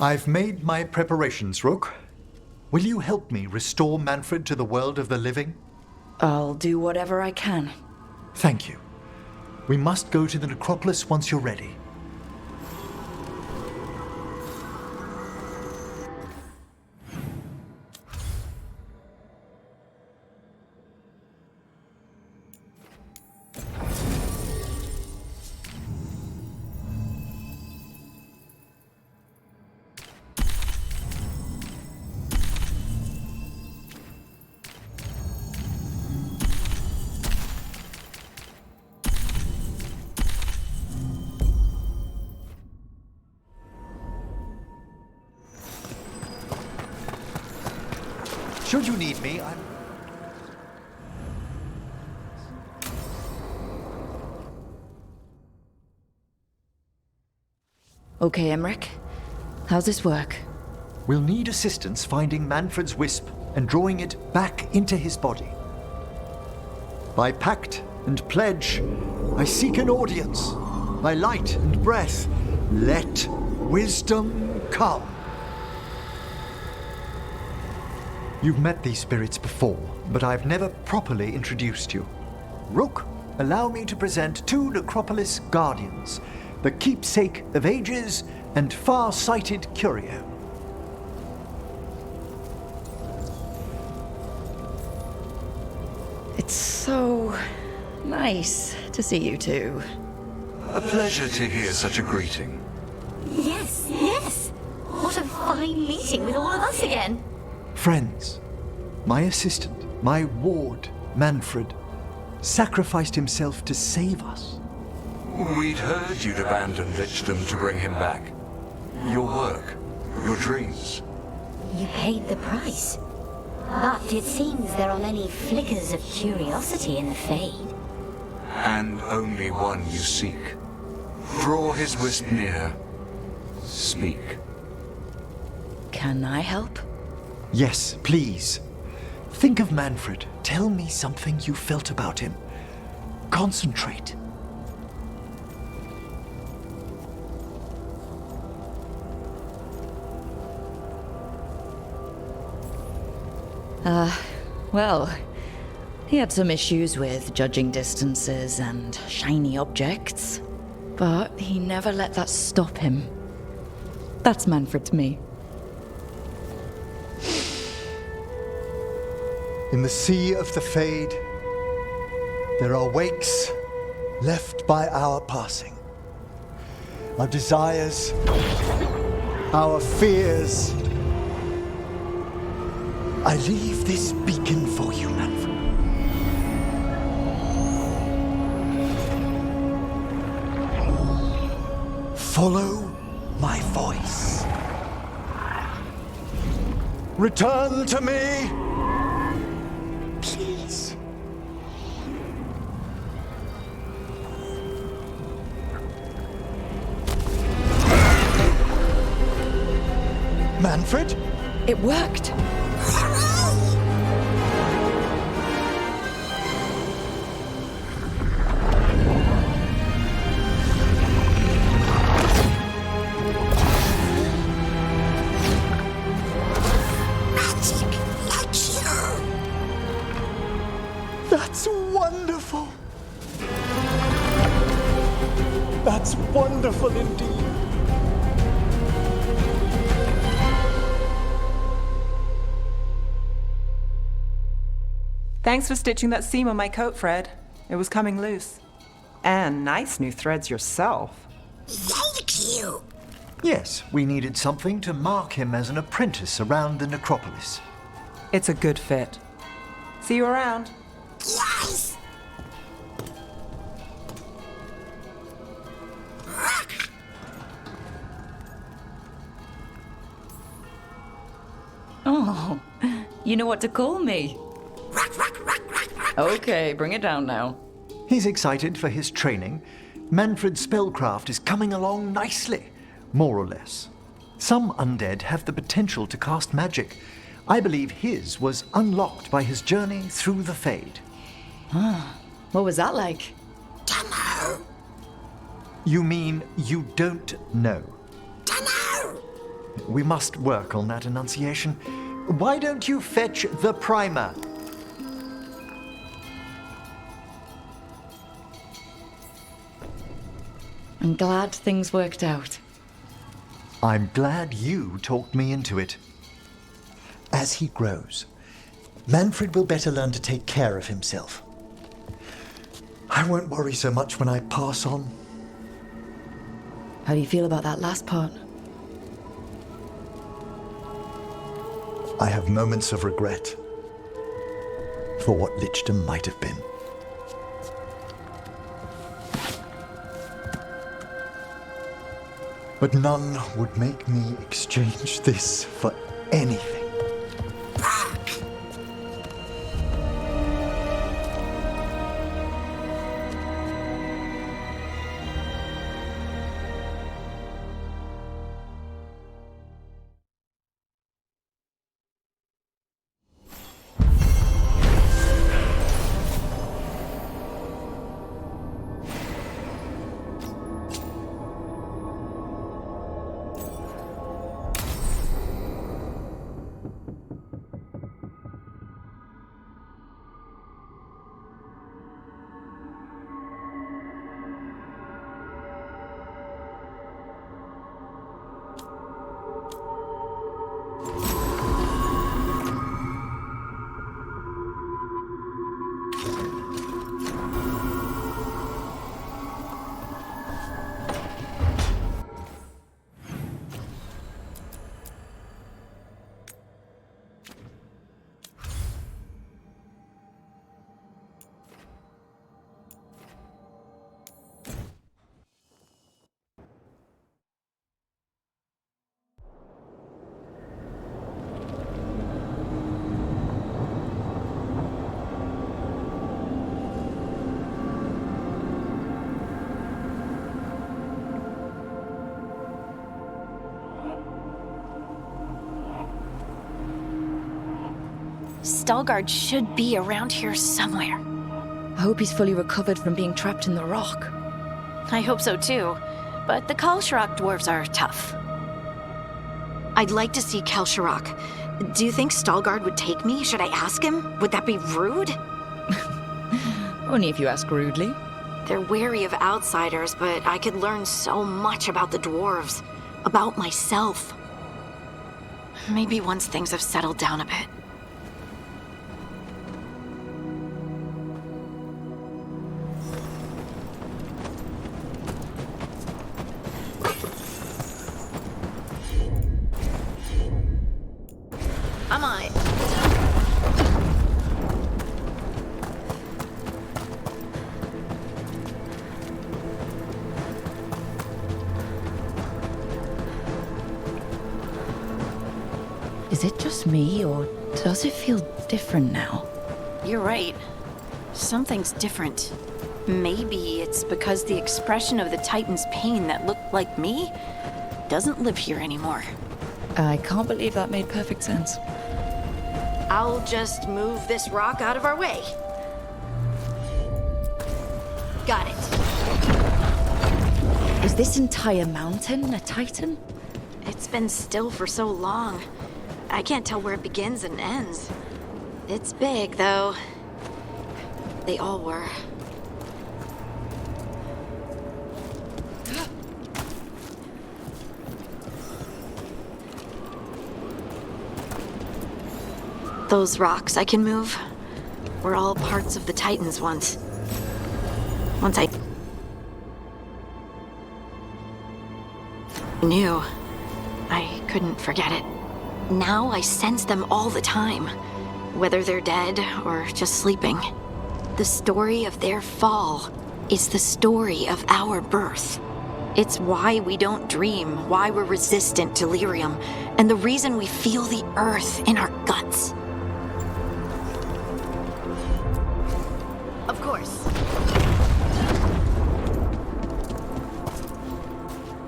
I've made my preparations, Rook. Will you help me restore Manfred to the world of the living? I'll do whatever I can. Thank you. We must go to the necropolis once you're ready. Should you need me, I'm... Okay, Emmerich. How's this work? We'll need assistance finding Manfred's wisp and drawing it back into his body. By pact and pledge, I seek an audience. By light and breath, let wisdom come. You've met these spirits before, but I've never properly introduced you. Rook, allow me to present two Necropolis Guardians, the keepsake of ages and far-sighted curio. It's so nice to see you two. A pleasure to hear such a greeting. Yes, yes. What a fine meeting with all of us again. Friends, my assistant, my ward, Manfred, sacrificed himself to save us. We'd heard you'd abandoned Lichdom to bring him back. Your work, your dreams. You paid the price. But it seems there are many flickers of curiosity in the Fade. And only one you seek. Draw his wisp near. Speak. Can I help? Yes, please. Think of Manfred. Tell me something you felt about him. Concentrate. Well, he had some issues with judging distances and shiny objects, but he never let that stop him. That's Manfred to me. In the sea of the Fade, there are wakes left by our passing. Our desires, our fears. I leave this beacon for you, Manfred. Follow my voice. Return to me. Please. Manfred? It worked! That's wonderful. That's wonderful indeed. Thanks for stitching that seam on my coat, Fred. It was coming loose. And nice new threads yourself. Thank you. Yes, we needed something to mark him as an apprentice around the necropolis. It's a good fit. See you around. Yes. Oh, you know what to call me. Okay, bring it down now. He's excited for his training. Manfred's spellcraft is coming along nicely, more or less. Some undead have the potential to cast magic. I believe his was unlocked by his journey through the Fade. What was that like? Dunno. You mean you don't know? Dunno. We must work on that enunciation. Why don't you fetch the primer? I'm glad things worked out. I'm glad you talked me into it. As he grows, Manfred will better learn to take care of himself. I won't worry so much when I pass on. How do you feel about that last part? I have moments of regret for what Lichdom might have been. But none would make me exchange this for anything. Stalgard should be around here somewhere. I hope he's fully recovered from being trapped in the rock. I hope so too, but the Kalsharak dwarves are tough. I'd like to see Kalsharak. Do you think Stalgard would take me? Should I ask him? Would that be rude? Only if you ask rudely. They're wary of outsiders, but I could learn so much about the dwarves, about myself. Maybe once things have settled down a bit. I'm on it. Is it just me, or does it feel different now? You're right. Something's different. Maybe it's because the expression of the Titan's pain that looked like me doesn't live here anymore. I can't believe that made perfect sense. I'll just move this rock out of our way. Got it. Is this entire mountain a Titan? It's been still for so long. I can't tell where it begins and ends. It's big, though. They all were. Those rocks I can move were all parts of the Titans once. Once I knew, I couldn't forget it. Now I sense them all the time, whether they're dead or just sleeping. The story of their fall is the story of our birth. It's why we don't dream, why we're resistant to lyrium, and the reason we feel the earth in our guts. Of course.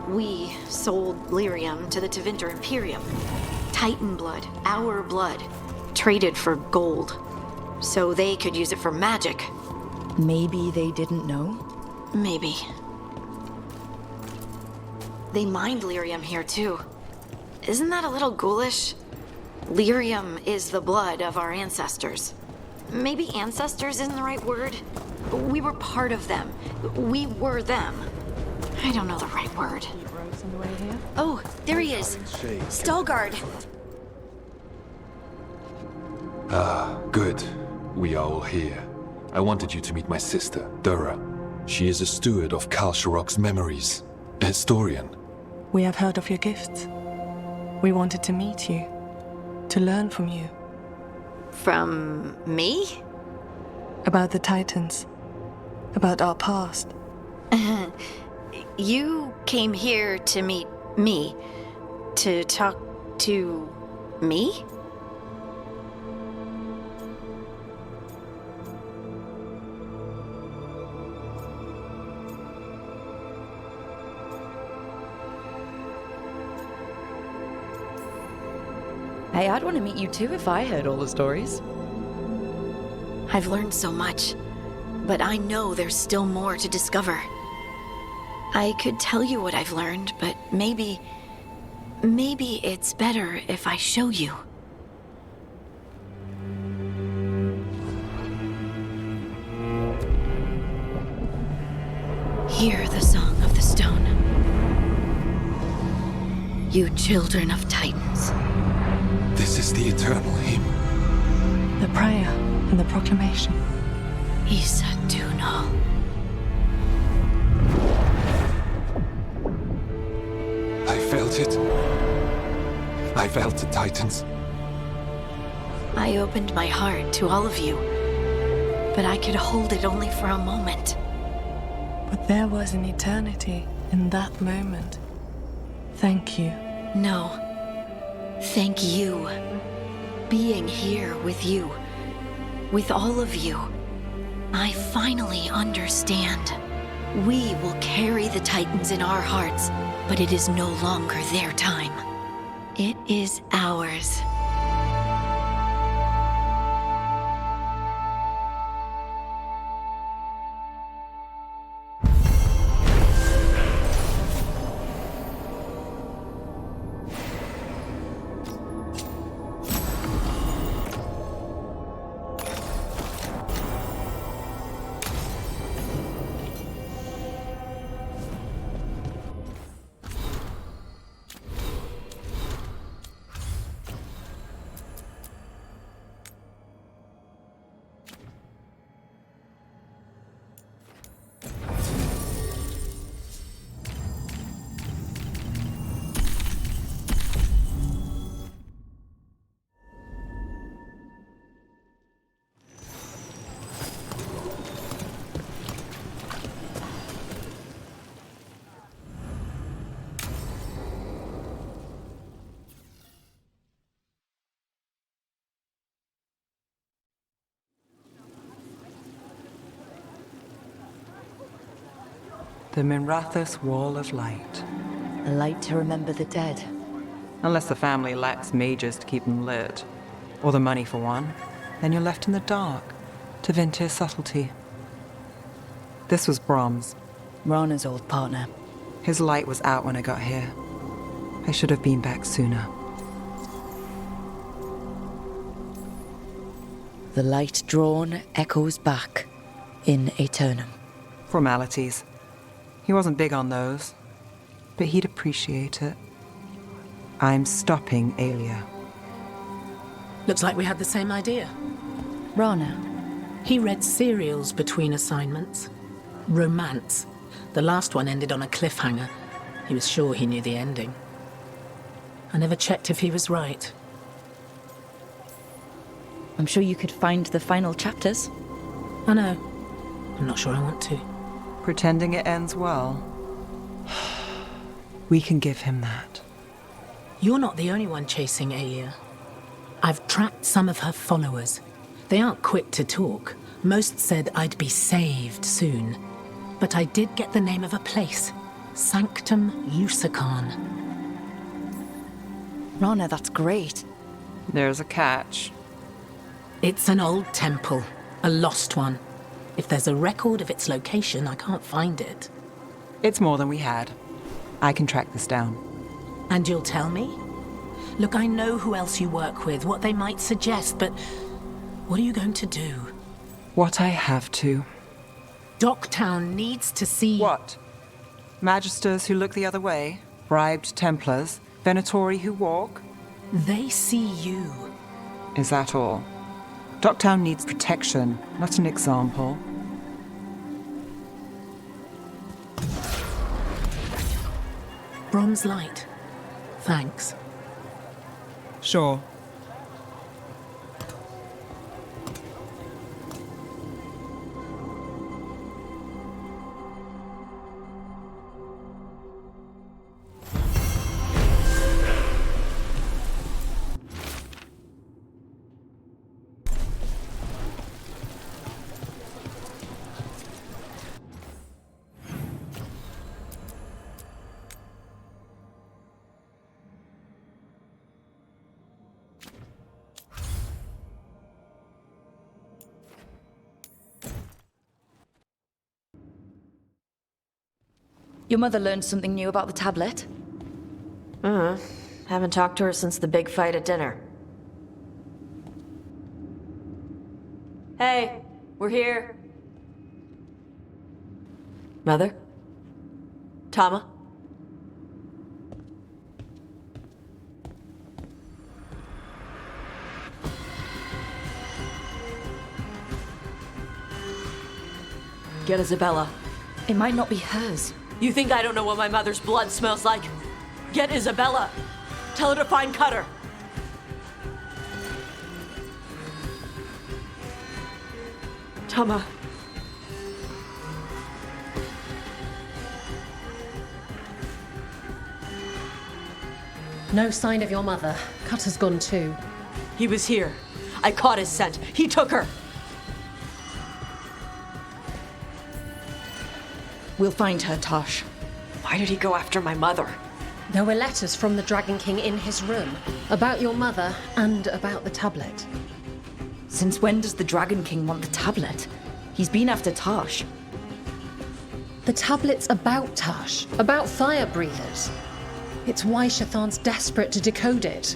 We sold lyrium to the Tevinter Imperium. Titan blood, our blood, traded for gold. So they could use it for magic. Maybe they didn't know? Maybe. They mined lyrium here too. Isn't that a little ghoulish? Lyrium is the blood of our ancestors. Maybe ancestors isn't the right word. We were part of them. We were them. I don't know the right word. Oh, there he is. Stalguard. Good. We are all here. I wanted you to meet my sister, Dura. She is a steward of Kal Sharok's memories. A historian. We have heard of your gifts. We wanted to meet you. To learn from you. From me? About the Titans. About our past. You came here to meet me. To talk to me? Hey, I'd want to meet you too if I heard all the stories. I've learned so much, but I know there's still more to discover. I could tell you what I've learned, but maybe it's better if I show you. Hear the song of the stone. You children of Titans. This is the eternal hymn. The prayer and the proclamation. Isa Tunal. I felt it. I felt the Titans. I opened my heart to all of you, but I could hold it only for a moment. But there was an eternity in that moment. Thank you. No. Thank you. Being here with you. With all of you. I finally understand. We will carry the Titans in our hearts, but it is no longer their time. It is ours. The Minrathous Wall of Light. A light to remember the dead. Unless the family lacks mages to keep them lit, or the money for one, then you're left in the dark to vent his subtlety. This was Brahms. Rana's old partner. His light was out when I got here. I should have been back sooner. The light drawn echoes back in Aeternum. Formalities. He wasn't big on those, but he'd appreciate it. I'm stopping Aelia. Looks like we had the same idea. Rana. He read serials between assignments. Romance. The last one ended on a cliffhanger. He was sure he knew the ending. I never checked if he was right. I'm sure you could find the final chapters. I know. I'm not sure I want to. Pretending it ends well. We can give him that. You're not the only one chasing Aelia. I've tracked some of her followers. They aren't quick to talk. Most said I'd be saved soon. But I did get the name of a place. Sanctum Lusican. Rana, that's great. There's a catch. It's an old temple. A lost one. If there's a record of its location, I can't find it. It's more than we had. I can track this down. And you'll tell me? Look, I know who else you work with, what they might suggest, but what are you going to do? What I have to. Docktown needs to see... What? Magisters who look the other way? Bribed Templars? Venatori who walk? They see you. Is that all? Docktown needs protection, not an example. Bronze light. Thanks. Sure. Your mother learned something new about the tablet? Haven't talked to her since the big fight at dinner. Hey, we're here. Mother? Tama? Get Isabella. It might not be hers. You think I don't know what my mother's blood smells like? Get Isabella. Tell her to find Cutter. Tama. No sign of your mother. Cutter's gone too. He was here. I caught his scent. He took her. We'll find her, Tosh. Why did he go after my mother? There were letters from the Dragon King in his room about your mother and about the tablet. Since when does the Dragon King want the tablet? He's been after Tosh. The tablet's about Tosh, about fire breathers. It's why Shathan's desperate to decode it.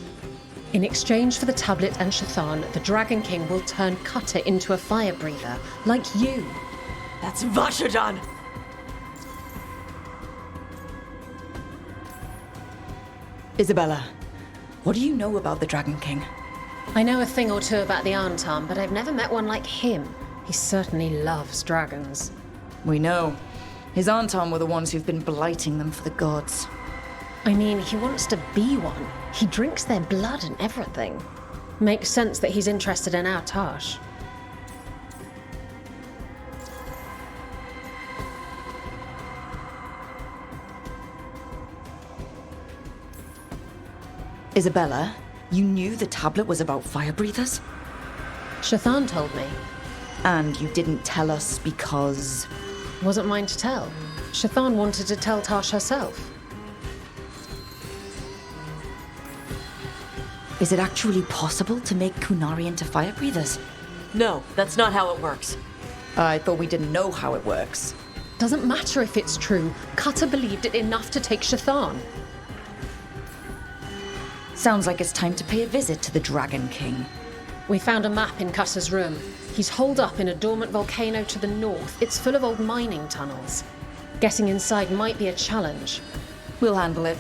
In exchange for the tablet and Shathan, the Dragon King will turn Cutter into a fire breather, like you. That's Vashadan! Isabella, what do you know about the Dragon King? I know a thing or two about the Arntam, but I've never met one like him. He certainly loves dragons. We know. His Arntam were the ones who've been blighting them for the gods. I mean, he wants to be one. He drinks their blood and everything. Makes sense that he's interested in our Tosh. Isabella, you knew the tablet was about fire breathers? Shathan told me. And you didn't tell us because... Wasn't mine to tell. Shathan wanted to tell Tosh herself. Is it actually possible to make Kunari into fire breathers? No, that's not how it works. I thought we didn't know how it works. Doesn't matter if it's true. Cutter believed it enough to take Shathan. Sounds like it's time to pay a visit to the Dragon King. We found a map in Cutter's room. He's holed up in a dormant volcano to the north. It's full of old mining tunnels. Getting inside might be a challenge. We'll handle it.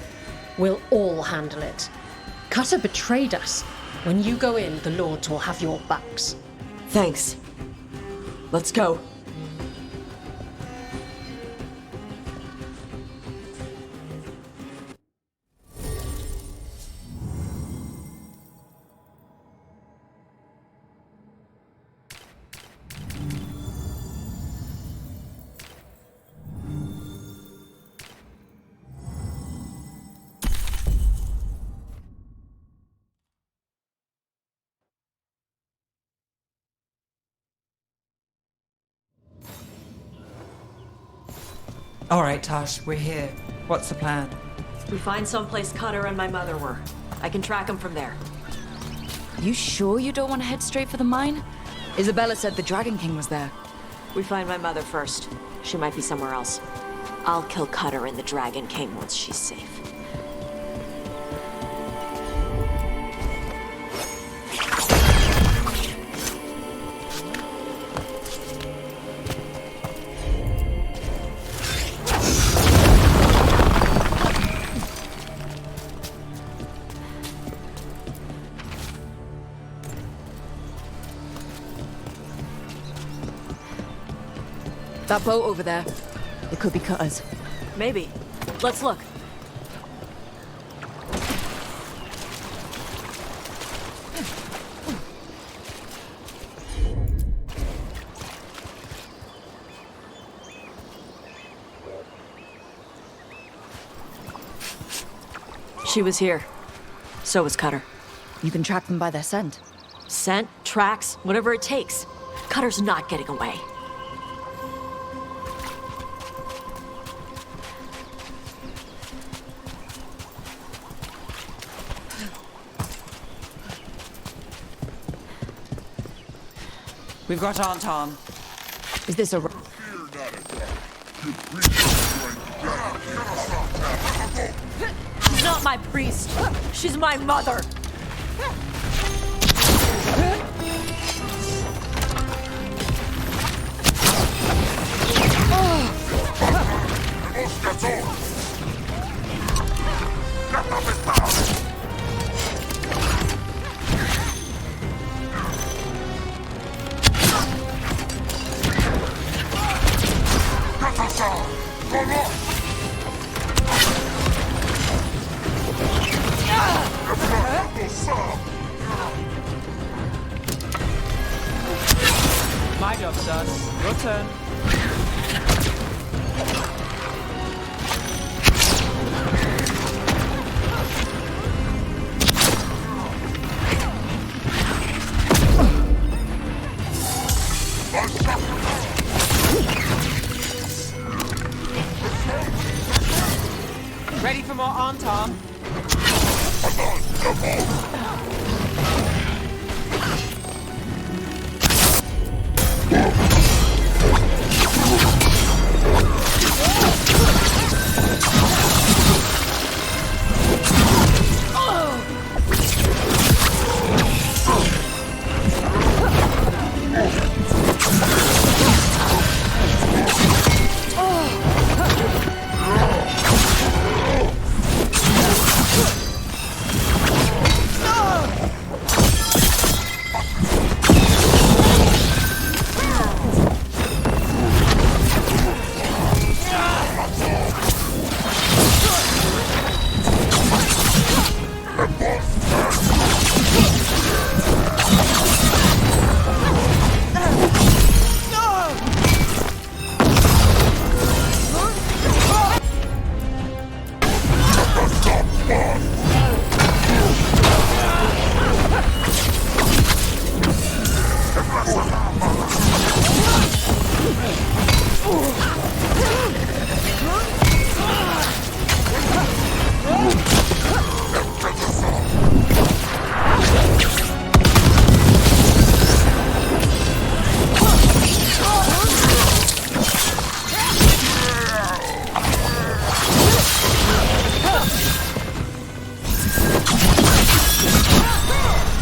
We'll all handle it. Cutter betrayed us. When you go in, the Lords will have your backs. Thanks. Let's go. All right, Tosh, we're here. What's the plan? We find someplace Cutter and my mother were. I can track them from there. You sure you don't want to head straight for the mine? Isabella said the Dragon King was there. We find my mother first. She might be somewhere else. I'll kill Cutter and the Dragon King once she's safe. That boat over there. It could be cutters. Maybe. Let's look. She was here. So was Cutter. You can track them by their scent. Scent, tracks, whatever it takes. Cutter's not getting away. We've got Aunt Tom. Is this a... She's not my priest. She's my mother. My job's done. Your turn. Ready for more Aunt Tom?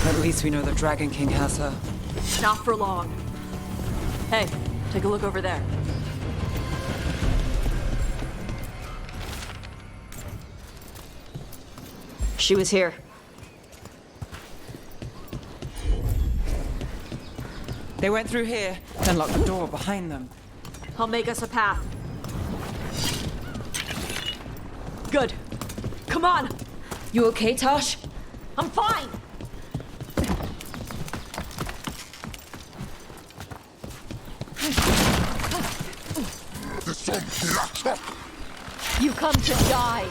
At least we know the Dragon King has her. Not for long. Hey, take a look over there. She was here. They went through here, then locked the door behind them. I'll make us a path. Good. Come on! You okay, Tosh? I'm fine! You come to die!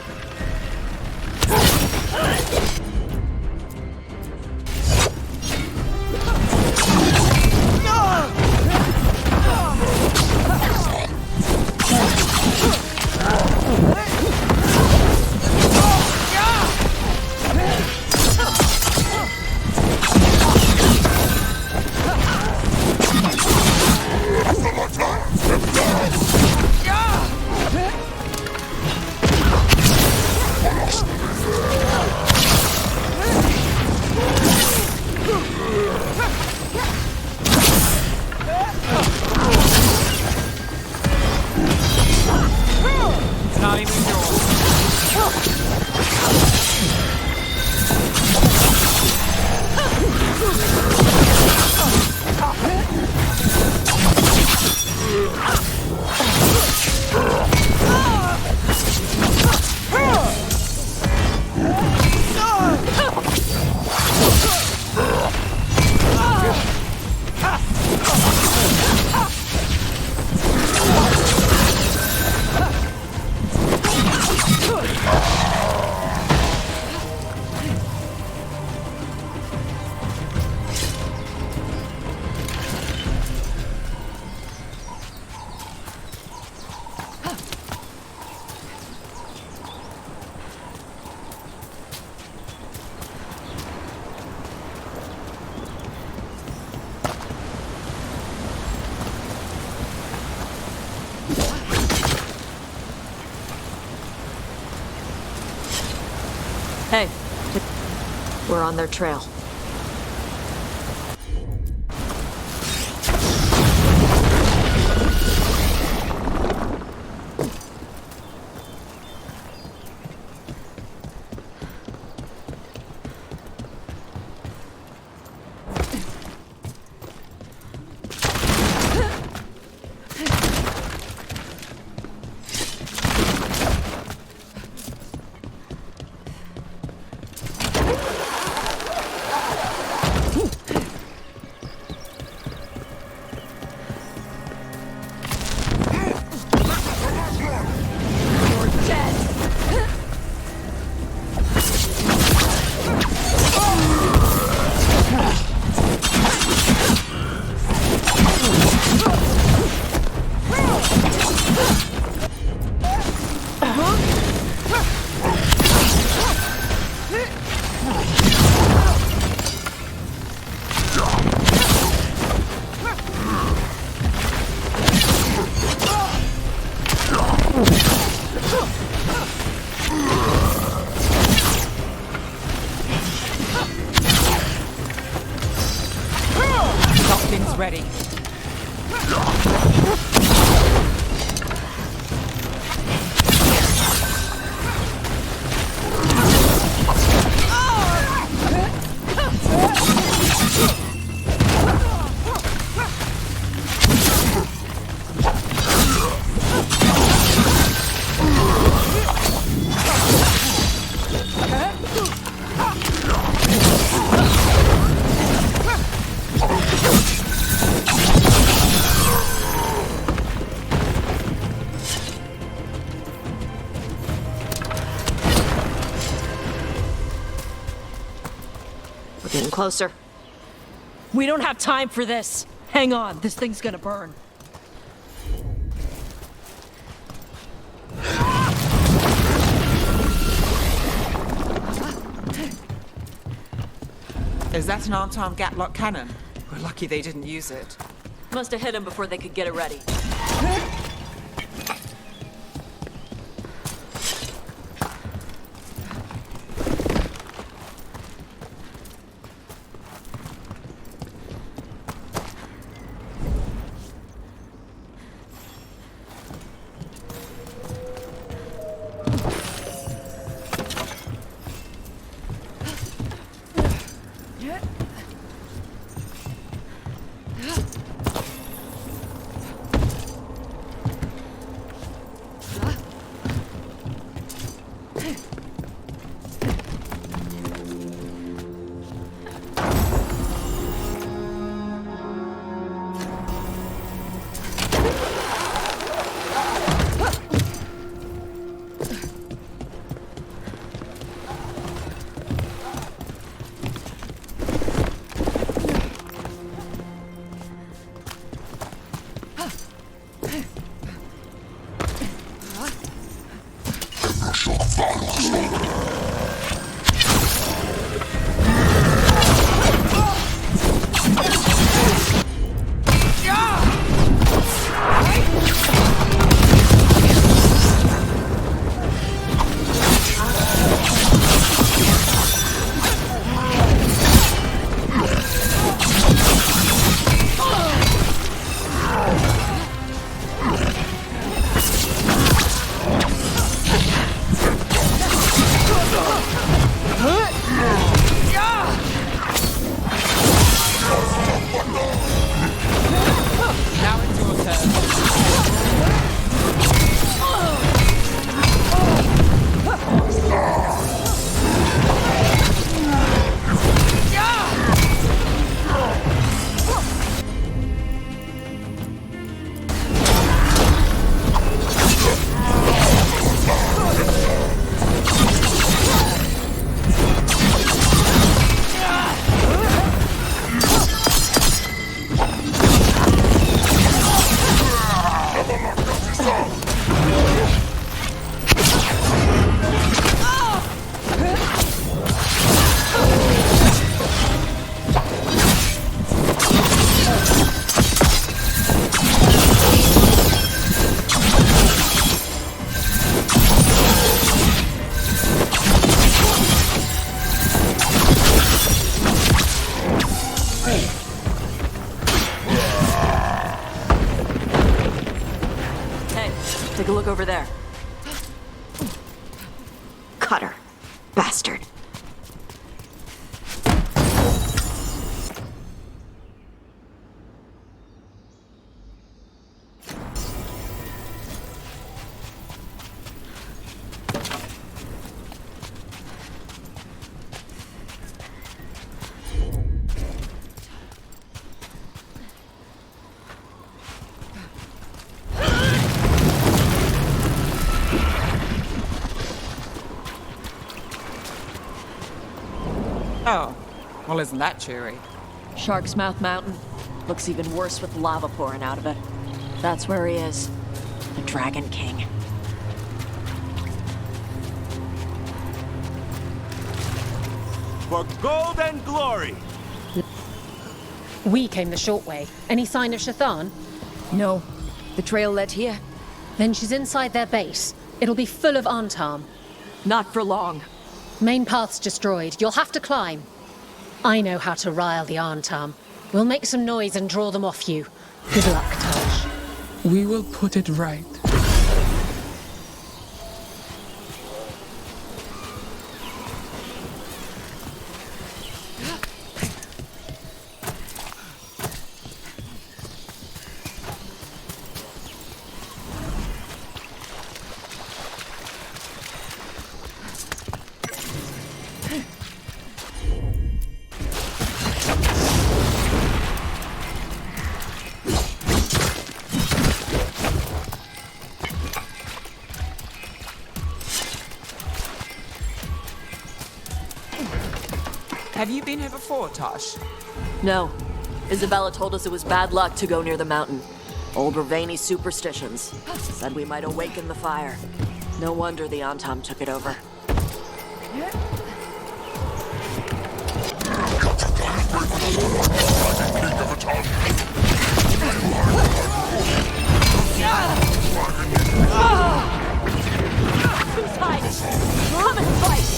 Hey, we're on their trail. Something's ready. Getting closer. We don't have time for this. Hang on, this thing's gonna burn. Is that an armed Gatlock cannon? We're lucky they didn't use it. Must have hit him before they could get it ready. a look over there. Cutter. Bastard. Oh, well, isn't that cheery? Shark's Mouth Mountain. Looks even worse with lava pouring out of it. That's where he is. The Dragon King. For gold and glory! We came the short way. Any sign of Shathan? No. The trail led here. Then she's inside their base. It'll be full of Antam. Not for long. Main path's destroyed. You'll have to climb. I know how to rile the Antam. We'll make some noise and draw them off you. Good luck, Taj. We will put it right. Have you been here before, Tosh? No. Isabella told us it was bad luck to go near the mountain. Old Ravani superstitions. Said we might awaken the fire. No wonder the Antam took it over. Who's hiding? Come and fight!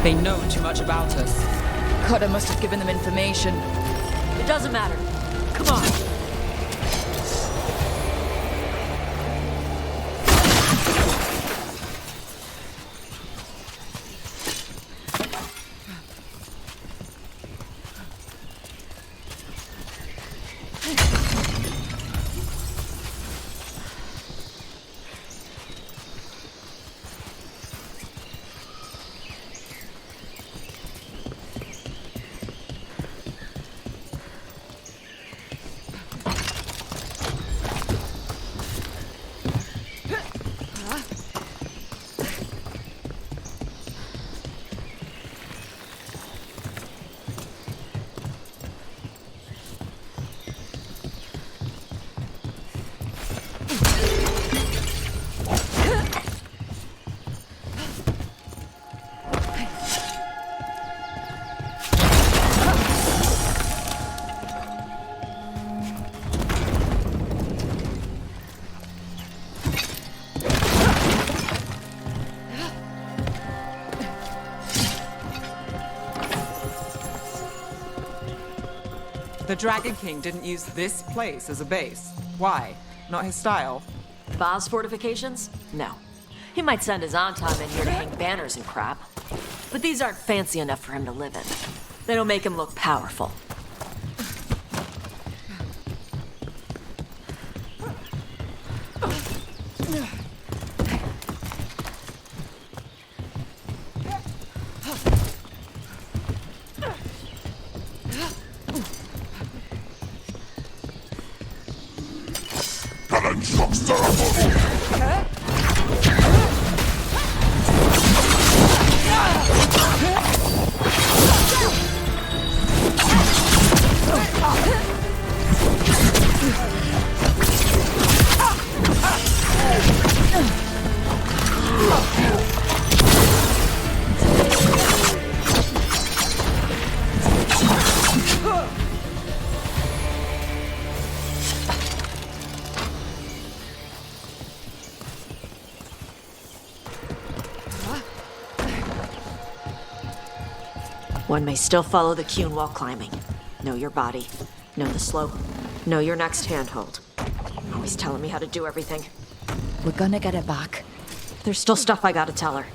They know too much about us. Cutter must have given them information. It doesn't matter. Come on. The Dragon King didn't use this place as a base. Why? Not his style? Va's fortifications? No. He might send his Antam in here to hang banners and crap. But these aren't fancy enough for him to live in. They don't make him look powerful. One may still follow the Cune while climbing. Know your body. Know the slope. Know your next handhold. Always telling me how to do everything. We're gonna get it back. There's still stuff I gotta tell her.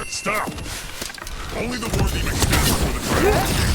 Stop! Only the worthy may stand before the dragon.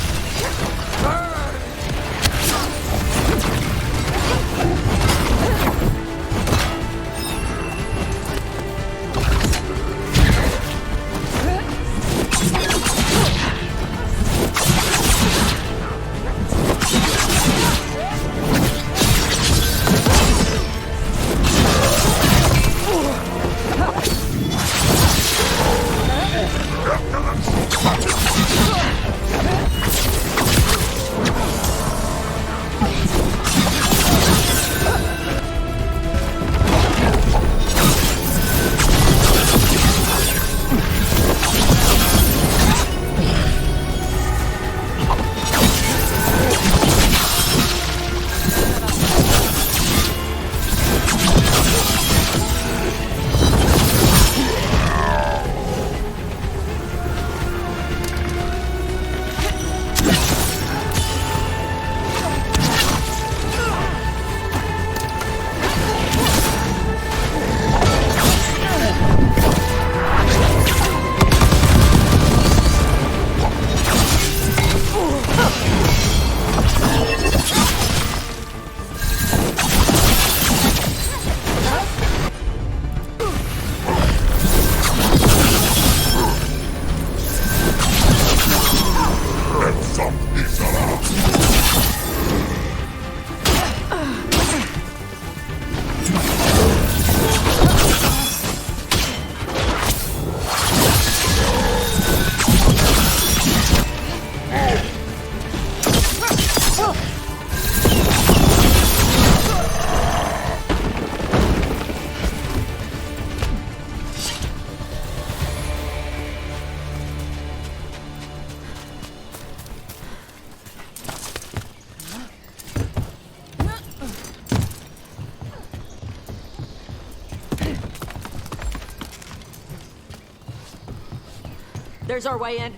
There's our way in.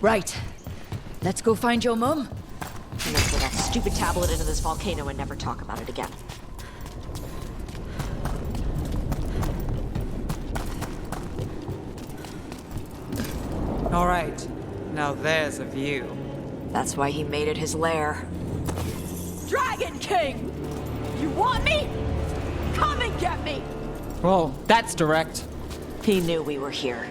Right. Let's go find your mum. And let's get that stupid tablet into this volcano and never talk about it again. All right. Now there's a view. That's why he made it his lair. Dragon King! You want me? Come and get me! Whoa, that's direct. He knew we were here.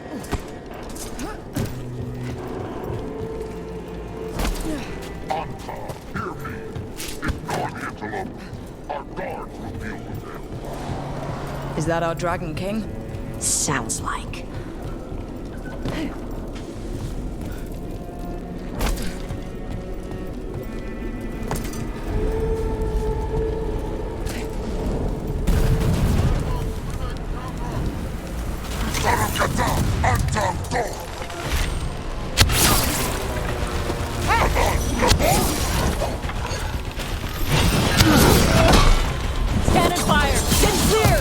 Is that our Dragon King? Sounds like. Cannon fire! Get clear!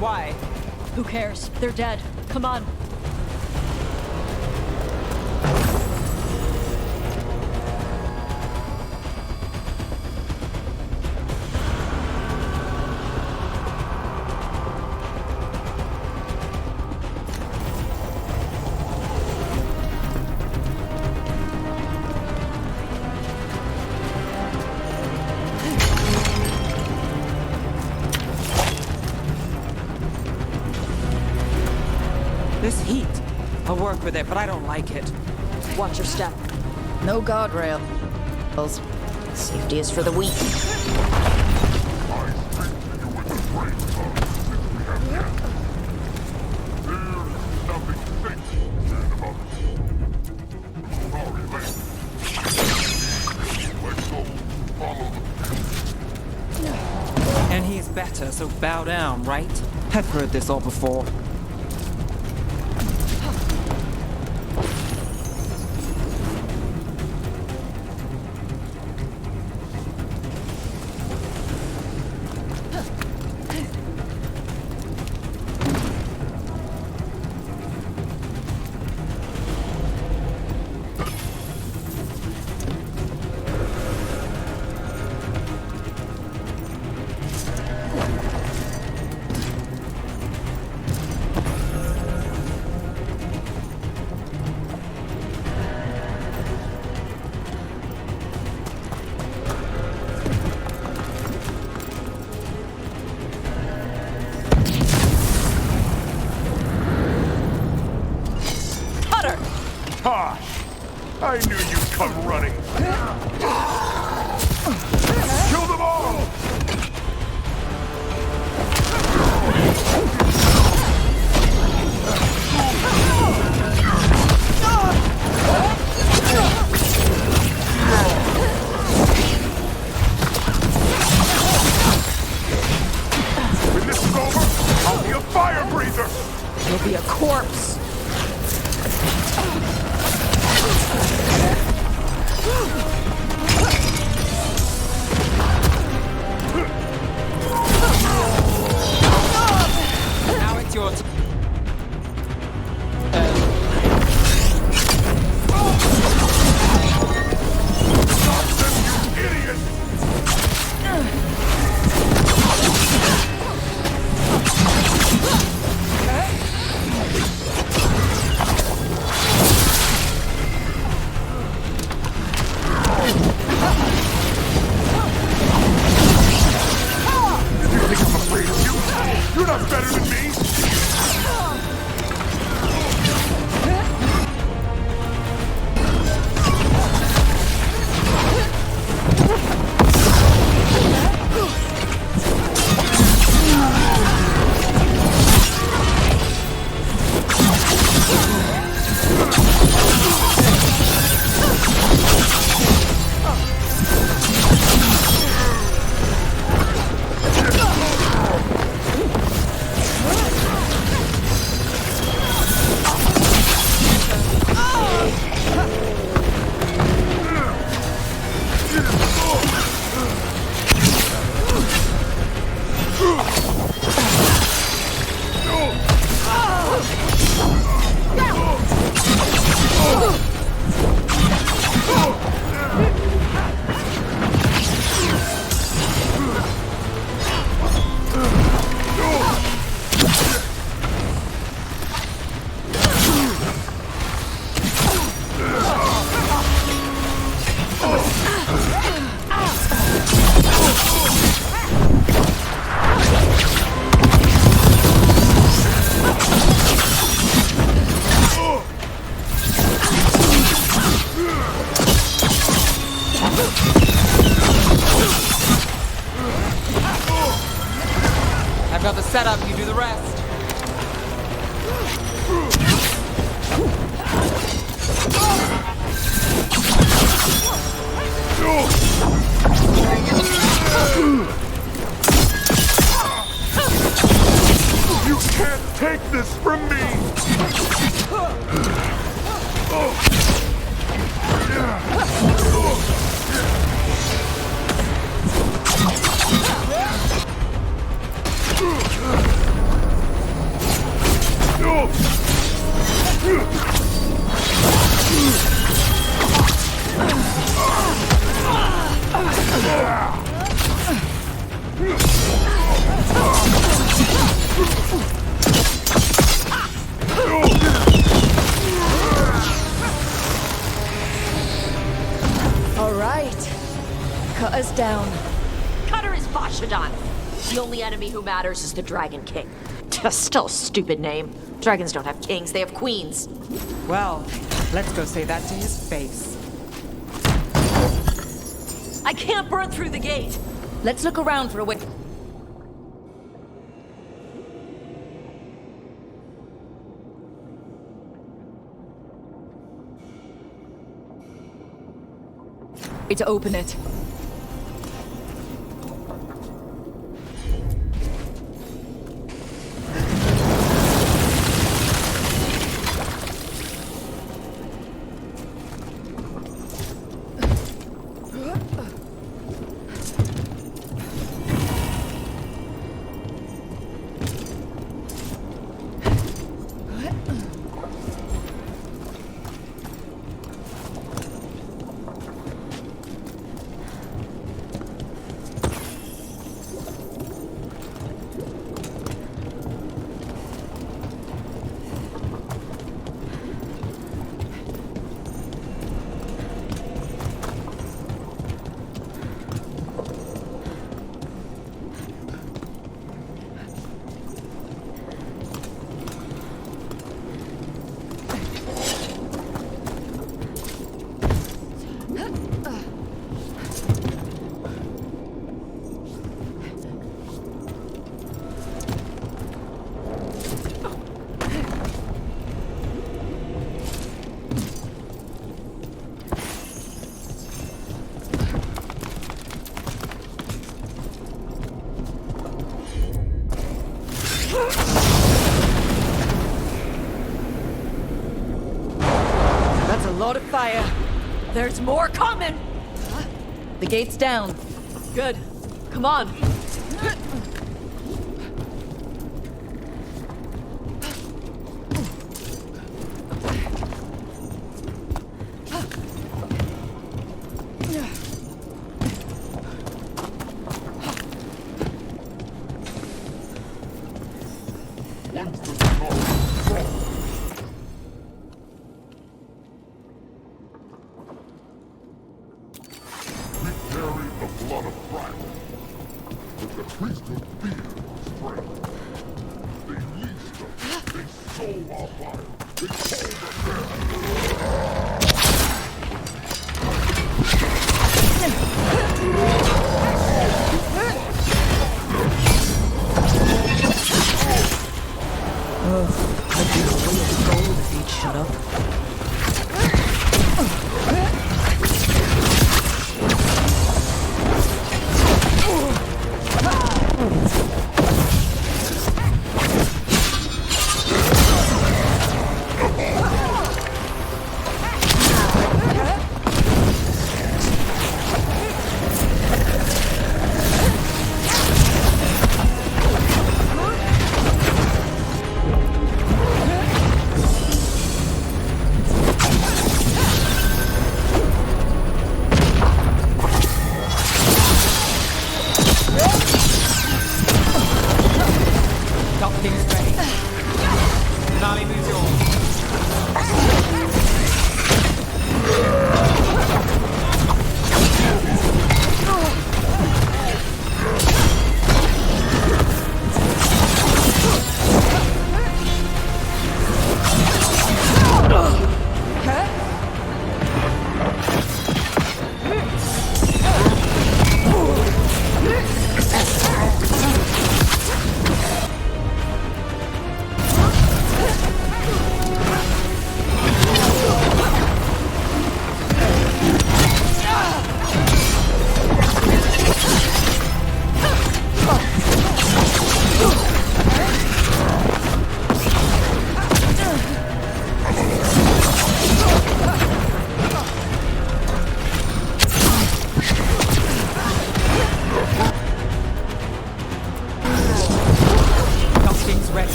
Why? Who cares? They're dead. Come on. This heat. I'll work with it, but I don't like it. Watch your step. No guardrails. Safety is for the weak. And he's better, so bow down, right? I've heard this all before. I knew you'd come running. Kill them all! When this is over, I'll be a fire breather! You'll be a corpse. Now it's your turn. You're not better than me! I've got the setup, you do the rest. You can't take this from me! All right. Cut us down. Cutter is Vashadon. The only enemy who matters is the Dragon King. Still a stupid name. Dragons don't have kings, they have queens. Well, let's go say that to his face. I can't burn through the gate. Let's look around for a way. To open it. That's a lot of fire. There's more coming! The gate's down. Good. Come on.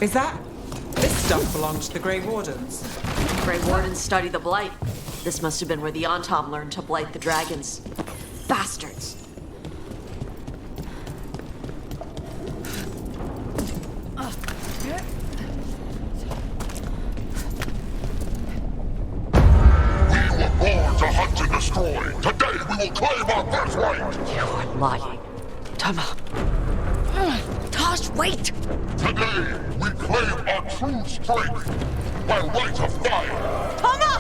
Is that... This stuff belonged to the Grey Wardens. Grey Wardens study the Blight. This must have been where the Antom learned to blight the dragons. Bastards! Born to hunt and destroy. Today we will claim our birthright. You are lying. Tama. Tosh, wait! Today we claim our true strength by right of fire. Tama!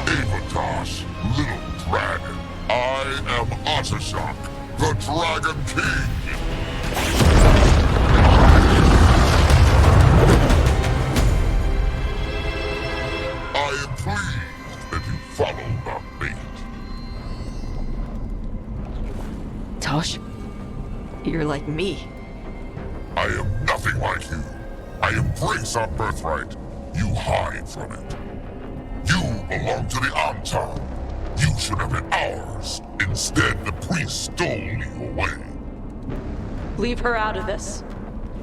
Avatosh, little dragon. I am Atashok, the Dragon King. I am pleased that you followed our fate. Tosh, you're like me. I am nothing like you. I embrace our birthright. You hide from it. You belong to the Antom. You should have been ours. Instead, the priest stole you away. Leave her out of this.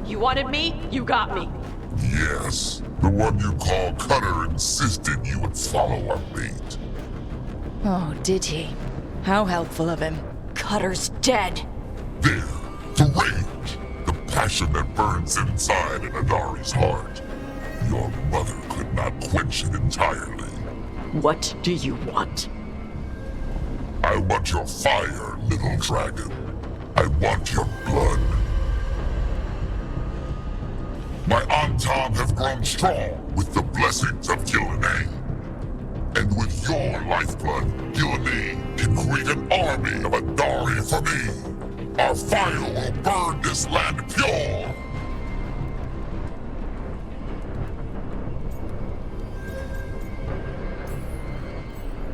You wanted me, you got me. Yes, the one you call Cutter insisted you would follow our fate. Oh, did he? How helpful of him. Cutter's dead. There, the rage, the passion that burns inside an Adari's heart. Your mother could not quench it entirely. What do you want? I want your fire, little dragon. I want your blood. My Antom have grown strong with the blessings of Gillenay. And with your lifeblood, Gillenay can create an army of Adari for me. Our fire will burn this land pure.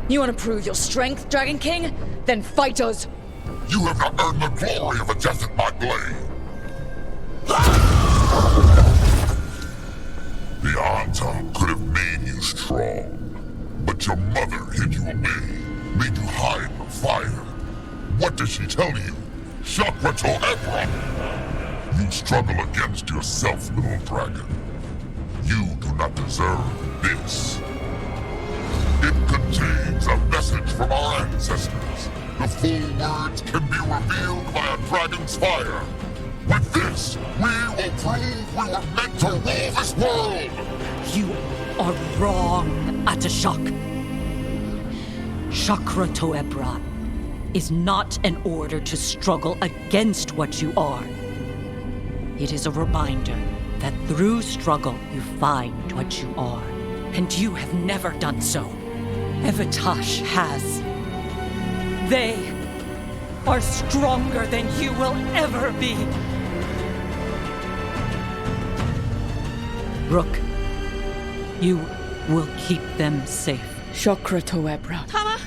You want to prove your strength, Dragon King? Then fight us! You have not earned the glory of a death at my blade. The Antom could have made you strong, but your mother hid you away, made you hide the fire. What did she tell you? Chakra to Ebron! You struggle against yourself, little dragon. You do not deserve this. It contains a message from our ancestors. The full words can be revealed by a dragon's fire. With this, we will prove we were meant to rule this world! You are wrong, Atashok. Chakra Toebra is not an order to struggle against what you are. It is a reminder that through struggle you find what you are. And you have never done so. Evatash has. They are stronger than you will ever be. Rook, you will keep them safe. Chakra Toebra. Tama!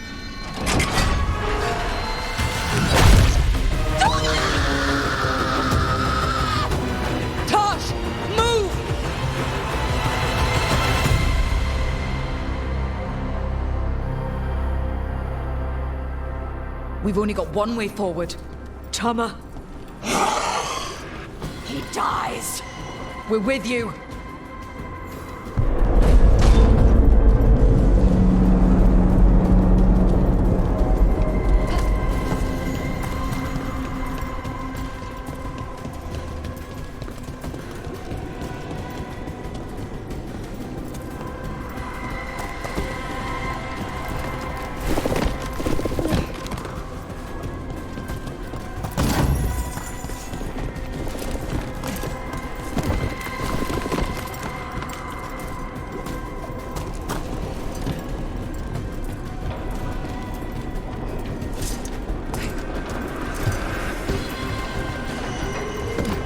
Tosh! Move! We've only got one way forward. Tama. He dies. We're with you.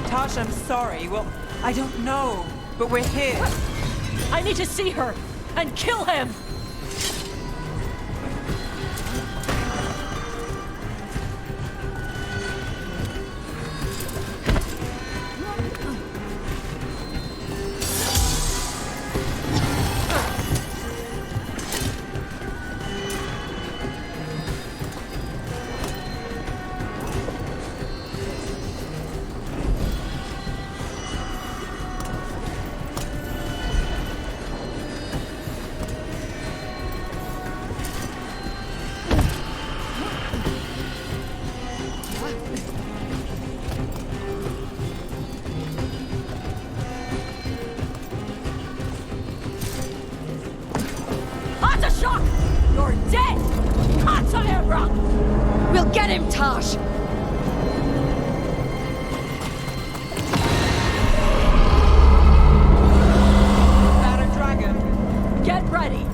Tosh, I'm sorry. Well, I don't know, but we're here. I need to see her and kill him! him, Tash! Batter dragon, get ready!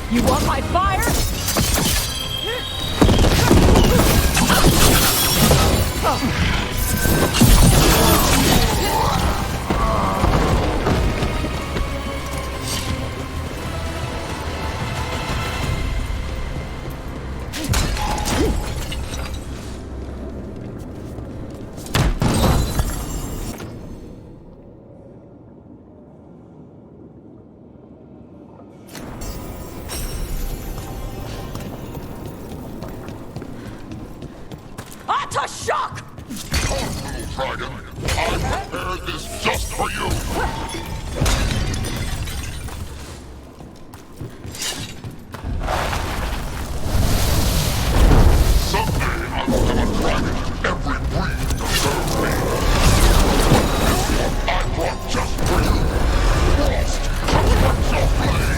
You want my fire? Shock! Dragon, I prepared this just for you! Someday I will have a dragon in every breed to serve me. What I brought just for you. Lost torrents of flame.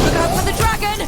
Look out for the dragon!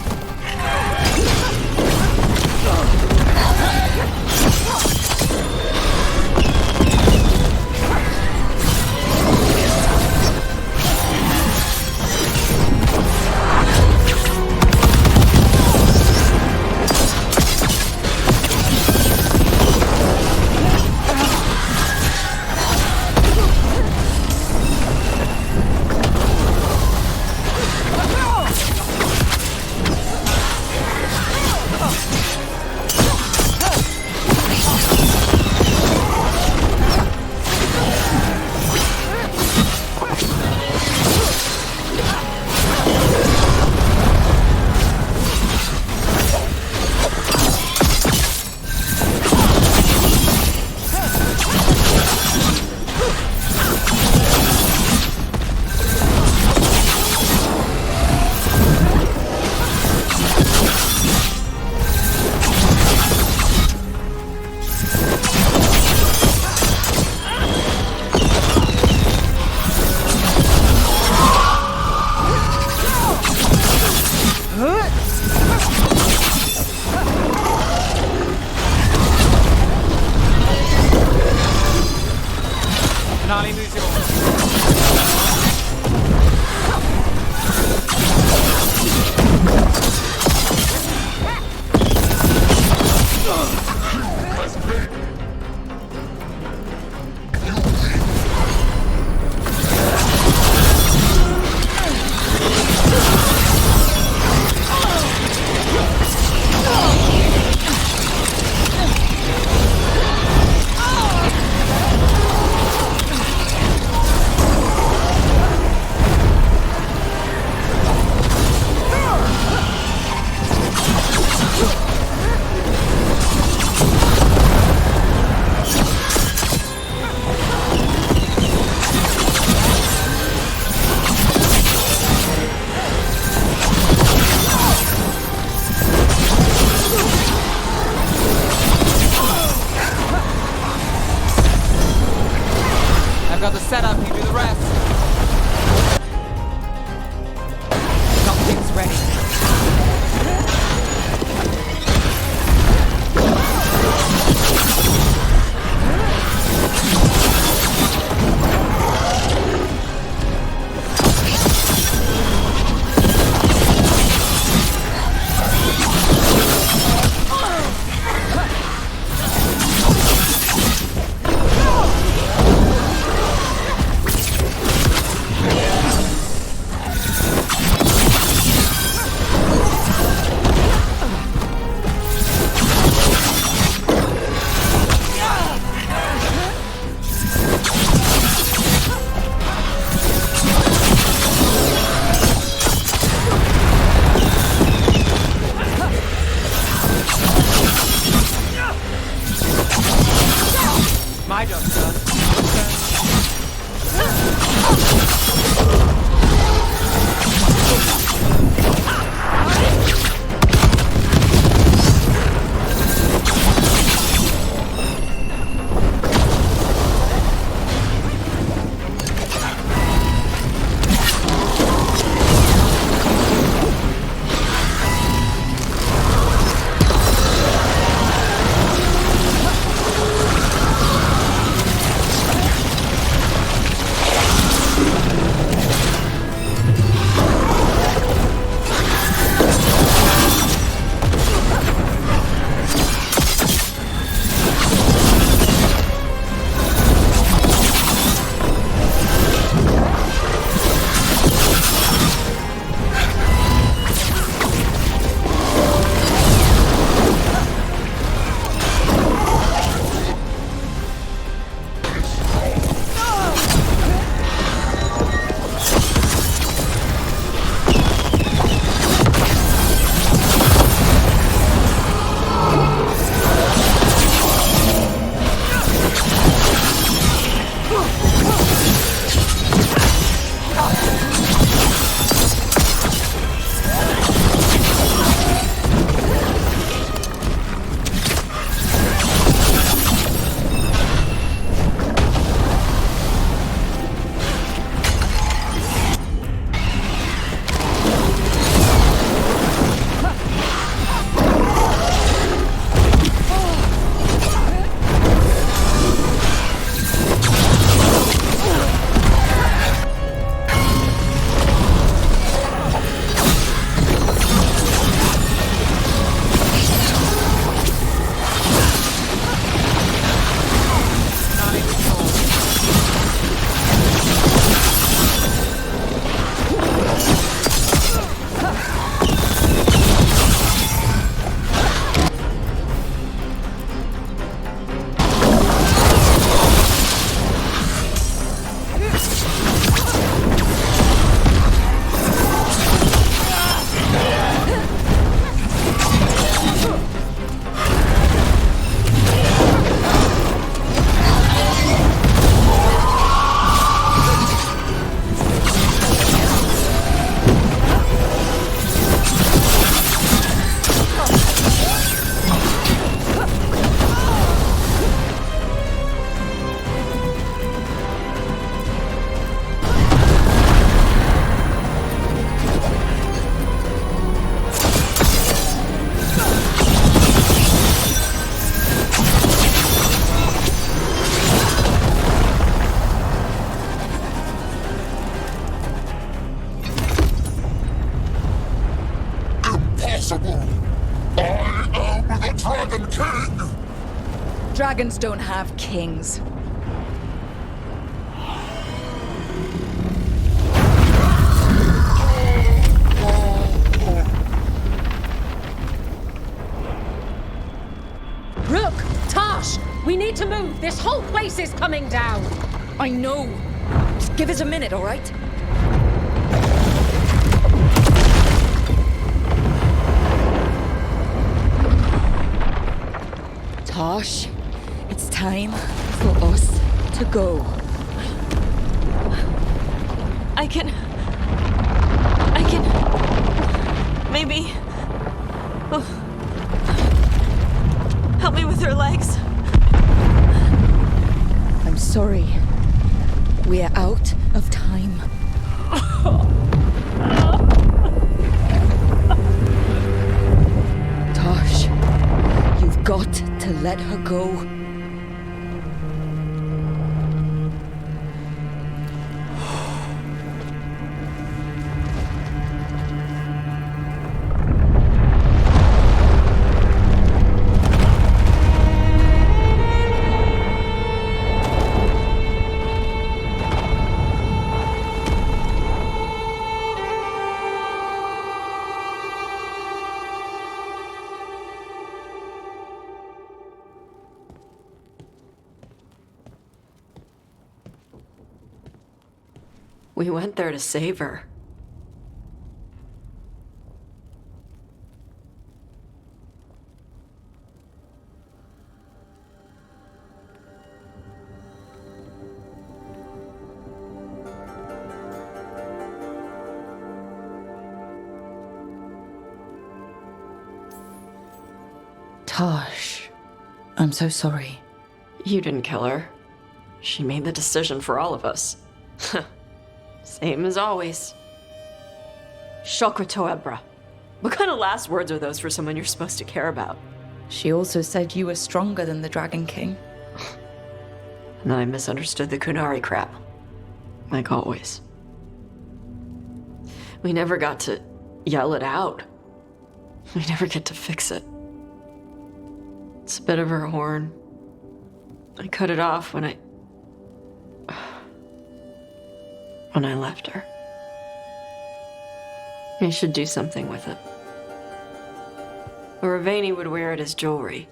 impossible! I am the Dragon King! Dragons don't have kings. Rook! Tash! We need to move! This whole place is coming down! I know. Just give us a minute, all right? Tosh, it's time for us to go. I can... Maybe... Oh. Help me with her legs. I'm sorry. We're out of time. Tosh, you've got to let her go. We went there to save her. Tosh, I'm so sorry. You didn't kill her. She made the decision for all of us. Same as always. Shokrato Ebra. What kind of last words are those for someone you're supposed to care about? She also said you were stronger than the Dragon King. And then I misunderstood the Kunari crap. Like always. We never got to yell it out. We never get to fix it. It's a bit of her horn. I cut it off when I left her. I should do something with it. Ravani would wear it as jewelry,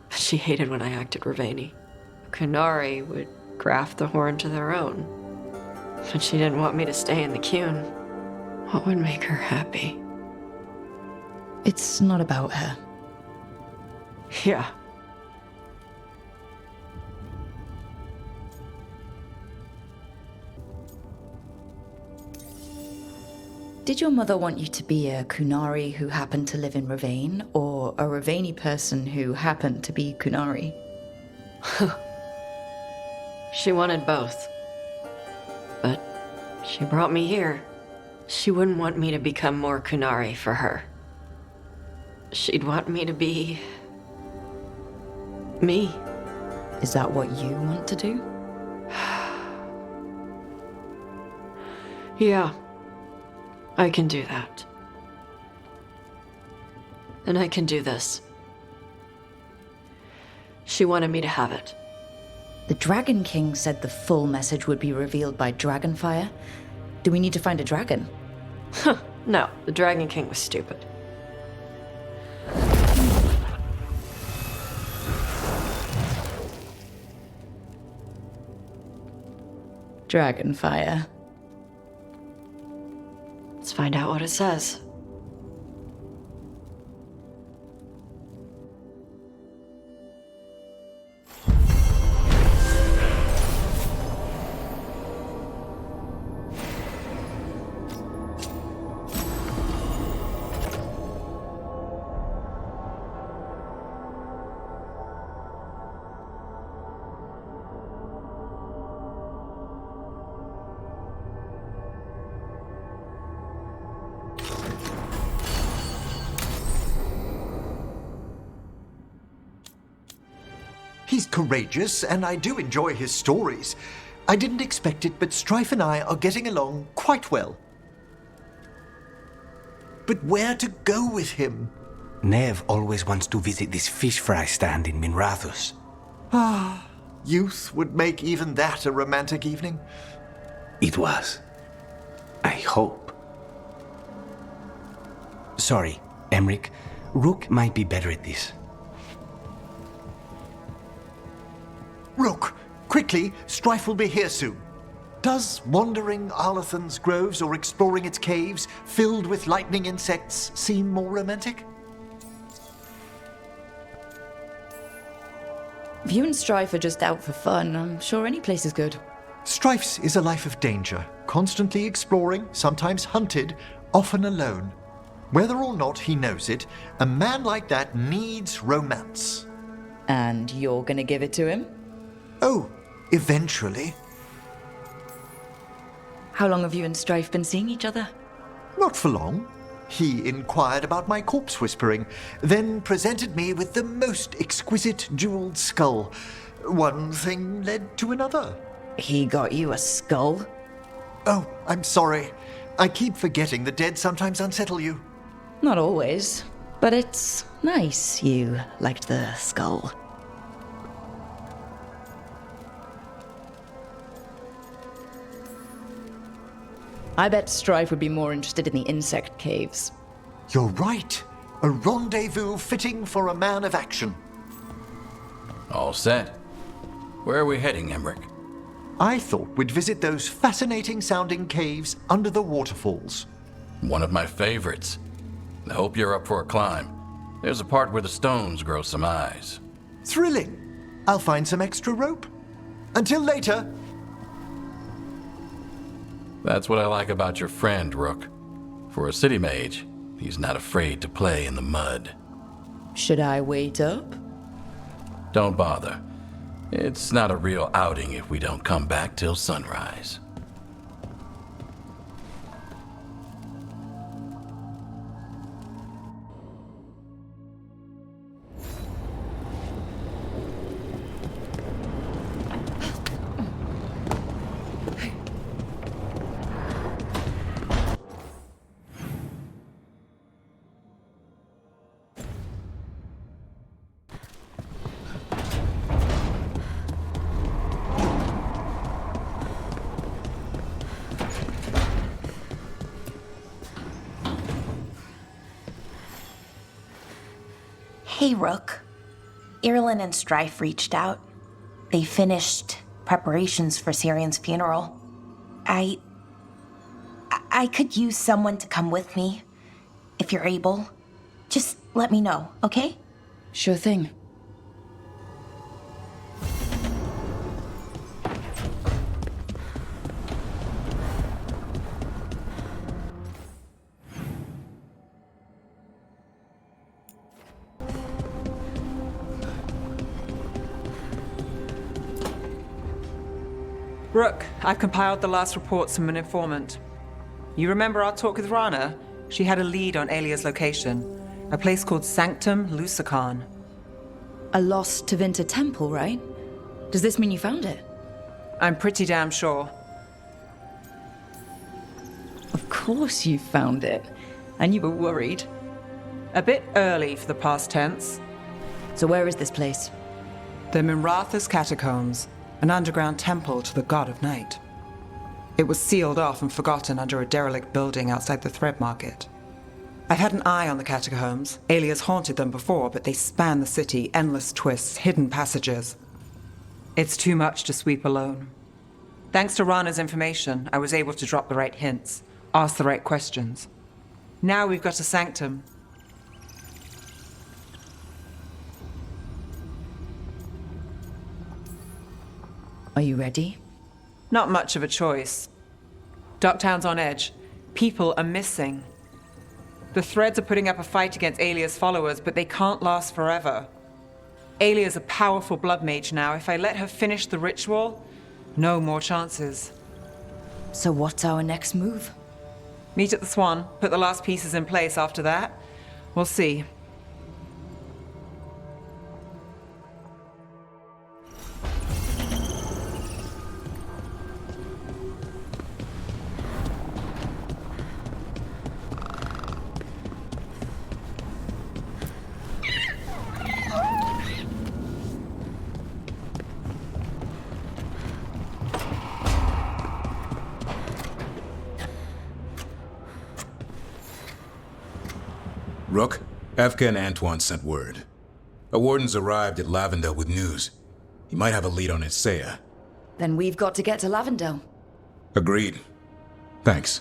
but she hated when I acted Ravani. Kunari would graft the horn to their own, but she didn't want me to stay in the Qun. What would make her happy? It's not about her. Yeah. Did your mother want you to be a Kunari who happened to live in Ravane, or a Ravani person who happened to be Kunari? She wanted both. But she brought me here. She wouldn't want me to become more Kunari for her. She'd want me to be... me. Is that what you want to do? Yeah. I can do that. And I can do this. She wanted me to have it. The Dragon King said the full message would be revealed by Dragonfire. Do we need to find a dragon? No, the Dragon King was stupid. Dragonfire. Let's find out what it says. He's courageous, and I do enjoy his stories. I didn't expect it, but Strife and I are getting along quite well. But where to go with him? Nev always wants to visit this fish fry stand in Minrathus. Youth would make even that a romantic evening. It was. I hope. Sorry, Emric. Rook might be better at this. Rook, quickly, Strife will be here soon. Does wandering Arlathan's groves or exploring its caves, filled with lightning insects, seem more romantic? If you and Strife are just out for fun, I'm sure any place is good. Strife's is a life of danger, constantly exploring, sometimes hunted, often alone. Whether or not he knows it, a man like that needs romance. And you're gonna give it to him? Oh, eventually. How long have you and Strife been seeing each other? Not for long. He inquired about my corpse whispering, then presented me with the most exquisite jeweled skull. One thing led to another. He got you a skull? Oh, I'm sorry. I keep forgetting the dead sometimes unsettle you. Not always, but it's nice you liked the skull. I bet Strife would be more interested in the insect caves. You're right. A rendezvous fitting for a man of action. All set. Where are we heading, Emric? I thought we'd visit those fascinating-sounding caves under the waterfalls. One of my favorites. I hope you're up for a climb. There's a part where the stones grow some eyes. Thrilling. I'll find some extra rope. Until later. That's what I like about your friend, Rook. For a city mage, he's not afraid to play in the mud. Should I wait up? Don't bother. It's not a real outing if we don't come back till sunrise. Hey, Rook. Irulan and Strife reached out. They finished preparations for Syrian's funeral. I could use someone to come with me, if you're able. Just let me know, okay? Sure thing. Rook, I've compiled the last reports from an informant. You remember our talk with Rana? She had a lead on Alia's location, a place called Sanctum Lucican. A lost Tevinter temple, right? Does this mean you found it? I'm pretty damn sure. Of course you found it. And you were worried. A bit early for the past tense. So where is this place? The Minrathus Catacombs, an underground temple to the god of night. It was sealed off and forgotten under a derelict building outside the Thread Market. I've had an eye on the catacombs. Alias haunted them before, but they span the city, endless twists, hidden passages. It's too much to sweep alone. Thanks to Rana's information, I was able to drop the right hints, ask the right questions. Now we've got a sanctum. Are you ready? Not much of a choice. Docktown's on edge. People are missing. The Threads are putting up a fight against Alia's followers, but they can't last forever. Alia's a powerful blood mage now. If I let her finish the ritual, no more chances. So what's our next move? Meet at the Swan, put the last pieces in place after that. We'll see. Rook, Evka and Antoine sent word. A warden's arrived at Lavendale with news. He might have a lead on Isaiah. Then we've got to get to Lavendale. Agreed. Thanks.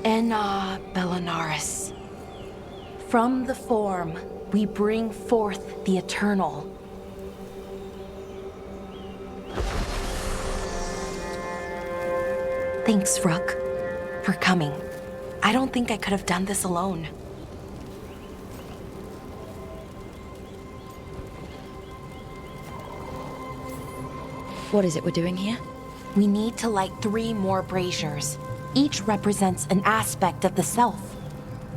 Enna Bellinaris. From the form, we bring forth the eternal. Thanks, Rook, for coming. I don't think I could have done this alone. What is it we're doing here? We need to light 3 more braziers. Each represents an aspect of the self.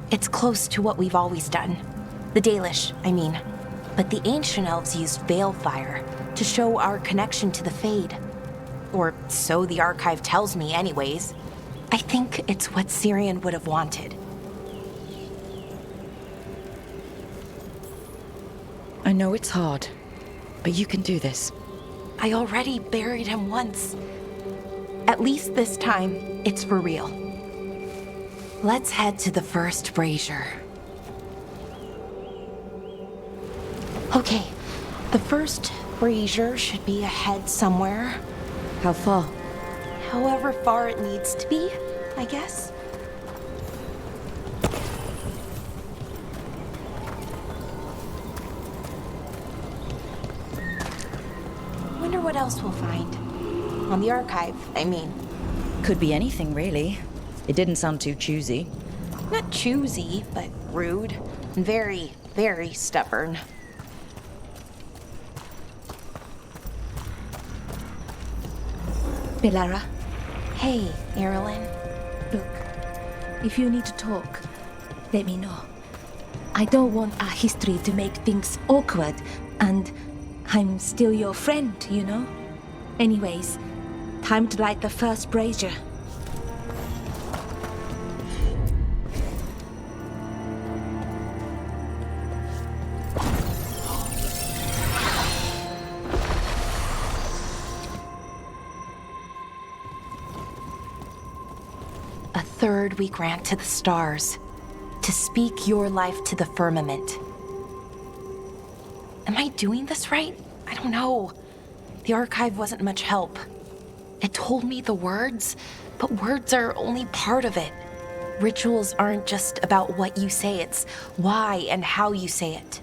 It's close to what we've always done. The Dalish, I mean. But the ancient elves used veil fire to show our connection to the Fade. Or so the archive tells me anyways. I think it's what Syrian would have wanted. I know it's hard, but you can do this. I already buried him once. At least this time, it's for real. Let's head to the first brazier. Okay, the first brazier should be ahead somewhere. How far? However far it needs to be, I guess. Wonder what else we'll find. On the archive, I mean. Could be anything, really. It didn't sound too choosy. Not choosy, but rude. And very, very stubborn. Belara. Hey, Erilyn. Look, if you need to talk, let me know. I don't want our history to make things awkward, and I'm still your friend, you know? Anyways, time to light the first brazier. A third we grant to the stars, to speak your life to the firmament. Am I doing this right? I don't know. The archive wasn't much help. It told me the words, but words are only part of it. Rituals aren't just about what you say, it's why and how you say it.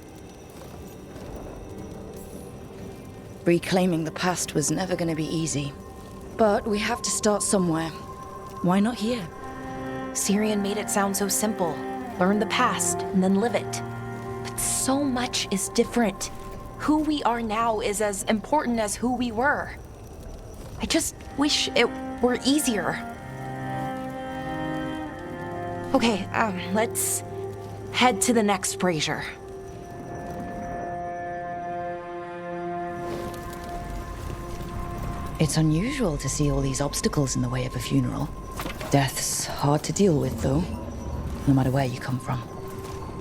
Reclaiming the past was never going to be easy. But we have to start somewhere. Why not here? Syrian made it sound so simple. Learn the past and then live it. But so much is different. Who we are now is as important as who we were. I just wish it were easier. Okay, let's head to the next brazier. It's unusual to see all these obstacles in the way of a funeral. Death's hard to deal with, though, no matter where you come from.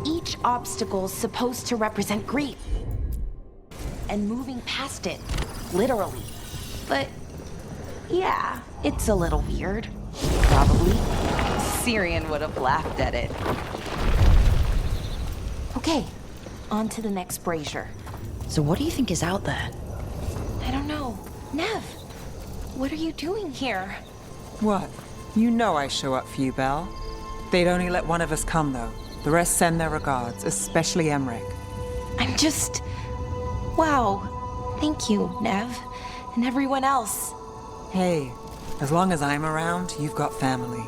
Each obstacle's supposed to represent grief. And moving past it, literally. But, yeah, it's a little weird. Probably. Syrian would have laughed at it. Okay, on to the next brazier. So what do you think is out there? I don't know. Nev, what are you doing here? What? You know I show up for you, Belle. They'd only let one of us come, though. The rest send their regards, especially Emmerich. I'm just... Wow. Thank you, Nev. And everyone else. Hey, as long as I'm around, you've got family.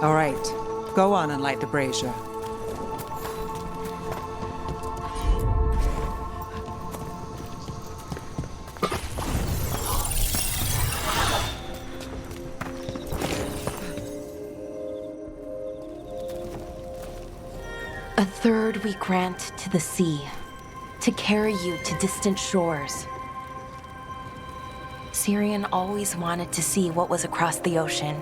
All right, go on and light the brazier. A third we grant to the sea, to carry you to distant shores. Syrian always wanted to see what was across the ocean.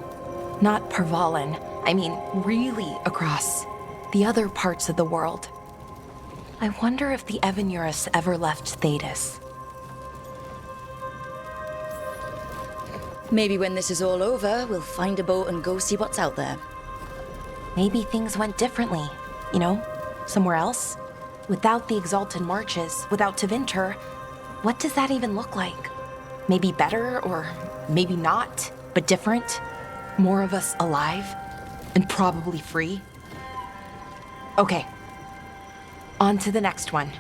Not Pervalin, I mean really across. The other parts of the world. I wonder if the Evanurus ever left Thedas. Maybe when this is all over, we'll find a boat and go see what's out there. Maybe things went differently, you know, somewhere else. Without the Exalted Marches, without Tevinter, what does that even look like? Maybe better, or maybe not, but different? More of us alive, and probably free? Okay, on to the next one.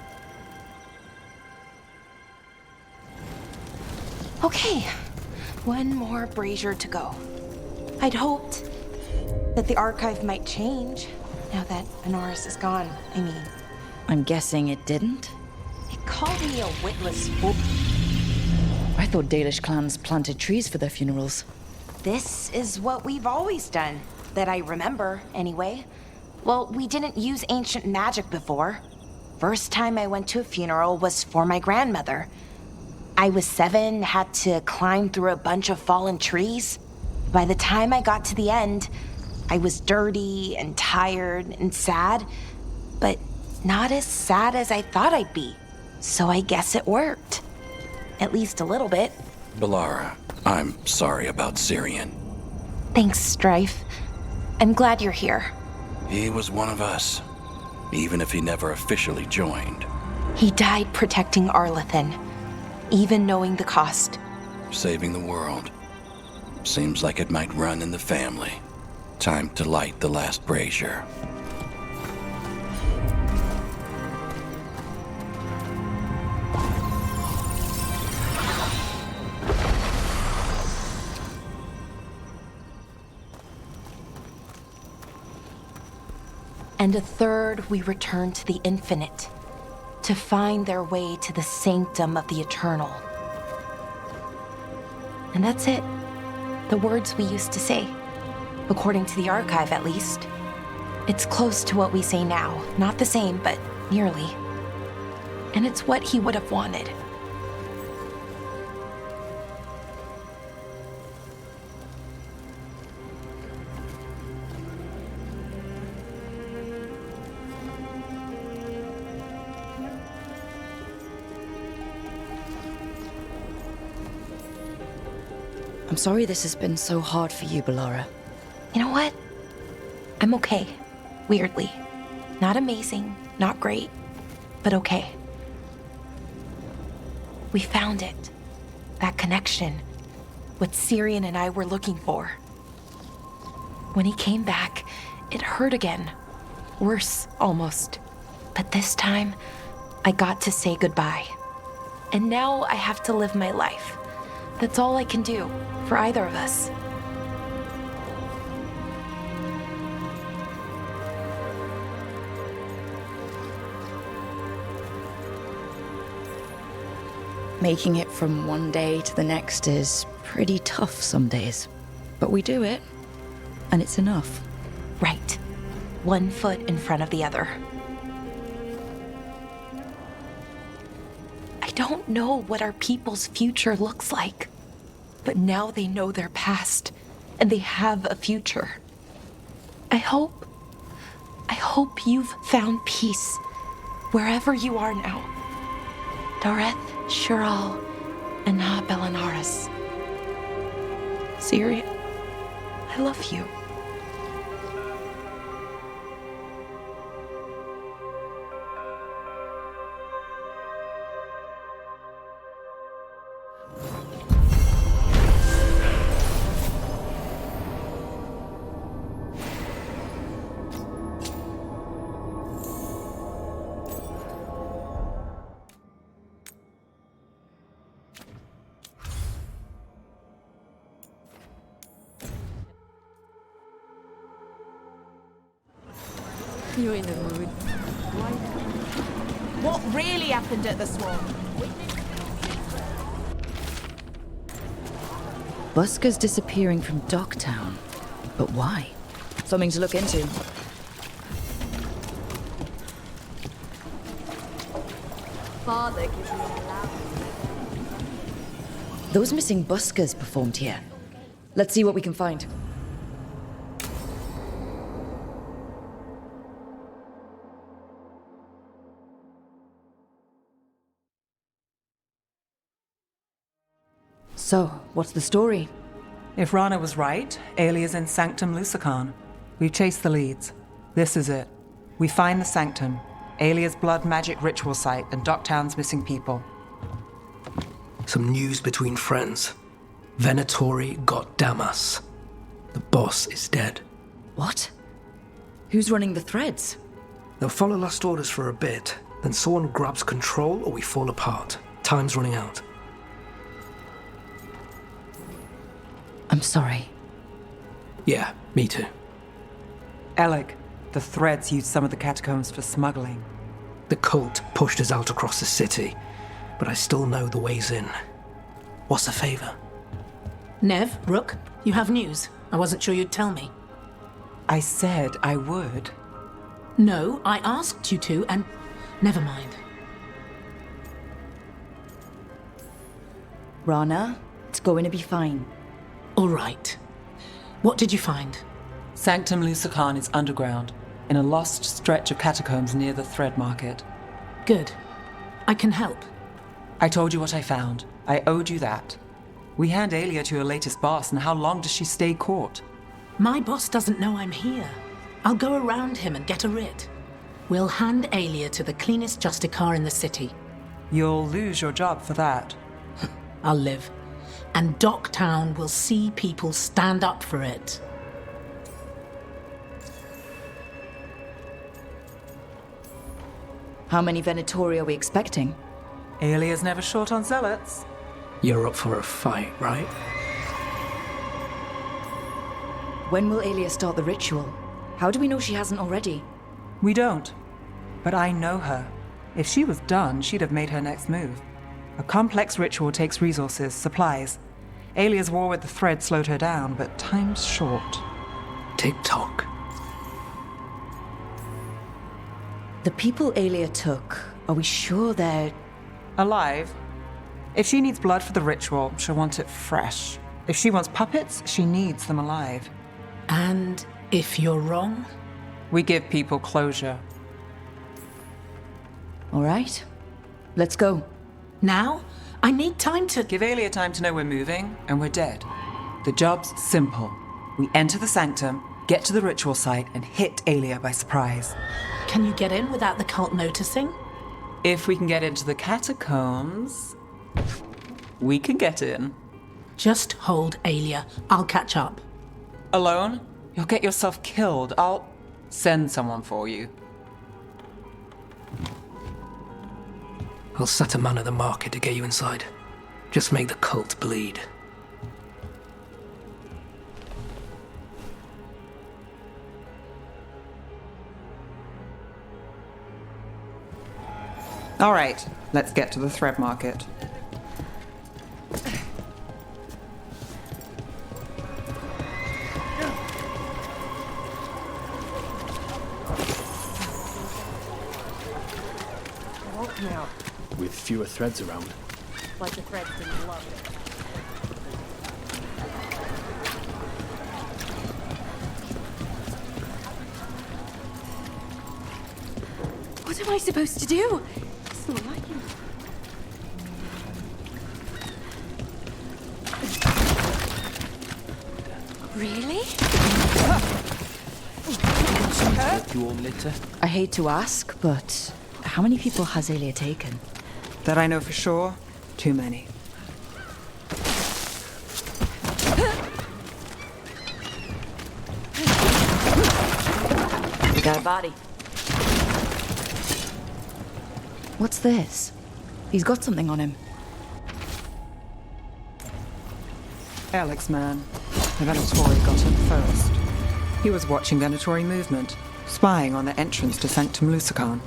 Okay, one more brazier to go. I'd hoped that the archive might change now that Anaris is gone, I mean. I'm guessing it didn't? It called me a witless fool. I thought Dalish clans planted trees for their funerals. This is what we've always done, that I remember, anyway. Well, we didn't use ancient magic before. First time I went to a funeral was for my grandmother. I was 7, had to climb through a bunch of fallen trees. By the time I got to the end, I was dirty and tired and sad, but not as sad as I thought I'd be. So I guess it worked. At least a little bit. Balara, I'm sorry about Syrian. Thanks, Strife. I'm glad you're here. He was one of us, even if he never officially joined. He died protecting Arlathan, even knowing the cost. Saving the world. Seems like it might run in the family. Time to light the last brazier. And a third we return to the infinite, to find their way to the sanctum of the eternal. And that's it. The words we used to say. According to the archive, at least. It's close to what we say now. Not the same, but nearly. And it's what he would have wanted. I'm sorry this has been so hard for you, Balara. You know what? I'm okay. Weirdly. Not amazing, not great, but okay. We found it. That connection. What Syrian and I were looking for. When he came back, it hurt again. Worse, almost. But this time, I got to say goodbye. And now I have to live my life. That's all I can do, for either of us. Making it from one day to the next is pretty tough some days. But we do it, and it's enough. Right. One foot in front of the other. I don't know what our people's future looks like, but now they know their past, and they have a future. I hope you've found peace, wherever you are now. Doreth, Shural, and Na Belanaris. Syrian, I love you. You're in the mood. What really happened at the swamp? Busker's disappearing from Docktown. But why? Something to look into. father gives me an allowance. Those missing buskers performed here. Let's see what we can find. So, what's the story? If Rana was right, Alia's in Sanctum Lucican. We've chased the leads. This is it. We find the Sanctum, Alia's blood magic ritual site, and Docktown's missing people. Some news between friends. Venatori got Damas. The boss is dead. What? Who's running the threads? They'll follow last orders for a bit, then someone grabs control or we fall apart. Time's running out. I'm sorry. Yeah, me too. Alec, the threads used some of the catacombs for smuggling. The cult pushed us out across the city, but I still know the ways in. What's the favor? Nev, Rook, you have news. I wasn't sure you'd tell me. I said I would. No, I asked you to, and never mind. Rana, it's going to be fine. All right. What did you find? Sanctum Lucican is underground, in a lost stretch of catacombs near the Thread Market. Good. I can help. I told you what I found. I owed you that. We hand Alia to your latest boss, and how long does she stay caught? My boss doesn't know I'm here. I'll go around him and get a writ. We'll hand Alia to the cleanest Justicar in the city. You'll lose your job for that. I'll live. And Docktown will see people stand up for it. How many Venatori are we expecting? Alia's never short on zealots. You're up for a fight, right? When will Alia start the ritual? How do we know she hasn't already? We don't. But I know her. If she was done, she'd have made her next move. A complex ritual takes resources, supplies. Alia's war with the Thread slowed her down, but time's short. Tick-tock. The people Alia took, are we sure they're... alive? If she needs blood for the ritual, she'll want it fresh. If she wants puppets, she needs them alive. And if you're wrong? We give people closure. All right. Let's go. Now? I need time to... Give Alia time to know we're moving, and we're dead. The job's simple. We enter the Sanctum, get to the ritual site, and hit Alia by surprise. Can you get in without the cult noticing? If we can get into the catacombs, we can get in. Just hold Alia. I'll catch up. Alone? You'll get yourself killed. I'll send someone for you. I'll set a man at the market to get you inside. Just make the cult bleed. All right, let's get to the Thread Market. With fewer threads around. Like the threads didn't love it. What am I supposed to do? It's not like him. Really? I hate to ask, but how many people has Alia taken? That I know for sure, too many. We got a body. What's this? He's got something on him. Alex, man. The Venatori got him first. He was watching Venatori movement, spying on the entrance to Sanctum Lucican.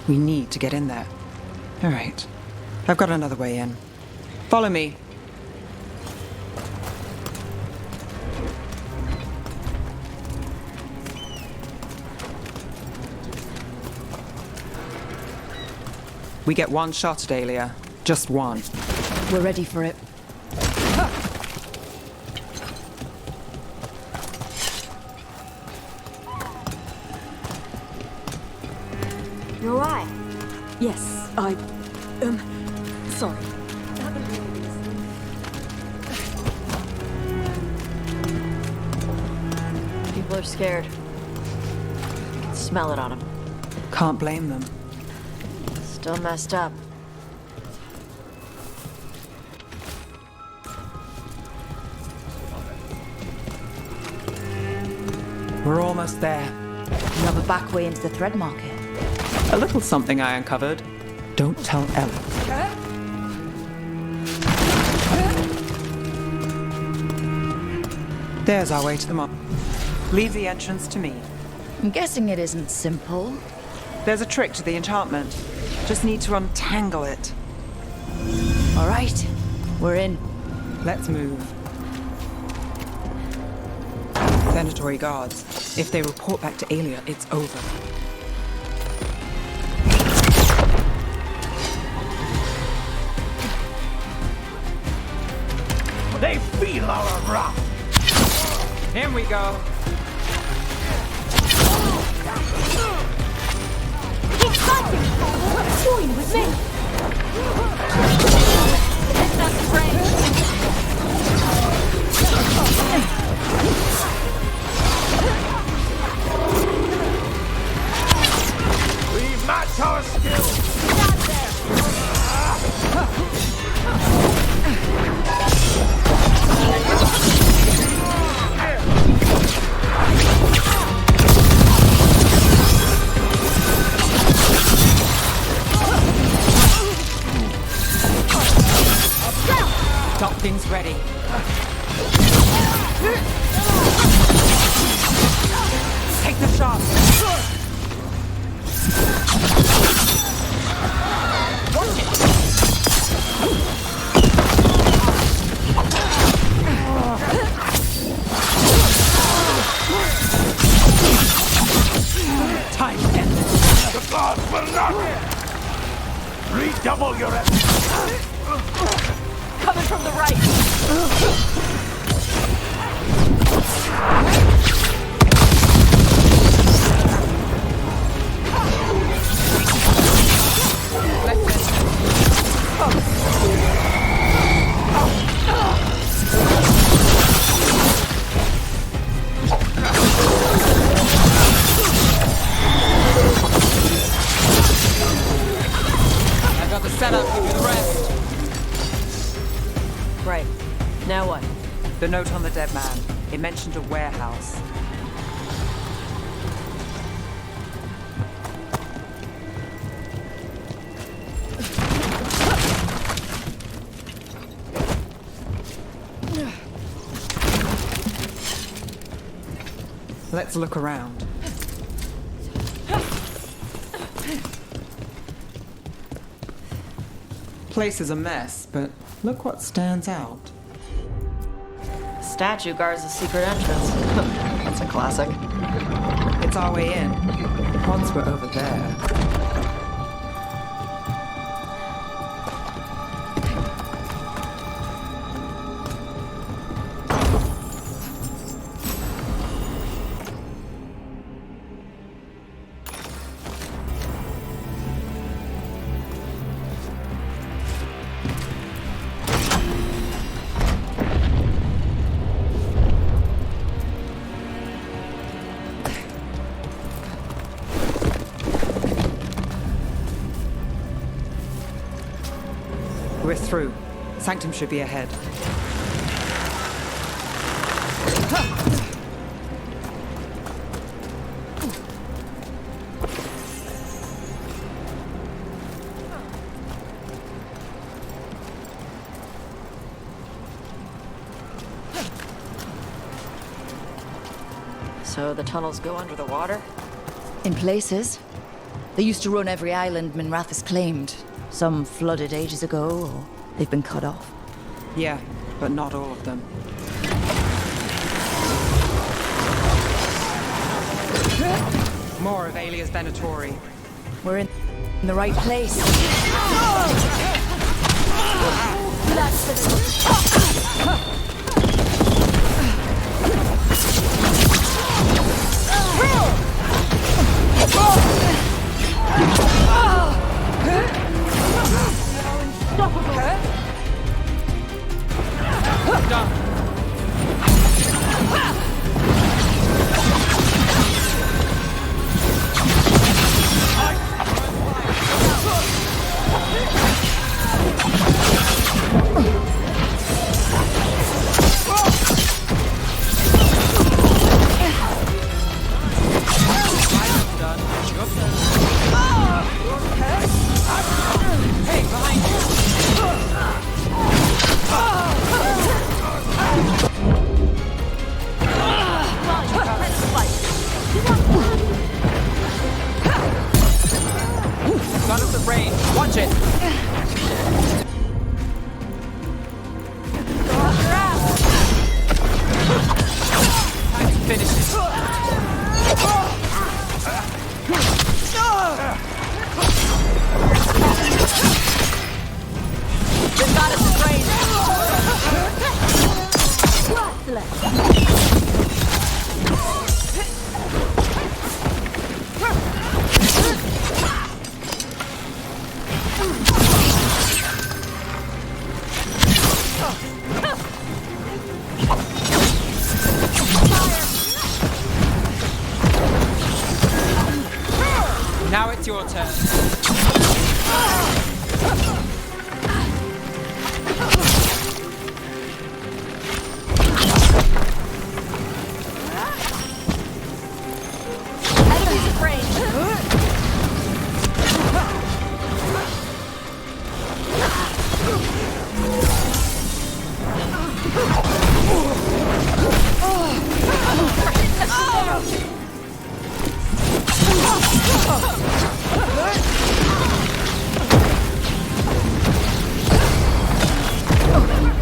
We need to get in there. All right. I've got another way in. Follow me. We get one shot at Aelia. Just one. We're ready for it. You're right. Yes, sorry. People are scared. I can smell it on them. Can't blame them. Still messed up. We're almost there. You have a back way into the thread market. A little something I uncovered. Don't tell Ellen. There's our way to the market. Leave the entrance to me. I'm guessing it isn't simple. There's a trick to the enchantment. Just need to untangle it. All right, we're in. Let's move. Venatory guards. If they report back to Aelia, it's over. They feel our wrath! Here we go. Keep fighting! Join with me! That's range! We match our skills! Doctrines ready. Take the shot. Time ended. The gods will not! Redouble your efforts! Coming from the right! I got the setup, give you the rest. Right. Now what? The note on the dead man. It mentioned a warehouse. Let's look around. Place is a mess, but look what stands out. Statue guards the secret entrance. That's a classic. It's our way in. Once we're over there. We're through. Sanctum should be ahead. So the tunnels go under the water? In places. They used to run every island Minrathous claimed. Some flooded ages ago, or they've been cut off. Yeah, but not all of them. More of Aelia's Venatori. We're in. In the right place. Now it's your turn. Enemy's afraid.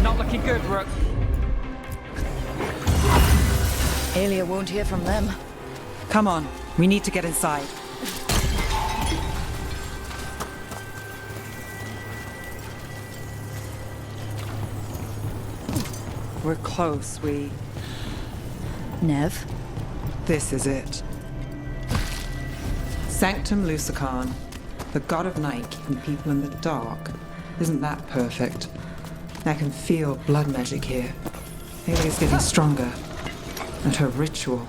Not looking good, Rook. Aelia won't hear from them. Come on, we need to get inside. We're close, Nev? This is it. Sanctum Lucican, the god of night keeping people in the dark. Isn't that perfect? I can feel blood magic here. Alia's getting stronger. And her ritual.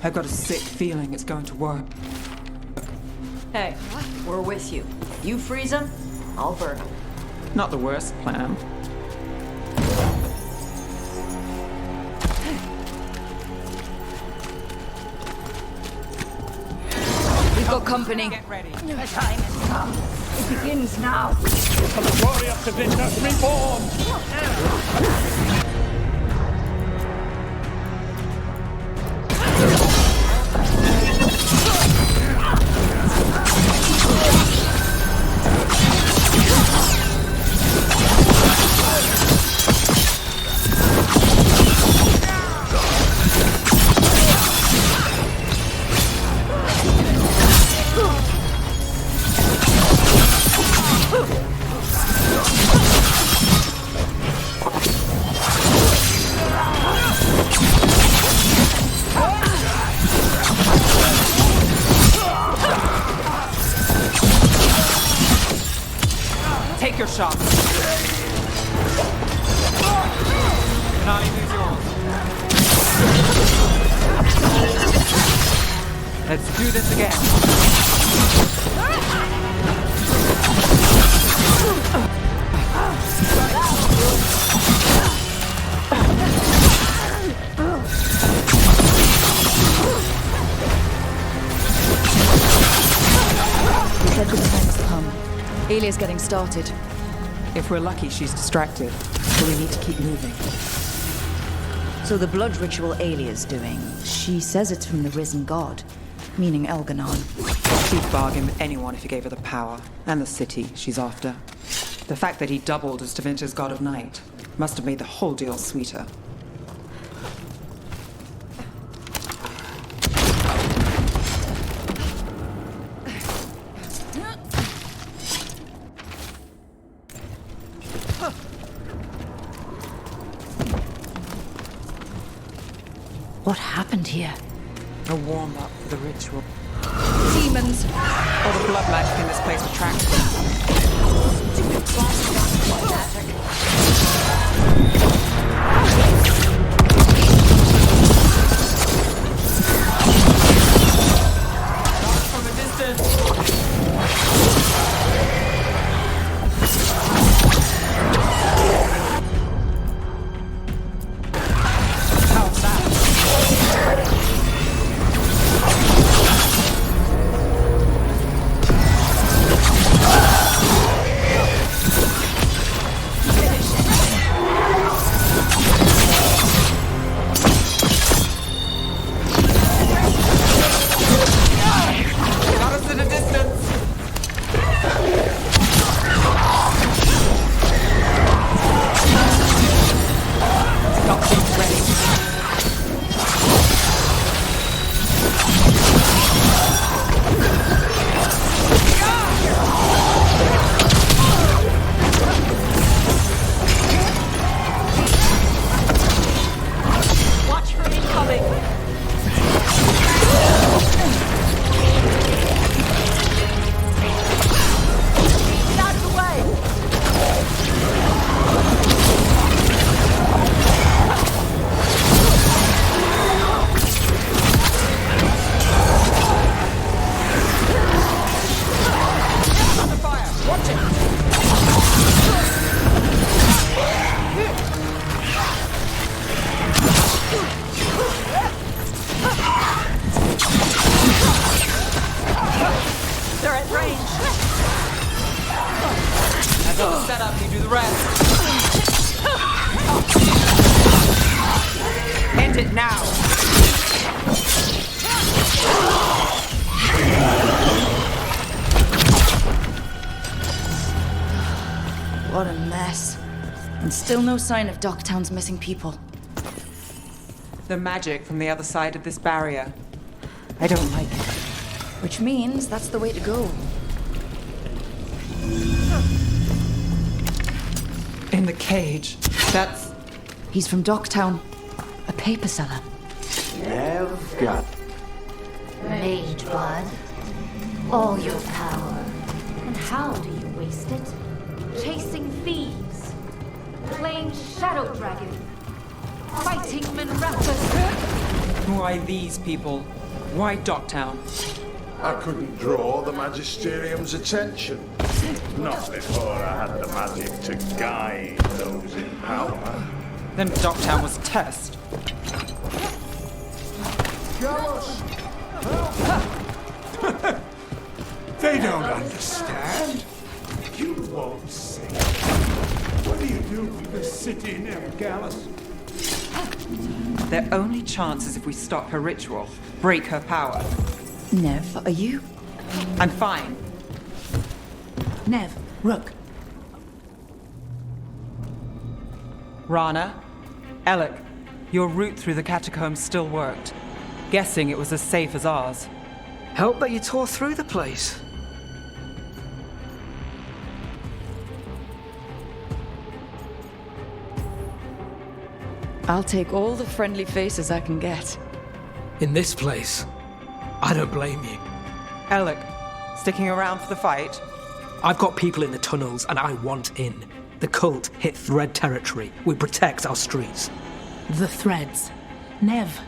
I've got a sick feeling it's going to work. Hey, we're with you. You freeze him, I'll burn him. Not the worst plan. We've got company. Get ready. The time has come. It begins now. For the glory of Thedas reborn! Take your shot. Cannot lose yours. Let's do this again. We said the time's come. Aelia's getting started. If we're lucky, she's distracted. So we need to keep moving. So the blood ritual Aelia's doing, she says it's from the risen god, meaning Elganon. She'd bargain with anyone if he gave her the power, and the city she's after. The fact that he doubled as Tevinter's god of night must have made the whole deal sweeter. What happened here? A warm-up for the ritual. Demons! All the blood magic in this place attracts them. Stupid bastard blood magic. Not from a distance. How's that? Got us at a distance. Doctor's ready. Watch for incoming. Out of the way. Under fire. Watch it. They're at range. I got the setup, you do the rest. End it now. What a mess. And still no sign of Docktown's missing people. The magic from the other side of this barrier. I don't like it. Which means that's the way to go. In the cage. That's... He's from Docktown. A paper seller. Veilguard. Mage blood. All your power. And how do you waste it? Chasing thieves. Playing Shadow Dragon. Fighting Minrathus. Who are these people? Why Docktown? I couldn't draw the Magisterium's attention. Not before I had the magic to guide those in power. Then Docktown was test. Gosh! They don't understand. You won't see. What do you do with the city near Gallus? Their only chance is if we stop her ritual, break her power. Nev, are you? I'm fine. Nev, Rook. Rana, Alec, your route through the catacombs still worked. Guessing it was as safe as ours. Help that you tore through the place. I'll take all the friendly faces I can get. In this place, I don't blame you. Alec, sticking around for the fight? I've got people in the tunnels and I want in. The cult hit Thread territory. We protect our streets. The threads. Nev,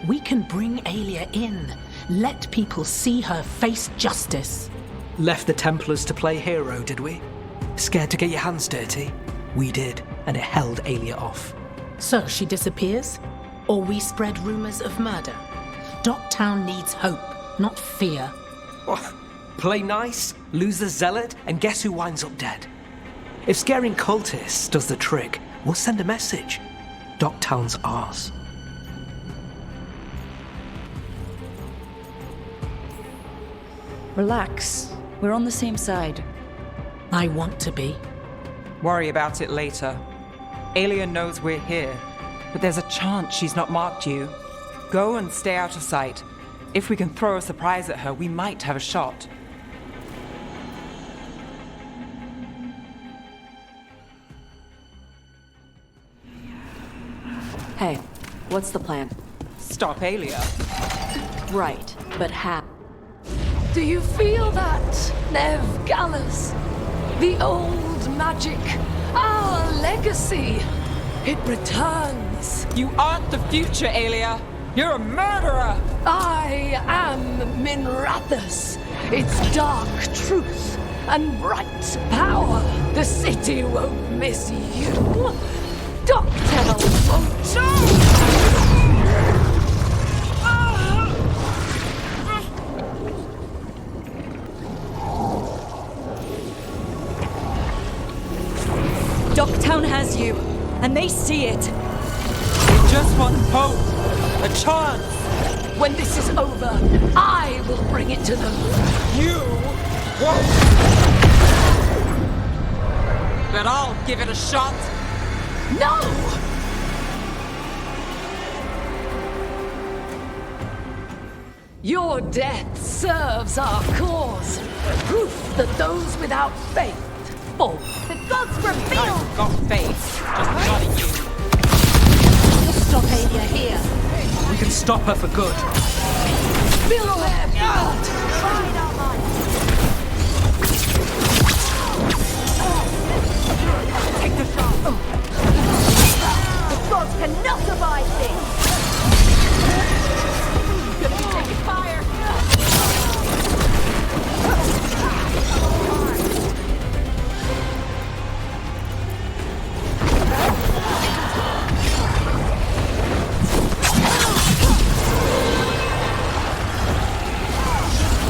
we can bring Aelia in. Let people see her face justice. Left the Templars to play hero, did we? Scared to get your hands dirty? We did, and it held Aelia off. So she disappears? Or we spread rumors of murder? Docktown needs hope, not fear. What? Play nice, lose the zealot, and guess who winds up dead? If scaring cultists does the trick, we'll send a message. Docktown's ours. Relax. We're on the same side. I want to be. Worry about it later. Aelia knows we're here, but there's a chance she's not marked you. Go and stay out of sight. If we can throw a surprise at her, we might have a shot. Hey, what's the plan? stop Aelia. Right, but how? Do you feel that, Nev Gallus? The old magic, our legacy. It returns. You aren't the future, Aelia. You're a murderer! I am Minrathus. Its dark truth and bright power. The city won't miss you. Doctor won't. Docktown has you, and they see it. They just want hope. A chance. When this is over, I will bring it to them. You won't. But I'll give it a shot. No! Your death serves our cause. Proof that those without faith fall. The gods reveal! I've got faith, just not in you. Stop Aelia here. We can stop her for good. Spill their blood! Find our minds. Take the shot! The gods cannot survive this! Gonna be taking fire!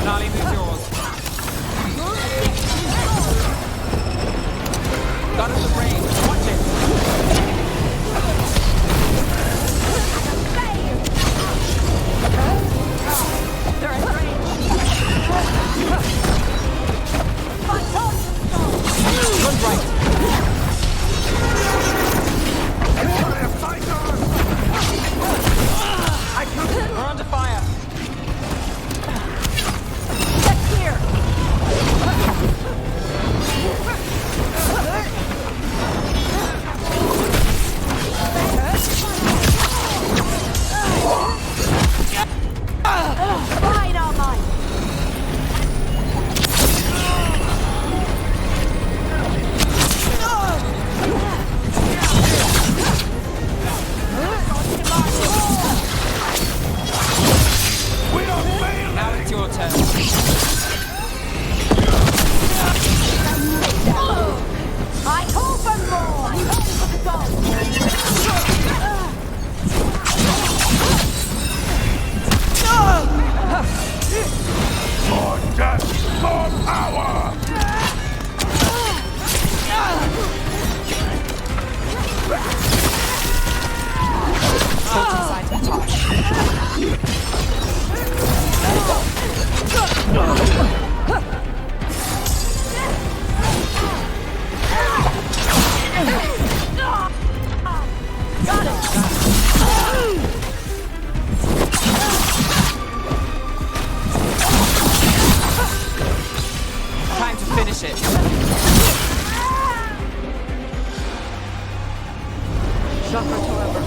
Nali, who's yours? Got us the range. Watch it. They're in range. Run right. We're under fire. Get clear. Find our minds. Now it's your turn. I call for more. I call for the More death, more power! Inside the top. Time to finish it. Chakra forever.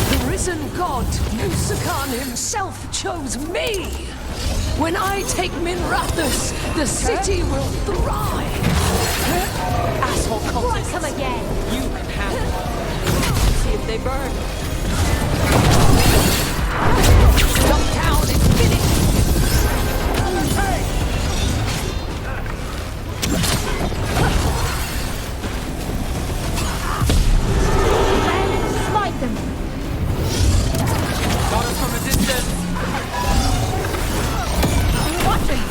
The risen god, Musakhan himself, chose me. When I take Minrathus, the city will thrive. Asshole cultists. Strike them again. You can handle it. See if they burn. Lockdown is finished. Smite them. Got us from a distance. Watch it.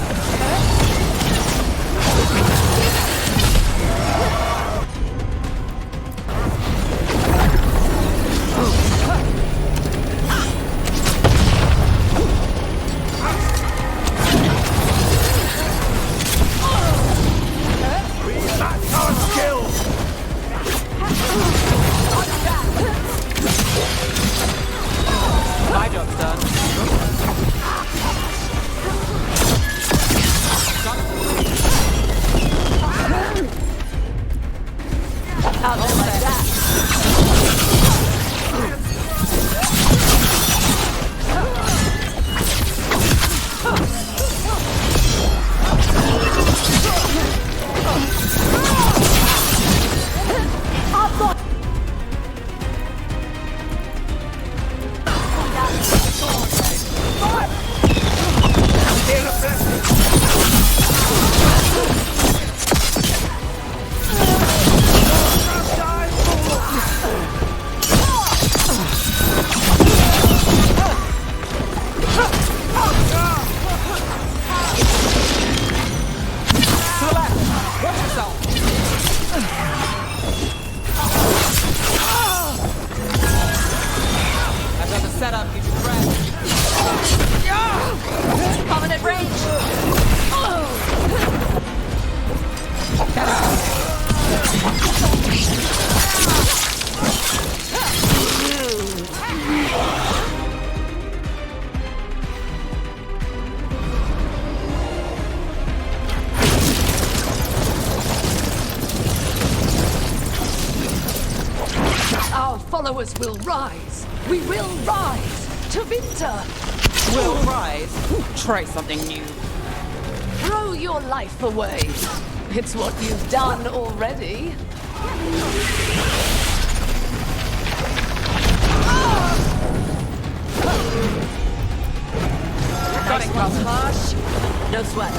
followers will rise. We will rise to Vinter. Will rise? Try something new. Throw your life away. It's what you've done already. Got it, harsh. No sweat.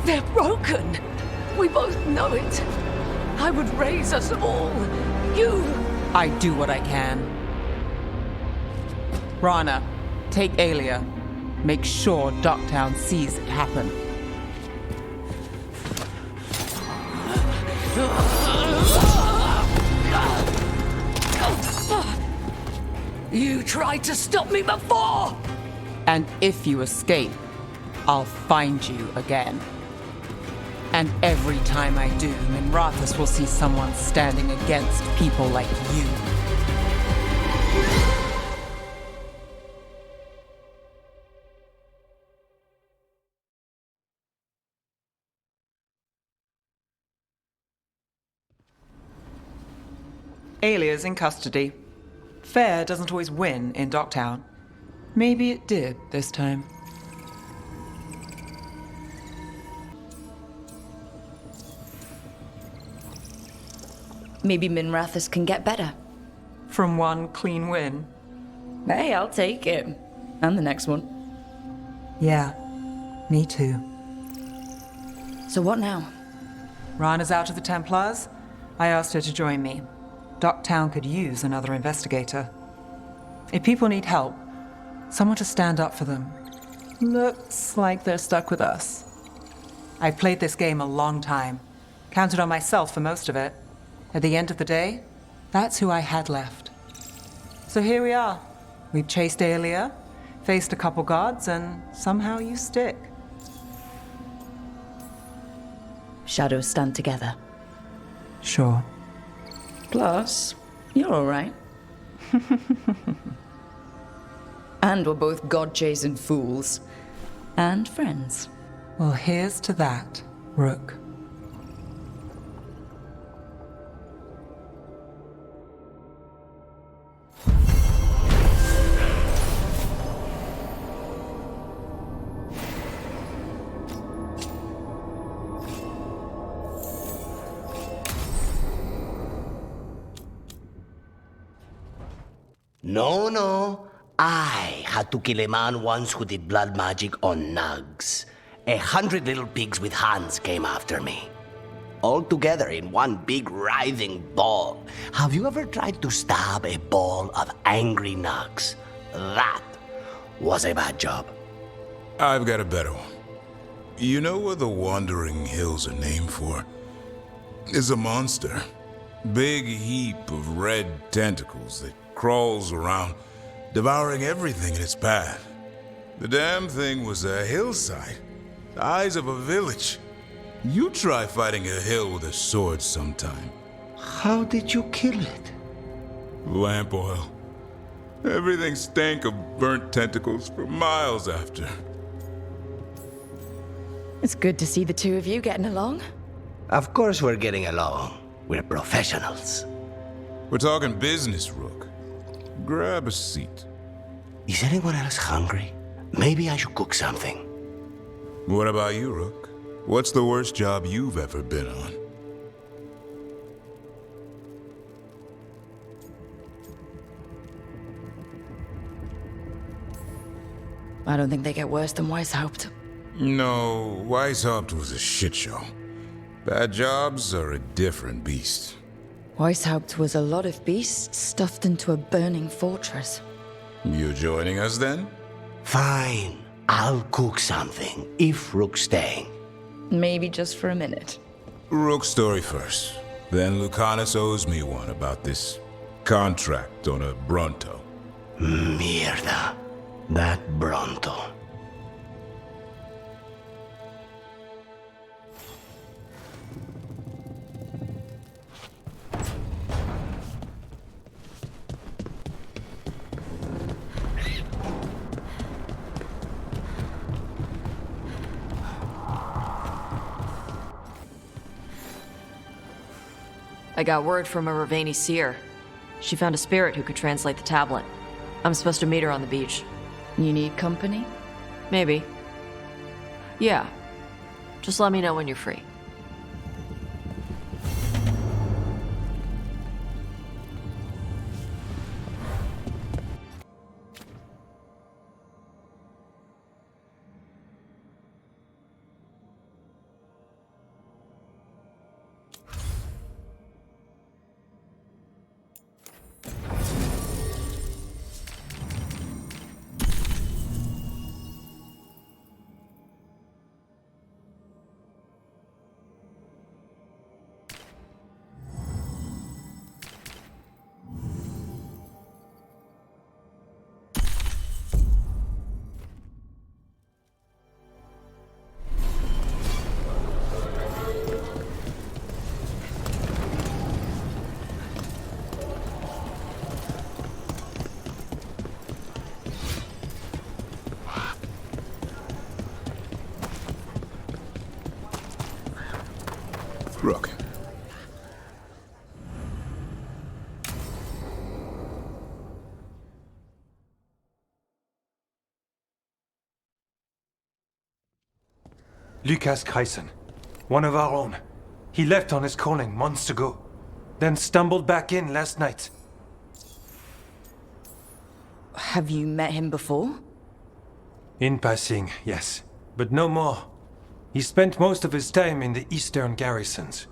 They're broken. We both know it. I would raise us all. You... I do what I can. Rana, take Aelia. Make sure Docktown sees it happen. You tried to stop me before! And if you escape, I'll find you again. And every time I do, Minrathous will see someone standing against people like you. Aelia's in custody. Fair doesn't always win in Docktown. Maybe it did this time. Maybe Minrathous can get better. From one clean win. Hey, I'll take it. And the next one. Yeah, me too. So what now? Rana's out of the Templars. I asked her to join me. Docktown could use another investigator. If people need help, someone to stand up for them. Looks like they're stuck with us. I've played this game a long time. Counted on myself for most of it. At the end of the day, that's who I had left. So here we are. We've chased Aelia, faced a couple gods, and somehow you stick. Shadows stand together. Sure. Plus, you're all right. And we're both god-chasing fools. And friends. Well, here's to that, Rook. No. I had to kill a man once who did blood magic on nugs. 100 little pigs with hands came after me. All together in one big writhing ball. Have you ever tried to stab a ball of angry nugs? That was a bad job. I've got a better one. You know what the Wandering Hills are named for? It's a monster. Big heap of red tentacles that crawls around, devouring everything in its path. The damn thing was a hillside, the size of a village. You try fighting a hill with a sword sometime. How did you kill it? Lamp oil. Everything stank of burnt tentacles for miles after. It's good to see the two of you getting along. Of course we're getting along. We're professionals. We're talking business, Rook. Grab a seat. Is anyone else hungry? Maybe I should cook something. What about you, Rook? What's the worst job you've ever been on? I don't think they get worse than Weishaupt. No, Weishaupt was a shit show. Bad jobs are a different beast. Weishaupt was a lot of beasts stuffed into a burning fortress. You joining us then? Fine. I'll cook something, if Rook's staying. Maybe just for a minute. Rook's story first. Then Lucanus owes me one about this contract on a Bronto. Mierda. That Bronto. I got word from a Ravani seer. She found a spirit who could translate the tablet. I'm supposed to meet her on the beach. You need company? Maybe. Yeah. Just let me know when you're free. Rook. Lukas Kreisen, one of our own. He left on his calling months ago, then stumbled back in last night. Have you met him before? In passing, yes, but no more. He spent most of his time in the eastern garrisons,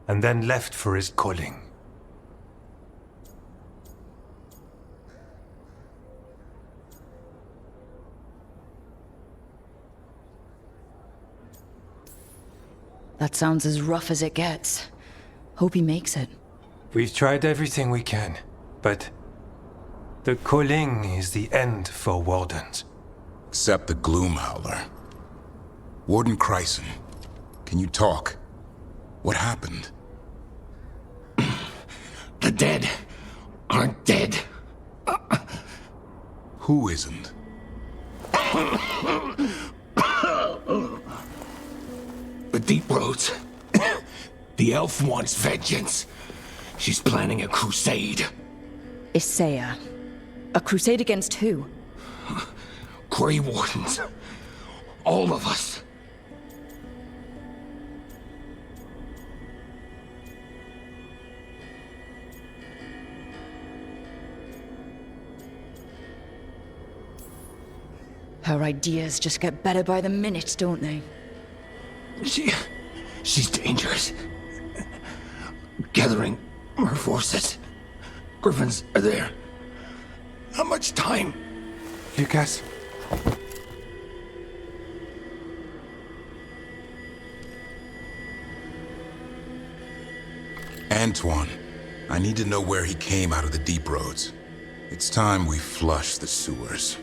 and then left for his calling. That sounds as rough as it gets. Hope he makes it. We've tried everything we can, but the calling is the end for wardens. Except the Gloomhowler. Warden Kreisen, can you talk? What happened? The dead aren't dead. Who isn't? The Deep Roads. The elf wants vengeance. She's planning a crusade. Isaiah. A crusade against who? Grey Wardens. All of us. Her ideas just get better by the minute, don't they? She's dangerous. Gathering her forces. Griffins are there. How much time? Lukas? Antoine, I need to know where he came out of the Deep Roads. It's time we flush the sewers.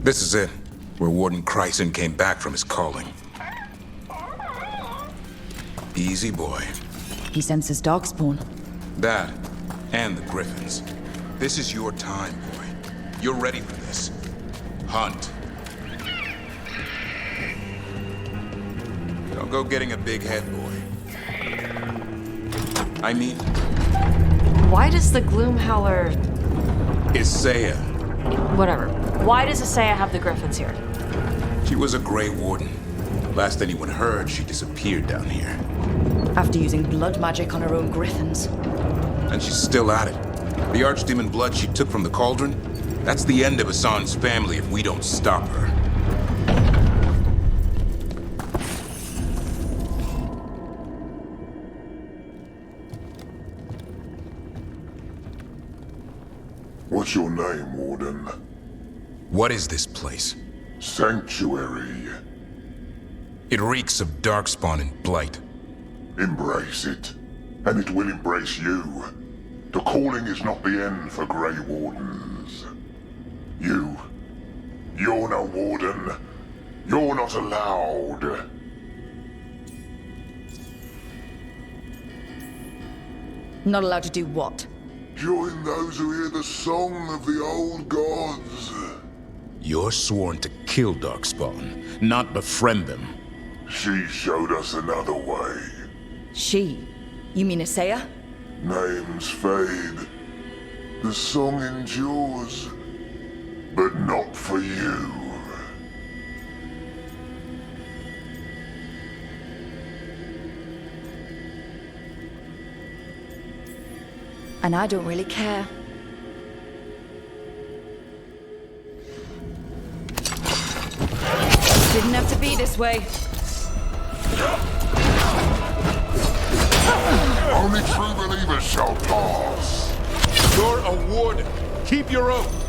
This is it, where Warden Kreisen came back from his calling. Easy, boy. He senses darkspawn. That, and the Griffins. This is your time, boy. You're ready for this. Hunt. Don't go getting a big head, boy. I mean... Why does the Gloom Howler... Isaiah. Whatever. Why does Isaiah have the Griffins here? She was a Grey Warden. Last anyone heard, she disappeared down here. After using blood magic on her own griffins. And she's still at it. The Archdemon blood she took from the cauldron, that's the end of Hassan's family if we don't stop her. What's your name, Warden? What is this place? Sanctuary. It reeks of darkspawn and blight. Embrace it, and it will embrace you. The calling is not the end for Grey Wardens. You're no Warden. You're not allowed. Not allowed to do what? Join those who hear the song of the old gods. You're sworn to kill Darkspawn, not befriend them. She showed us another way. She? You mean Isaiah? Names fade. The song endures. But not for you. And I don't really care. Didn't have to be this way. Only true believers shall pass. You're a warden. Keep your oath.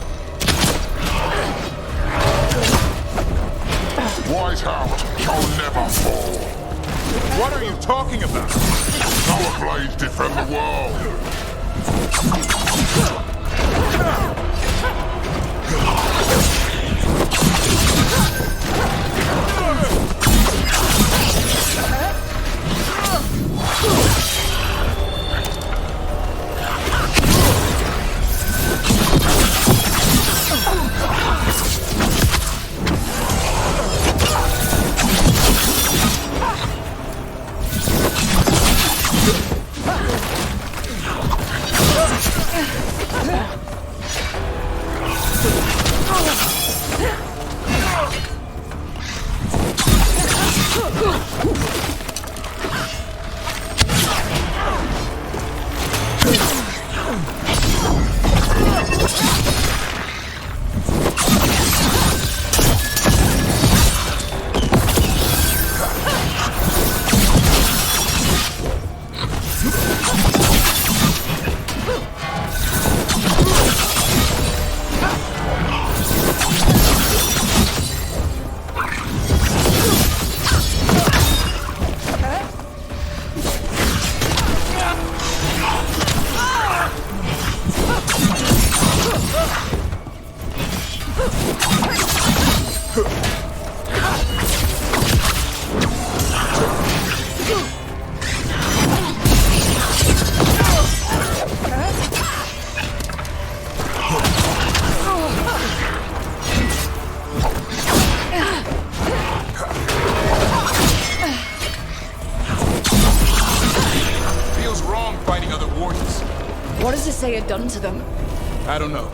Wise hound shall never fall. What are you talking about? Our blades defend the world. What has Isaiah done to them? I don't know.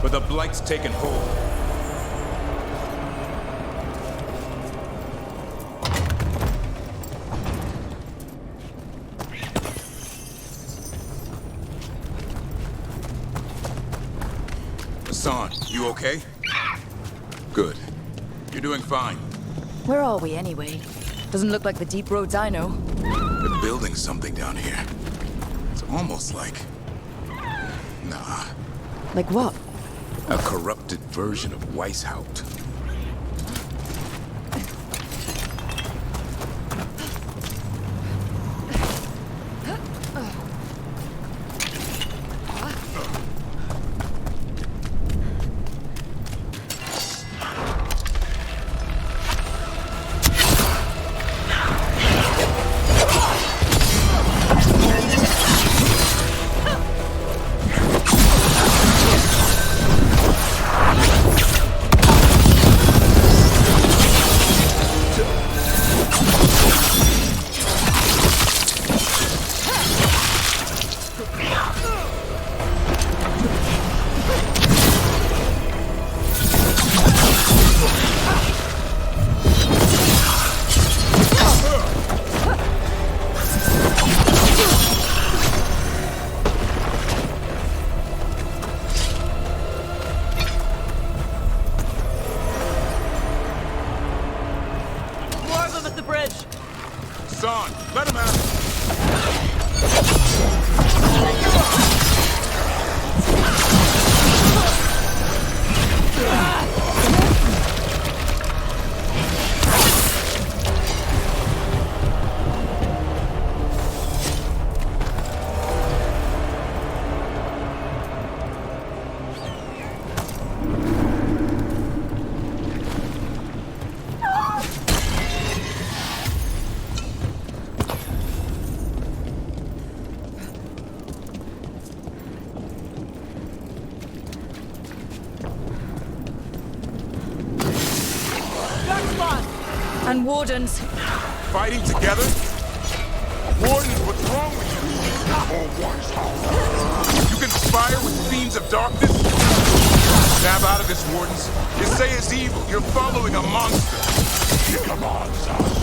But the Blight's taken hold. Hassan, you okay? Good. You're doing fine. Where are we anyway? Doesn't look like the deep roads I know. They're building something down here. It's almost like... Nah. Like what? A corrupted version of Weishaupt. And wardens. Fighting together? Wardens, what's wrong with you? You conspire with fiends of darkness? Snap out of this, Wardens. You say it's evil. You're following a monster. He commands us.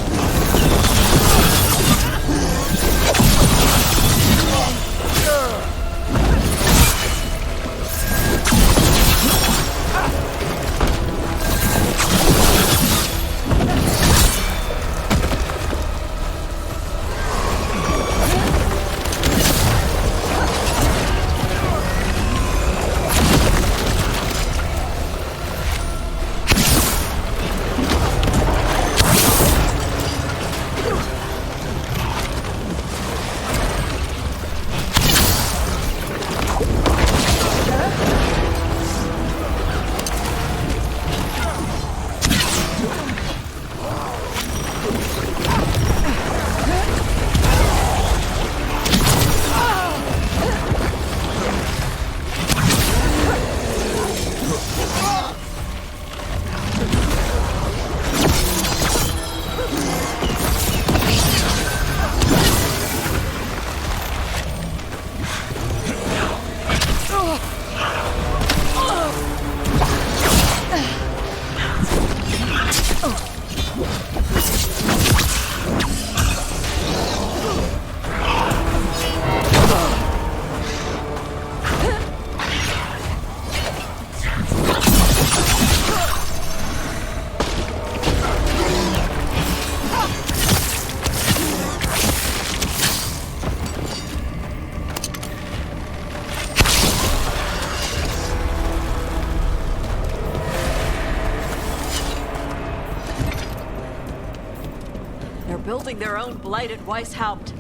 Building their own blighted Weishaupt.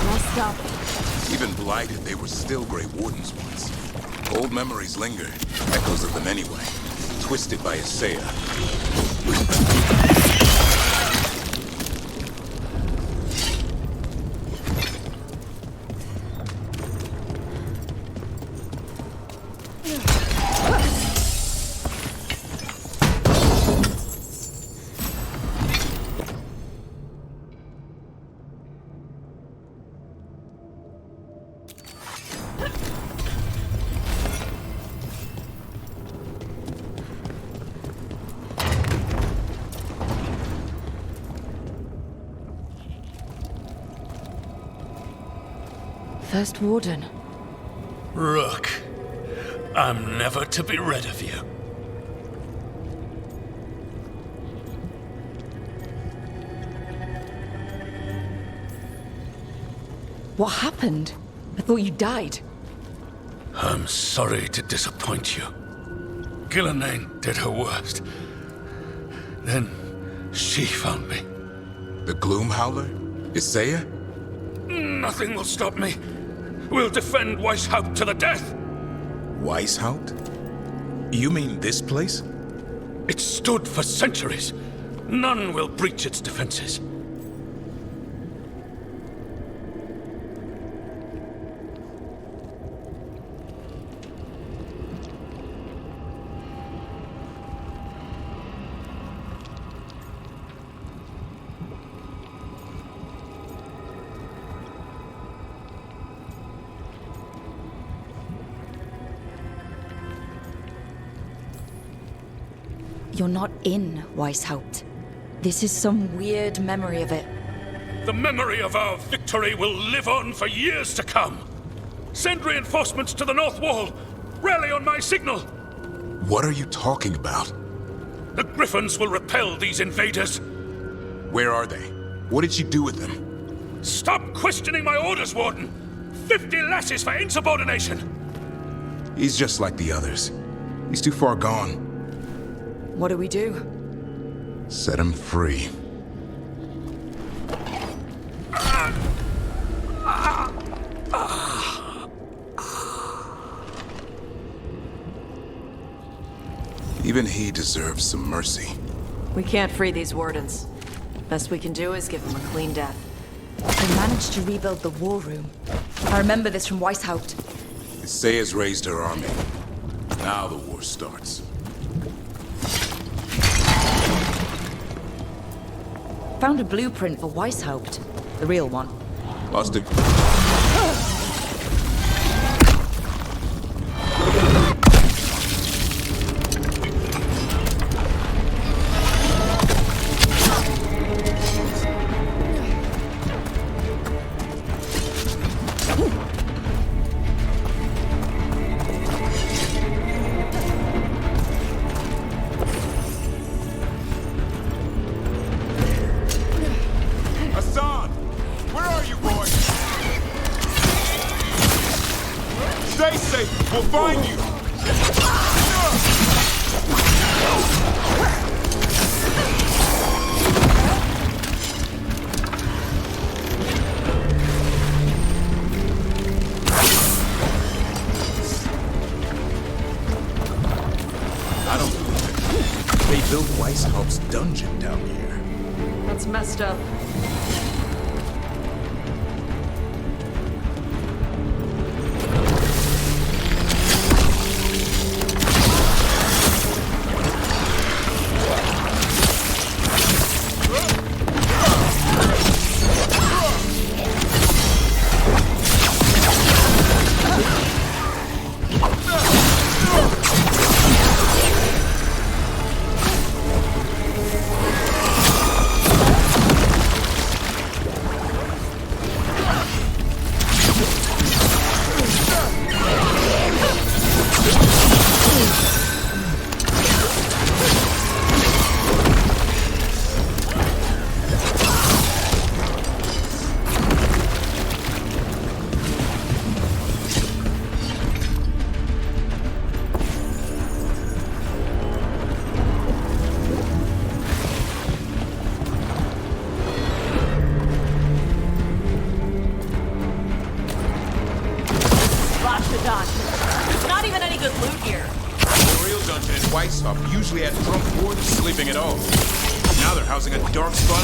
Messed up. Even blighted, they were still Grey Wardens once. Old memories linger, echoes of them anyway, twisted by Isaiah. First Warden. Rook, I'm never to be rid of you. What happened? I thought you died. I'm sorry to disappoint you. Gillenane did her worst. Then she found me. The Gloom Howler? Isaiah? Nothing will stop me. We'll defend Weishaupt to the death. Weishaupt? You mean this place? It stood for centuries. None will breach its defenses. You're not in Weishaupt. This is some weird memory of it. The memory of our victory will live on for years to come. Send reinforcements to the North Wall. Rally on my signal. What are you talking about? The Griffins will repel these invaders. Where are they? What did you do with them? Stop questioning my orders, Warden. 50 lashes for insubordination. He's just like the others. He's too far gone. What do we do? Set him free. Even he deserves some mercy. We can't free these wardens. Best we can do is give them a clean death. They managed to rebuild the war room. I remember this from Weishaupt. Isaiah's raised her army. Now the war starts. found a blueprint for Weishaupt. The real one. Austin. Hassan! Where are you, boy? Stay safe! We'll find you! I don't believe it. They built Weishaupt's dungeon down here. That's messed up. Not even any good loot here. The real dungeon in Weishaupt usually had drunk wardens sleeping at all. Now they're housing a dark-spun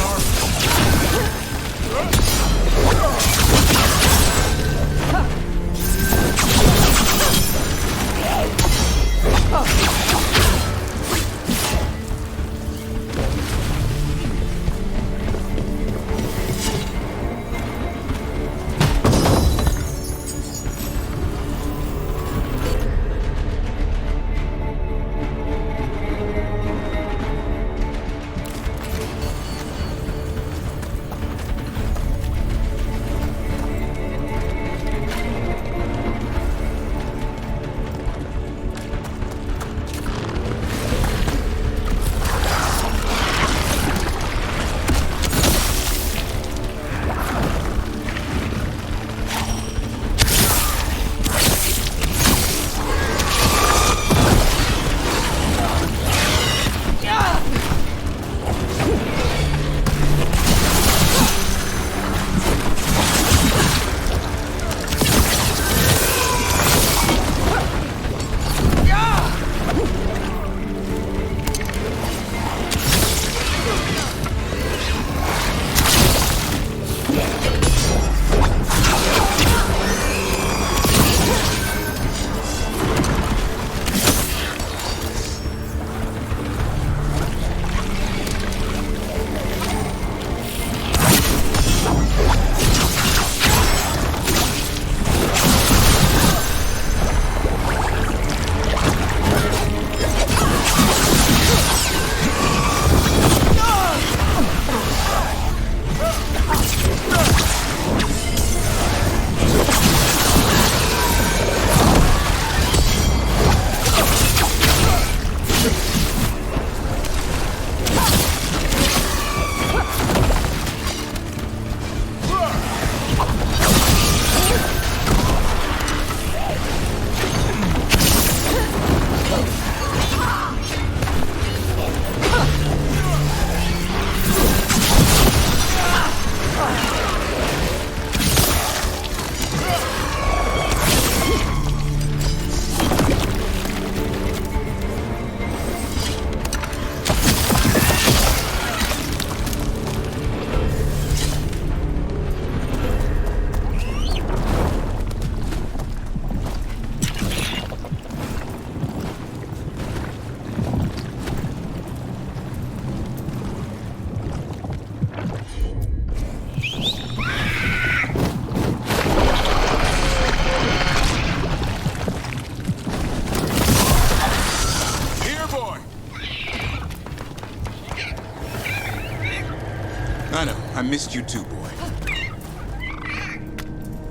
I missed you too, boy.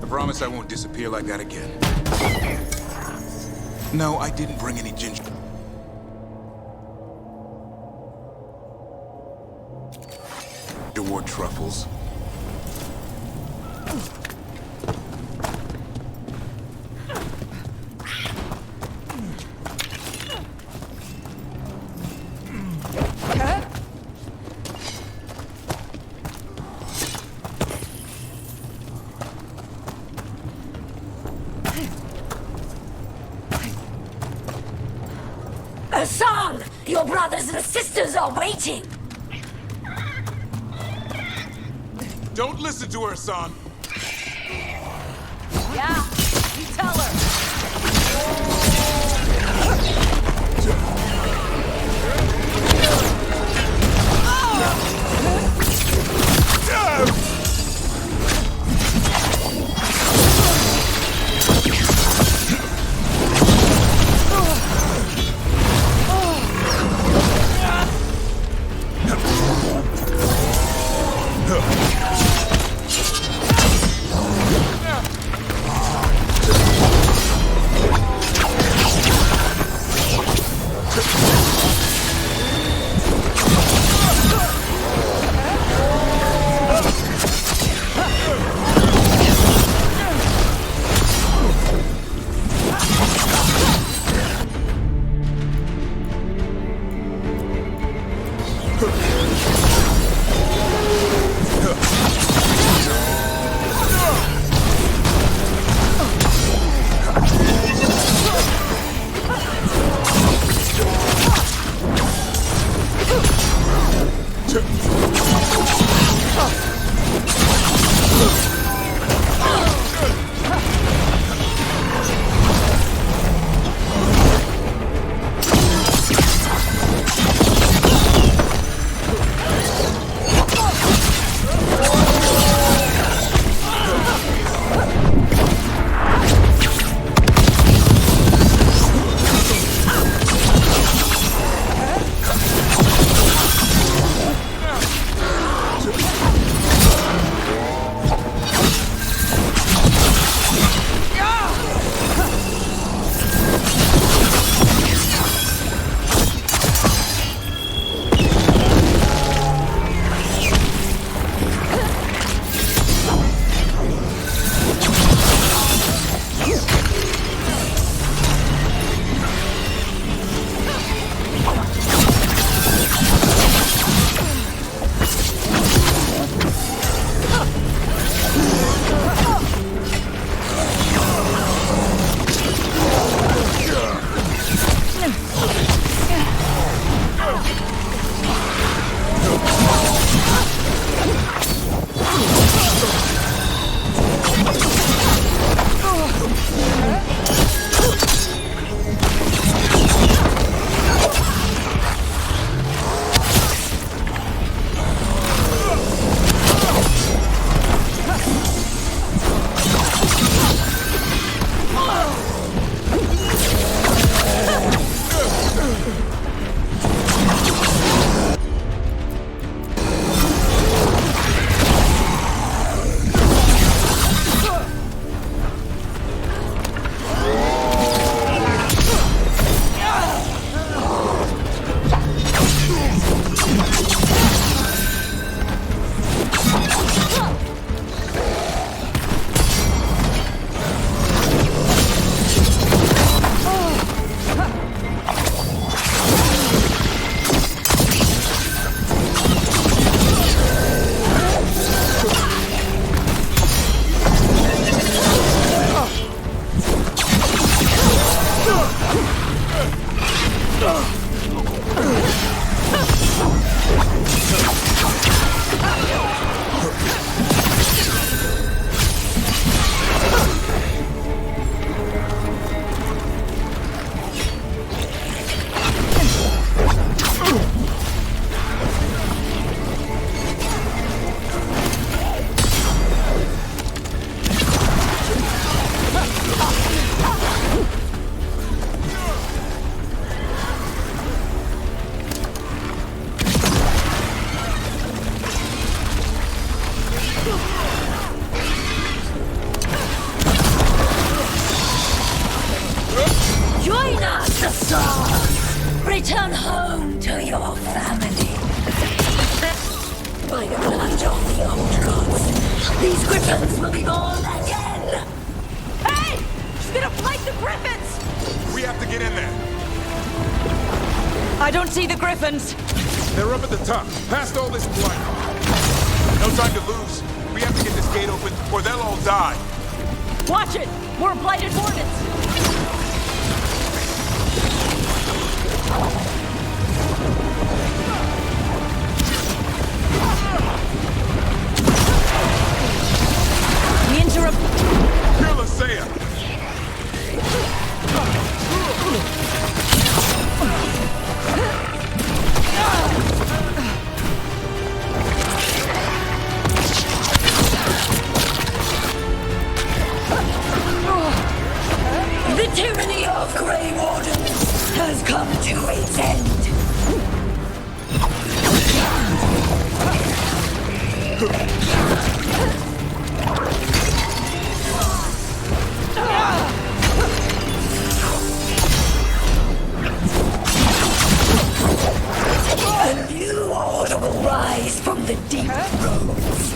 I promise I won't disappear like that again. No, I didn't bring any ginger. War truffles. Hassan! Your brothers and sisters are waiting! Don't listen to her, son. Yeah, you tell her. stars! Return home to your family. By the blood of the old gods, these griffins will be born again! Hey! She's gonna fight the griffins! We have to get in there. I don't see the griffins. They're up at the top, past all this blood. No time to lose. We have to get this gate open, or they'll all die. Watch it! More blighted hornets! Ninja of... Fearless Seiya! The tyranny of Grey Wardens has come to its end. A new order will rise from the deep roads.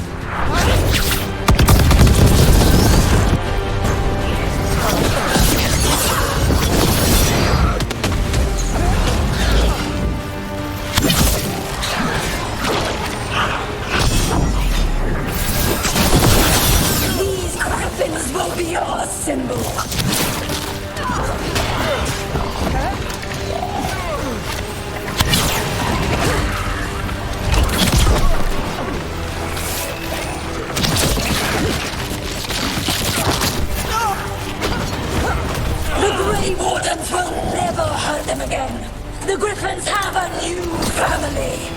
These griffins will be our symbol. The Grey Wardens will never hurt them again. The Griffins have a new family.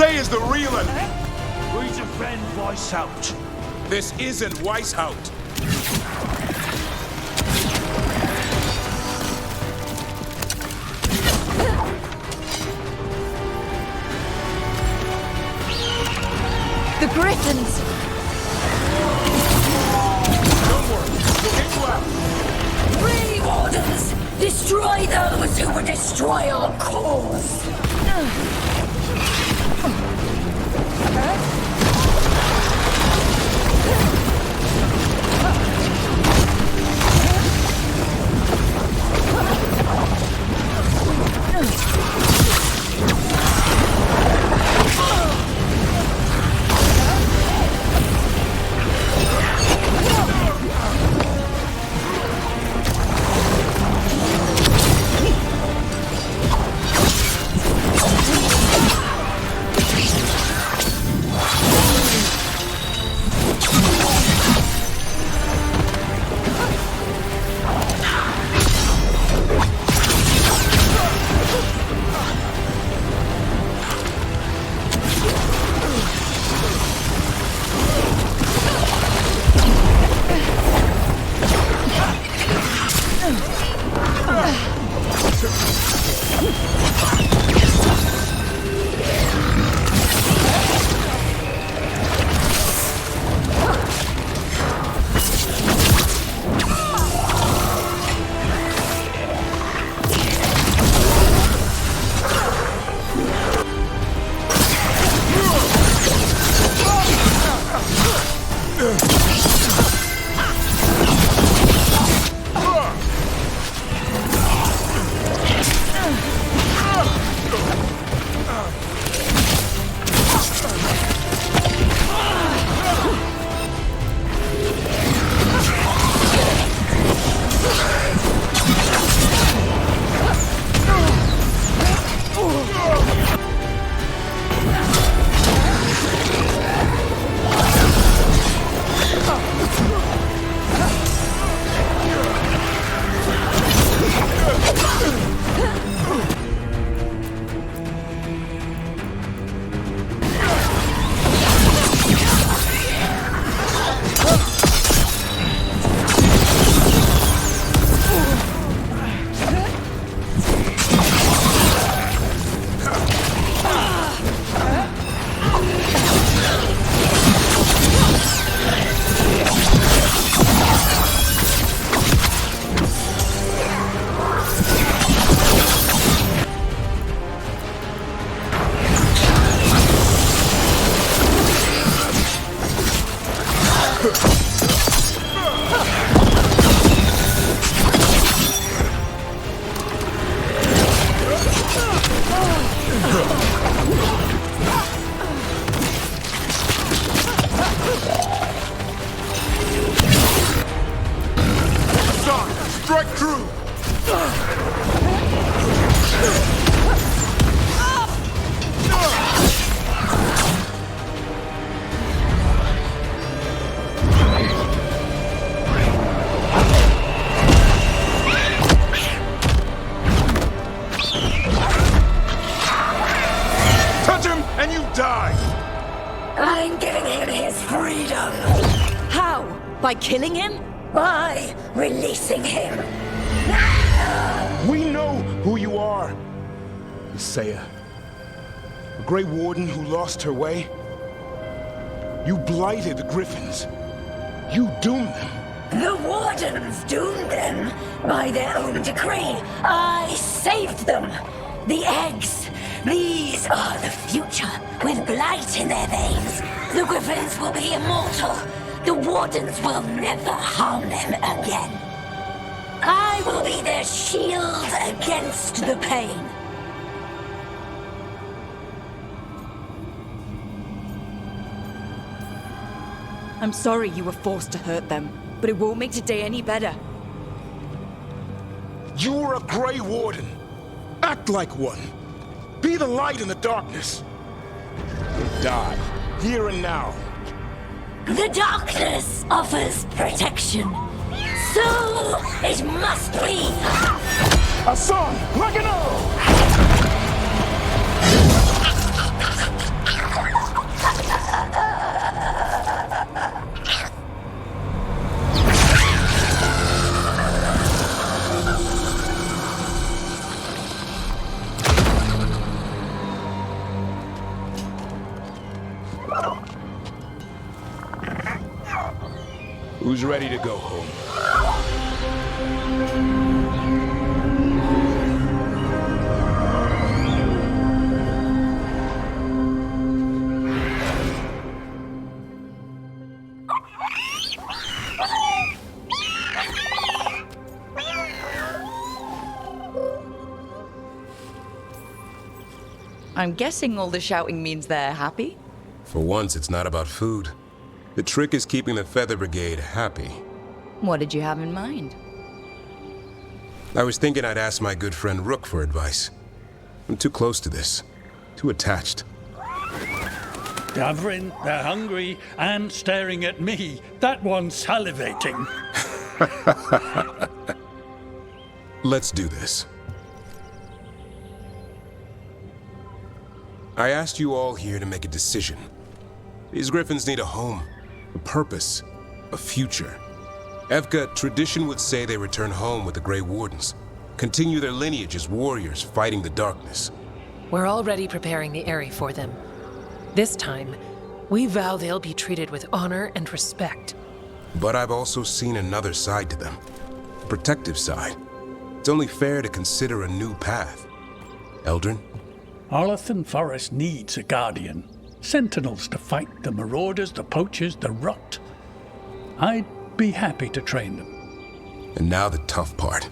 say is the real one. We defend Weishaupt. This isn't Weishaupt. The Griffins! Don't worry, we'll get you out. Free Wardens! Destroy those who would destroy our cause! Strike true! Touch him and you die! I'm giving him his freedom! How? By killing him? By releasing him! We know who you are. Isaiah, a Grey Warden who lost her way. You blighted the Griffins. You doomed them. The Wardens doomed them by their own decree. I saved them. The eggs. These are the future, with blight in their veins. The Griffins will be immortal. The Wardens will never harm them again. I will be their shield against the pain. I'm sorry you were forced to hurt them, but it won't make today any better. You were a Grey Warden. Act like one. Be the light in the darkness. Die, here and now. The darkness offers protection. So it must be. Hassan, like an arrow! Who's ready to go home? I'm guessing all the shouting means they're happy? For once, it's not about food. The trick is keeping the Feather Brigade happy. What did you have in mind? I was thinking I'd ask my good friend Rook for advice. I'm too close to this. Too attached. Davrin, they're hungry and staring at me. That one's salivating. Let's do this. I asked you all here to make a decision. These griffins need a home, a purpose, a future. Evka, tradition would say they return home with the Grey Wardens, continue their lineage as warriors fighting the darkness. We're already preparing the Eyrie for them. This time, we vow they'll be treated with honor and respect. But I've also seen another side to them, a protective side. It's only fair to consider a new path. Eldrin? Arlathan Forest needs a guardian. Sentinels to fight the marauders, the poachers, the rot. I'd be happy to train them. And now the tough part.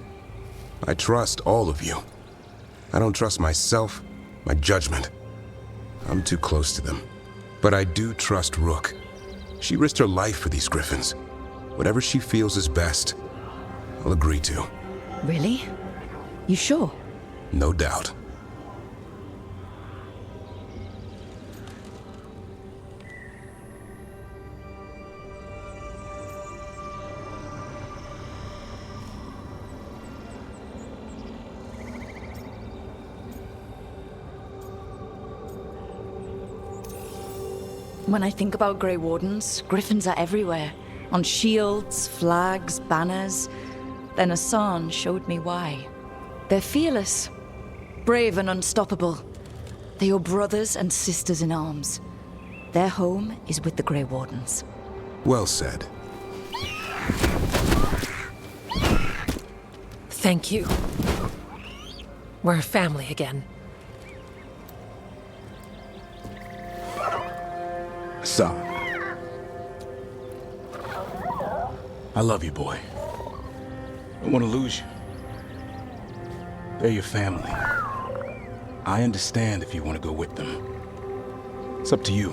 I trust all of you. I don't trust myself, my judgment. I'm too close to them. But I do trust Rook. She risked her life for these griffins. Whatever she feels is best, I'll agree to. Really? You sure? No doubt. When I think about Grey Wardens, griffins are everywhere. On shields, flags, banners. Then Asan showed me why. They're fearless, brave and unstoppable. They're your brothers and sisters in arms. Their home is with the Grey Wardens. Well said. Thank you. We're a family again. Son. I love you, boy. I don't want to lose you. They're your family. I understand if you want to go with them. It's up to you.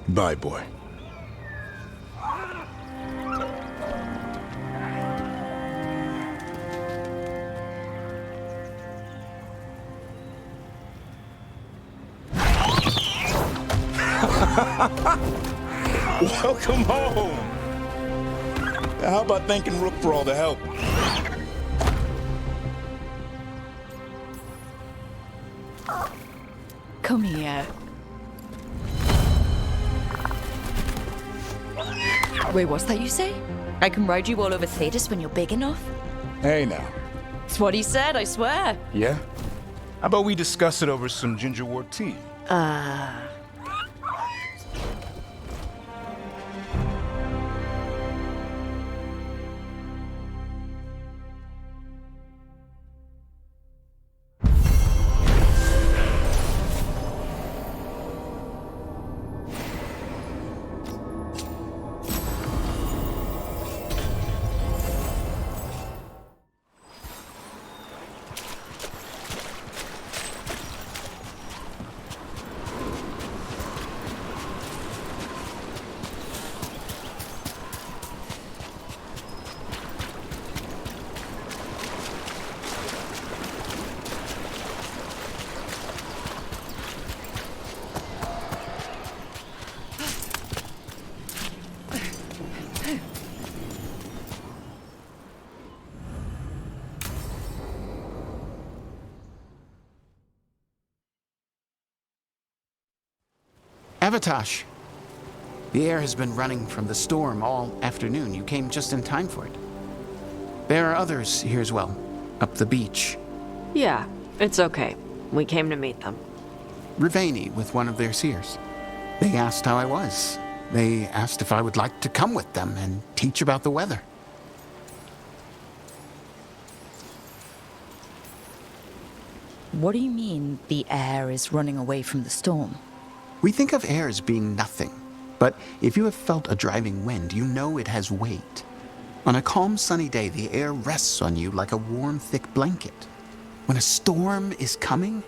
Bye, boy. Welcome home! Now, how about thanking Rook for all the help? Come here. Wait, what's that you say? I can ride you all over Thedas when you're big enough? Hey, now. It's what he said, I swear. Yeah? How about we discuss it over some gingerwort tea? Avatosh! The air has been running from the storm all afternoon. You came just in time for it. There are others here as well, up the beach. Yeah, It's okay. We came to meet them. Rivaini with one of their seers. They asked how I was. They asked if I would like to come with them and teach about the weather. What do you mean the air is running away from the storm? We think of air as being nothing, but if you have felt a driving wind, you know it has weight. On a calm, sunny day, the air rests on you like a warm, thick blanket. When a storm is coming,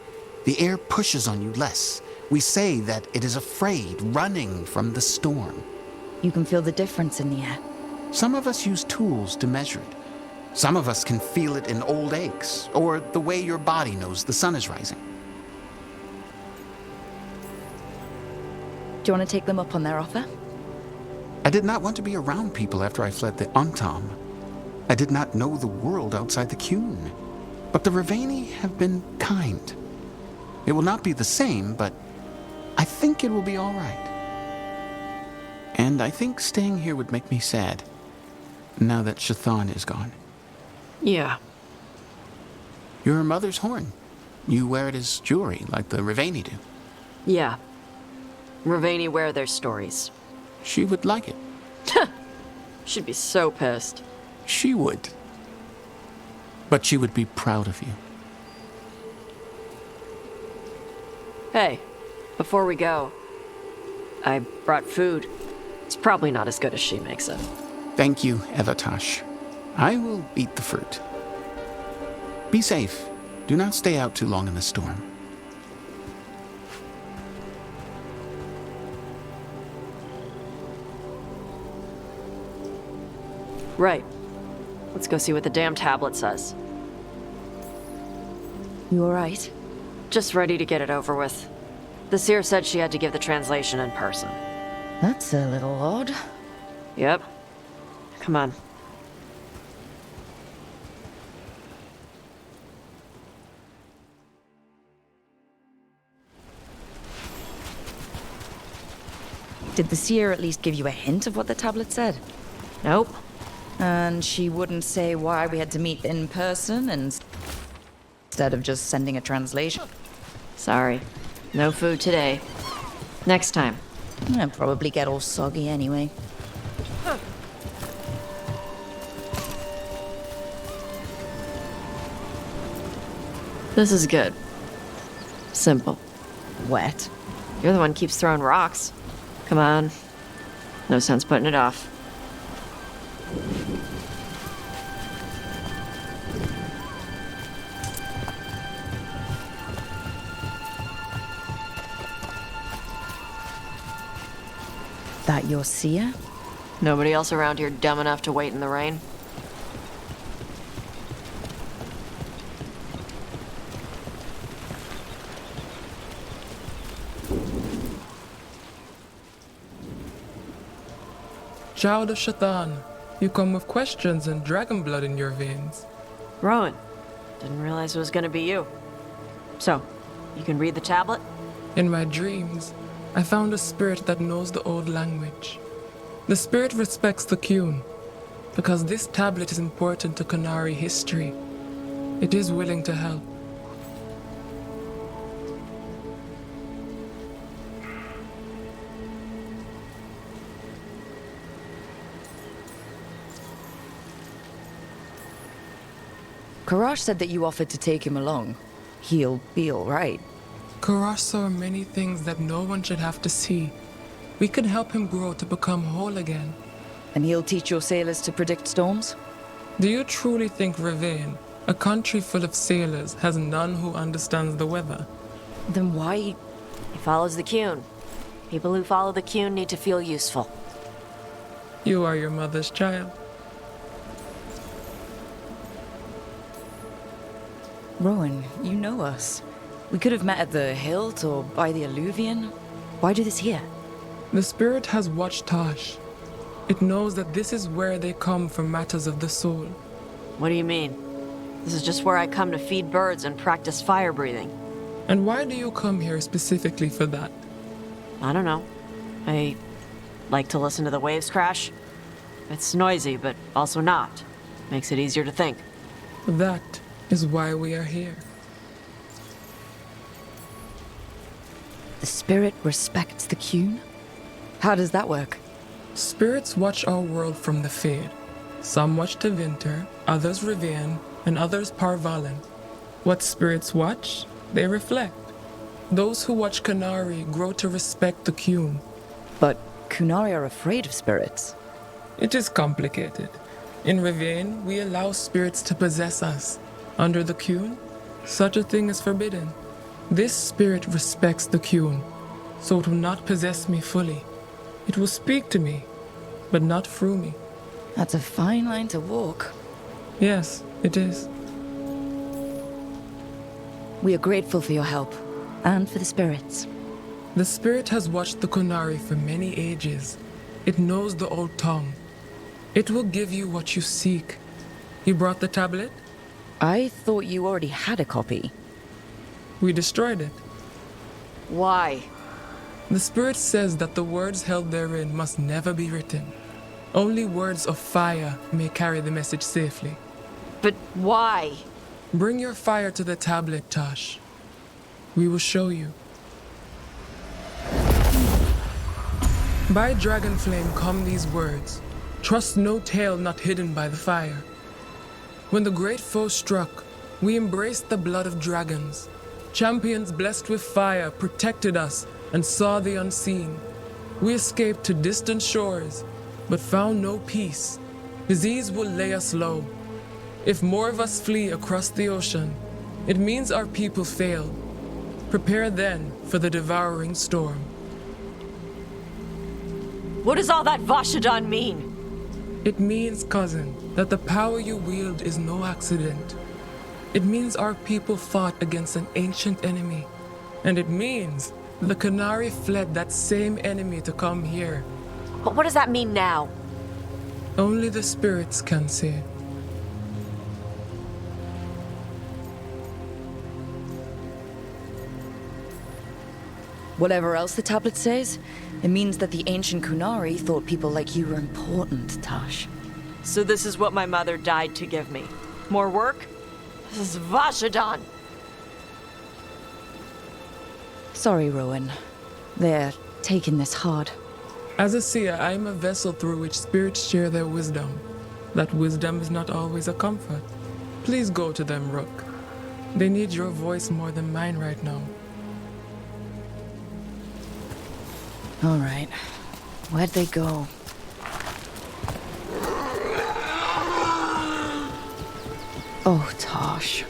the air pushes on you less. We say that it is afraid, running from the storm. You can feel the difference in the air. Some of us use tools to measure it. Some of us can feel it in old aches, or the way your body knows the sun is rising. Do you want to take them up on their offer? I did not want to be around people after I fled the Antam. I did not know the world outside the Qun. But the Rivaini have been kind. It will not be the same, but I think it will be all right. And I think staying here would make me sad, now that Shathan is gone. Yeah. Your mother's horn. You wear it as jewelry, like the Rivaini do. Yeah. Rivaini wear their stories. She would like it. She'd be so pissed. She would. But she would be proud of you. Hey, before we go, I brought food. It's probably not as good as she makes it. Thank you, Evatash. I will eat the fruit. Be safe. Do not stay out too long in the storm. Right. Let's go see what the damn tablet says. You alright? Just ready to get it over with. The seer said she had to give the translation in person. That's a little odd. Yep. Come on. Did the seer at least give you a hint of what the tablet said? Nope. And she wouldn't say why we had to meet in person instead of just sending a translation? Sorry. No food today. Next time. I'll probably get all soggy anyway. This is good. Simple. Wet. You're the one who keeps throwing rocks. Come on. No sense putting it off. That your seer? Nobody else around here dumb enough to wait in the rain? Child of Shathan, you come with questions and dragon blood in your veins. Rowan, didn't realize it was gonna be you. So, you can read the tablet? In my dreams, I found a spirit that knows the old language. The spirit respects the Qun, because this tablet is important to Qunari history. It is willing to help. Karash said that you offered to take him along. He'll be all right. Karash saw many things that no one should have to see. We could help him grow to become whole again. And he'll teach your sailors to predict storms? Do you truly think Rivain, a country full of sailors, has none who understands the weather? Then why? He follows the Qun. People who follow the Qun need to feel useful. You are your mother's child. Rowan, you know us. We could have met at the hilt or by the alluvion. Why do this here? The spirit has watched Tosh. It knows that this is where they come for matters of the soul. What do you mean? This is just where I come to feed birds and practice fire breathing. And why do you come here specifically for that? I don't know. I like to listen to the waves crash. It's noisy, but also not. Makes it easier to think. That is why we are here. The spirit respects the Qun? How does that work? Spirits watch our world from the Fade. Some watch Tevinter, others Rivian, and others Parvalen. What spirits watch, they reflect. Those who watch Qunari grow to respect the Qun. But Qunari are afraid of spirits. It is complicated. In Rivian, we allow spirits to possess us. Under the Qun, such a thing is forbidden. This spirit respects the Qun, so it will not possess me fully. It will speak to me, but not through me. That's a fine line to walk. Yes, it is. We are grateful for your help, and for the spirits. The spirit has watched the Qunari for many ages. It knows the old tongue. It will give you what you seek. You brought the tablet? I thought you already had a copy. We destroyed it. Why? The spirit says that the words held therein must never be written. Only words of fire may carry the message safely. But why? Bring your fire to the tablet, Tosh. We will show you. By Dragon Flame come these words. Trust no tale not hidden by the fire. When the great foe struck, we embraced the blood of dragons. Champions blessed with fire protected us and saw the unseen. We escaped to distant shores, but found no peace. Disease will lay us low. If more of us flee across the ocean, it means our people failed. Prepare then for the devouring storm. What does all that Vashadan mean? It means, cousin, that the power you wield is no accident. It means our people fought against an ancient enemy. And it means the Qunari fled that same enemy to come here. But what does that mean now? Only the spirits can say. Whatever else the tablet says, it means that the ancient Qunari thought people like you were important, Tosh. So this is what my mother died to give me. More work? This is Vashadan! Sorry, Rowan. They're taking this hard. As a seer, I am a vessel through which spirits share their wisdom. That wisdom is not always a comfort. Please go to them, Rook. They need your voice more than mine right now. All right. Where'd they go? Oh, Tosh.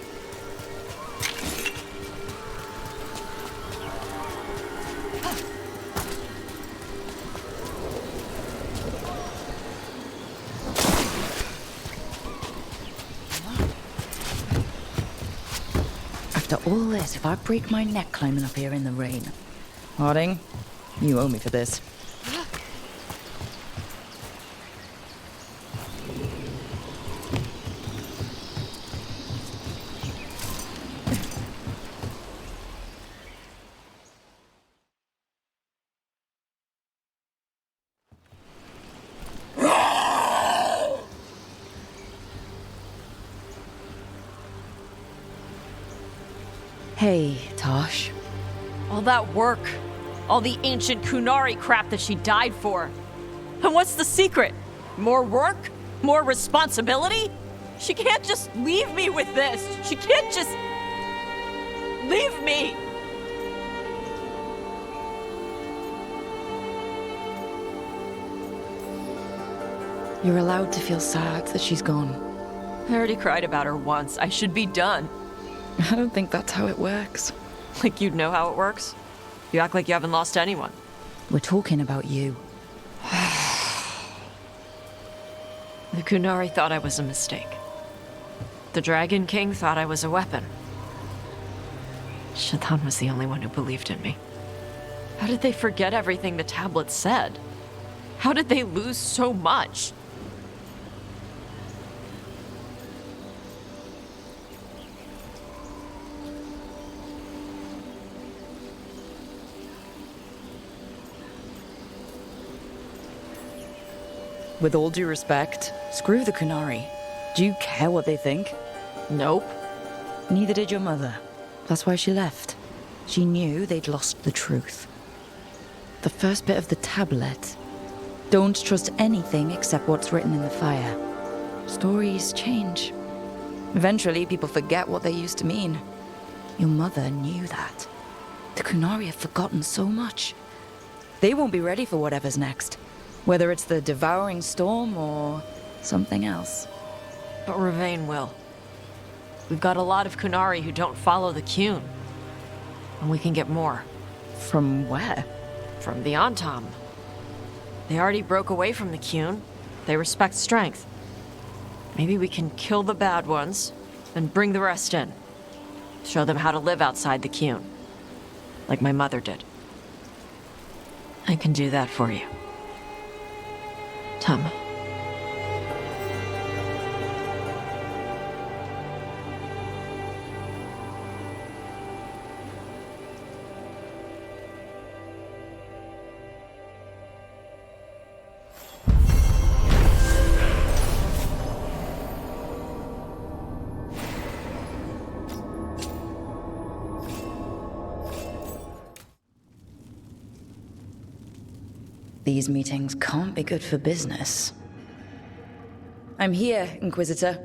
After all this, if I break my neck climbing up here in the rain. Harding, you owe me for this. Hey, Tosh. All that work, all the ancient Qunari crap that she died for. And what's the secret? More work? More responsibility? She can't just leave me with this. She can't just leave me. You're allowed to feel sad that she's gone. I already cried about her once. I should be done. I don't think that's how it works. Like you'd know how it works? You act like you haven't lost anyone. We're talking about you. The Qunari thought I was a mistake. The Dragon King thought I was a weapon. Shaitan was the only one who believed in me. How did they forget everything the tablet said? How did they lose so much? With all due respect, screw the Qunari. Do you care what they think? Nope. Neither did your mother. That's why she left. She knew they'd lost the truth. The first bit of the tablet. Don't trust anything except what's written in the fire. Stories change. Eventually, people forget what they used to mean. Your mother knew that. The Qunari have forgotten so much. They won't be ready for whatever's next. Whether it's the devouring storm or something else. But Ravain will. We've got a lot of Qunari who don't follow the Qun. And we can get more. From where? From the Antam. They already broke away from the Qun. They respect strength. Maybe we can kill the bad ones, and bring the rest in. Show them how to live outside the Qun. Like my mother did. I can do that for you. Tom. These meetings can't be good for business. I'm here, Inquisitor.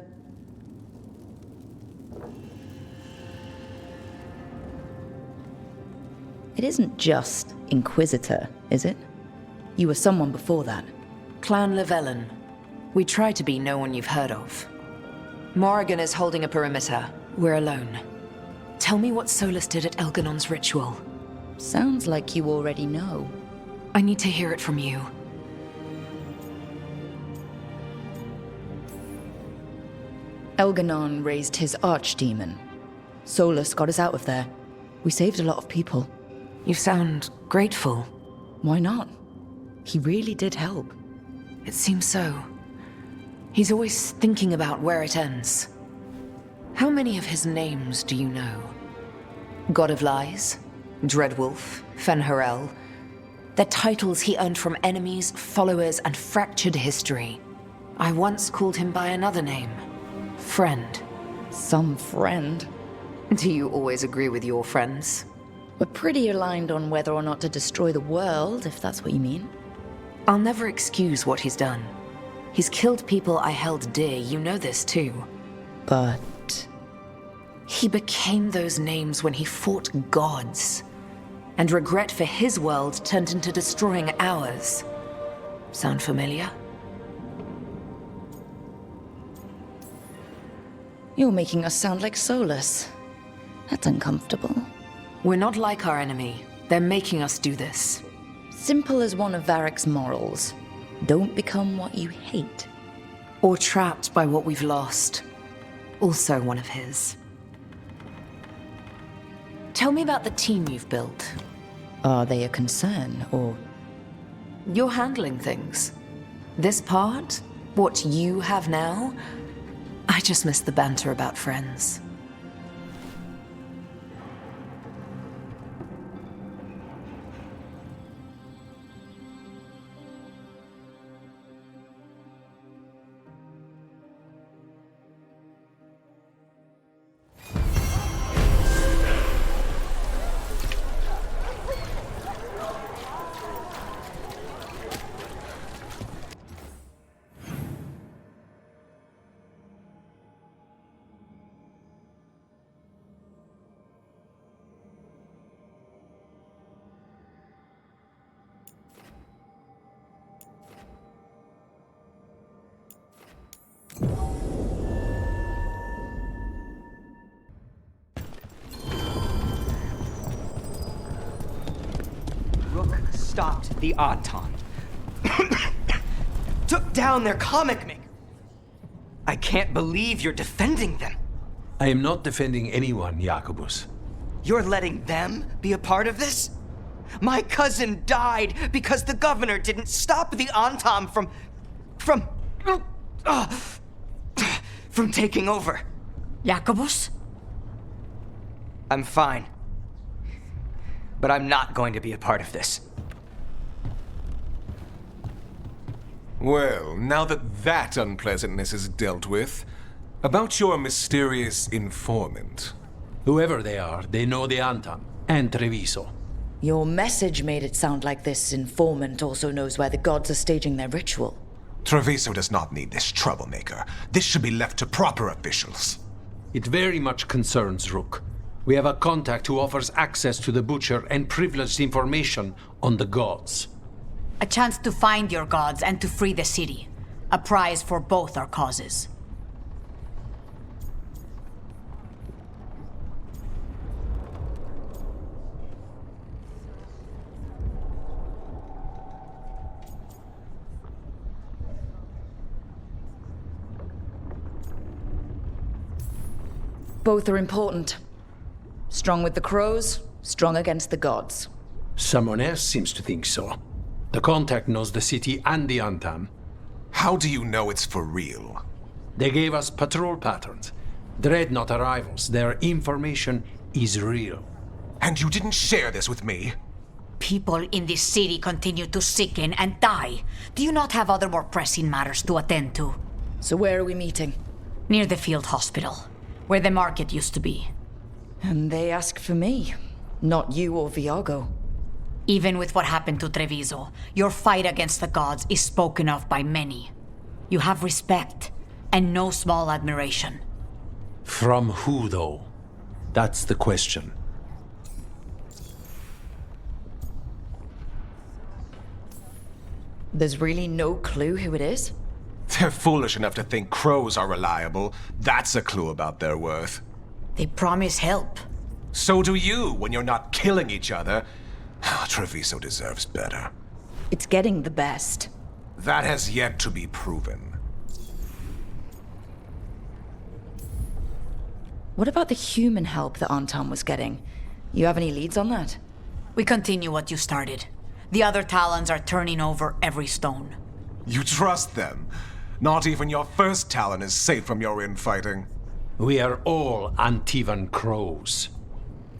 It isn't just Inquisitor, is it? You were someone before that. Clan Llewellyn. We try to be no one you've heard of. Morrigan is holding a perimeter. We're alone. Tell me what Solus did at Elganon's ritual. Sounds like you already know. I need to hear it from you. Elganon raised his archdemon. Solus got us out of there. We saved a lot of people. You sound grateful. Why not? He really did help. It seems so. He's always thinking about where it ends. How many of his names do you know? God of Lies, Dreadwolf, Fen'Harel. They're titles he earned from enemies, followers, and fractured history. I once called him by another name. Friend. Some friend. Do you always agree with your friends? We're pretty aligned on whether or not to destroy the world, if that's what you mean. I'll never excuse what he's done. He's killed people I held dear, you know this too. But... he became those names when he fought gods. And regret for his world turned into destroying ours. Sound familiar? You're making us sound like Solus. That's uncomfortable. We're not like our enemy. They're making us do this. Simple as one of Varric's morals. Don't become what you hate. Or trapped by what we've lost. Also one of his. Tell me about the team you've built. Are they a concern, or...? You're handling things. This part, what you have now, I just miss the banter about friends. Rook stopped the Antam. Took down their comic maker. I can't believe you're defending them. I am not defending anyone, Jacobus. You're letting them be a part of this? My cousin died because the governor didn't stop the Antam from taking over. Jacobus? I'm fine. But I'm not going to be a part of this. Well, now that unpleasantness is dealt with, about your mysterious informant. Whoever they are, they know the Antam. and Treviso. Your message made it sound like this informant also knows where the gods are staging their ritual. Treviso does not need this troublemaker. This should be left to proper officials. It very much concerns Rook. We have a contact who offers access to the Butcher and privileged information on the gods. A chance to find your gods and to free the city. A prize for both our causes. Both are important. Strong with the crows, strong against the gods. Someone else seems to think so. The contact knows the city and the Antam. How do you know it's for real? They gave us patrol patterns. Dreadnought arrivals. Their information is real. And you didn't share this with me? People in this city continue to sicken and die. Do you not have other more pressing matters to attend to? So where are we meeting? Near the field hospital, where the market used to be. And they ask for me, not you or Viago. Even with what happened to Treviso, your fight against the gods is spoken of by many. You have respect, and no small admiration. From who, though? That's the question. There's really no clue who it is? They're foolish enough to think crows are reliable. That's a clue about their worth. They promise help. So do you, when you're not killing each other. Treviso deserves better. It's getting the best. That has yet to be proven. What about the human help that Anton was getting? You have any leads on that? We continue what you started. The other Talons are turning over every stone. You trust them? Not even your first Talon is safe from your infighting. We are all Antivan crows.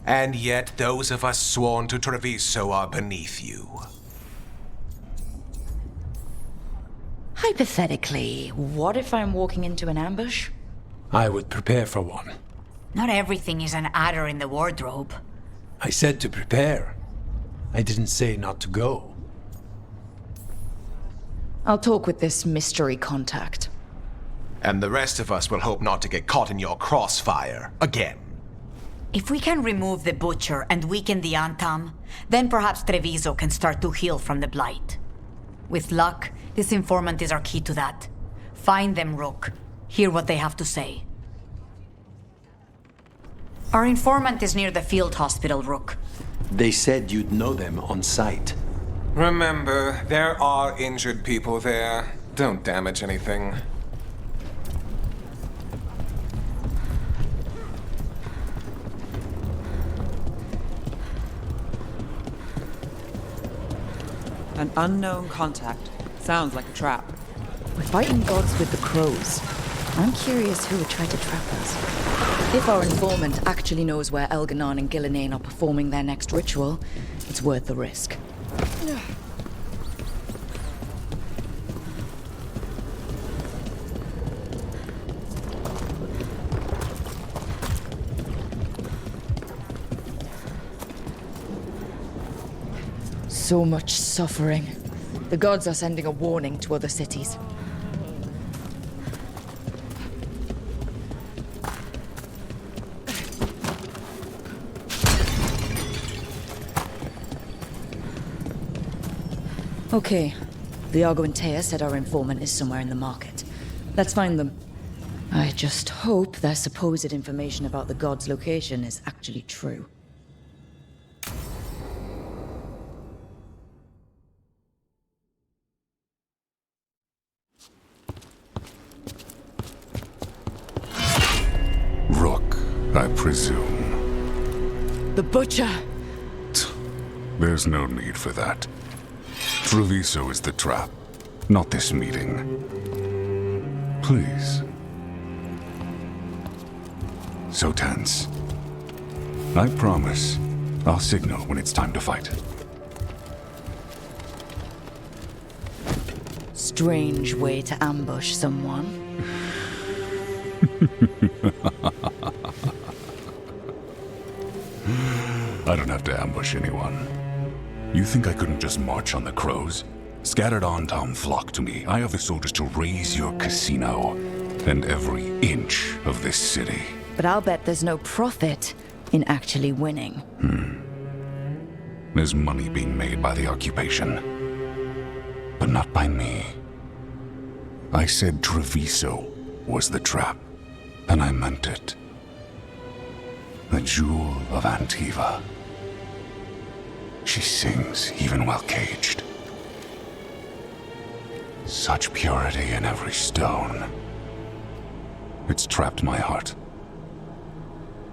And yet those of us sworn to Treviso are beneath you. Hypothetically, what if I'm walking into an ambush? I would prepare for one. Not everything is an adder in the wardrobe. I said to prepare. I didn't say not to go. I'll talk with this mystery contact. And the rest of us will hope not to get caught in your crossfire again. If we can remove the Butcher and weaken the Antam, then perhaps Treviso can start to heal from the Blight. With luck, this informant is our key to that. Find them, Rook. Hear what they have to say. Our informant is near the field hospital, Rook. They said you'd know them on sight. Remember, there are injured people there. Don't damage anything. An unknown contact. Sounds like a trap. We're fighting gods with the crows. I'm curious who would try to trap us. If our informant actually knows where Elganon and Gillinane are performing their next ritual, it's worth the risk. So much suffering. The gods are sending a warning to other cities. Okay. Viago and Thea said our informant is somewhere in the market. Let's find them. I just hope their supposed information about the god's location is actually true. Rook, I presume. The Butcher! There's no need for that. Treviso is the trap, not this meeting. Please. So tense. I promise, I'll signal when it's time to fight. Strange way to ambush someone. I don't have to ambush anyone. You think I couldn't just march on the crows? Scattered Antom flock to me. I have the soldiers to raise your casino and every inch of this city. But I'll bet there's no profit in actually winning. There's money being made by the occupation, but not by me. I said Treviso was the trap, and I meant it. The jewel of Antiva. She sings even while caged. Such purity in every stone. It's trapped my heart.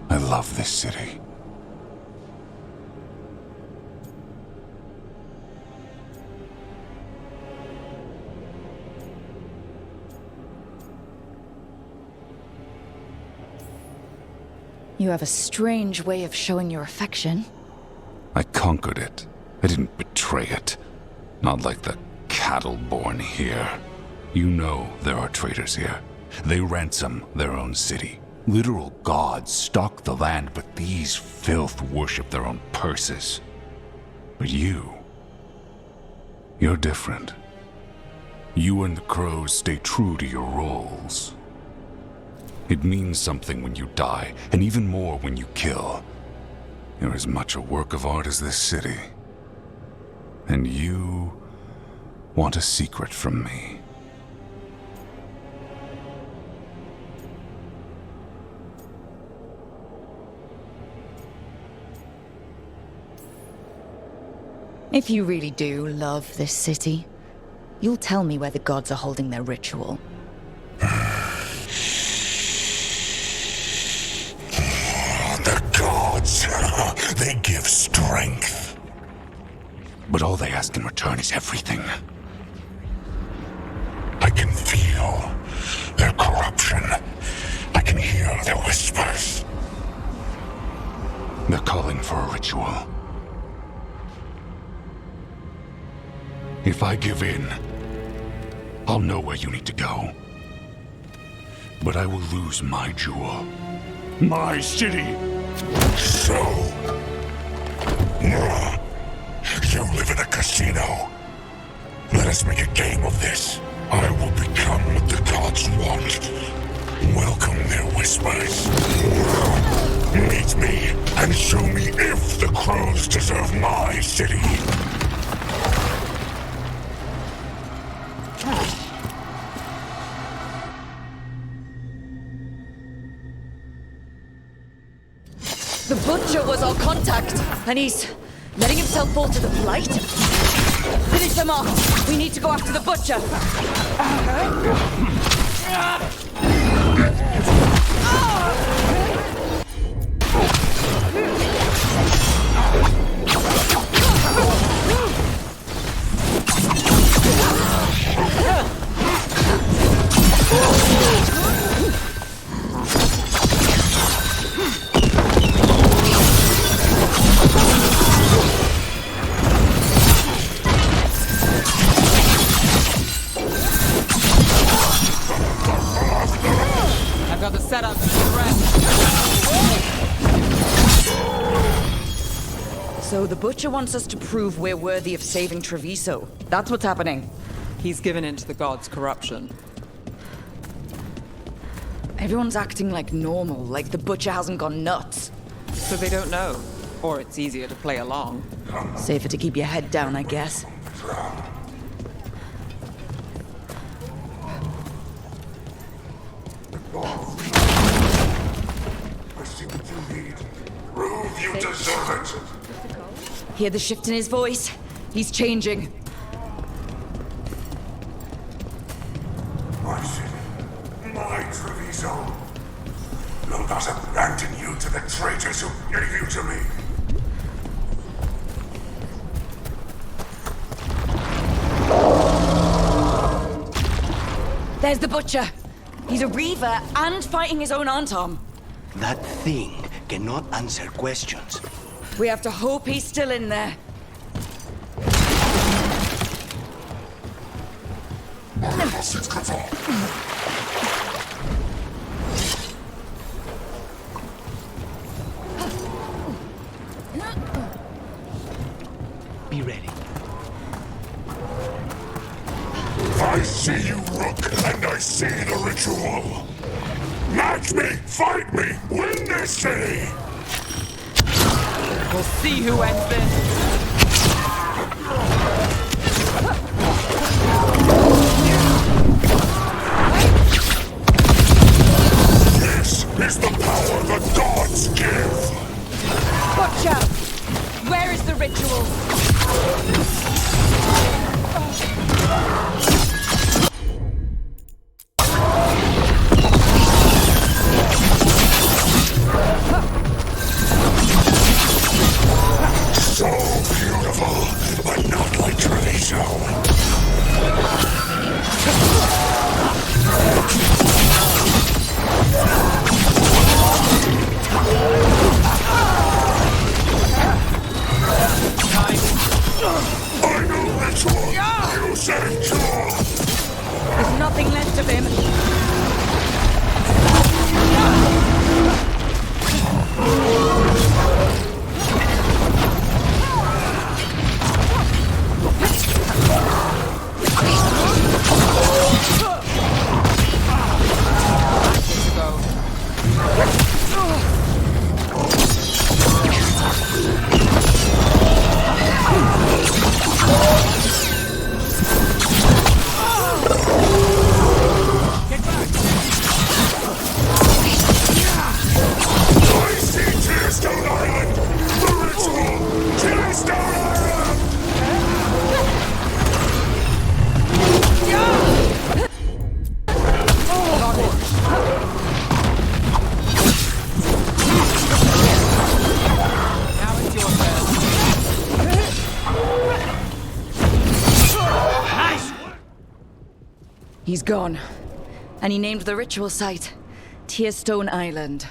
I love this city. You have a strange way of showing your affection. I conquered it. I didn't betray it. Not like the cattle born here. You know there are traitors here. They ransom their own city. Literal gods stalk the land, but these filth worship their own purses. But you're different. You and the crows stay true to your roles. It means something when you die, and even more when you kill. You're as much a work of art as this city. And you want a secret from me. If you really do love this city, you'll tell me where the gods are holding their ritual. The gods, they give strength. But all they ask in return is everything. I can feel their corruption. I can hear their whispers. They're calling for a ritual. If I give in, I'll know where you need to go. But I will lose my jewel. My city! So... you live in a casino. Let us make a game of this. I will become what the gods want. Welcome their whispers. Meet me and show me if the crows deserve my city. The Butcher was our contact, and he's letting himself fall to the Blight? Finish them off! We need to go after the Butcher! I've got the setup. So the Butcher wants us to prove we're worthy of saving Treviso. That's what's happening. He's given in to the gods' corruption. Everyone's acting like normal, like the Butcher hasn't gone nuts. So they don't know. Or it's easier to play along. Safer to keep your head down, I guess. Prove you deserve it. Hear the shift in his voice? He's changing. My city, my Treviso. Will not abandon you to the traitors who gave you to me. There's the Butcher. He's a Reaver and fighting his own Antom. That thing cannot answer questions. We have to hope he's still in there. Be ready. I see you, Rook, and I see the ritual. Match me, fight me, win this city! We'll see who ends this. This is the power the gods give! Watch out! Where is the ritual? So beautiful, but not like Treviso. I know ritual. You say cure. There's nothing left of him. I see Tearstone Island! The ritual! Tearstone Island! Now it's your turn. He's gone. And he named the ritual site Tearstone Island.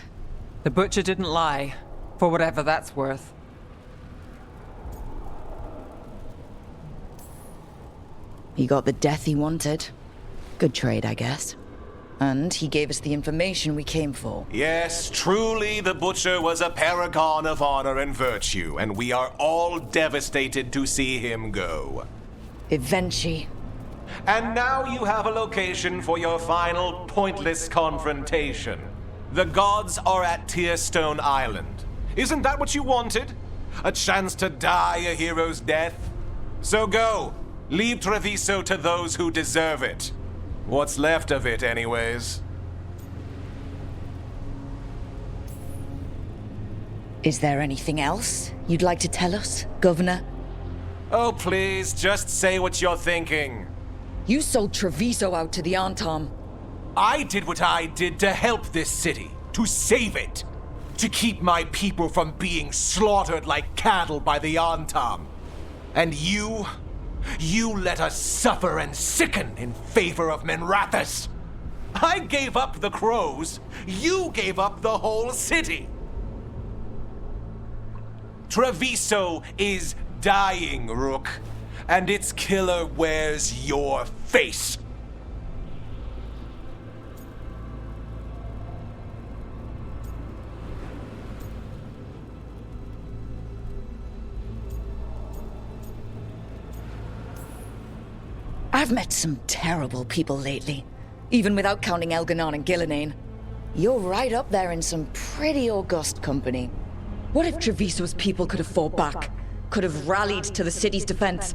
The butcher didn't lie, for whatever that's worth. He got the death he wanted. Good trade, I guess. And he gave us the information we came for. Yes, truly the Butcher was a paragon of honor and virtue, and we are all devastated to see him go. Eventually. And now you have a location for your final pointless confrontation. The gods are at Tearstone Island. Isn't that what you wanted? A chance to die a hero's death? So go. Leave Treviso to those who deserve it. What's left of it, anyways. Is there anything else you'd like to tell us, Governor? Oh, please, just say what you're thinking. You sold Treviso out to the Antom. I did what I did to help this city, to save it, to keep my people from being slaughtered like cattle by the Antom. And you let us suffer and sicken in favor of Minrathous. I gave up the crows, you gave up the whole city. Treviso is dying, Rook, and its killer wears your face. I've met some terrible people lately, even without counting Elganon and Gillinane. You're right up there in some pretty august company. What if Treviso's people could have fought back, could have rallied to the city's defense?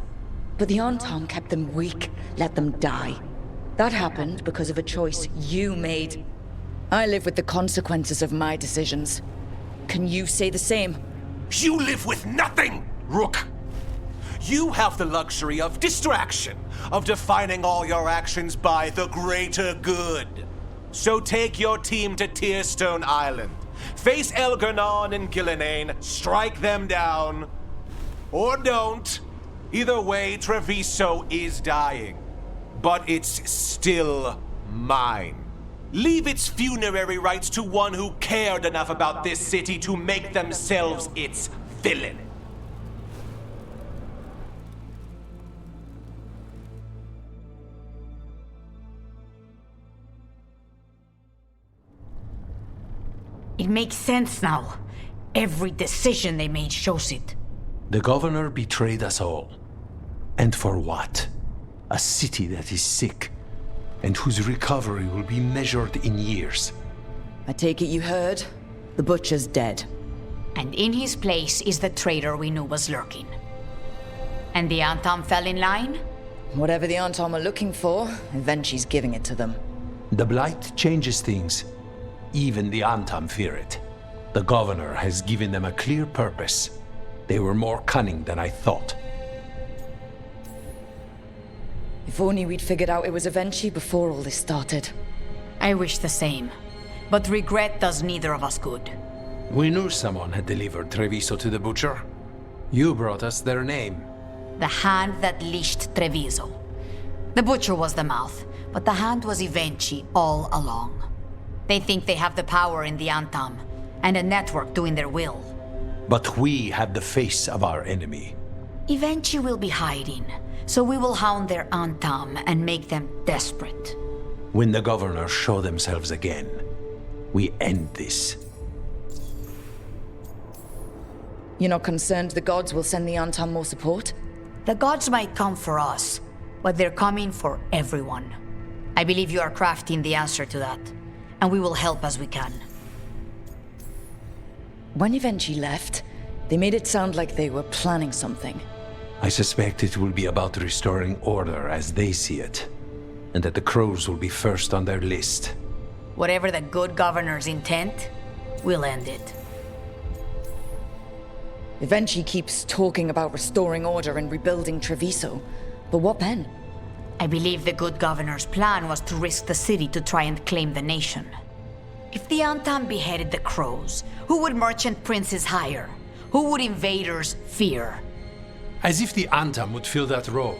But the Antom kept them weak, let them die. That happened because of a choice you made. I live with the consequences of my decisions. Can you say the same? You live with nothing, Rook! You have the luxury of distraction, of defining all your actions by the greater good. So take your team to Tearstone Island. Face Elganon and Gillinane, strike them down. Or don't. Either way, Treviso is dying. But it's still mine. Leave its funerary rites to one who cared enough about this city to make themselves its villain. It makes sense now. Every decision they made shows it. The governor betrayed us all. And for what? A city that is sick, and whose recovery will be measured in years. I take it you heard? The Butcher's dead. And in his place is the traitor we knew was lurking. And the Antam fell in line? Whatever the Antam are looking for, Evenchi's giving it to them. The Blight changes things. Even the Antam fear it. The governor has given them a clear purpose. They were more cunning than I thought. If only we'd figured out it was Evenchi before all this started. I wish the same. But regret does neither of us good. We knew someone had delivered Treviso to the Butcher. You brought us their name. The hand that leashed Treviso. The Butcher was the mouth, but the hand was Evenchi all along. They think they have the power in the Antam, and a network doing their will. But we have the face of our enemy. Evenchi will be hiding, so we will hound their Antam and make them desperate. When the governors show themselves again, we end this. You're not concerned the gods will send the Antam more support? The gods might come for us, but they're coming for everyone. I believe you are crafting the answer to that, and we will help as we can. When Evenchi left, they made it sound like they were planning something. I suspect it will be about restoring order as they see it, and that the crows will be first on their list. Whatever the good governor's intent, we'll end it. Evenchi keeps talking about restoring order and rebuilding Treviso, but what then? I believe the good governor's plan was to risk the city to try and claim the nation. If the Antam beheaded the crows, who would merchant princes hire? Who would invaders fear? As if the Antam would fill that role.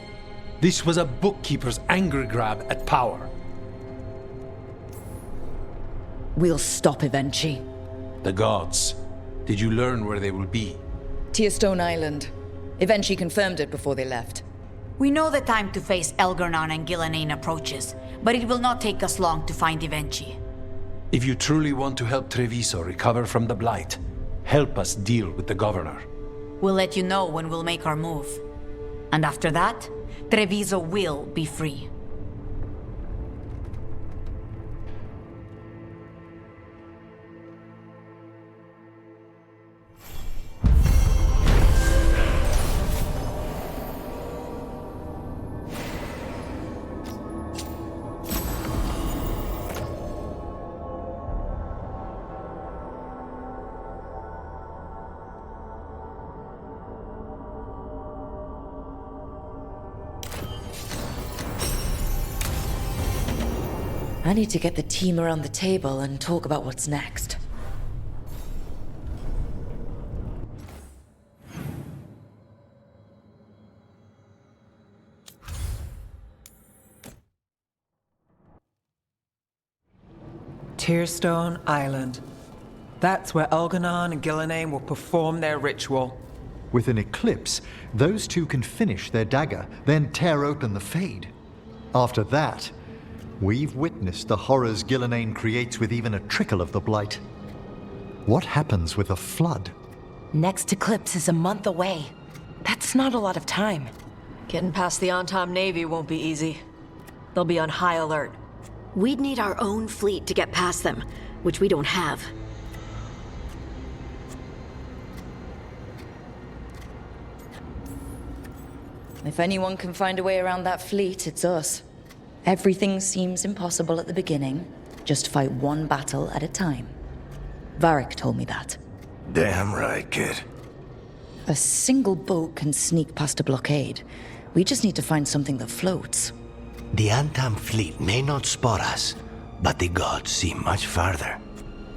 This was a bookkeeper's angry grab at power. We'll stop Evenchi. The gods. Did you learn where they will be? Tearstone Island. Evenchi confirmed it before they left. We know the time to face Elgar'nan and Gillenane approaches, but it will not take us long to find Evenchi. If you truly want to help Treviso recover from the Blight, help us deal with the governor. We'll let you know when we'll make our move. And after that, Treviso will be free. I need to get the team around the table and talk about what's next. Tearstone Island. That's where Elgar'nan and Gillenane will perform their ritual. With an eclipse, those two can finish their dagger, then tear open the Fade. After that, we've witnessed the horrors Gillenane creates with even a trickle of the Blight. What happens with a flood? Next eclipse is a month away. That's not a lot of time. Getting past the Antam Navy won't be easy. They'll be on high alert. We'd need our own fleet to get past them, which we don't have. If anyone can find a way around that fleet, it's us. Everything seems impossible at the beginning. Just fight one battle at a time. Varric told me that. Damn right, kid. A single boat can sneak past a blockade. We just need to find something that floats. The Antam fleet may not spot us, but the gods see much farther.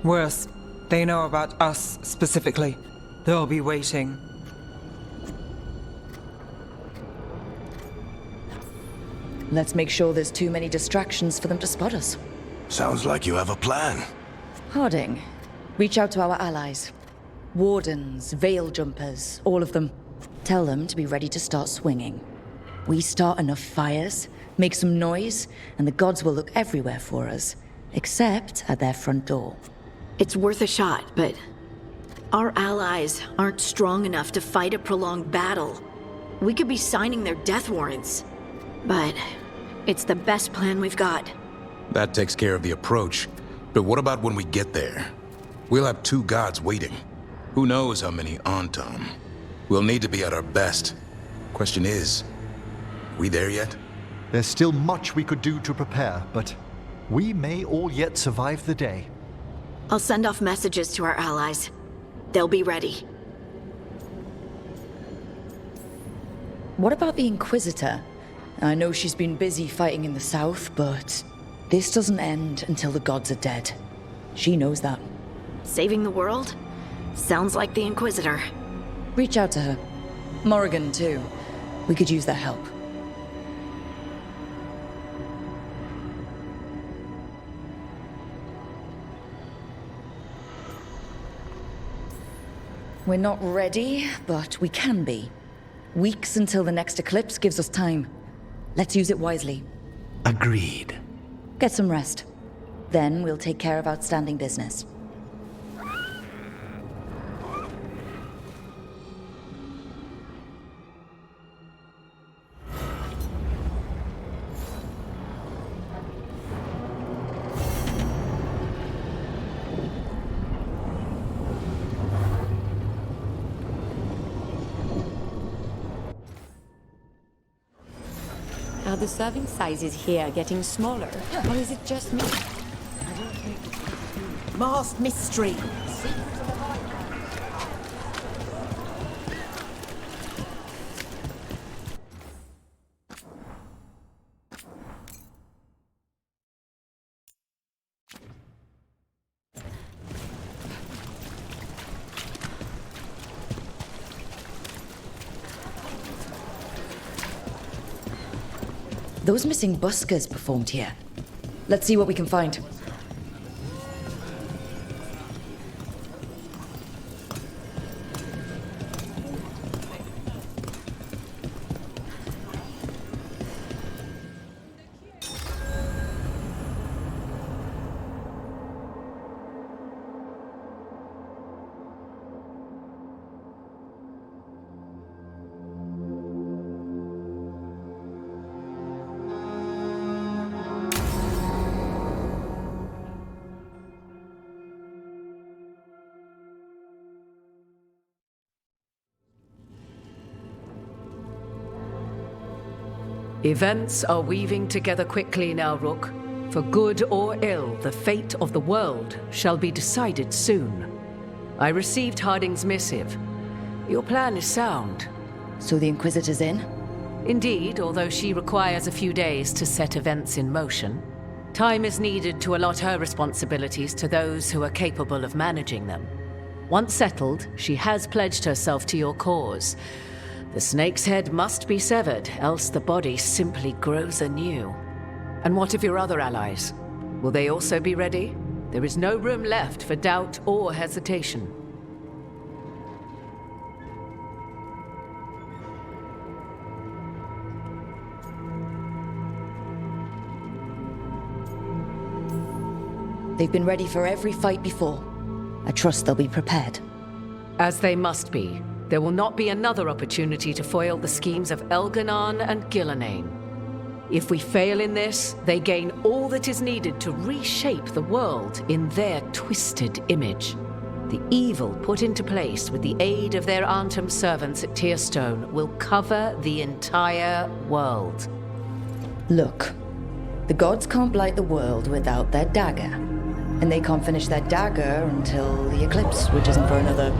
Worse, they know about us specifically. They'll be waiting. Let's make sure there's too many distractions for them to spot us. Sounds like you have a plan. Harding, reach out to our allies. Wardens, veil jumpers, all of them. Tell them to be ready to start swinging. We start enough fires, make some noise, and the gods will look everywhere for us, except at their front door. It's worth a shot, but Our allies aren't strong enough to fight a prolonged battle. We could be signing their death warrants. But it's the best plan we've got. That takes care of the approach. But what about when we get there? We'll have 2 gods waiting. Who knows how many Antam? We'll need to be at our best. Question is, we there yet? There's still much we could do to prepare, but we may all yet survive the day. I'll send off messages to our allies. They'll be ready. What about the Inquisitor? I know she's been busy fighting in the south, but this doesn't end until the gods are dead. She knows that. Saving the world? Sounds like the Inquisitor. Reach out to her. Morrigan, too. We could use their help. We're not ready, but we can be. Weeks until the next eclipse gives us time. Let's use it wisely. Agreed. Get some rest. Then we'll take care of outstanding business. Are the serving sizes here getting smaller? Or is it just me? Masked mystery. Those missing buskers performed here. Let's see what we can find. Events are weaving together quickly now, Rook. For good or ill, the fate of the world shall be decided soon. I received Harding's missive. Your plan is sound. So the Inquisitor's in? Indeed, although she requires a few days to set events in motion. Time is needed to allot her responsibilities to those who are capable of managing them. Once settled, she has pledged herself to your cause. The snake's head must be severed, else the body simply grows anew. And what of your other allies? Will they also be ready? There is no room left for doubt or hesitation. They've been ready for every fight before. I trust they'll be prepared. As they must be. There will not be another opportunity to foil the schemes of Elganon and Gillenane. If we fail in this, they gain all that is needed to reshape the world in their twisted image. The evil put into place with the aid of their Antam servants at Tearstone will cover the entire world. Look, the gods can't blight the world without their dagger. And they can't finish their dagger until the eclipse, which isn't for another...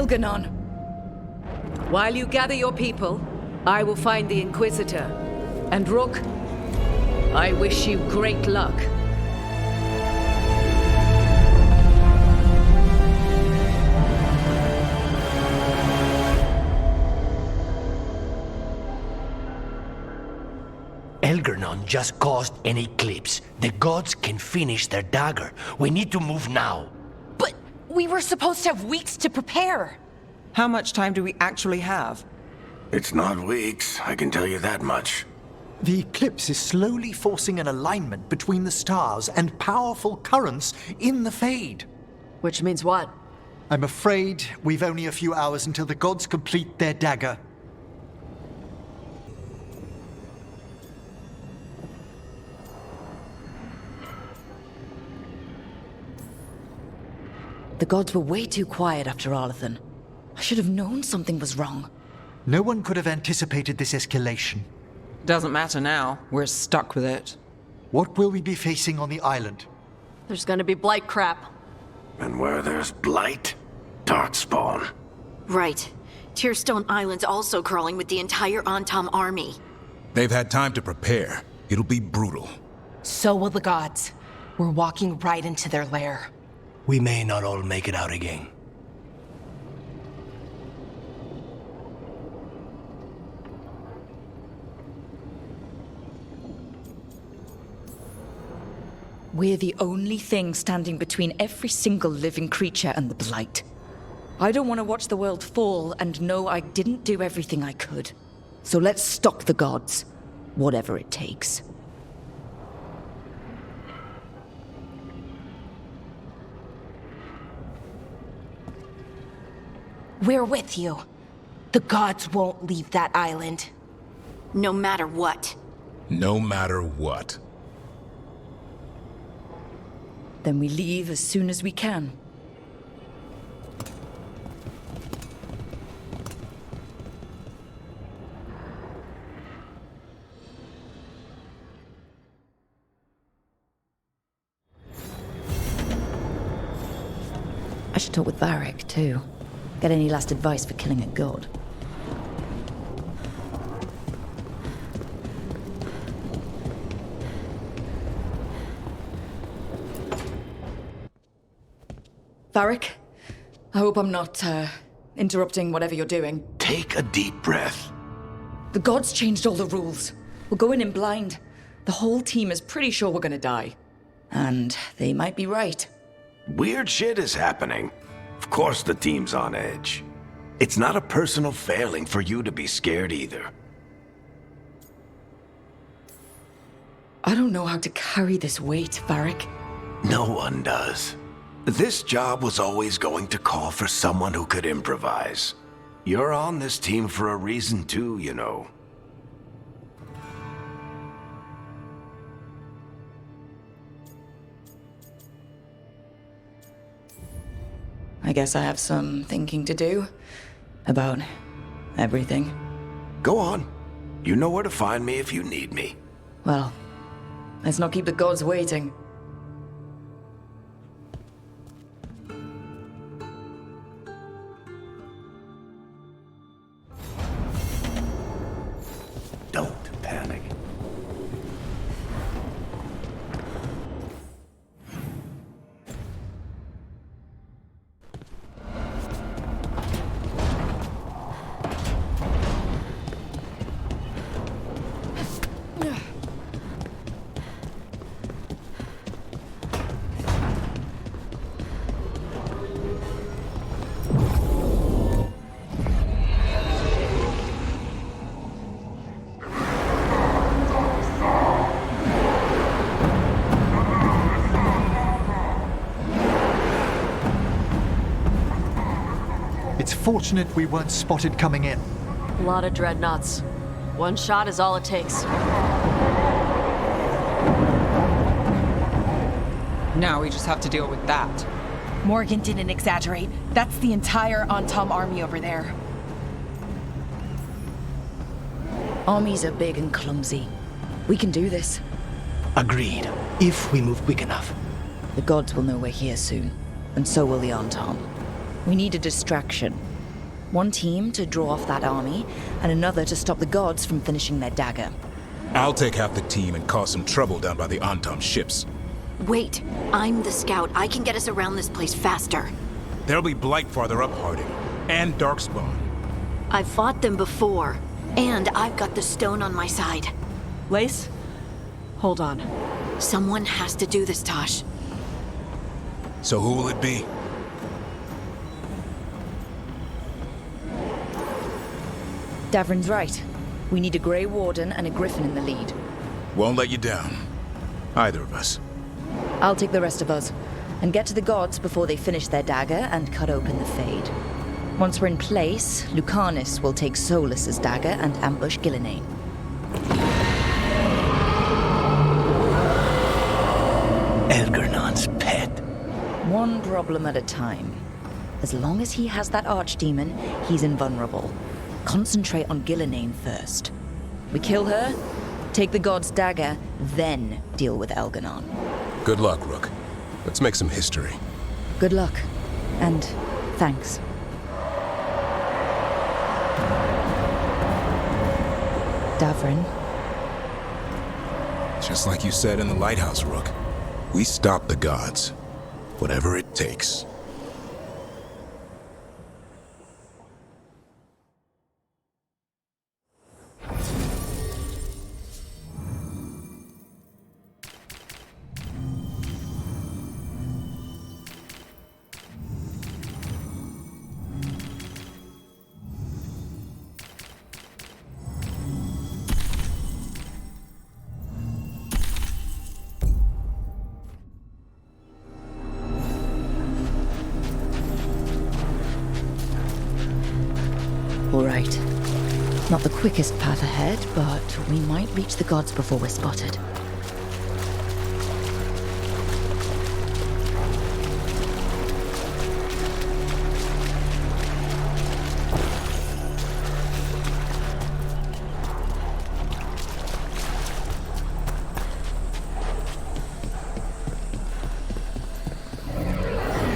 Elganon! While you gather your people, I will find the Inquisitor. And Rook, I wish you great luck. Elgernon just caused an eclipse. The gods can finish their dagger. We need to move now. But we were supposed to have weeks to prepare. How much time do we actually have? It's not weeks, I can tell you that much. The eclipse is slowly forcing an alignment between the stars and powerful currents in the Fade. Which means what? I'm afraid we've only a few hours until the gods complete their dagger. The gods were way too quiet after Arlathan. I should have known something was wrong. No one could have anticipated this escalation. Doesn't matter now. We're stuck with it. What will we be facing on the island? There's gonna be blight crap. And where there's blight, darkspawn. Right. Tearstone Island's also crawling with the entire Antam army. They've had time to prepare. It'll be brutal. So will the gods. We're walking right into their lair. We may not all make it out again. We're the only thing standing between every single living creature and the Blight. I don't want to watch the world fall and know I didn't do everything I could. So let's stop the gods, whatever it takes. We're with you. The gods won't leave that island. No matter what. No matter what. Then we leave as soon as we can. I should talk with Varric, too. Get any last advice for killing a god. Varric, I hope I'm not, interrupting whatever you're doing. Take a deep breath. The gods changed all the rules. We're going in blind. The whole team is pretty sure we're gonna die. And they might be right. Weird shit is happening. Of course the team's on edge. It's not a personal failing for you to be scared either. I don't know how to carry this weight, Varric. No one does. This job was always going to call for someone who could improvise. You're on this team for a reason too, you know. I guess I have some thinking to do about everything. Go on. You know where to find me if you need me. Well, let's not keep the gods waiting. Don't panic. It's fortunate we weren't spotted coming in. A lot of dreadnoughts. One shot is all it takes. Now we just have to deal with that. Morgan didn't exaggerate. That's the entire Antam army over there. Armies are big and clumsy. We can do this. Agreed. If we move quick enough. The gods will know we're here soon, and so will the Antam. We need a distraction, One team to draw off that army, and another to stop the gods from finishing their dagger. I'll take half the team and cause some trouble down by the Antam ships. Wait, I'm the scout. I can get us around this place faster. There'll be Blight farther up, Harding. And Darkspawn. I've fought them before, and I've got the stone on my side. Lace? Hold on. Someone has to do this, Tosh. So who will it be? Davrin's right. We need a Grey Warden and a Griffin in the lead. Won't let you down. Either of us. I'll take the rest of us, and get to the gods before they finish their dagger and cut open the Fade. Once we're in place, Lucanus will take Solus's dagger and ambush Gillenane. Elgernon's pet. One problem at a time. As long as he has that archdemon, he's invulnerable. Concentrate on Gillenane first. We kill her, take the god's dagger, then deal with Elganon. Good luck, Rook. Let's make some history. Good luck. And thanks. Davrin. Just like you said in the lighthouse, Rook. We stop the gods. Whatever it takes. All right. Not the quickest path ahead, but we might reach the gods before we're spotted.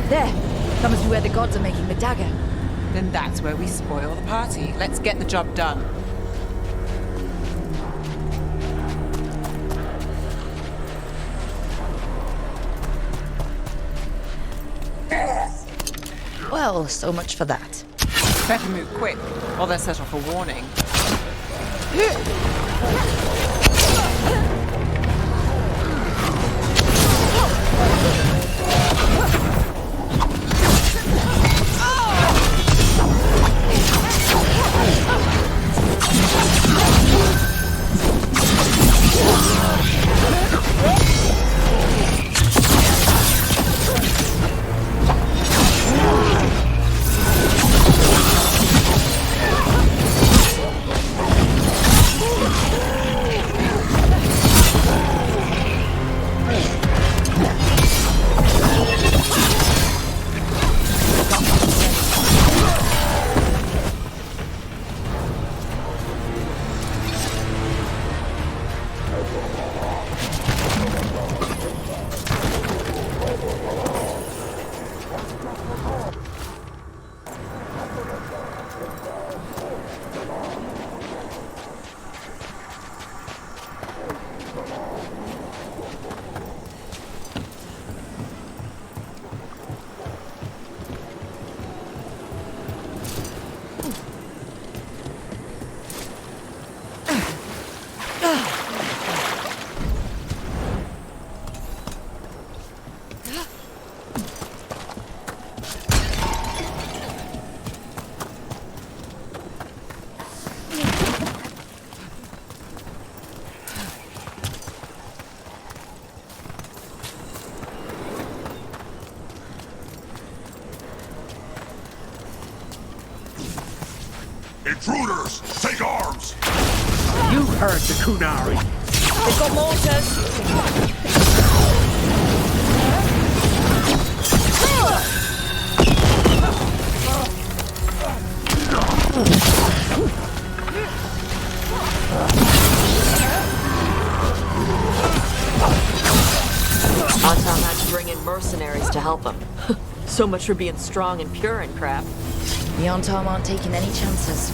There! That must be where the gods are making the dagger. Then that's where we spoil the party. Let's get the job done. Well, so much for that. Better move quick, or they'll set off a warning. Intruders, take arms! You heard the Kunari. They've got mortars! Antam had to bring in mercenaries to help him. So much for being strong and pure and crap. The Antam aren't taking any chances.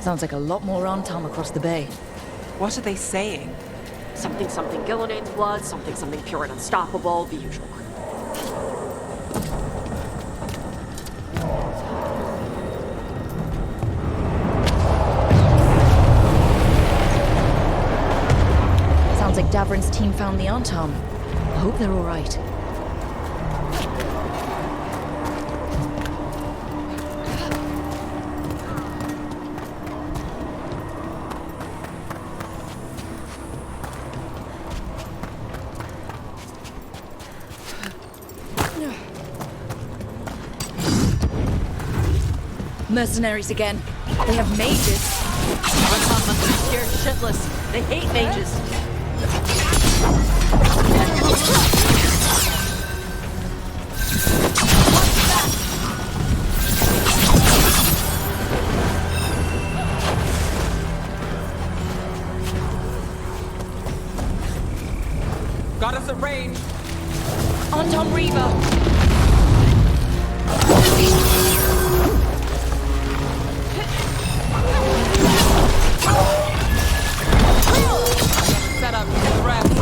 Sounds like a lot more Antam across the bay. What are they saying? Something Gillinane's blood, something pure and unstoppable, the usual. Sounds like Davrin's team found the Antam. I hope they're all right. Mercenaries again. They have mages. Antam must be scared shitless. They hate mages. Got us at range. Antam Reaver. Set up the rest.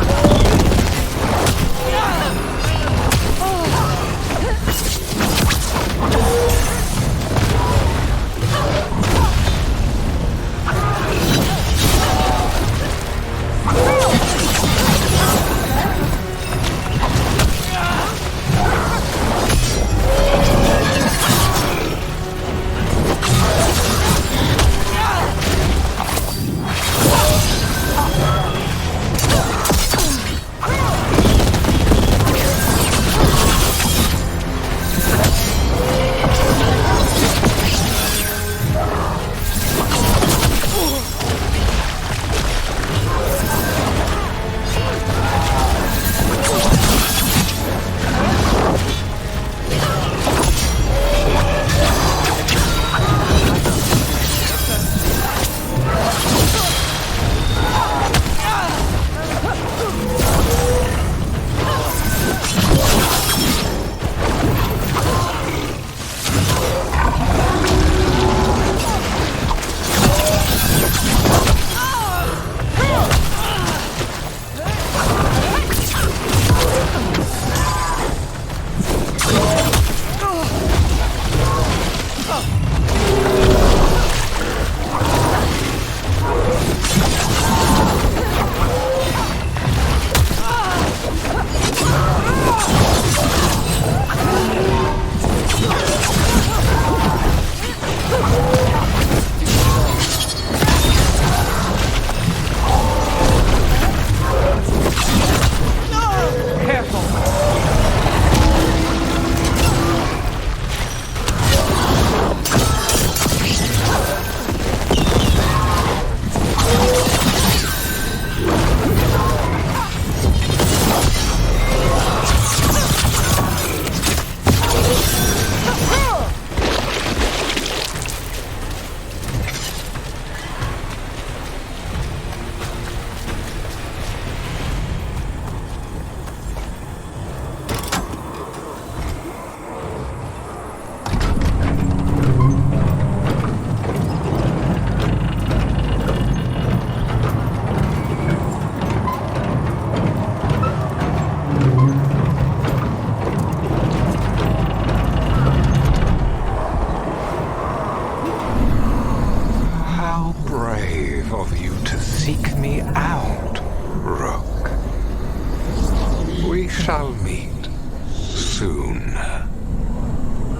We shall meet soon.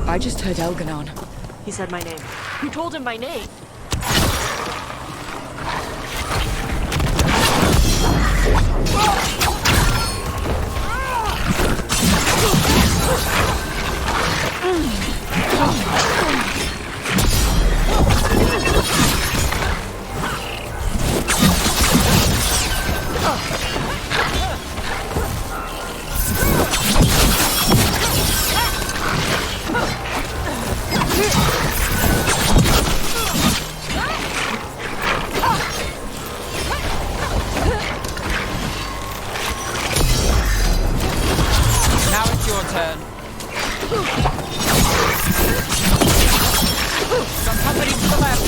I just heard Elganon. He said my name. Who told him my name? Now it's your turn. Got company to the left.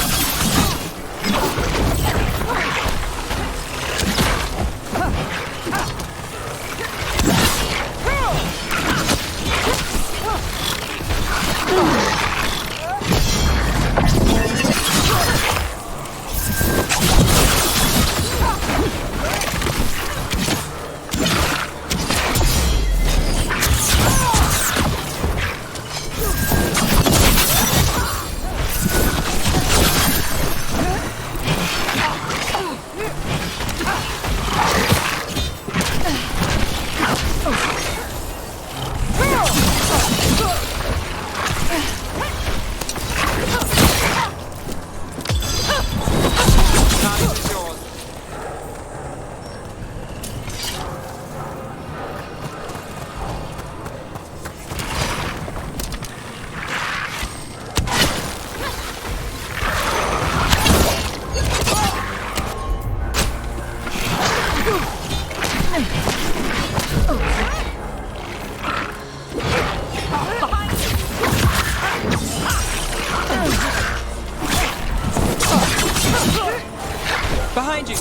Behind you.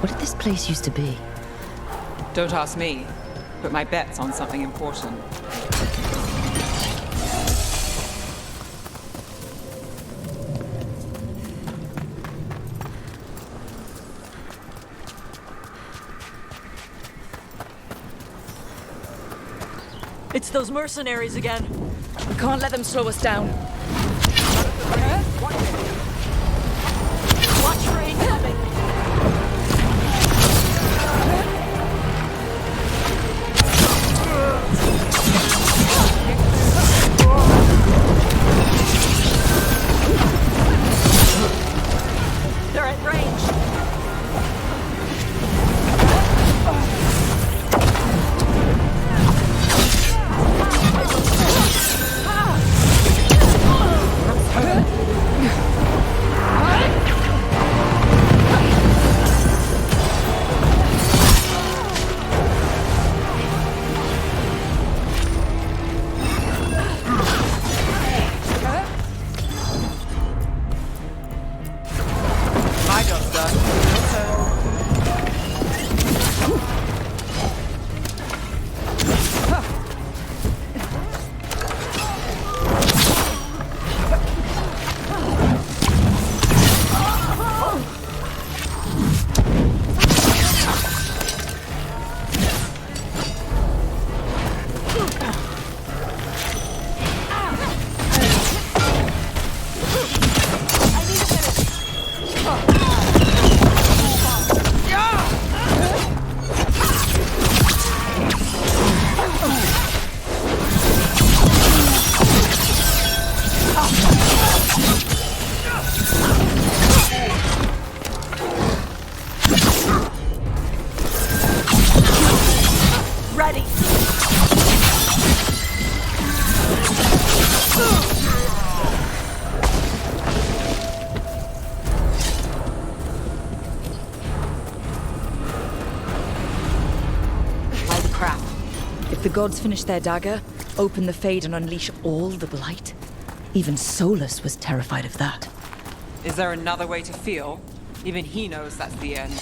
What did this place used to be? Don't ask me, but my bet's on something important. It's those mercenaries again. We can't let them slow us down. Watch for incoming. They're at range. My job's done. Your turn. Ready. Why the crap? If the gods finish their dagger, open the Fade and unleash all the blight, Even Solus was terrified of that. Is there another way to feel? Even he knows that's the end.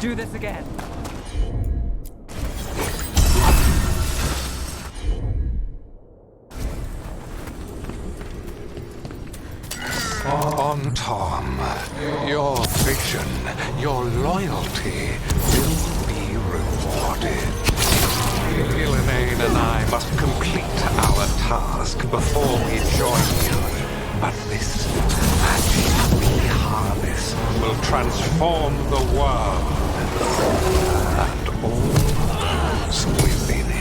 Do this again. On Tom, your vision, your loyalty will be rewarded. Ghilanane and I must complete our task before we join you. But this magic we harness will transform the world and all those within it.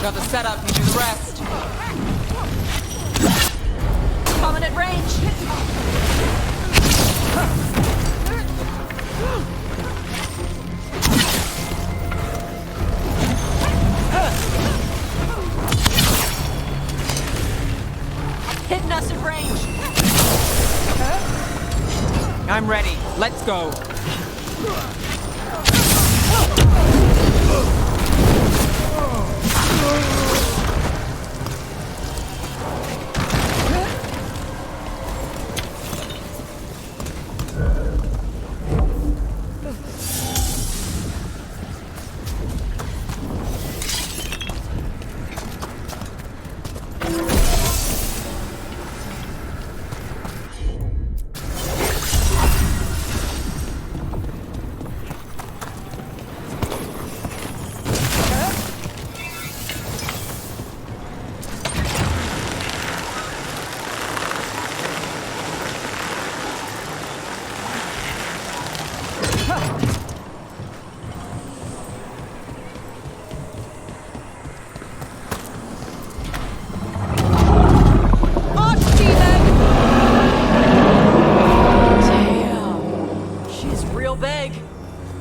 Got the setup, you do the rest. Coming at range! Hitting us at range! I'm ready. Let's go.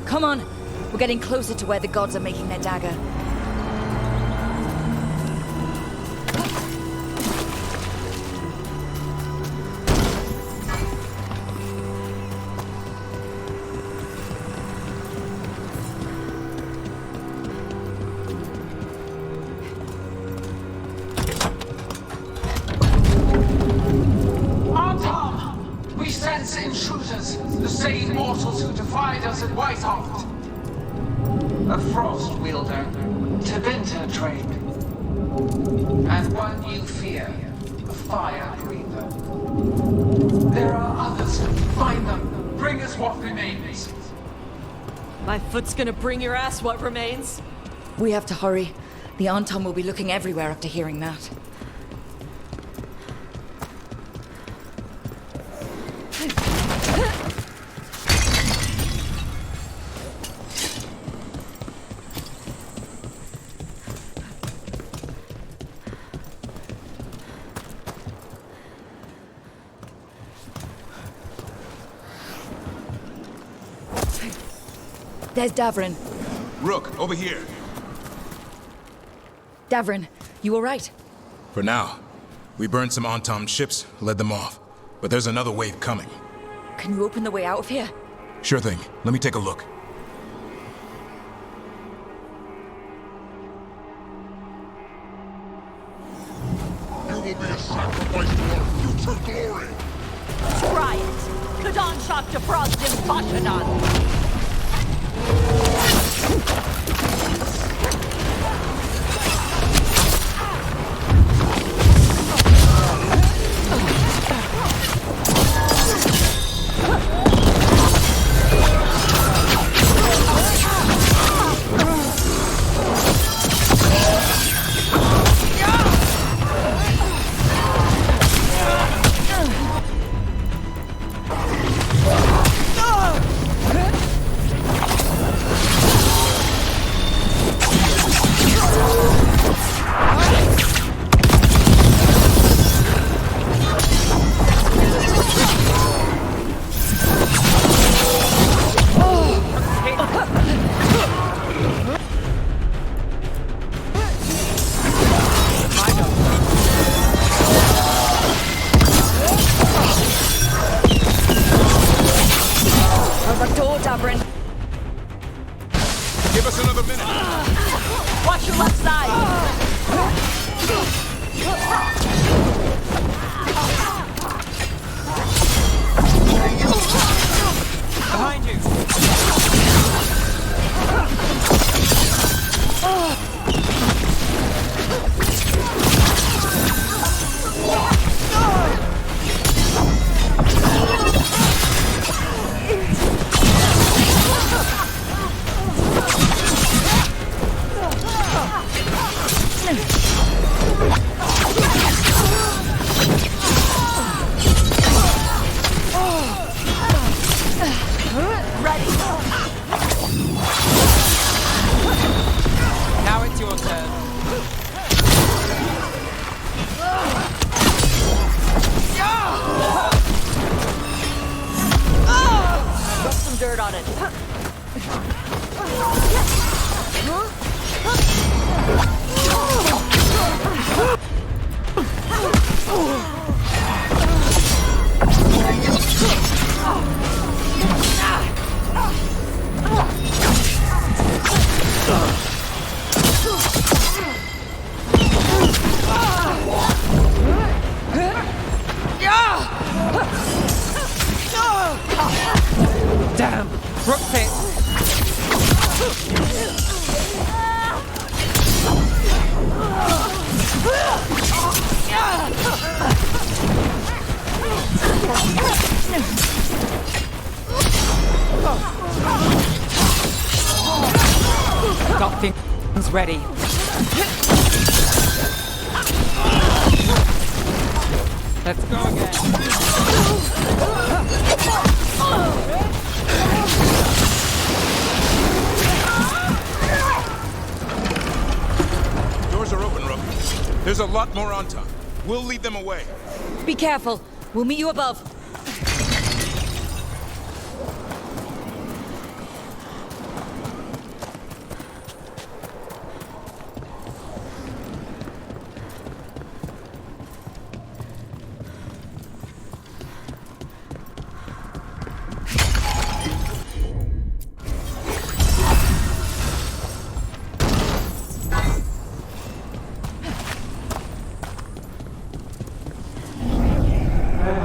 Come on, we're getting closer to where the gods are making their dagger. same mortals who defied us at Whiteheart. A frost wielder, Tabinta trained. And one you fear, a fire breather. There are others. Find them. Bring us what remains. My foot's gonna bring your ass what remains. We have to hurry. The Anton will be looking everywhere after hearing that. There's Davrin. Rook, over here. Davrin, you all right? For now. We burned some Antom ships, led them off. But there's another wave coming. Can you open the way out of here? Sure thing. Let me take a look. You will be a sacrifice to our future glory! Try it! Kadan Shock defrost in Bashadan! Give us another minute. Watch your left side. Behind you. Now it's your turn. Rub some dirt on it. Damn! Rook pit! Got things ready. Let's go again. Doors are open, Rook. There's a lot more on top. We'll lead them away. Be careful. We'll meet you above.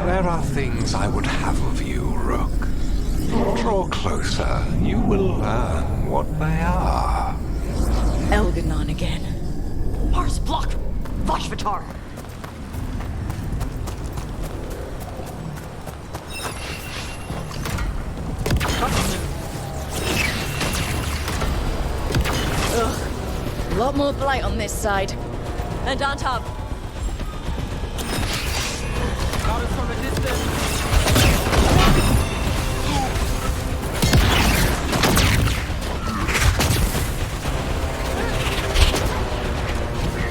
There are things I would have of you, Rook. Draw closer. You will learn what they are. Elganon again. Mars block! Vashvatar! Ugh. A lot more blight on this side. And on top. Got us from a distance.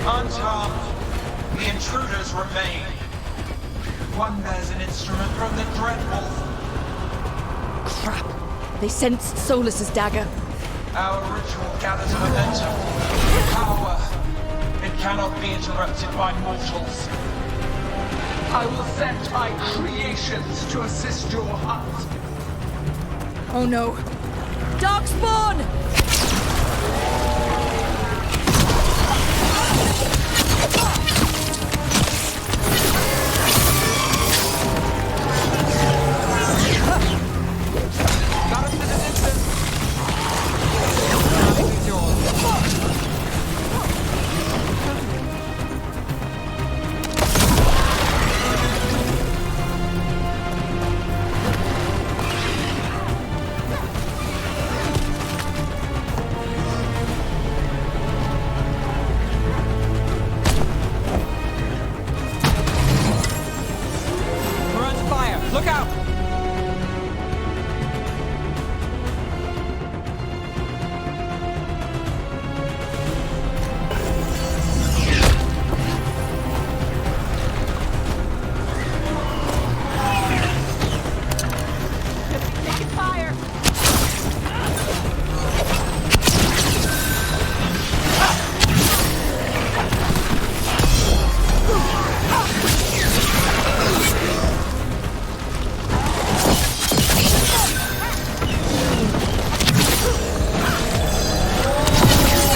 On top, the intruders remain. One bears an instrument from the Dreadwolf. Crap. They sensed Solus's dagger. Our ritual gathers momentum, power. It cannot be interrupted by mortals. I will send my creations to assist your hunt. Oh no. Darkspawn! Got us in the distance. It's yours. We're under fire. Look out! Taking fire!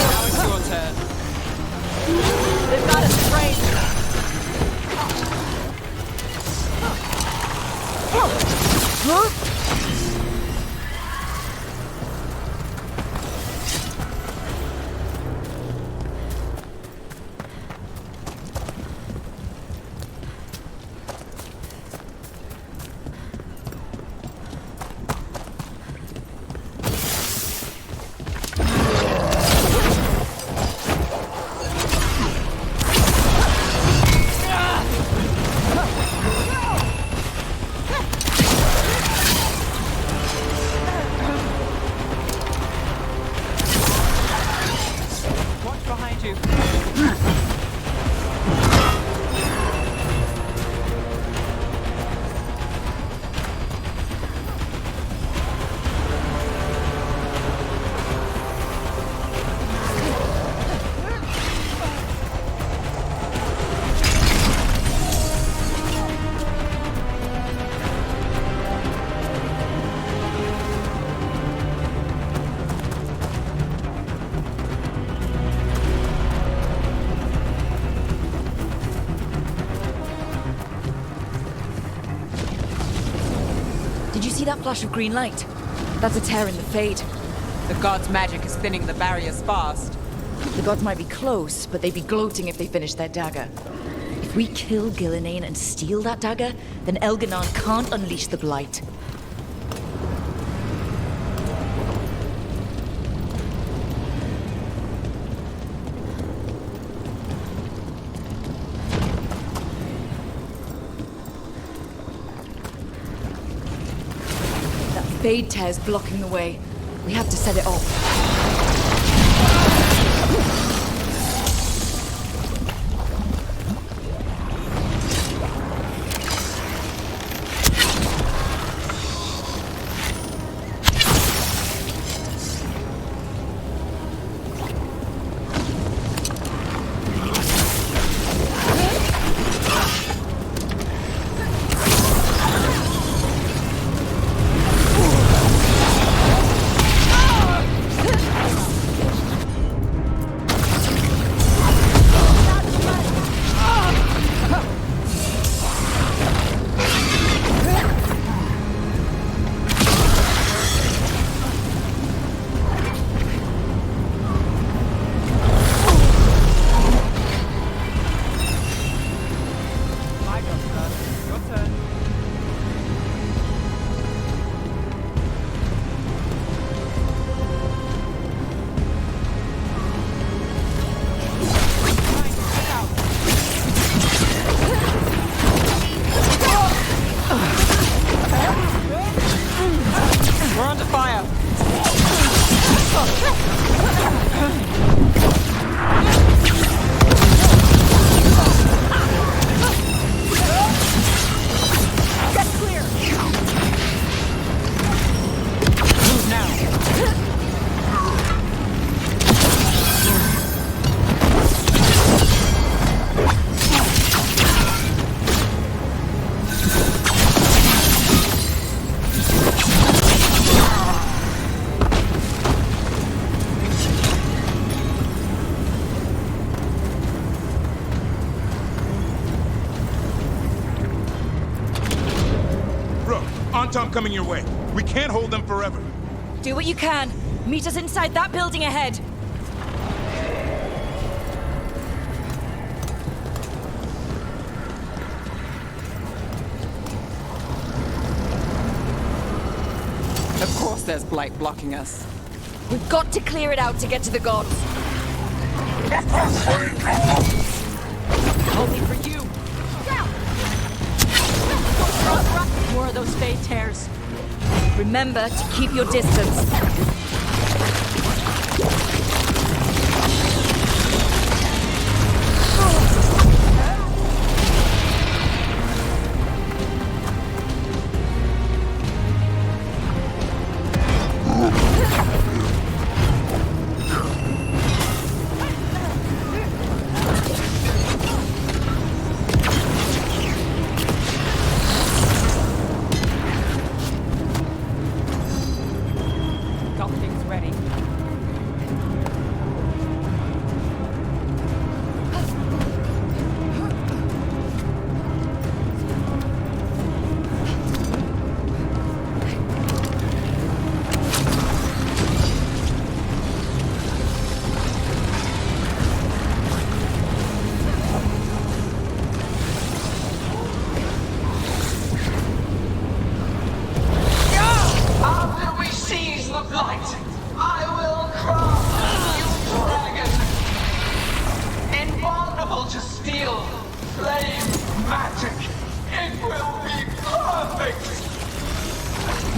Now it's your turn. They've got us trained! Watch behind you. Did you see that flash of green light? That's a tear in the Fade. The god's magic is thinning the barriers fast. The gods might be close, but they'd be gloating if they finished their dagger. If we kill Gillenane and steal that dagger, then Elganon can't unleash the blight. That Fade tear's blocking the way. We have to set it off. Antom coming your way. We can't hold them forever. Do what you can. Meet us inside that building ahead. Of course there's blight blocking us. We've got to clear it out to get to the gods. Only for you. More of those fey tears. Remember to keep your distance.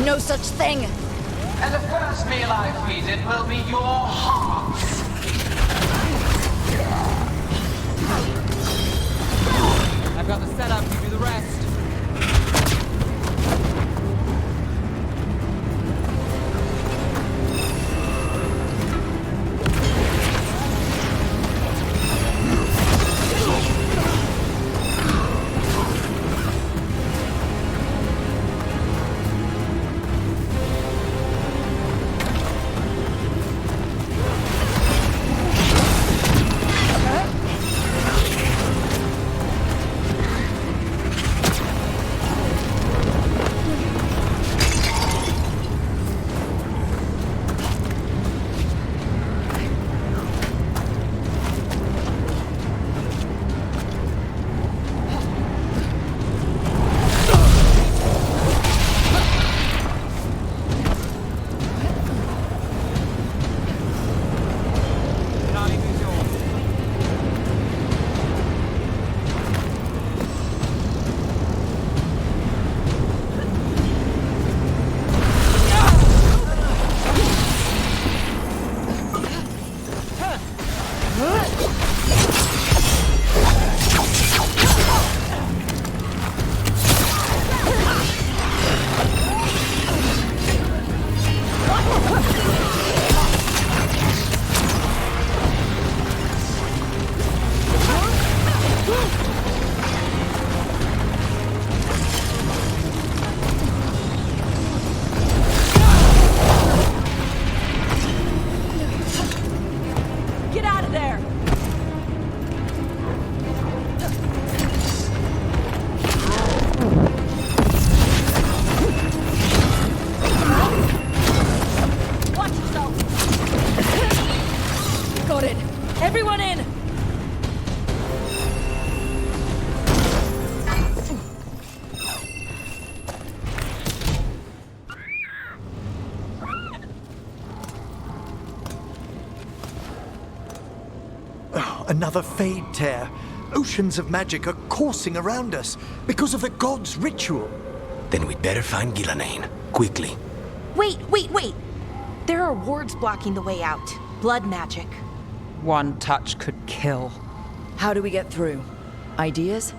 No such thing! And the first meal I feed it will be your hearts. I've got the setup, you do the rest. Everyone in! Another fade tear. Oceans of magic are coursing around us because of the god's ritual. Then we'd better find Ghilanane. Quickly. Wait! There are wards blocking the way out. Blood magic. One touch could kill. How do we get through? Ideas?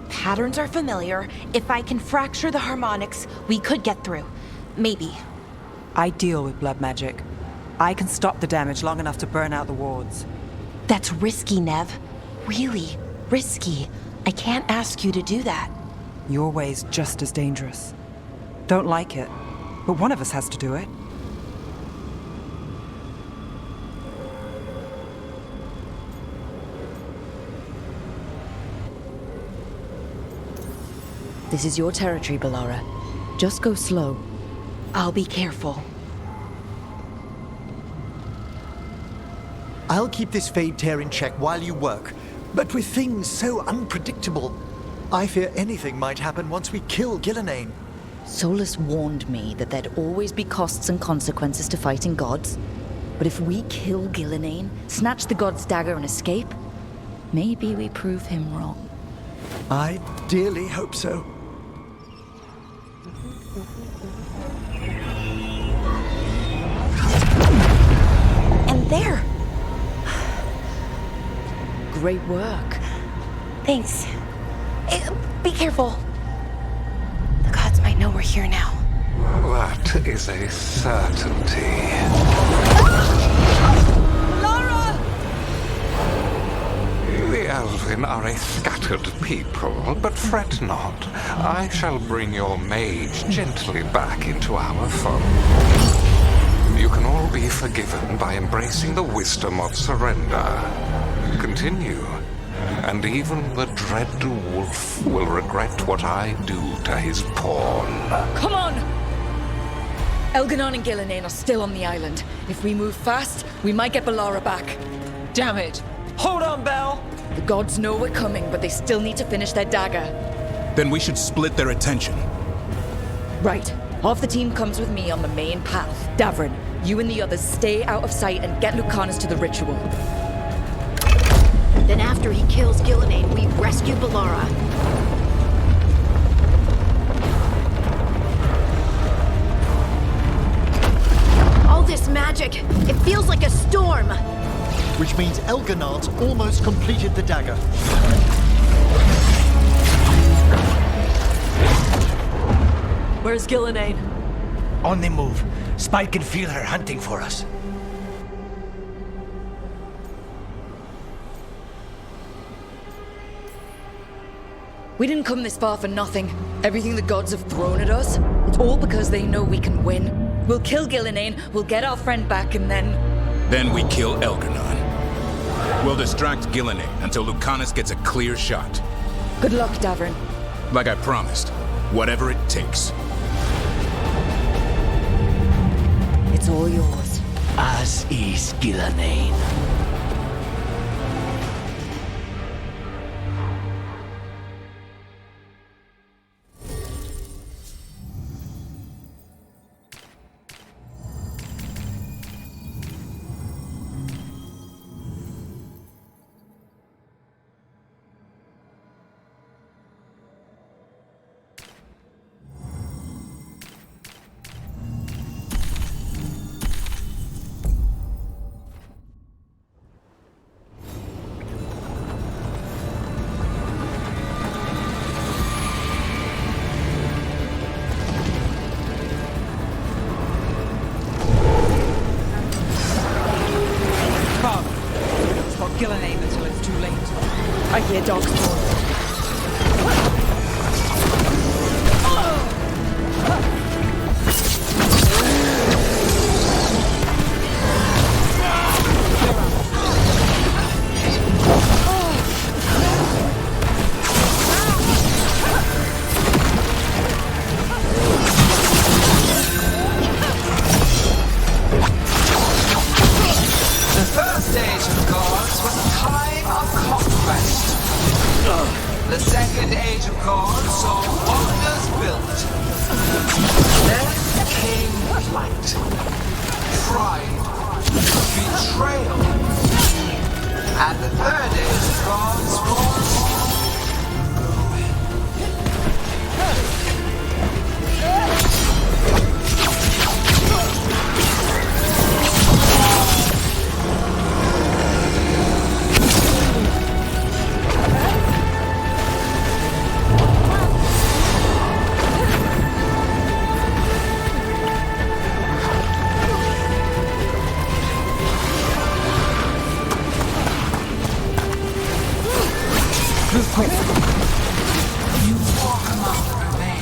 Patterns are familiar. If I can fracture the harmonics, we could get through. Maybe. I deal with blood magic. I can stop the damage long enough to burn out the wards. That's risky, Nev. Really risky. I can't ask you to do that. Your way's just as dangerous. Don't like it, but one of us has to do it. This is your territory, Bellara. Just go slow. I'll be careful. I'll keep this Fade Tear in check while you work. But with things so unpredictable, I fear anything might happen once we kill Gillenane. Solus warned me that there'd always be costs and consequences to fighting gods. But if we kill Gillenane, snatch the god's dagger and escape, maybe we prove him wrong. I dearly hope so. And there! Great work. Thanks. Be careful. The gods might know we're here now. That is a certainty. Laura! The Elven are a scattered people, but fret not. I shall bring your mage gently back into our fold. You can all be forgiven by embracing the wisdom of surrender. Continue, and even the dread wolf will regret what I do to his pawn. Come on! Elganon and Gillenane are still on the island. If we move fast, we might get Bellara back. Damn it! Hold on, Belle! The gods know we're coming, but they still need to finish their dagger. Then we should split their attention. Right. Half the team comes with me on the main path. Davrin, you and the others stay out of sight and get Lucanus to the ritual. Then after he kills Gillenane, we rescue Bellara. All this magic, it feels like a storm. Which means Elganard's almost completed the dagger. Where's Gillenane? On the move. Spike can feel her hunting for us. We didn't come this far for nothing. Everything the gods have thrown at us, it's all because they know we can win. We'll kill Gillenane, we'll get our friend back, and then... Then we kill Elganon. We'll distract Gillenane until Lucanus gets a clear shot. Good luck, Davrin. Like I promised, whatever it takes. It's all yours. As is Gillenane. Gillenane until it's too late. I hear dogs roar. The second age of gods saw wonders built. Then came flight, pride, betrayal, and the third age of gods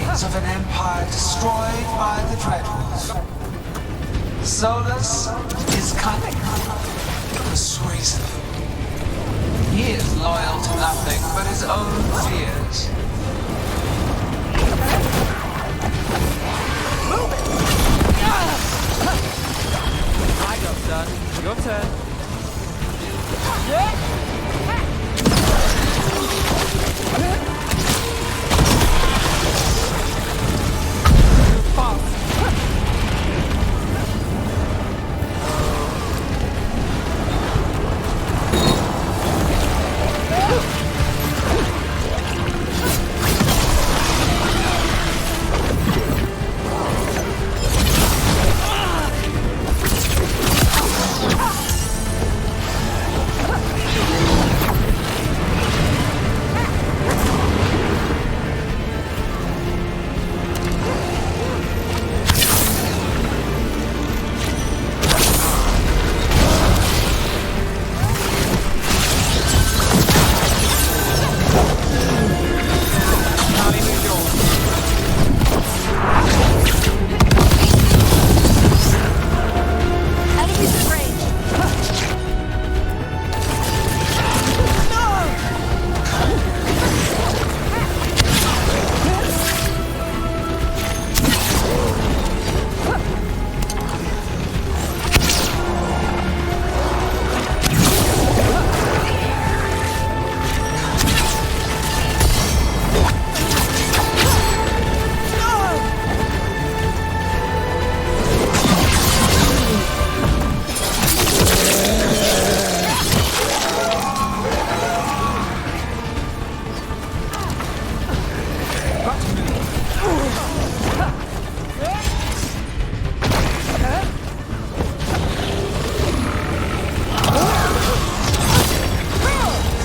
was of an empire destroyed by the Dreadwolf. Solus is cunning, persuasive. He is loyal to nothing but his own fears.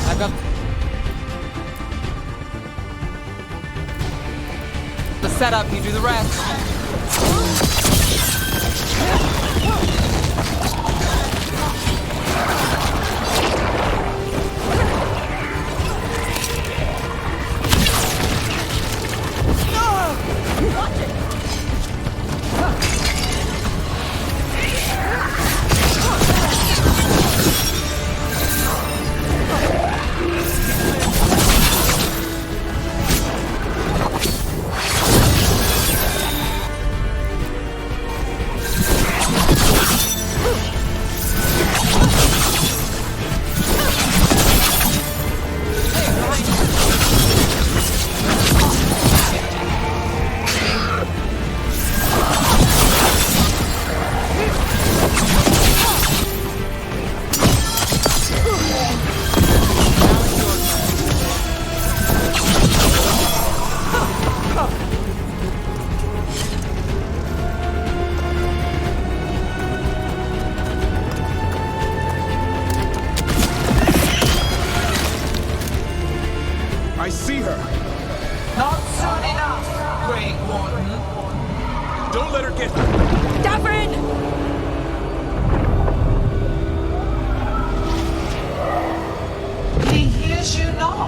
I've got the setup, you do the rest. I see her. Not soon enough, Great Warden. Don't let her get... Davrin! He hears you not.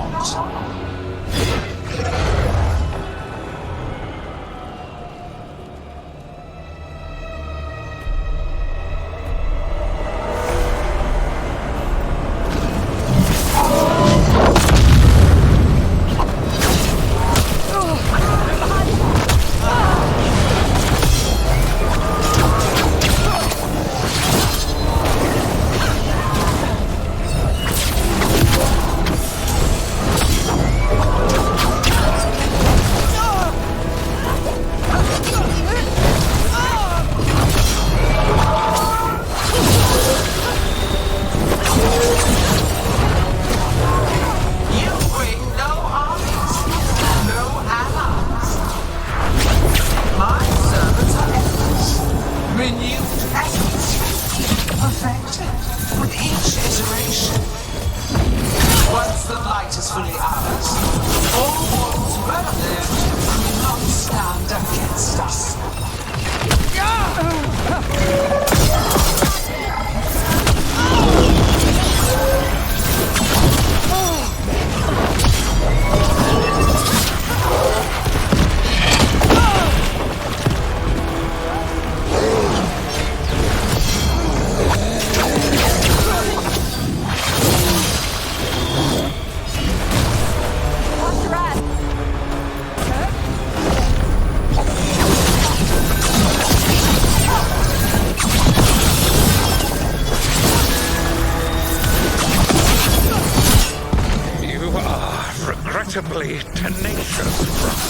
Regrettably tenacious, Rook.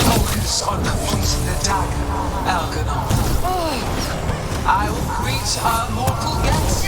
Focus on completing the dagger, Algernon. I will greet our mortal guest.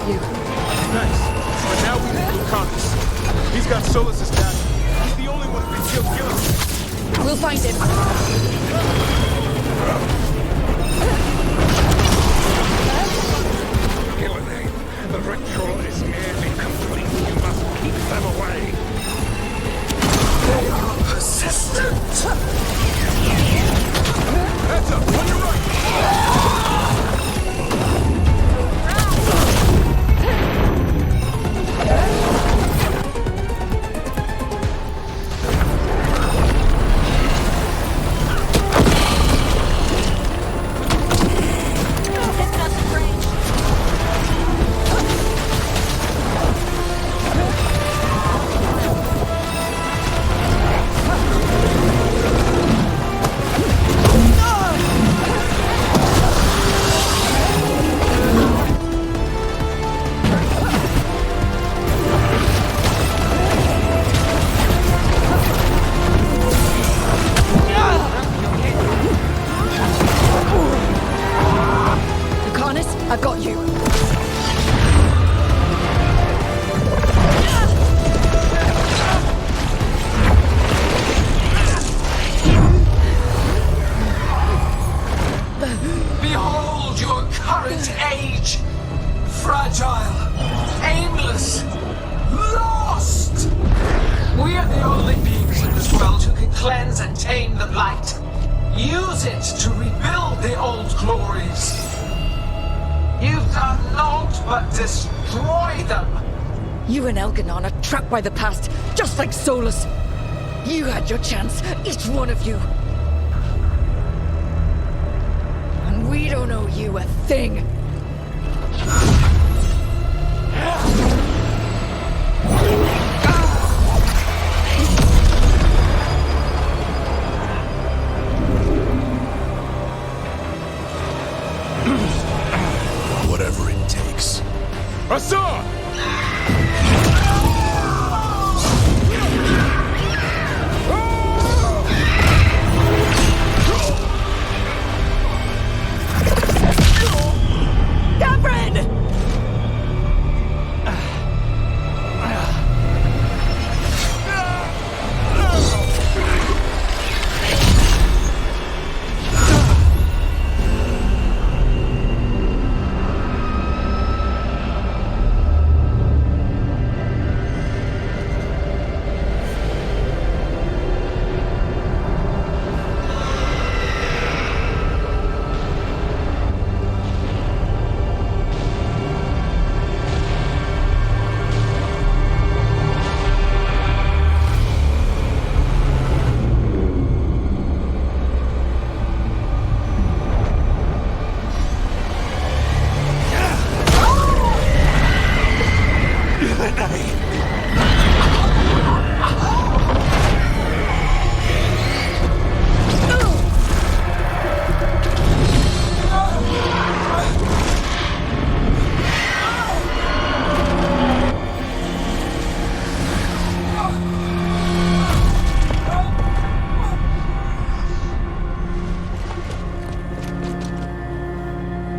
you. Nice. But now we need Lucanus. He's got Solus's data. He's the only one who can kill Gillen. We'll find him. Gillenane, the ritual is nearly complete. You must keep them away. They are persistent. Heads up, on your right. I've got you. Behold your current age. Fragile, aimless, lost. We are the only beings in this world who can cleanse and tame the blight. Use it to rebuild the old glories. You've done naught but destroy them. You and Elganon are trapped by the past, just like Solus. You had your chance, each one of you. And we don't owe you a thing. Whatever it takes. Assad!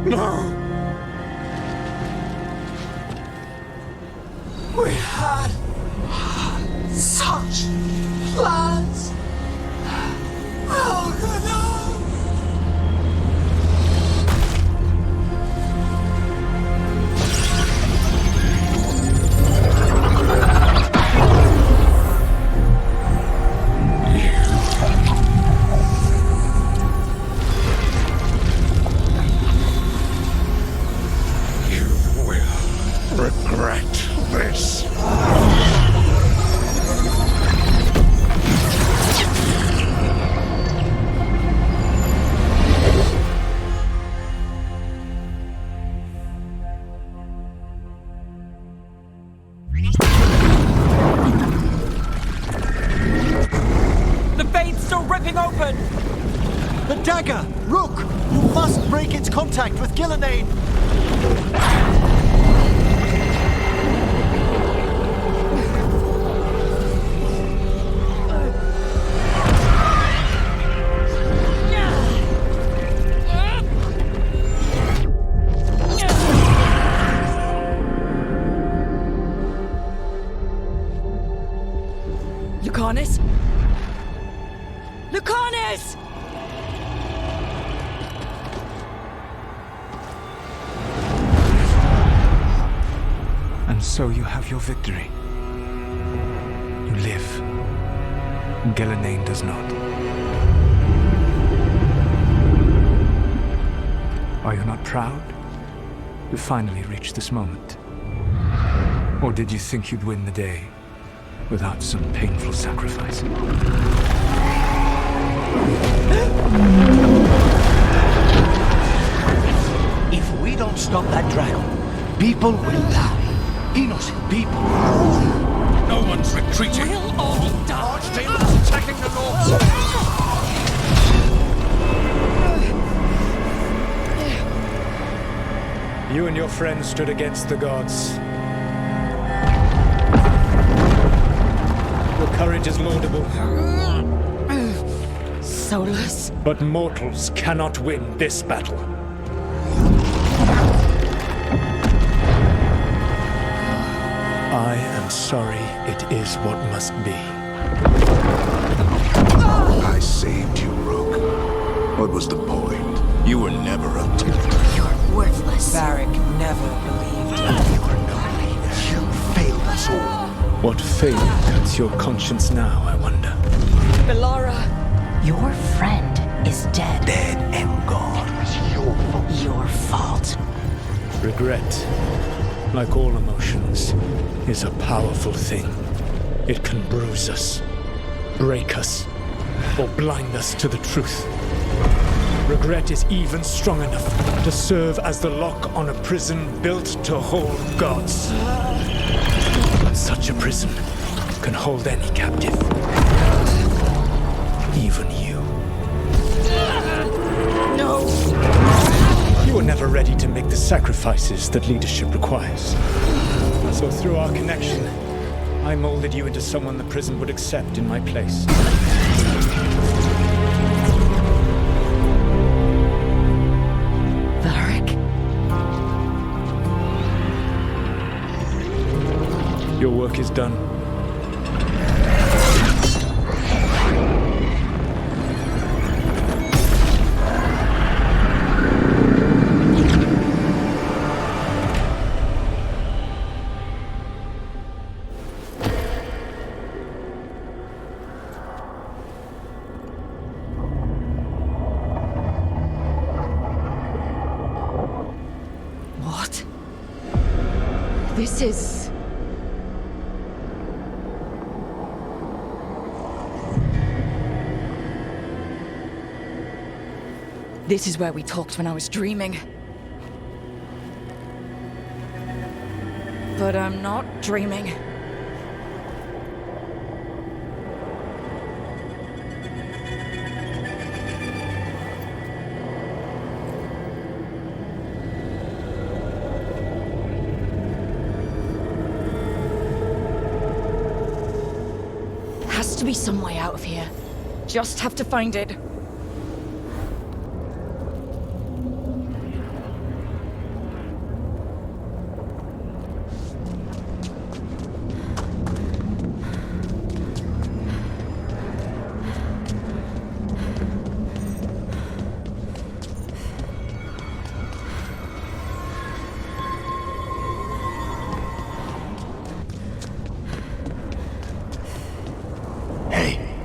No. We had such plans. Oh, good no. Regret this. The fate's still ripping open! The dagger! Rook! You must break its contact with Gillenane! Lucanus? Lucanus! And so you have your victory. You live. Ghilanane does not. Are you not proud to finally reach this moment? Or did you think you'd win the day without some painful sacrifice? If we don't stop that dragon, people will die. Innocent people. No one's retreating. We'll all die. Archtail is attacking the North. You and your friends stood against the gods. Your courage is laudable. Solus? But mortals cannot win this battle. I am sorry it is what must be. I saved you, Rook. What was the point? You were never up to it. You're worthless. Varric never believed. You are nobody. You failed us all. What failure cuts your conscience now, I wonder? Belara. Your friend is dead. Dead and gone. It was your fault. Your fault. Regret, like all emotions, is a powerful thing. It can bruise us, break us, or blind us to the truth. Regret is even strong enough to serve as the lock on a prison built to hold gods. Such a prison can hold any captive. Even you. No! You were never ready to make the sacrifices that leadership requires. So through our connection, I molded you into someone the prison would accept in my place. Varric? Your work is done. What? This is... This is where we talked when I was dreaming. But I'm not dreaming. Has to be some way out of here. Just have to find it.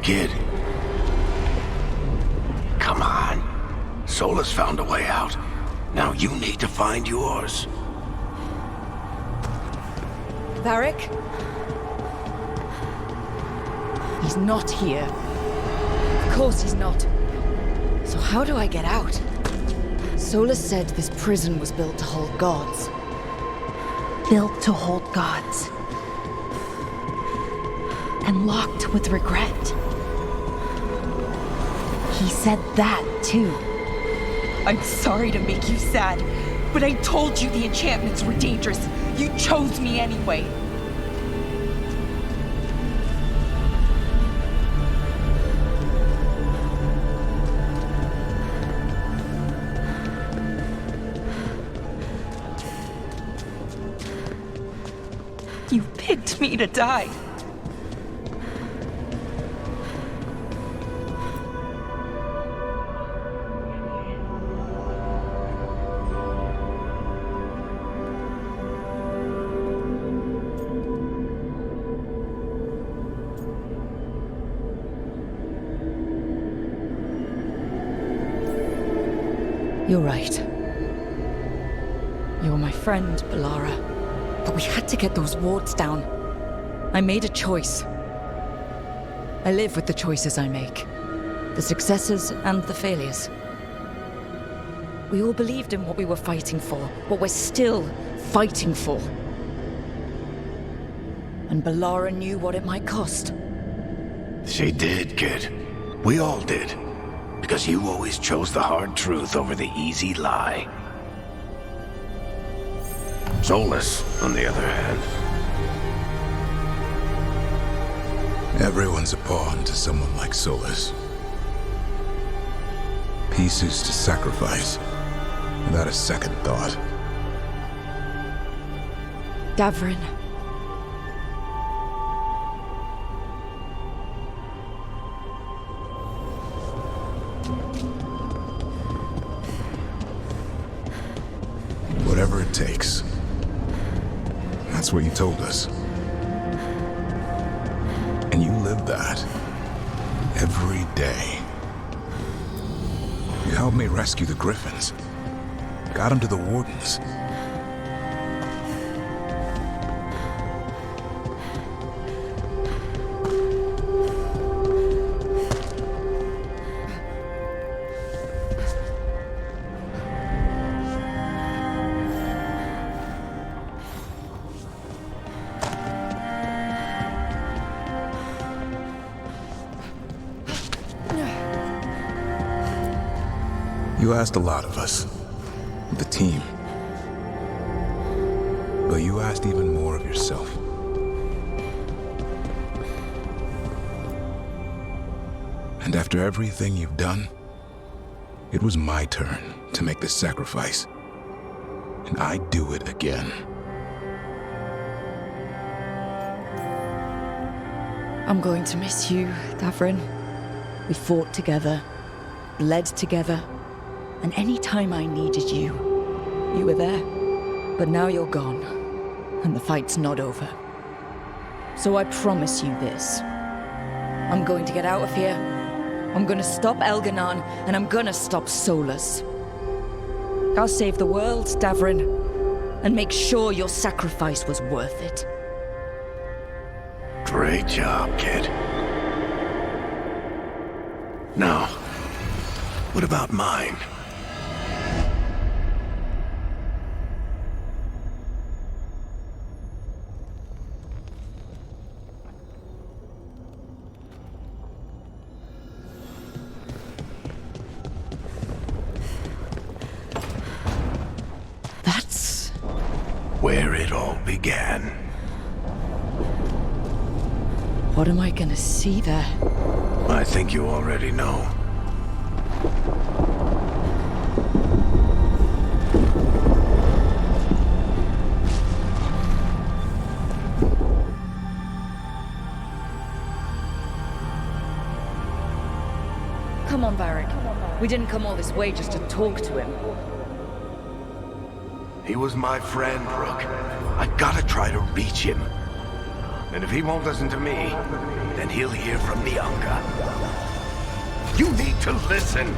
Kid. Come on. Solus found a way out. Now you need to find yours. Varric? He's not here. Of course he's not. So how do I get out? Solus said this prison was built to hold gods. Built to hold gods. And locked with regret. He said that, too. I'm sorry to make you sad, but I told you the enchantments were dangerous. You chose me anyway. You picked me to die. You're right. You're my friend, Balara. But we had to get those wards down. I made a choice. I live with the choices I make. The successes and the failures. We all believed in what we were fighting for, what we're still fighting for. And Balara knew what it might cost. She did, kid. We all did. Because you always chose the hard truth over the easy lie. Solus, on the other hand. Everyone's a pawn to someone like Solus. Pieces to sacrifice, without a second thought. Davrin. Whatever it takes. That's what you told us. And you live that. Every day. You helped me rescue the Griffins. Got them to the Wardens. You asked a lot of us, the team. But you asked even more of yourself. And after everything you've done, it was my turn to make the sacrifice. And I'd do it again. I'm going to miss you, Davrin. We fought together, bled together. And any time I needed you, you were there. But now you're gone, and the fight's not over. So I promise you this. I'm going to get out of here. I'm gonna stop Elganon, and I'm gonna stop Solus. I'll save the world, Davrin, and make sure your sacrifice was worth it. Great job, kid. Now, what about mine? That's where it all began. What am I gonna see there? I think you already know. Come on, Varric. We didn't come all this way just to talk to him. He was my friend, Rook. I gotta try to reach him. And if he won't listen to me, then he'll hear from the Unga. You need to listen!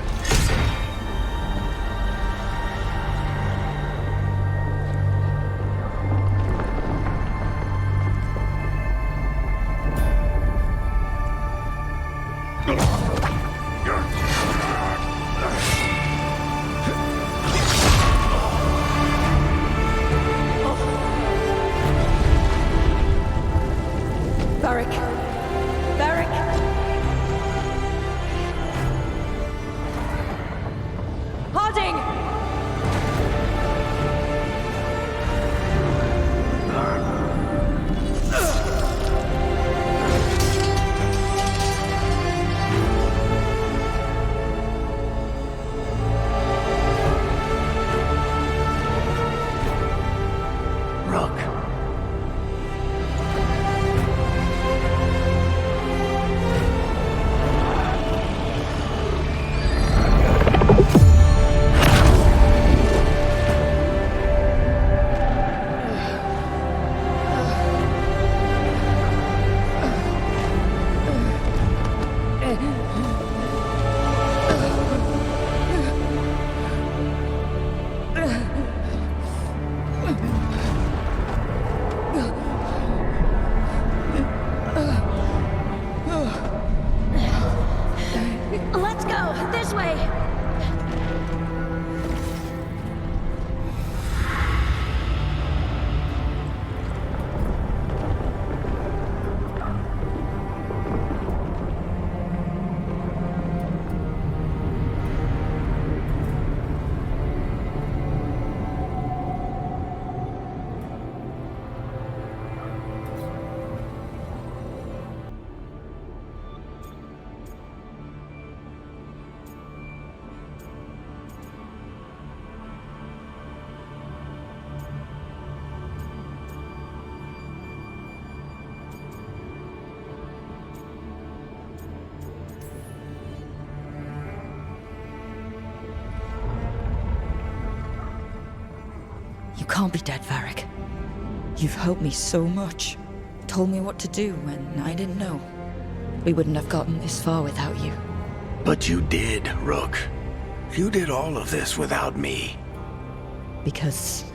You can't be dead, Varric. You've helped me so much. Told me what to do when I didn't know. We wouldn't have gotten this far without you. But you did, Rook. You did all of this without me. Because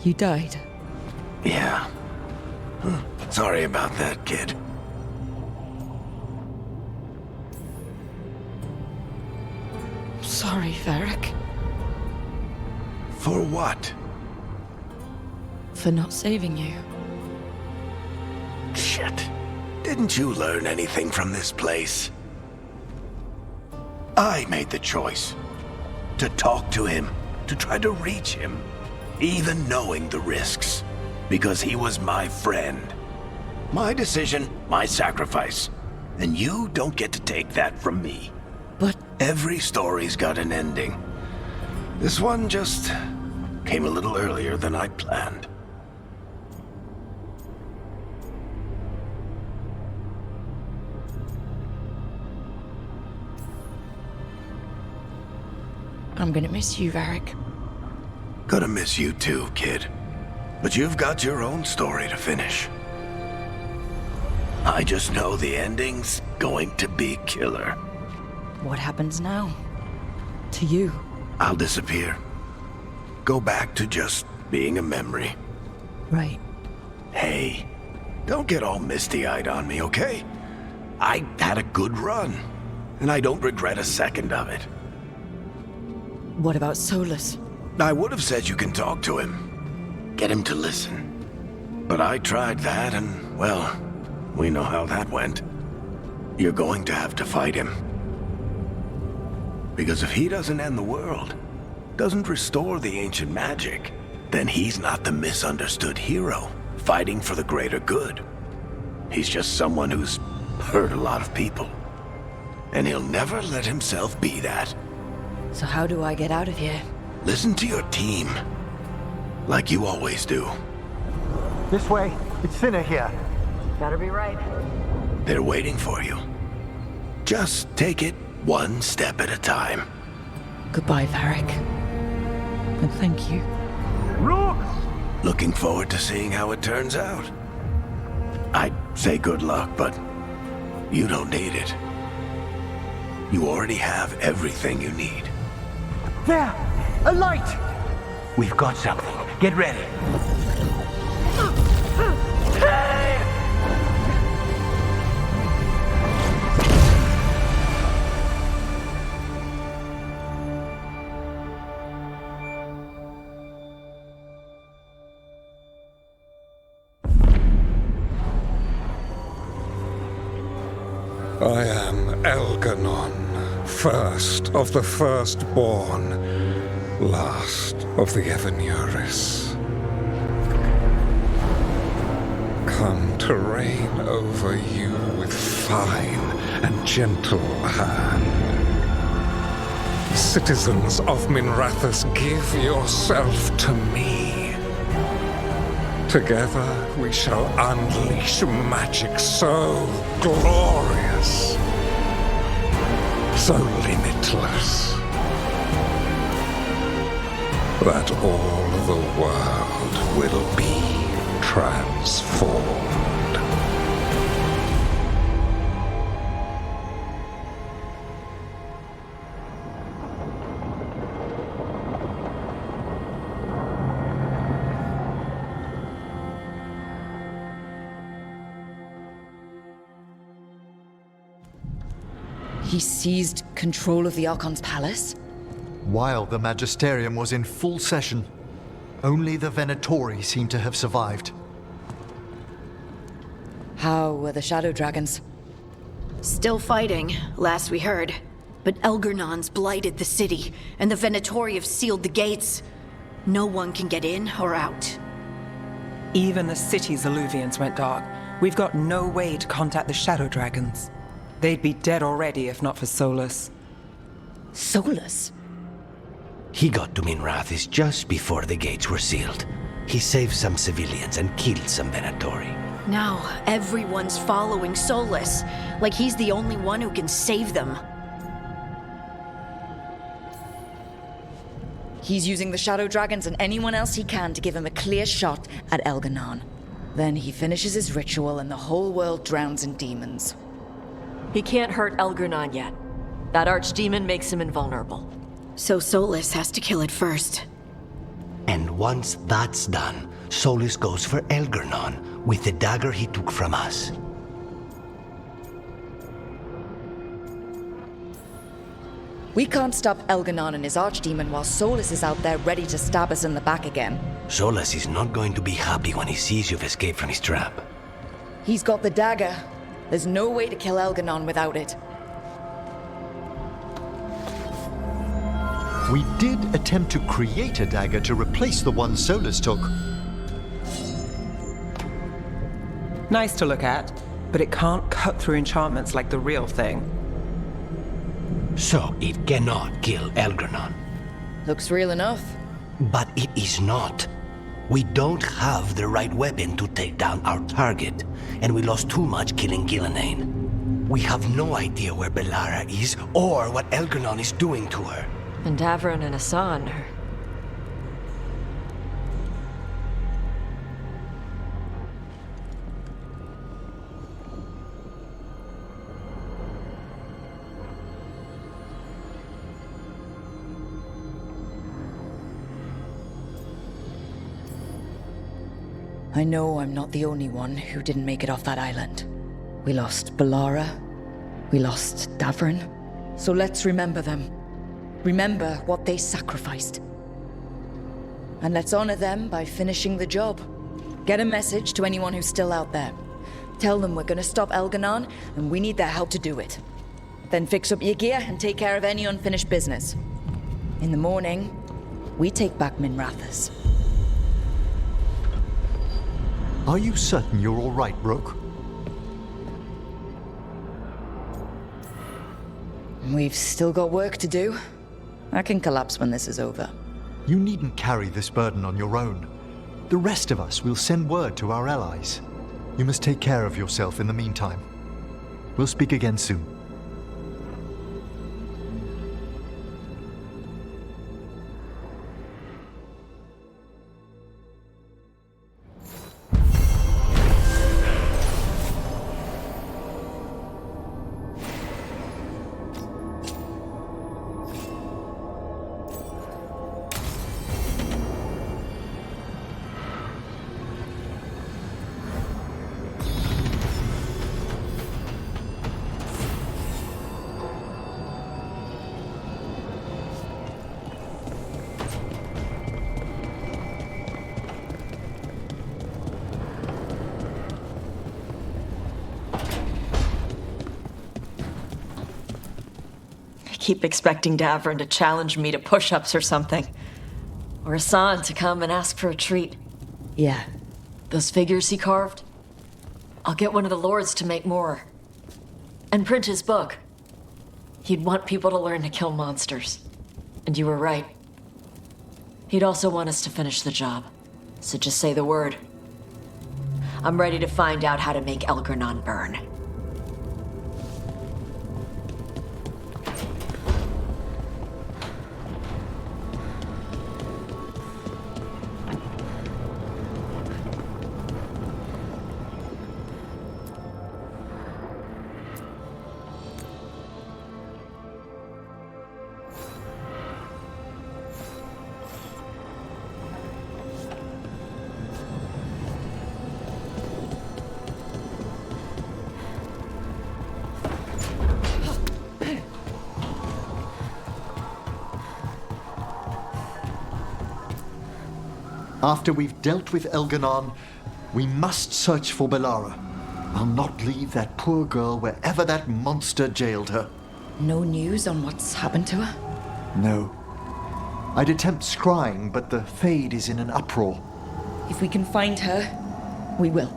you died. Yeah. Sorry about that, kid. Sorry, Varric. For what? For not saving you. Shit. Didn't you learn anything from this place? I made the choice. To talk to him. To try to reach him. Even knowing the risks. Because he was my friend. My decision, my sacrifice. And you don't get to take that from me. But... Every story's got an ending. This one just came a little earlier than I'd planned. I'm gonna miss you, Varric. Gonna miss you too, kid. But you've got your own story to finish. I just know the ending's going to be killer. What happens now? To you? I'll disappear. Go back to just being a memory. Right. Hey, don't get all misty-eyed on me, okay? I had a good run, and I don't regret a second of it. What about Solus? I would have said you can talk to him. Get him to listen. But I tried that, and, well, we know how that went. You're going to have to fight him. Because if he doesn't end the world, doesn't restore the ancient magic, then he's not the misunderstood hero, fighting for the greater good. He's just someone who's hurt a lot of people. And he'll never let himself be that. So how do I get out of here? Listen to your team. Like you always do. This way. It's thinner here. Better be right. They're waiting for you. Just take it one step at a time. Goodbye, Varric. And thank you. Rook! Looking forward to seeing how it turns out. I'd say good luck, but you don't need it. You already have everything you need. There! A light! We've got something. Get ready. I am Elganon, first of the firstborn, last of the Evanuris. Come to reign over you with fine and gentle hand. Citizens of Minrathous, give yourself to me. Together we shall unleash magic so glorious, so limitless, that all the world will be transformed. He seized control of the Archon's palace? While the Magisterium was in full session, only the Venatori seemed to have survived. How were the Shadow Dragons? Still fighting, last we heard. But Elgernon's blighted the city, and the Venatori have sealed the gates. No one can get in or out. Even the city's alluvians went dark. We've got no way to contact the Shadow Dragons. They'd be dead already if not for Solus. Solus? He got to Minrathous just before the gates were sealed. He saved some civilians and killed some Venatori. Now everyone's following Solus, like he's the only one who can save them. He's using the Shadow Dragons and anyone else he can to give him a clear shot at Elganon. Then he finishes his ritual and the whole world drowns in demons. He can't hurt Elganon yet. That archdemon makes him invulnerable. So Solus has to kill it first. And once that's done, Solus goes for Elganon with the dagger he took from us. We can't stop Elganon and his archdemon while Solus is out there ready to stab us in the back again. Solus is not going to be happy when he sees you've escaped from his trap. He's got the dagger. There's no way to kill Elganon without it. We did attempt to create a dagger to replace the one Solus took. Nice to look at, but it can't cut through enchantments like the real thing. So it cannot kill Elganon. Looks real enough. But it is not. We don't have the right weapon to take down our target, and we lost too much killing Gillenane. We have no idea where Bellara is or what Elganon is doing to her. And Davron and Hassan are... I know I'm not the only one who didn't make it off that island. We lost Bellara. We lost Davron. So let's remember them. Remember what they sacrificed. And let's honor them by finishing the job. Get a message to anyone who's still out there. Tell them we're gonna stop Elganon, and we need their help to do it. Then fix up your gear and take care of any unfinished business. In the morning, we take back Minrathous. Are you certain you're all right, Rook? We've still got work to do. I can collapse when this is over. You needn't carry this burden on your own. The rest of us will send word to our allies. You must take care of yourself in the meantime. We'll speak again soon. Keep expecting Davron to challenge me to push-ups or something. Or Hassan to come and ask for a treat. Yeah. Those figures he carved? I'll get one of the lords to make more. And print his book. He'd want people to learn to kill monsters. And you were right. He'd also want us to finish the job. So just say the word. I'm ready to find out how to make Elganon burn. After we've dealt with Elganon, we must search for Bellara. I'll not leave that poor girl wherever that monster jailed her. No news on what's happened to her? No. I'd attempt scrying, but the Fade is in an uproar. If we can find her, we will.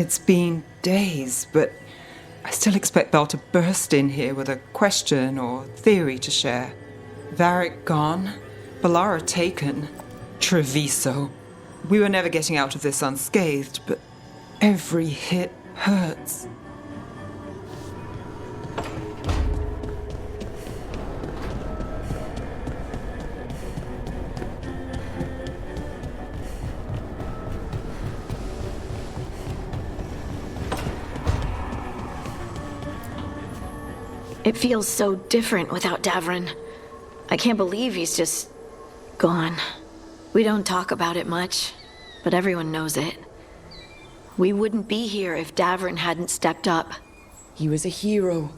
It's been days, but I still expect Belle to burst in here with a question or theory to share. Varric gone, Bellara taken, Treviso. We were never getting out of this unscathed, but every hit hurts. It feels so different without Davrin. I can't believe he's just gone. We don't talk about it much, but everyone knows it. We wouldn't be here if Davrin hadn't stepped up. He was a hero.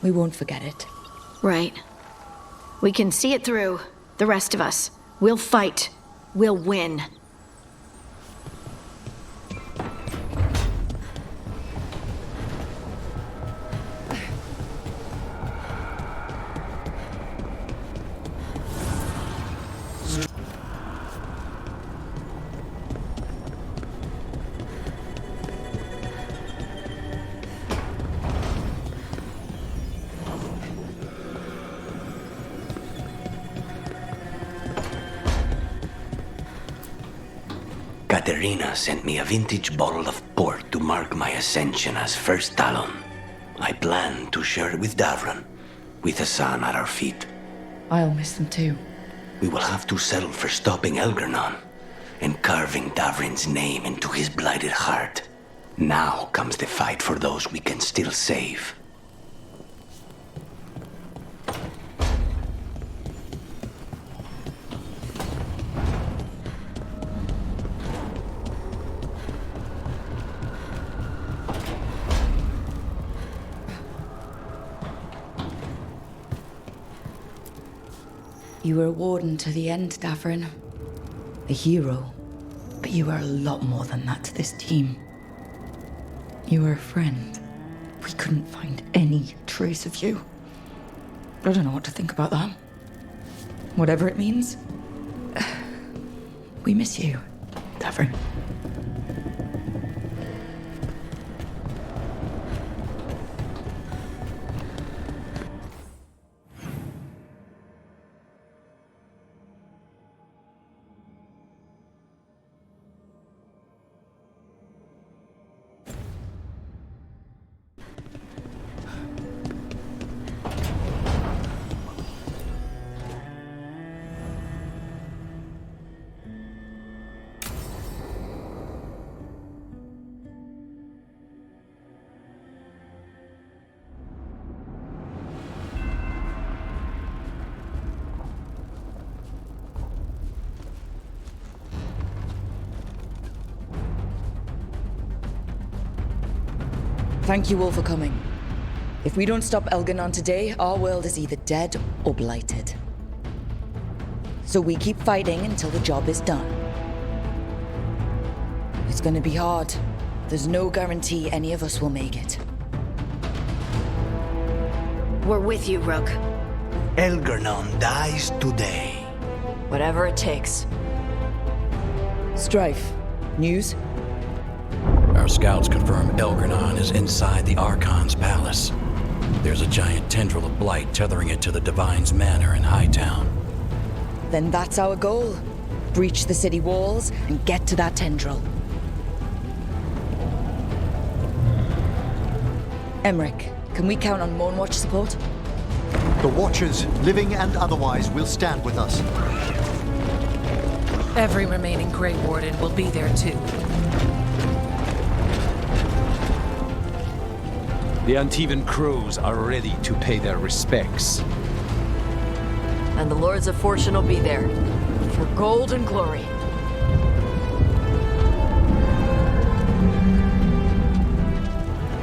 We won't forget it. Right. We can see it through, the rest of us. We'll fight. We'll win. Katerina sent me a vintage bottle of port to mark my ascension as First Talon. I plan to share it with Davrin, with Hassan at our feet. I'll miss them too. We will have to settle for stopping Elgernon and carving Davrin's name into his blighted heart. Now comes the fight for those we can still save. You were a warden to the end, Davrin. A hero. But you were a lot more than that to this team. You were a friend. We couldn't find any trace of you. I don't know what to think about that. Whatever it means. We miss you, Davrin. Thank you all for coming. If we don't stop Elgernon today, our world is either dead or blighted. So we keep fighting until the job is done. It's gonna be hard. There's no guarantee any of us will make it. We're with you, Rook. Elgernon dies today. Whatever it takes. Strife, news? Our scouts confirm Elgernon is inside the Archon's palace. There's a giant tendril of blight tethering it to the Divine's manor in Hightown. Then that's our goal. Breach the city walls and get to that tendril. Emmerich, can we count on Moonwatch support? The Watchers, living and otherwise, will stand with us. Every remaining Grey Warden will be there too. The Antivan Crows are ready to pay their respects. And the Lords of Fortune will be there. For gold and glory.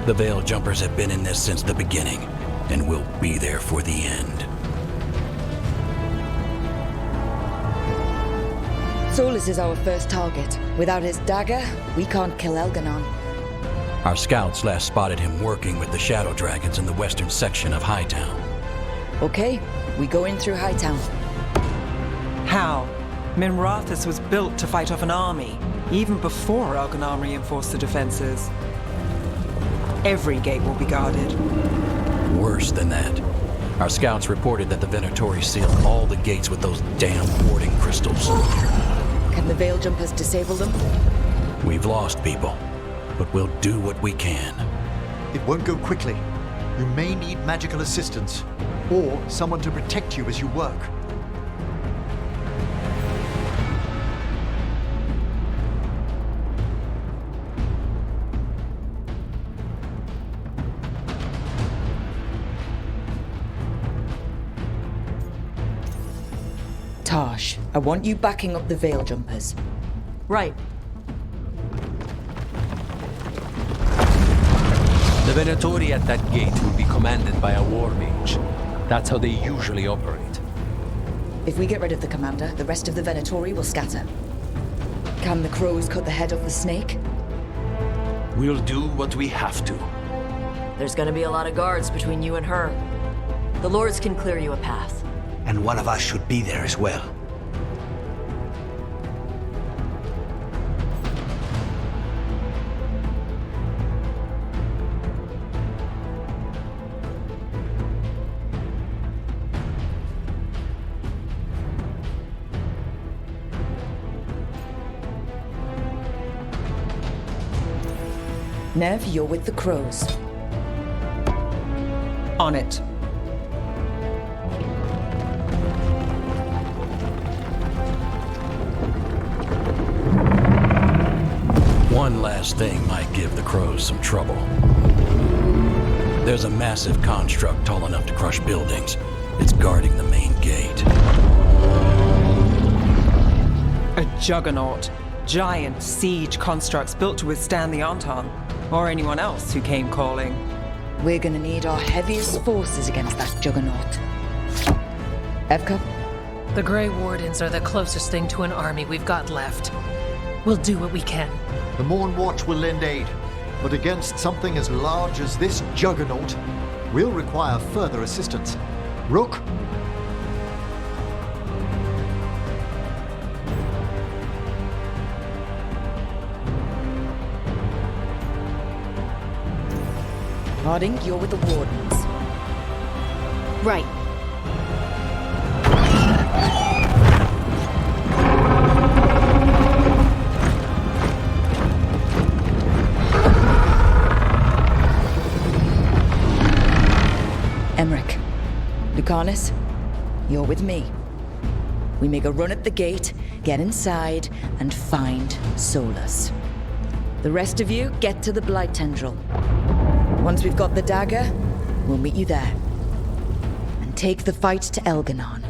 The Veil Jumpers have been in this since the beginning, and will be there for the end. Solus is our first target. Without his dagger, we can't kill Elgernon. Our scouts last spotted him working with the Shadow Dragons in the western section of Hightown. Okay, we go in through Hightown. How? Minrathus was built to fight off an army. even before Elganon reinforced the defenses. Every gate will be guarded. Worse than that. Our scouts reported that the Venatori sealed all the gates with those damn warding crystals. Can the Veil Jumpers disable them? We've lost people, but we'll do what we can. It won't go quickly. You may need magical assistance, or someone to protect you as you work. Tosh, I want you backing up the Veil Jumpers. Right. The Venatori at that gate will be commanded by a war mage. That's how they usually operate. If we get rid of the commander, the rest of the Venatori will scatter. Can the crows cut the head off the snake? We'll do what we have to. There's gonna be a lot of guards between you and her. The Lords can clear you a path. And one of us should be there as well. Nev, you're with the crows. On it. One last thing might give the crows some trouble. There's a massive construct tall enough to crush buildings. It's guarding the main gate. A juggernaut. Giant siege constructs built to withstand the Entente, or anyone else who came calling. We're gonna need our heaviest forces against that juggernaut. Evka? The Grey Wardens are the closest thing to an army we've got left. We'll do what we can. The Morn Watch will lend aid, but against something as large as this juggernaut, we'll require further assistance. Rook? Harding, you're with the Wardens. Right. Emmerich. Lucanus, you're with me. We make a run at the gate, get inside, and find Solus. The rest of you get to the Blight Tendril. Once we've got the dagger, we'll meet you there. And take the fight to Elganon.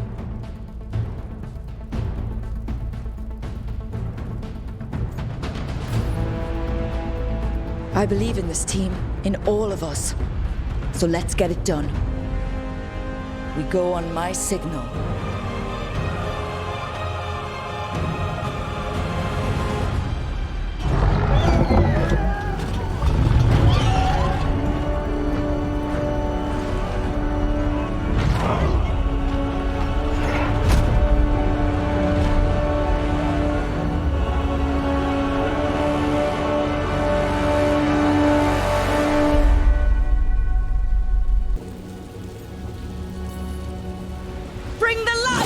I believe in this team, in all of us. So let's get it done. We go on my signal. Bring the light!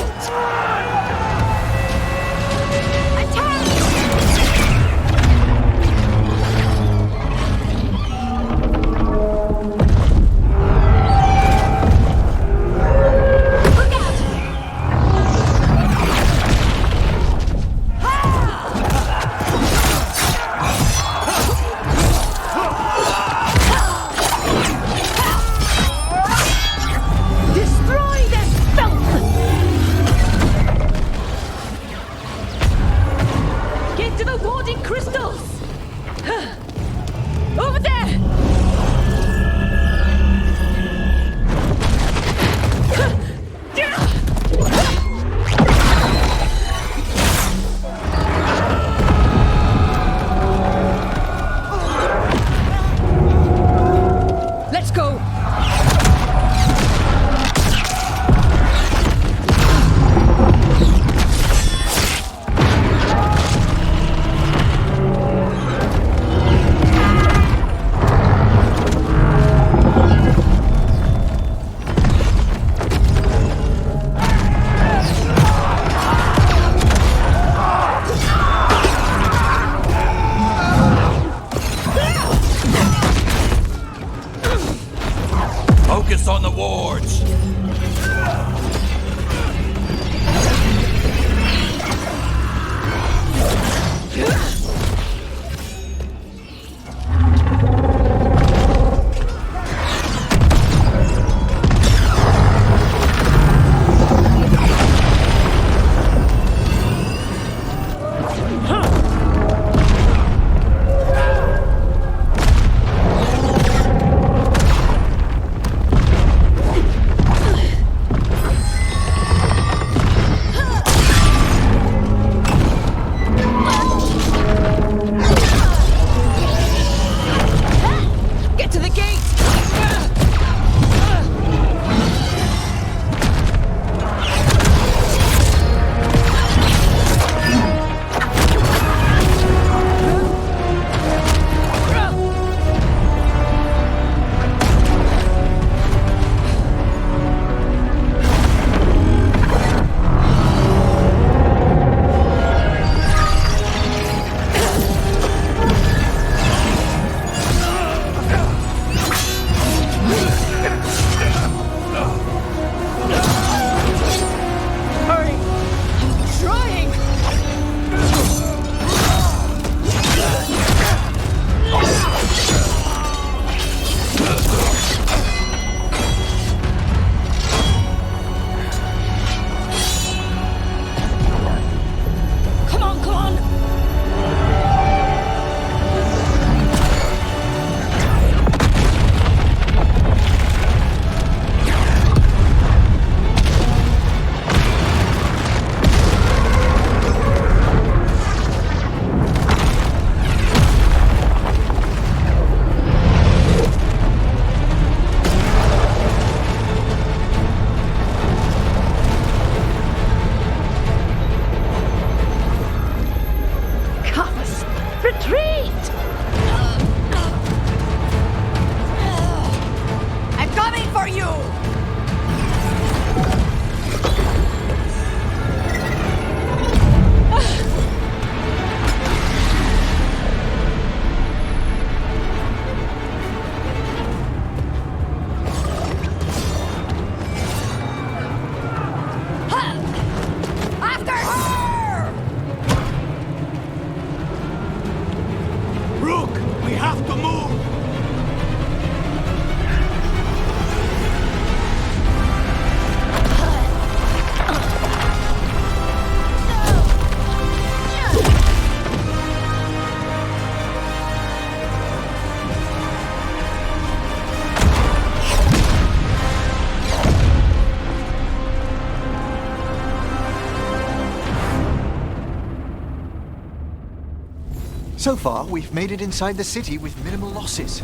So far, we've made it inside the city with minimal losses.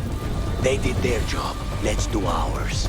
They did their job. Let's do ours.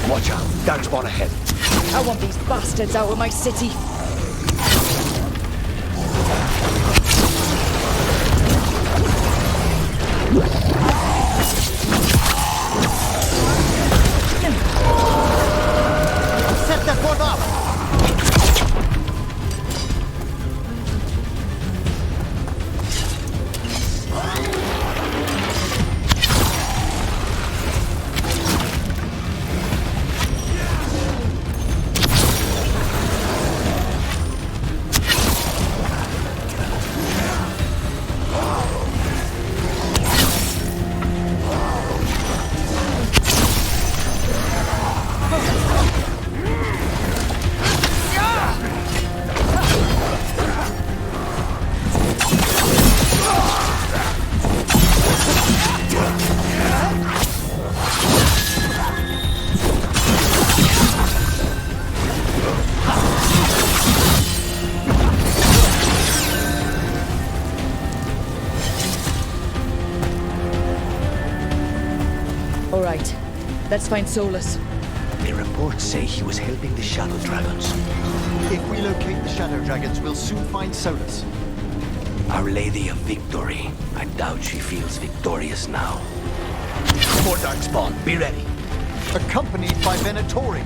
Watch out. Dark spawn ahead. I want these bastards out of my city. Set that one up! Let's find Solus. The reports say he was helping the Shadow Dragons. If we locate the Shadow Dragons, we'll soon find Solus. Our Lady of Victory. I doubt she feels victorious now. More Darkspawn, be ready. Accompanied by Venatori.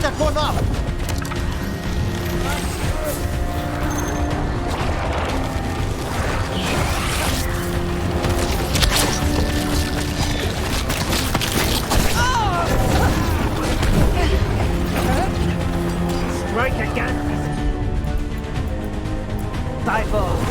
that one up! Strike again! Typho!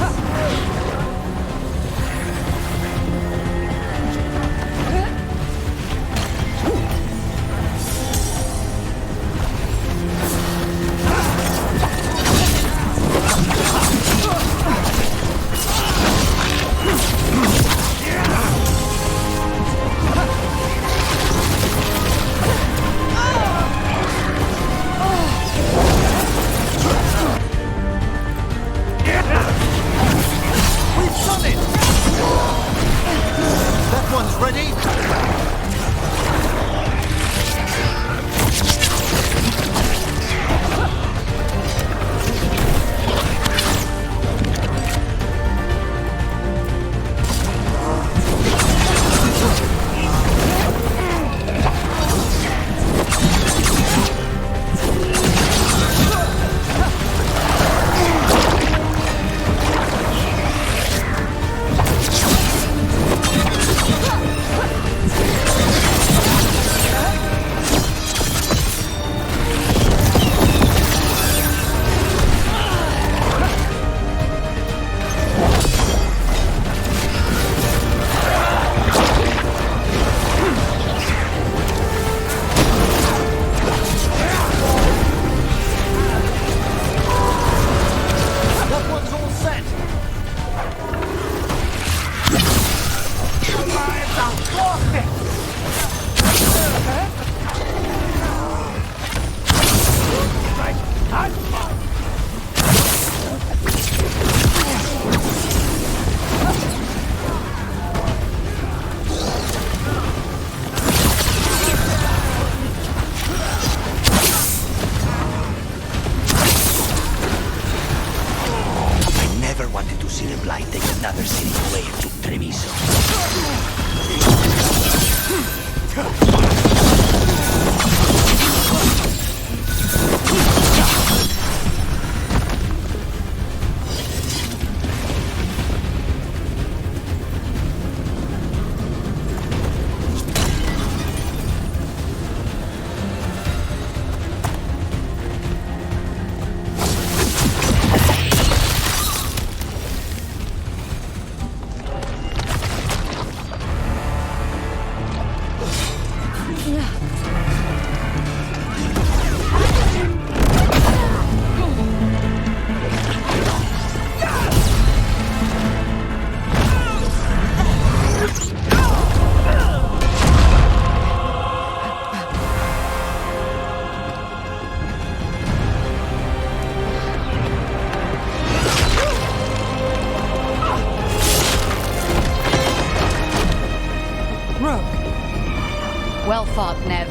Well fought, Nev.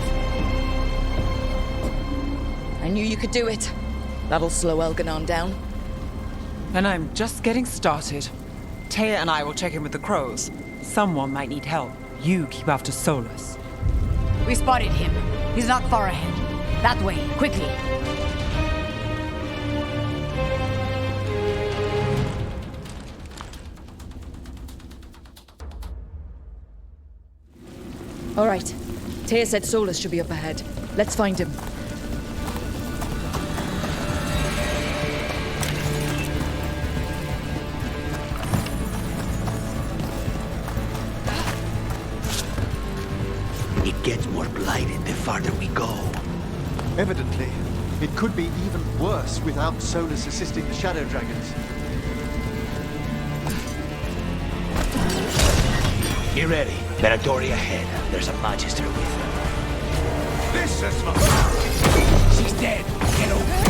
I knew you could do it. That'll slow Elganon down. And I'm just getting started. Taya and I will check in with the crows. Someone might need help. You keep after Solus. We spotted him. He's not far ahead. That way, quickly. All right. Taya said Solus should be up ahead. Let's find him. It gets more blighted the farther we go. Evidently, it could be even worse without Solus assisting the Shadow Dragons. Get ready. Venatori ahead. There's a Magister with her. This is my... She's dead. Get over.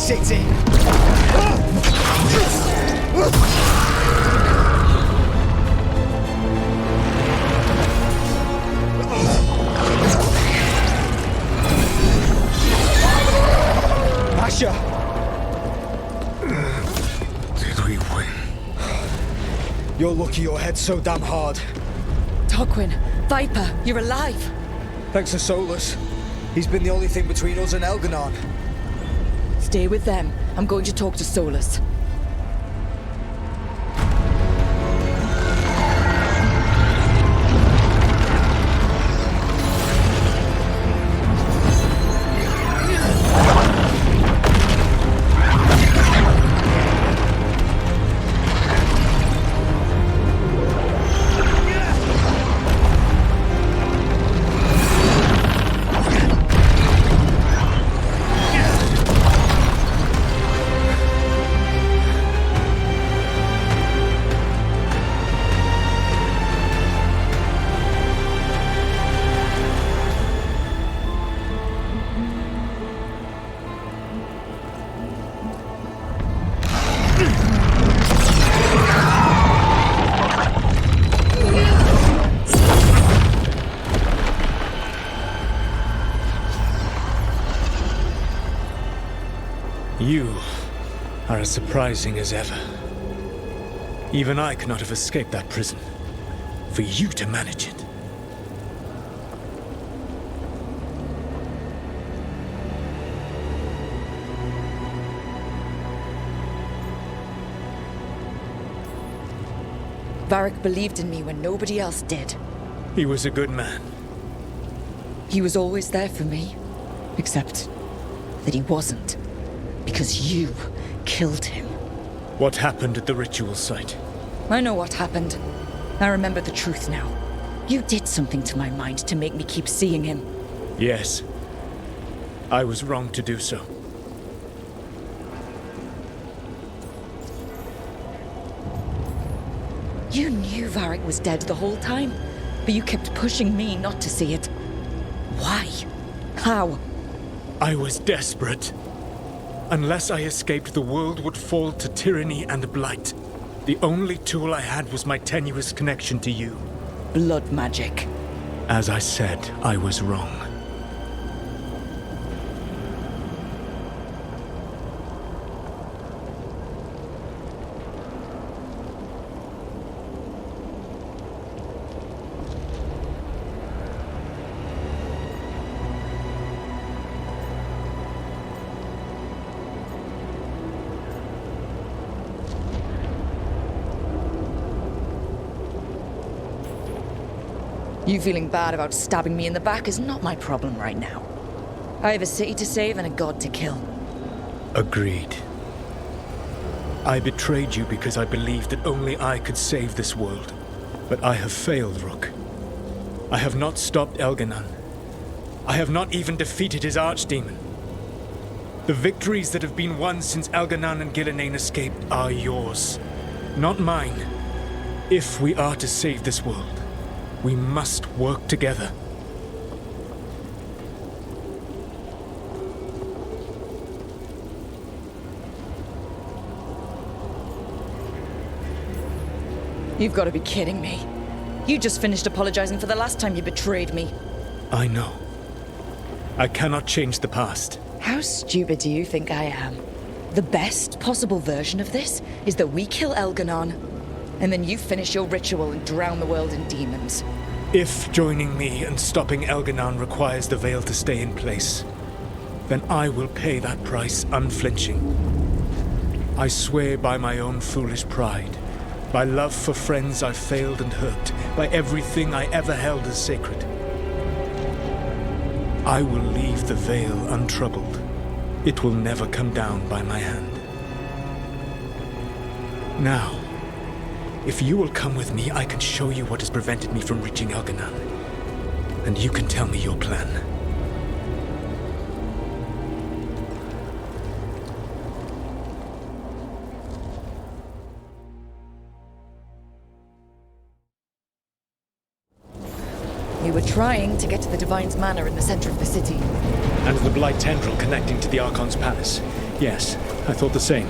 city! Asher! Did we win? You're lucky your head's so damn hard. Tarquin, Viper, you're alive. Thanks to Solus. He's been the only thing between us and Elganon. Stay with them. I'm going to talk to Solus. You are as surprising as ever. Even I could not have escaped that prison. For you to manage it. Varric believed in me when nobody else did. He was a good man. He was always there for me. Except that he wasn't. Because you killed him. What happened at the ritual site? I know what happened. I remember the truth now. You did something to my mind to make me keep seeing him. Yes. I was wrong to do so. You knew Varric was dead the whole time, but you kept pushing me not to see it. Why? How? I was desperate. Unless I escaped, the world would fall to tyranny and blight. The only tool I had was my tenuous connection to you. Blood magic. As I said, I was wrong. You feeling bad about stabbing me in the back is not my problem right now. I have a city to save and a god to kill. Agreed. I betrayed you because I believed that only I could save this world. But I have failed, Rook. I have not stopped Elganon. I have not even defeated his archdemon. The victories that have been won since Elganon and Gillenane escaped are yours, not mine. If we are to save this world, we must work together. You've got to be kidding me. You just finished apologizing for the last time you betrayed me. I know. I cannot change the past. How stupid do you think I am? The best possible version of this is that we kill Elganon, and then you finish your ritual and drown the world in demons. If joining me and stopping Elganon requires the veil to stay in place, then I will pay that price unflinching. I swear by my own foolish pride, by love for friends I've failed and hurt, by everything I ever held as sacred. I will leave the veil untroubled. It will never come down by my hand. Now, if you will come with me, I can show you what has prevented me from reaching Elganon. And you can tell me your plan. We were trying to get to the Divine's Manor in the center of the city. And the Blight Tendril connecting to the Archon's palace. Yes, I thought the same.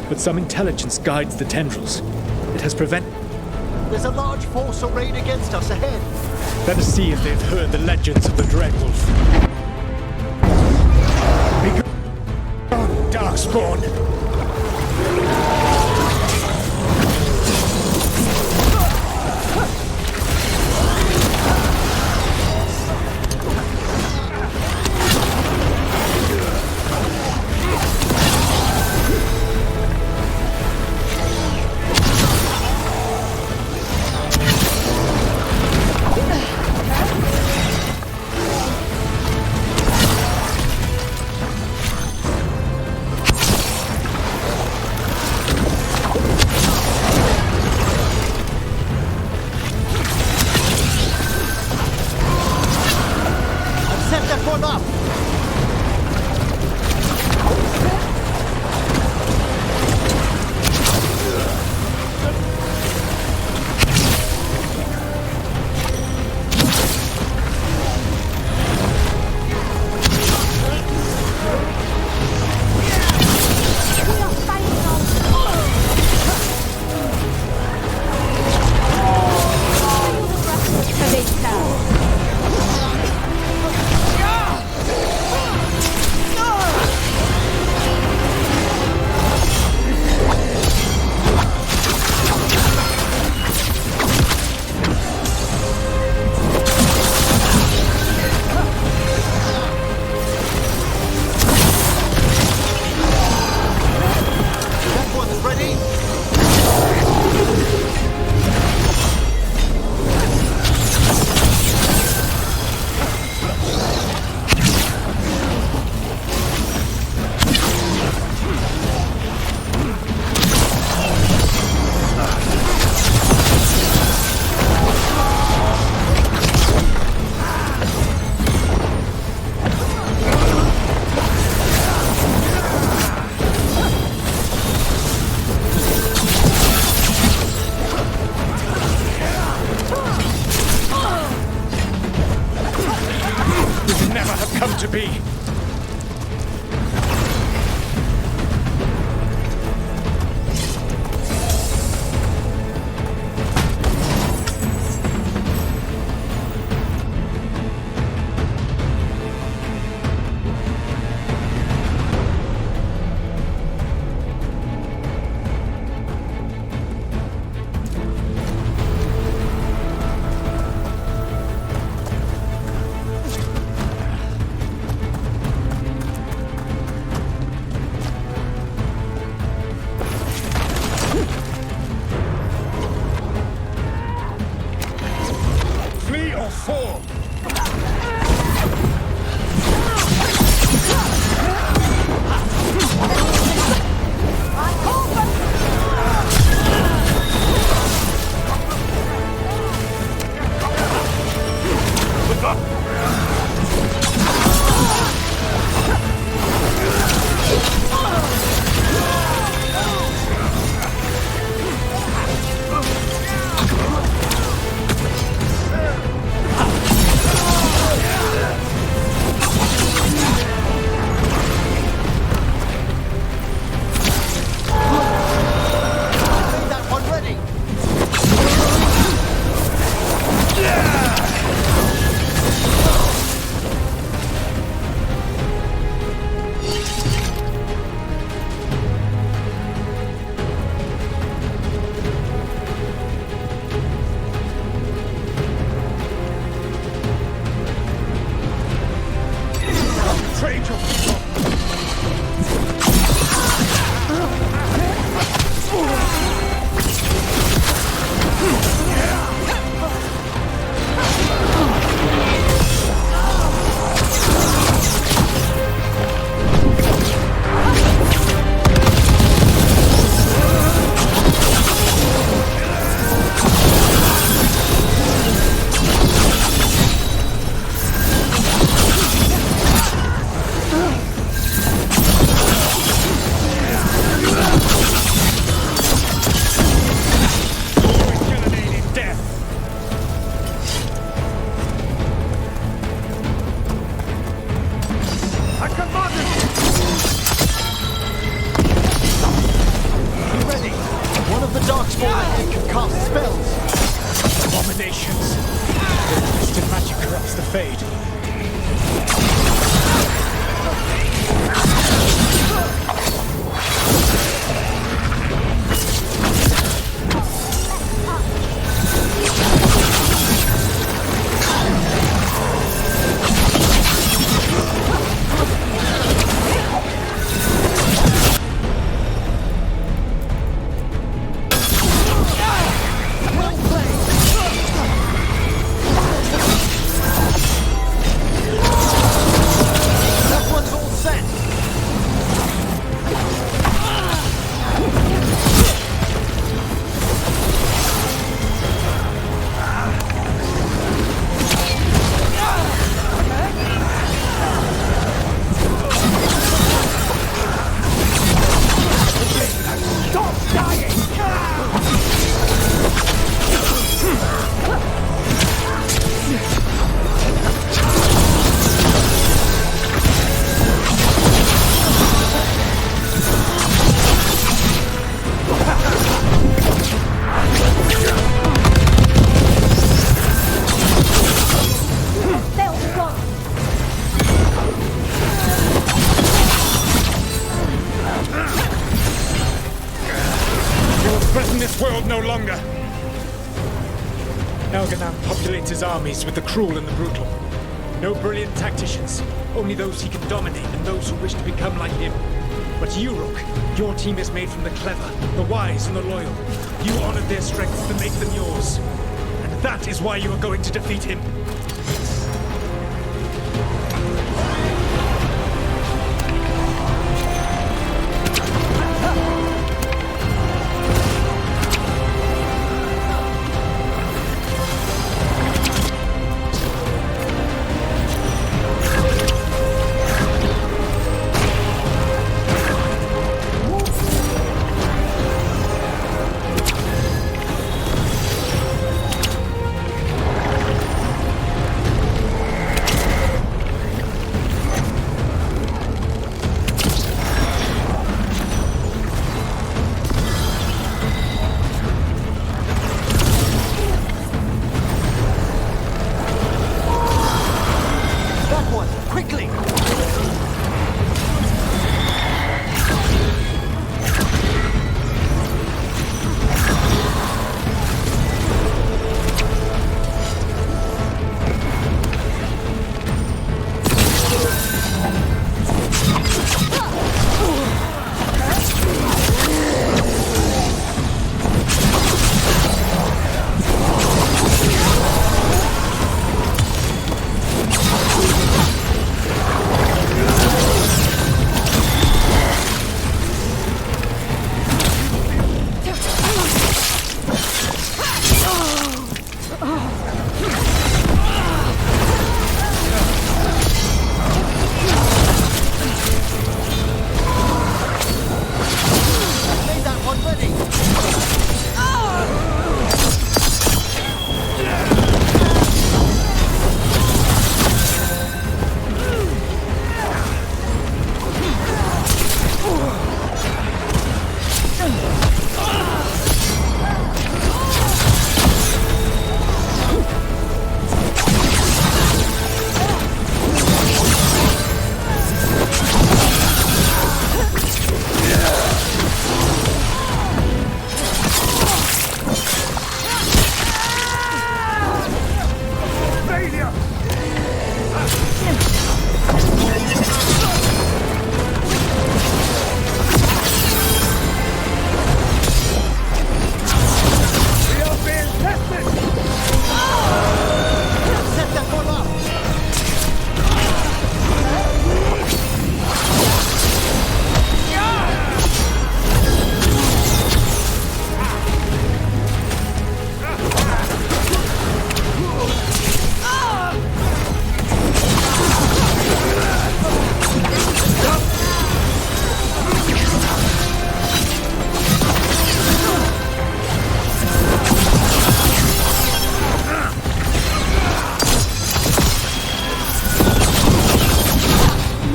But some intelligence guides the tendrils. It has There's a large force arrayed against us ahead. Let us see if they've heard the legends of the Dreadwolf. Be gone, Darkspawn! this world no longer. Elganan populates his armies with the cruel and the brutal. No brilliant tacticians, only those he can dominate and those who wish to become like him. But you, Rook, your team is made from the clever, the wise, and the loyal. You honored their strengths to make them yours. And that is why you are going to defeat him.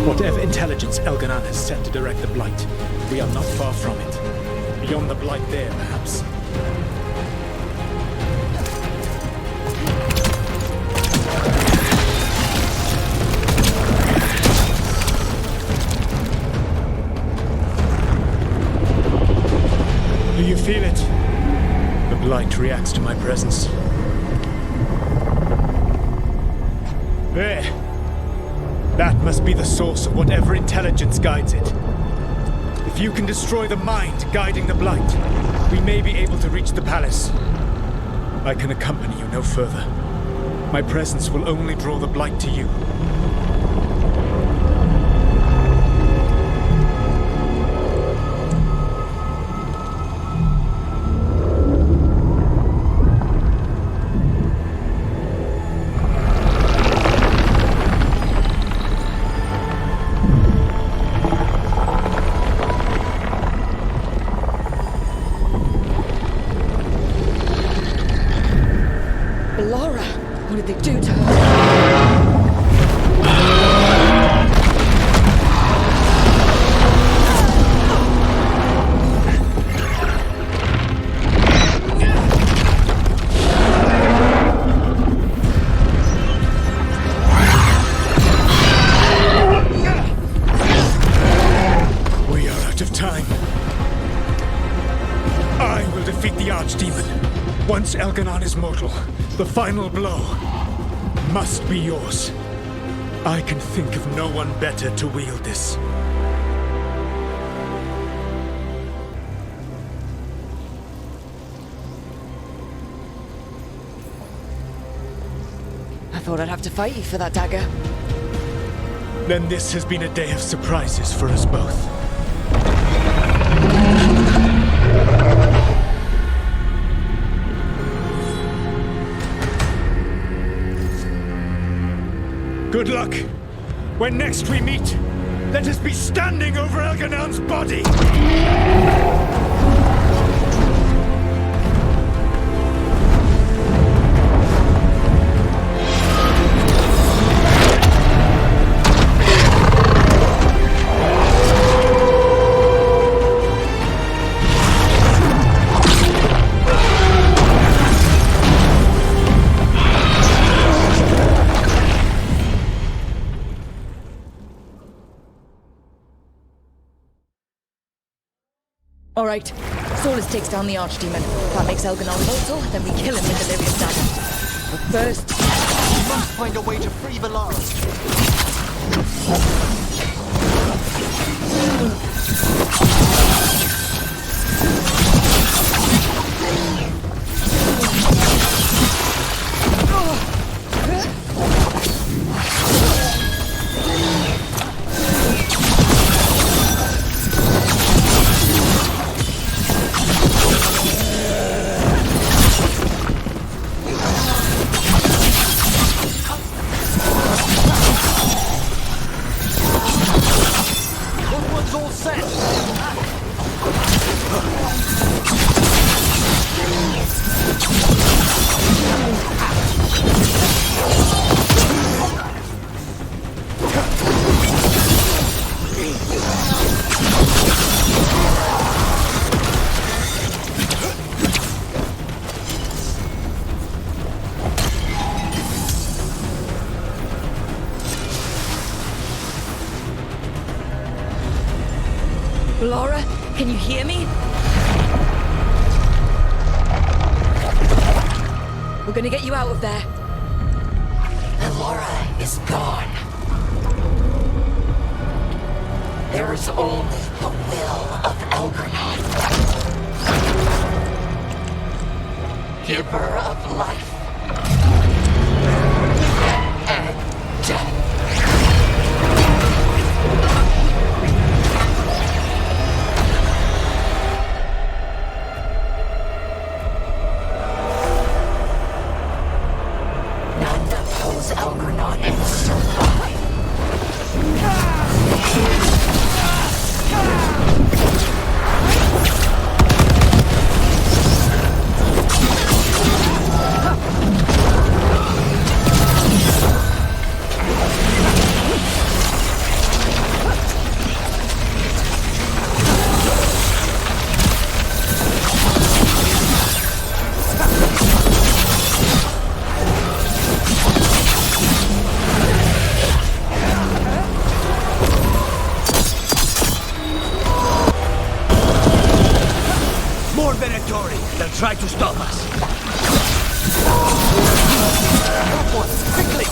Whatever intelligence Elganan has sent to direct the Blight, we are not far from it. Beyond the Blight there, perhaps. Do you feel it? The Blight reacts to my presence. There! That must be the source of whatever intelligence guides it. If you can destroy the mind guiding the Blight, we may be able to reach the palace. I can accompany you no further. My presence will only draw the Blight to you. What did they do to her? Once Elganon is mortal, the final blow must be yours. I can think of no one better to wield this. I thought I'd have to fight you for that dagger. Then this has been a day of surprises for us both. Good luck. When next we meet, let us be standing over Elganon's body! All right, Solus takes down the Archdemon. That makes Elganon mortal, then we kill him with Delirious Dagger. But first, we must find a way to free Valara. Laura, can you hear me? We're gonna get you out of there. Laura is gone. There is only the will of Elganon. Giver of life and death. Elganon and survive. They'll try to stop us. Quickly!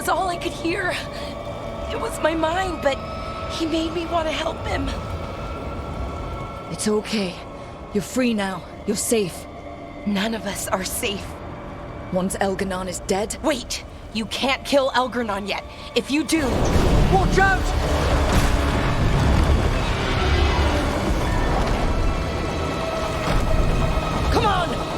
That's all I could hear. It was my mind, but he made me want to help him. It's okay. You're free now. You're safe. None of us are safe. Once Elganon is dead... Wait! You can't kill Elganon yet. If you do... Watch out! Come on!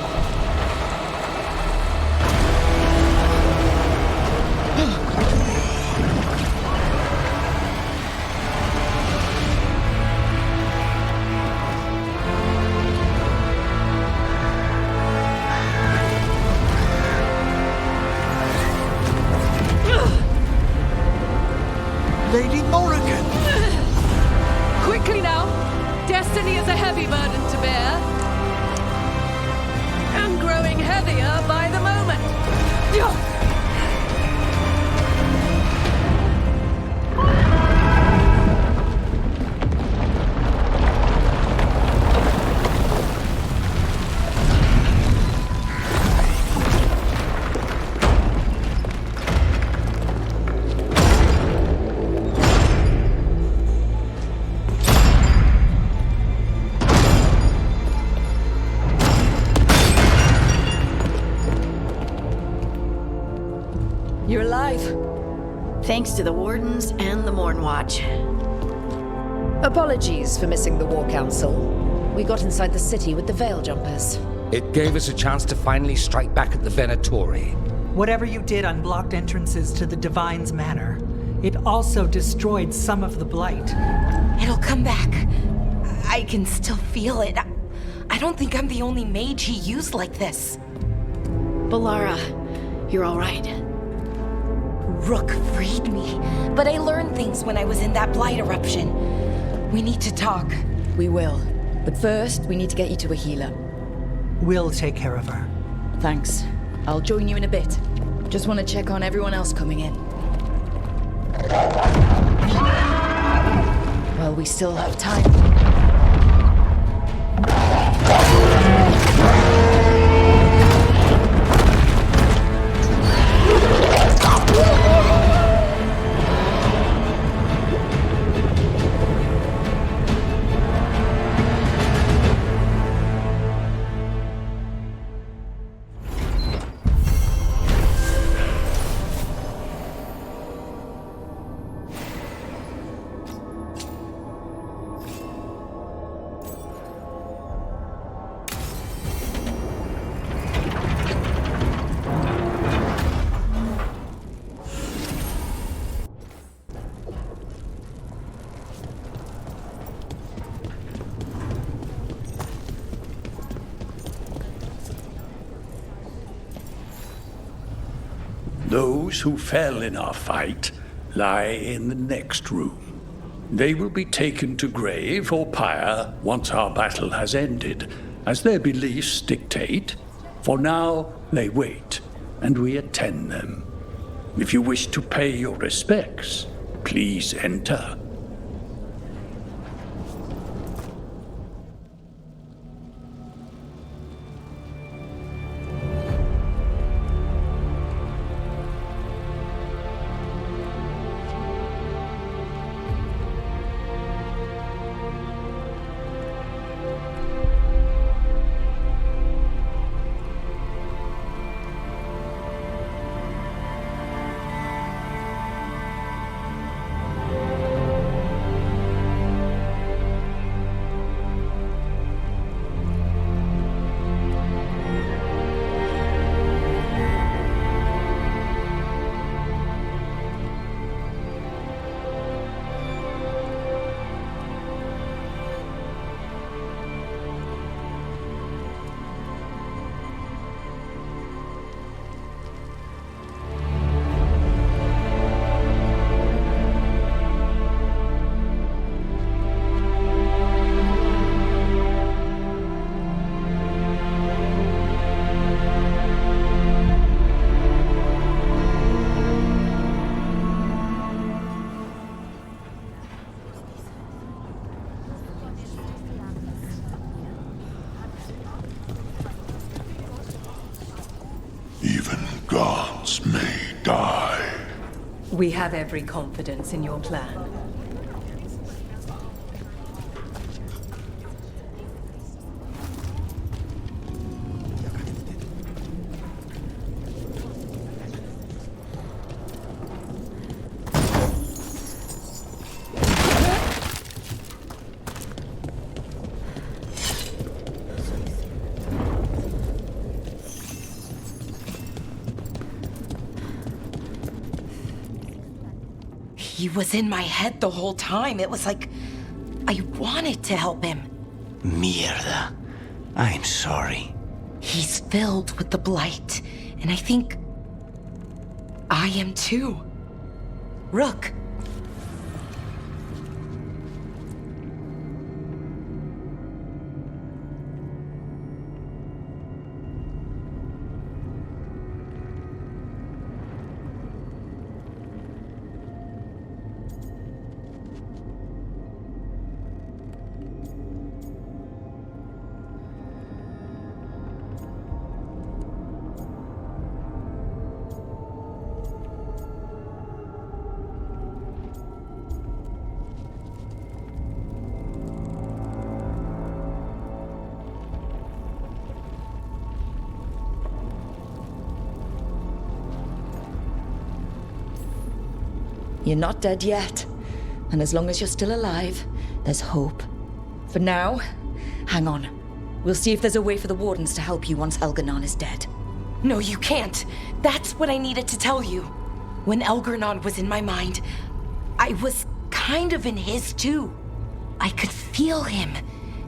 Lady Morrigan! Quickly now! Destiny is a heavy burden to bear. And growing heavier by the moment. You're alive. Thanks to the Wardens and the Morn Watch. Apologies for missing the War Council. We got inside the city with the Veil Jumpers. It gave us a chance to finally strike back at the Venatori. Whatever you did unblocked entrances to the Divine's Manor. It also destroyed some of the Blight. It'll come back. I can still feel it. I don't think I'm the only mage he used like this. Balara, you're all right. Rook freed me, but I learned things when I was in that Blight eruption. We need to talk. We will. But first, we need to get you to a healer. We'll take care of her. Thanks. I'll join you in a bit. Just want to check on everyone else coming in. Well, we still have time. Those who fell in our fight lie in the next room. They will be taken to grave or pyre once our battle has ended, as their beliefs dictate. For now, they wait, and we attend them. If you wish to pay your respects, please enter. We have every confidence in your plan. He was in my head the whole time. It was like I wanted to help him. Mierda. I'm sorry. He's filled with the blight, and I think I am too. Rook. You're not dead yet. And as long as you're still alive, there's hope. For now, hang on. We'll see if there's a way for the Wardens to help you once Elganon is dead. No, you can't. That's what I needed to tell you. When Elgarnon was in my mind, I was kind of in his too. I could feel him.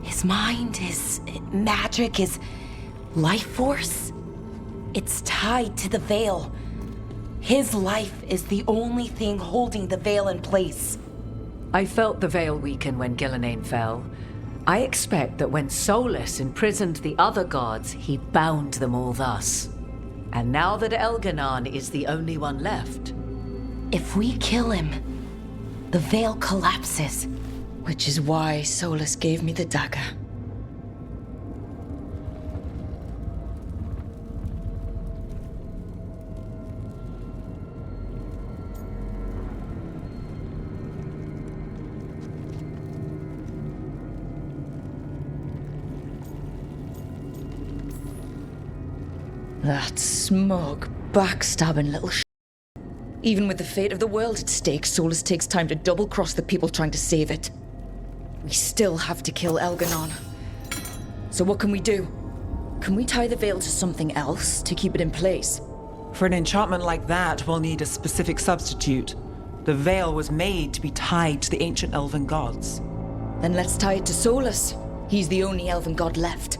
His mind, his magic, his life force. It's tied to the Veil. His life is the only thing holding the Veil in place. I felt the Veil weaken when Gillenane fell. I expect that when Solus imprisoned the other gods, he bound them all thus. And now that Elganon is the only one left... If we kill him, the Veil collapses. Which is why Solus gave me the dagger. That smug, backstabbing little Even with the fate of the world at stake, Solus takes time to double-cross the people trying to save it. We still have to kill Elganon. So what can we do? Can we tie the Veil to something else to keep it in place? For an enchantment like that, we'll need a specific substitute. The Veil was made to be tied to the ancient elven gods. Then let's tie it to Solus. He's the only elven god left.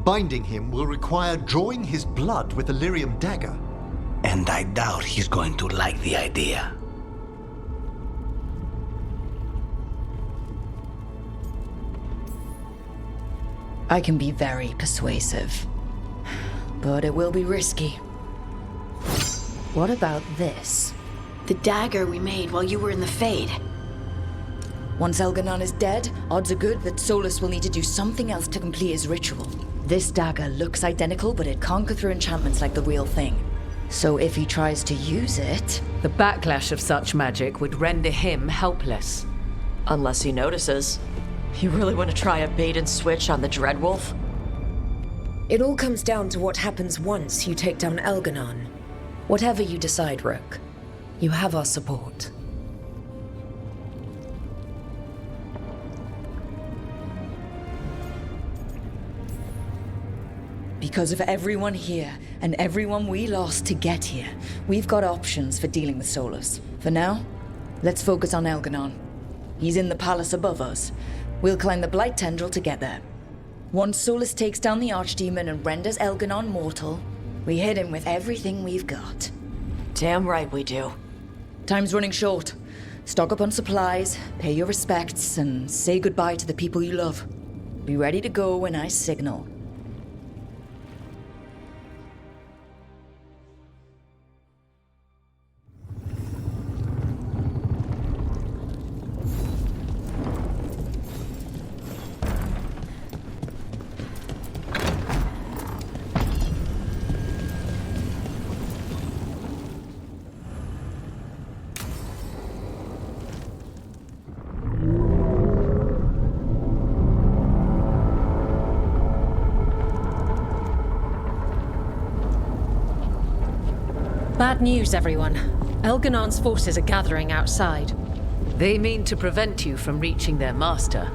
Binding him will require drawing his blood with the lyrium dagger. And I doubt he's going to like the idea. I can be very persuasive. But it will be risky. What about this? The dagger we made while you were in the Fade. Once Elganon is dead, odds are good that Solus will need to do something else to complete his ritual. This dagger looks identical, but it can't go through enchantments like the real thing. So if he tries to use it... The backlash of such magic would render him helpless. Unless he notices. You really want to try a bait and switch on the Dreadwolf? It all comes down to what happens once you take down Elganon. Whatever you decide, Rook, you have our support. Because of everyone here, and everyone we lost to get here, we've got options for dealing with Solus. For now, let's focus on Elganon. He's in the palace above us. We'll climb the Blight Tendril to get there. Once Solus takes down the Archdemon and renders Elganon mortal, we hit him with everything we've got. Damn right we do. Time's running short. Stock up on supplies, pay your respects, and say goodbye to the people you love. Be ready to go when I signal. Bad news, everyone. Elganon's forces are gathering outside. They mean to prevent you from reaching their master.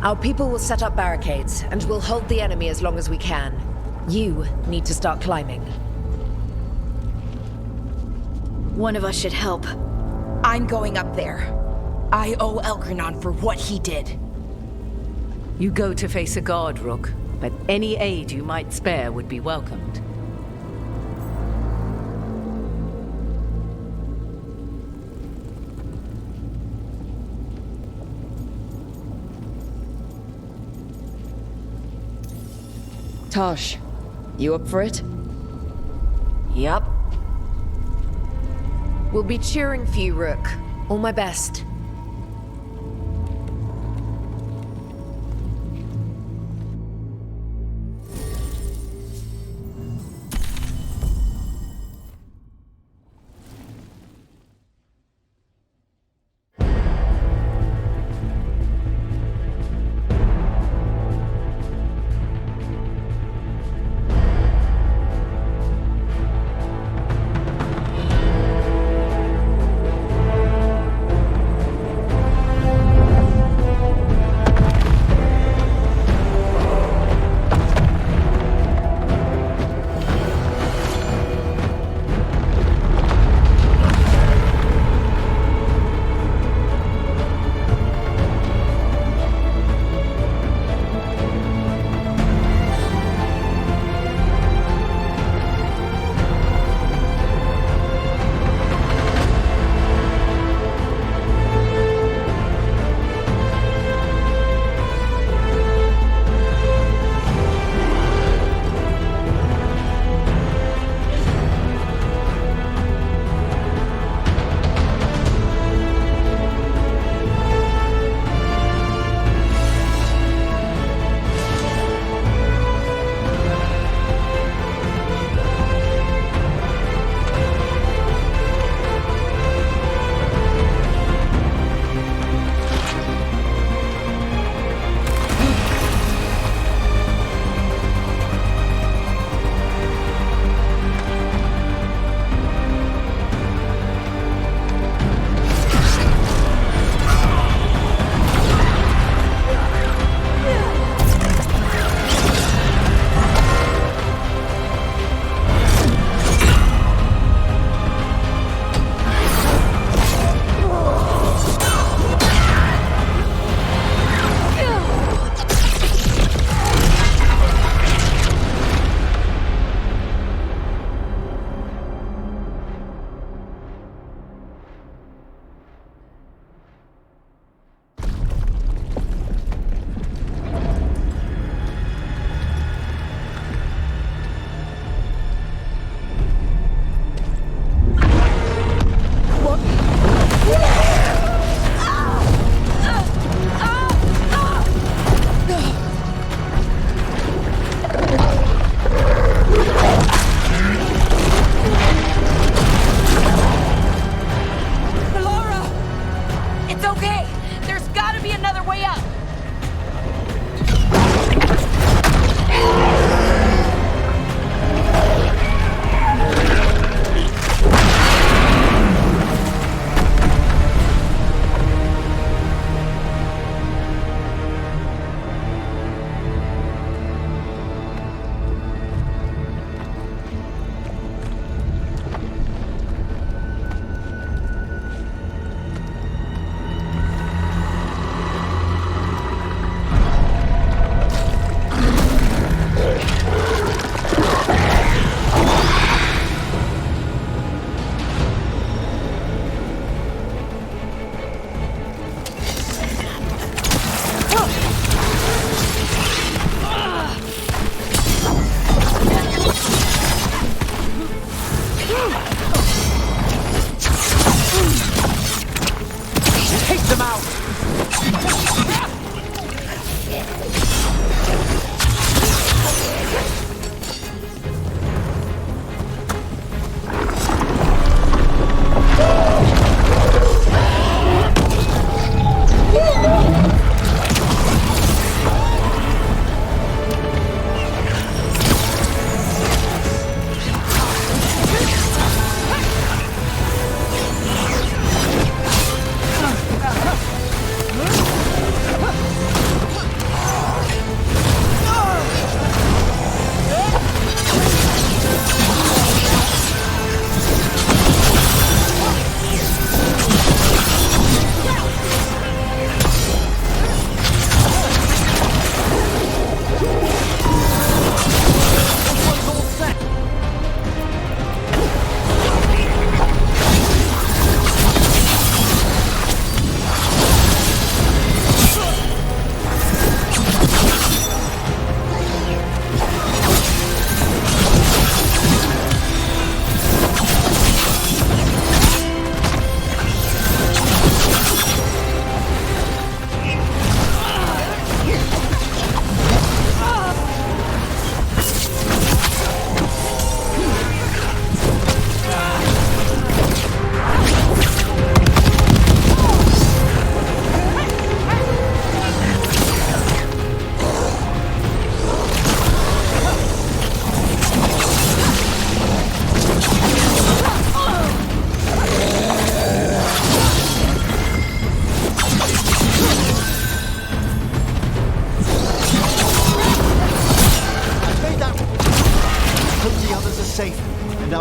Our people will set up barricades, and we'll hold the enemy as long as we can. You need to start climbing. One of us should help. I'm going up there. I owe Elganon for what he did. You go to face a guard, Rook, but any aid you might spare would be welcomed. Tosh, you up for it? Yup. We'll be cheering for you, Rook. All my best.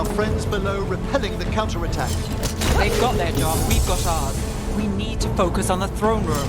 our friends below repelling the counterattack. They've got their job, we've got ours. We need to focus on the throne room.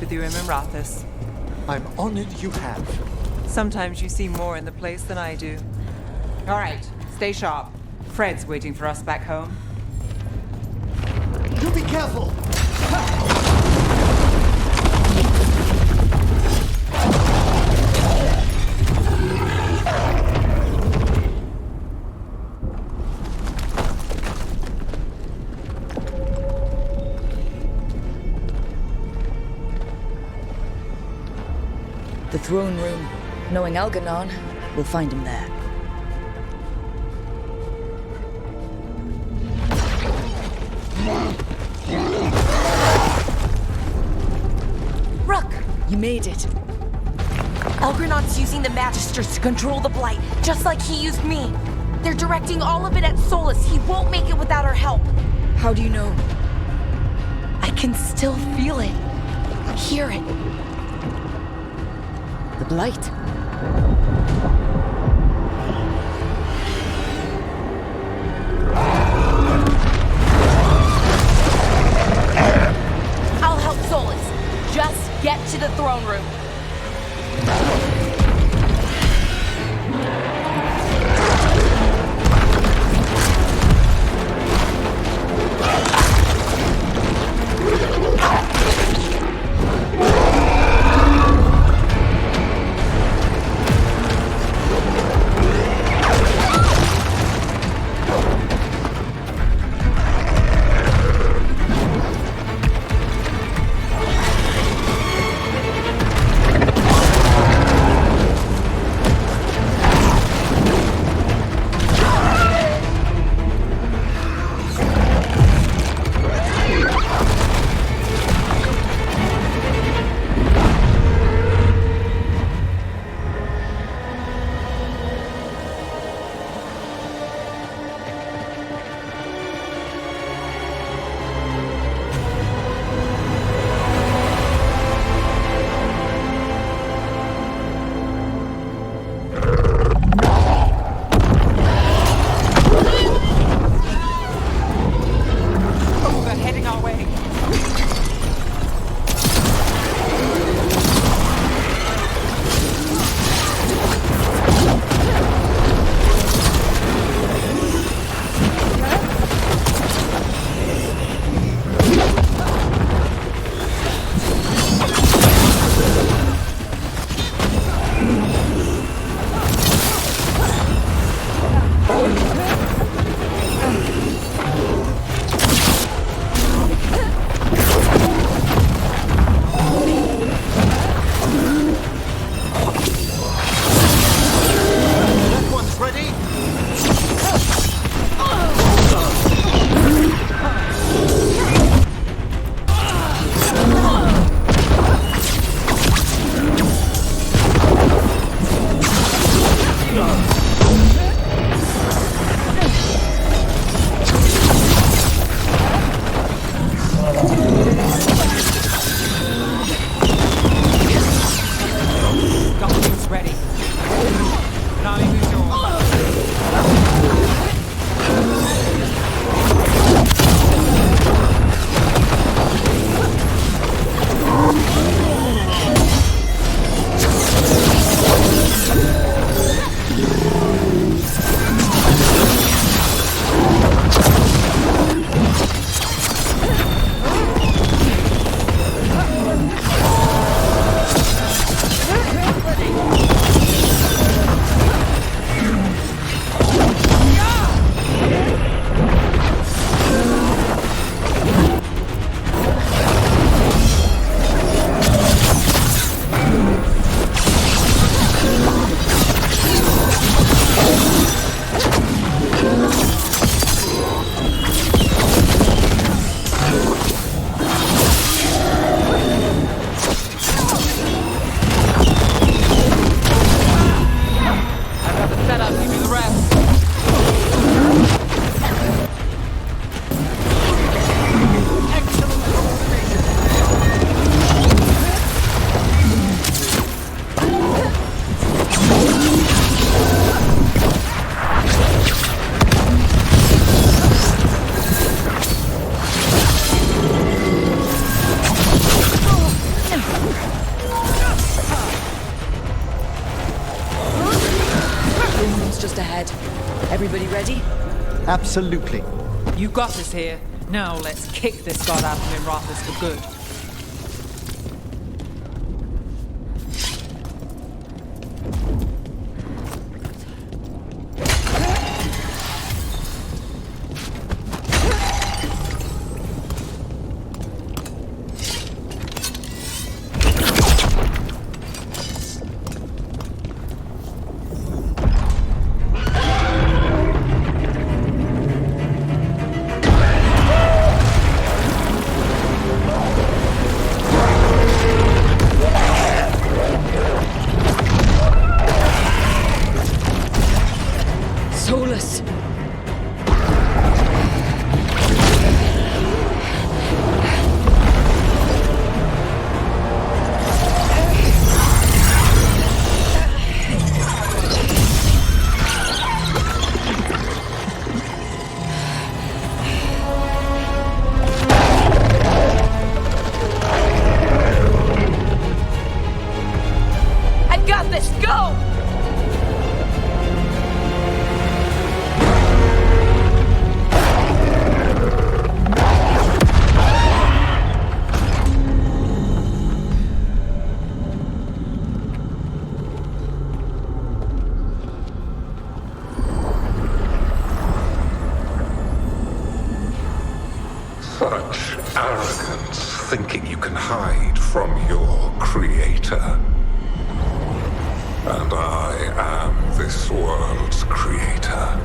peace with you, Imrathis. I'm honored you have. Sometimes you see more in the place than I do. All right, stay sharp. Fred's waiting for us back home. You be careful! The throne room. Knowing Algernon, we'll find him there. Rook! You made it. Algernon's using the Magisters to control the Blight, just like he used me. They're directing all of it at Solus. He won't make it without our help. How do you know? I can still feel it. Hear it. The Blight. I'll help Solus. Just get to the throne room. ahead. Everybody ready? Absolutely. You got us here. Now let's kick this god out of Mirathas for good. Solus! I got this! Go! Such arrogance, thinking you can hide from your creator. And I am this world's creator.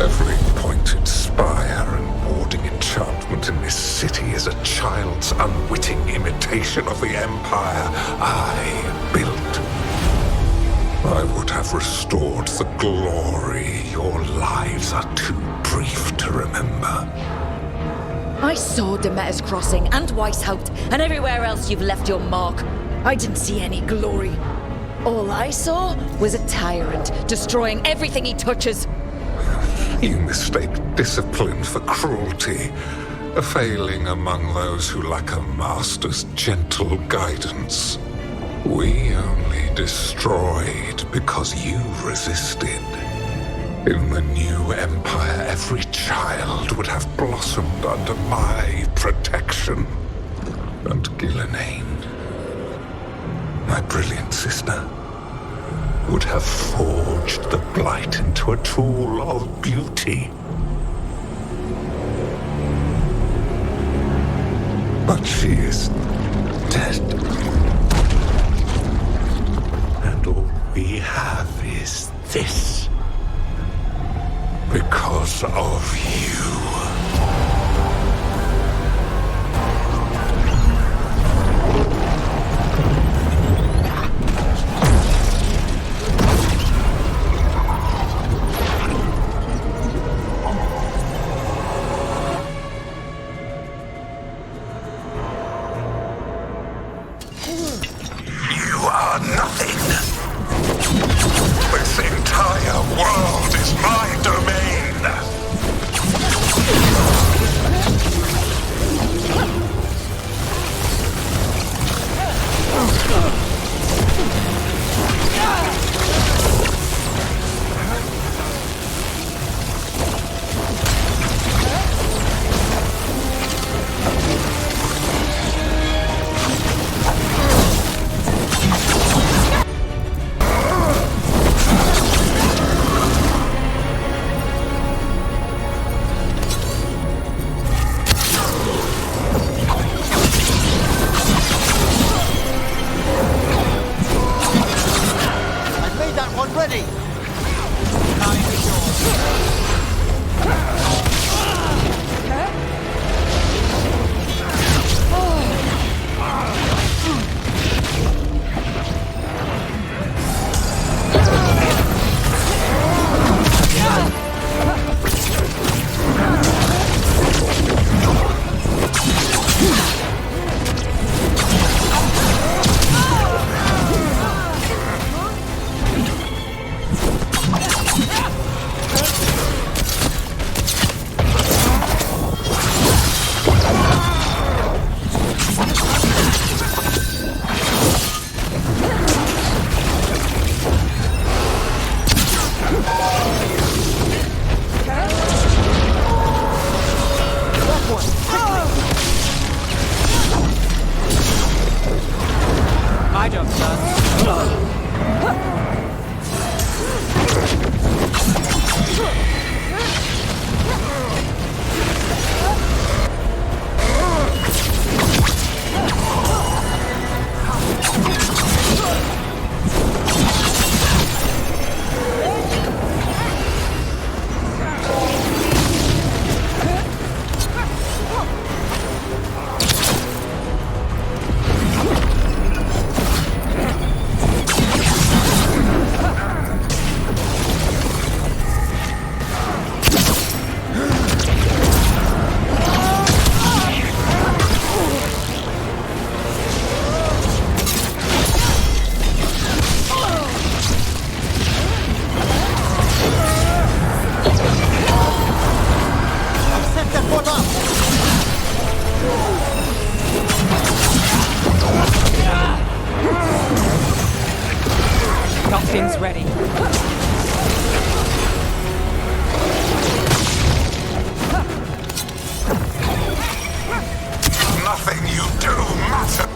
Every pointed spire and warding enchantment in this city is a child's unwitting imitation of the Empire I built. I would have restored the glory. Your lives are too brief to remember. I saw Demeter's Crossing and Weishaupt and everywhere else you've left your mark. I didn't see any glory. All I saw was a tyrant destroying everything he touches. You mistake discipline for cruelty, a failing among those who lack a master's gentle guidance. We only destroyed because you resisted. In the new empire, every child would have blossomed under my protection. And Ghilanane, my brilliant sister, would have forged the blight into a tool of beauty. But she is dead. And all we have is this. Because of you. You are nothing. This entire one, quickly! My job's done. Nothing's ready. Nothing you do matters.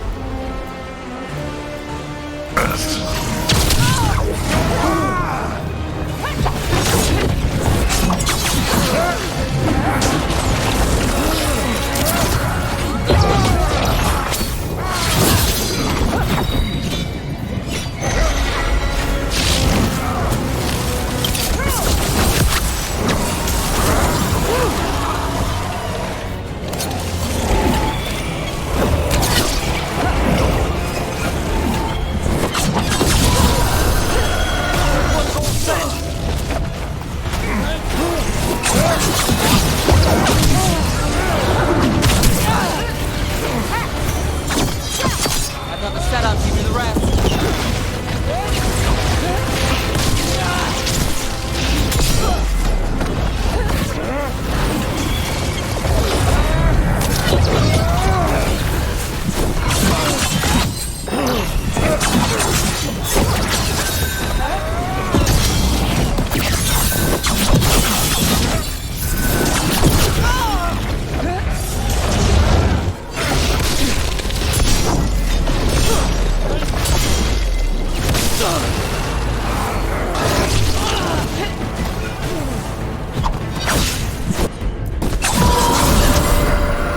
Another setup, give me the rest.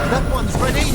That one's ready!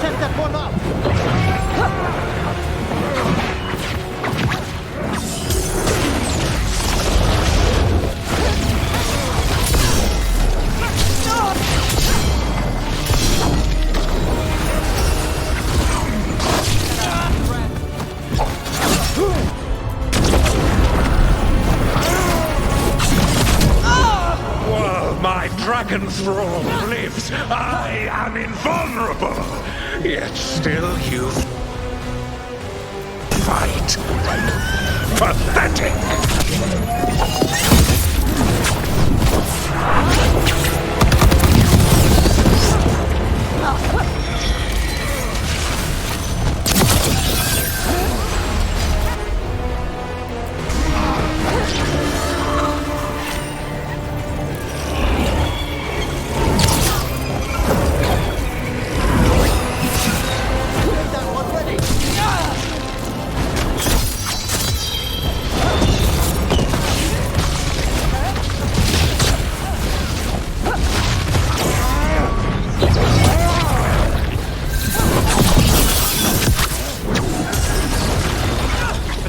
Set that one up! While my dragon thrall lives, I am invulnerable. Yet still you fight. Pathetic.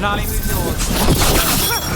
an army move north.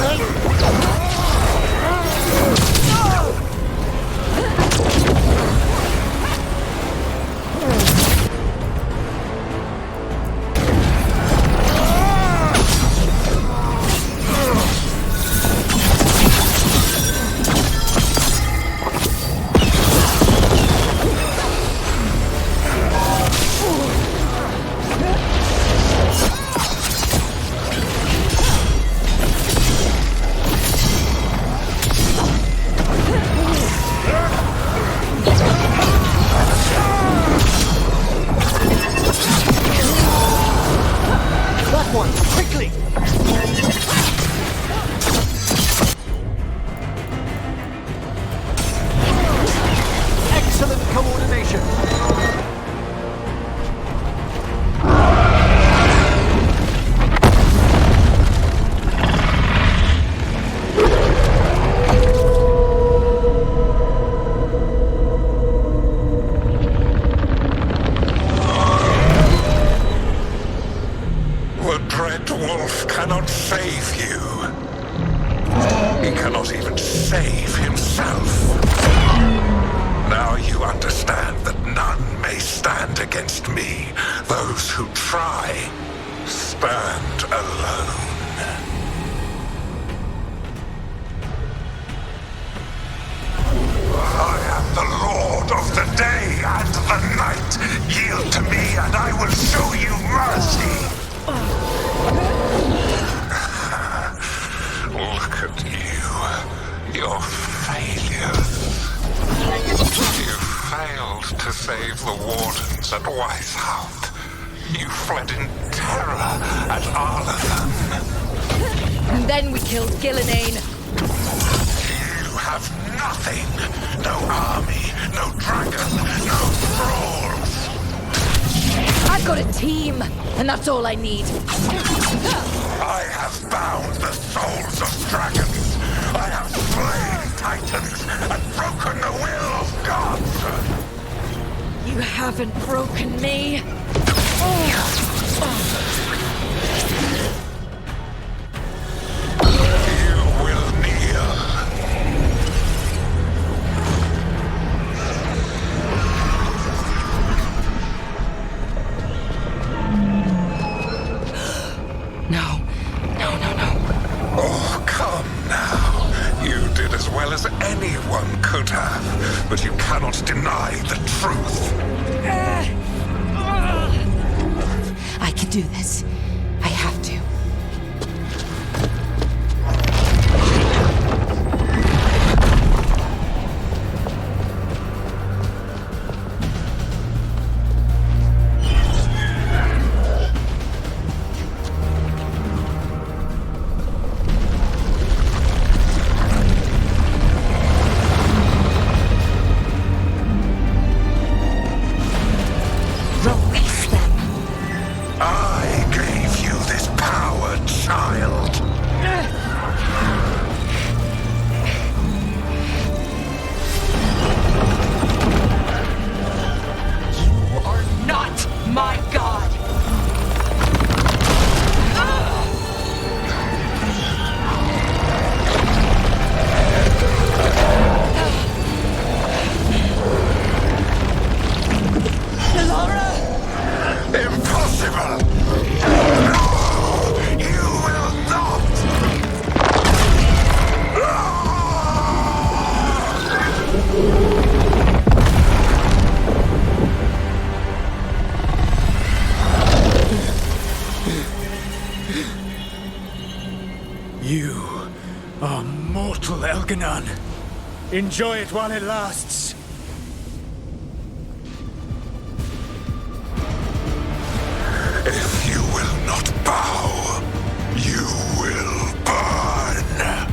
All I need. I have bound the souls of dragons. I have slain titans and broken the will of gods. You haven't broken me. You will kneel. Anyone could have, but you cannot deny the truth. I can do this. I have to. Enjoy it while it lasts. If you will not bow, you will burn.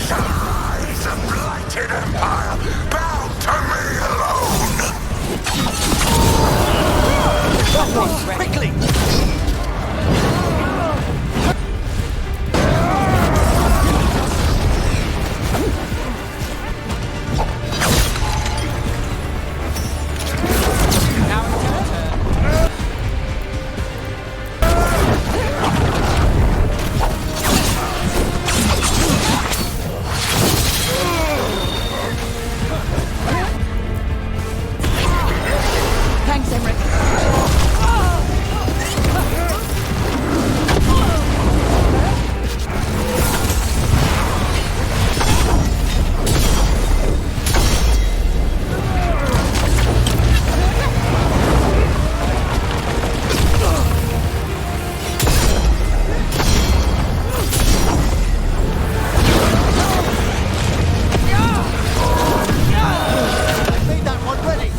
shall rise a blighted empire bound to me alone! That one, quickly! Thanks, Emmerich. Made that one ready!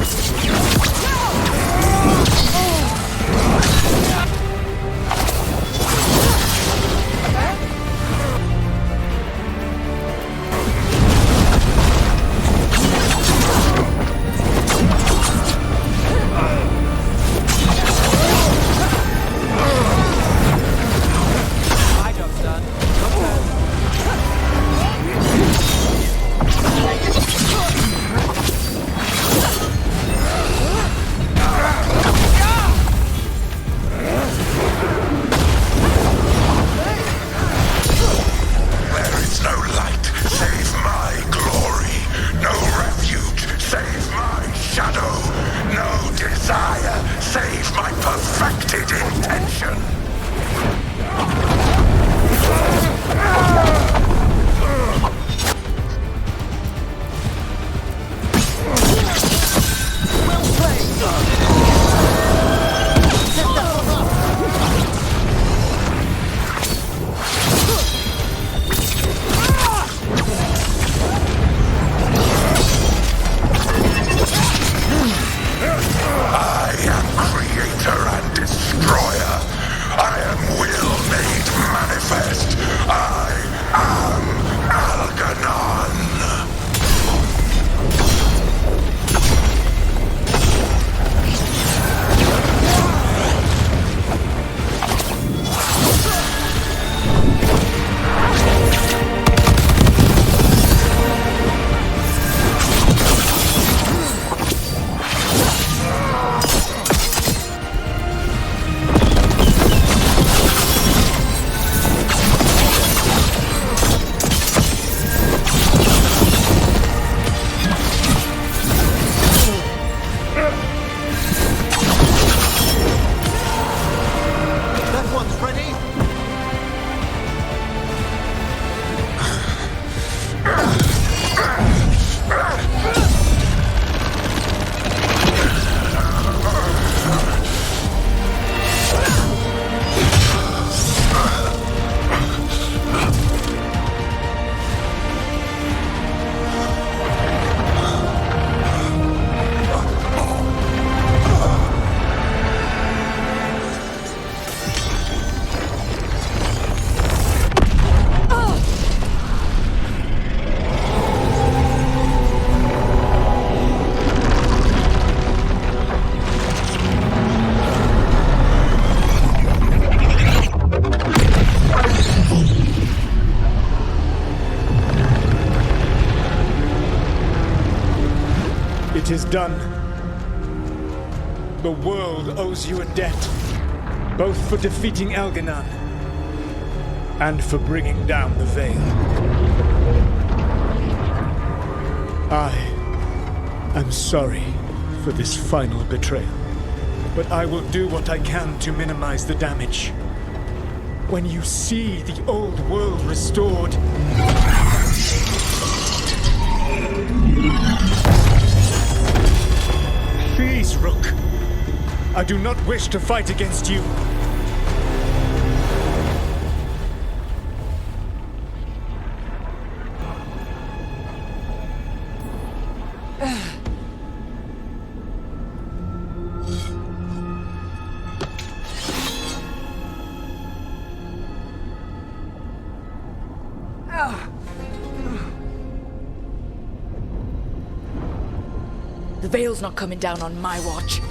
My job's done. Your turn. There is no light save my glory, no refuge save my shadow, no desire save my perfected intention. I am creator and destroyer. I am will made manifest. I am Algernon. That one's ready! It is done. The world owes you a debt, both for defeating Elganon and for bringing down the Veil. I am sorry for this final betrayal, but I will do what I can to minimize the damage. When you see the old world restored, please, Rook. I do not wish to fight against you. The Veil's not coming down on my watch.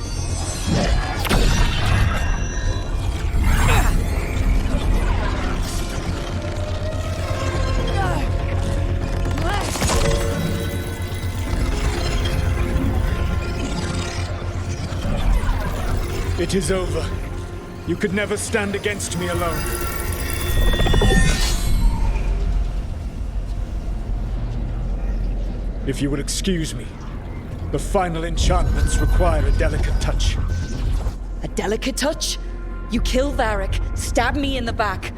It is over. You could never stand against me alone. If you will excuse me, the final enchantments require a delicate touch. A delicate touch? You kill Varric, stab me in the back.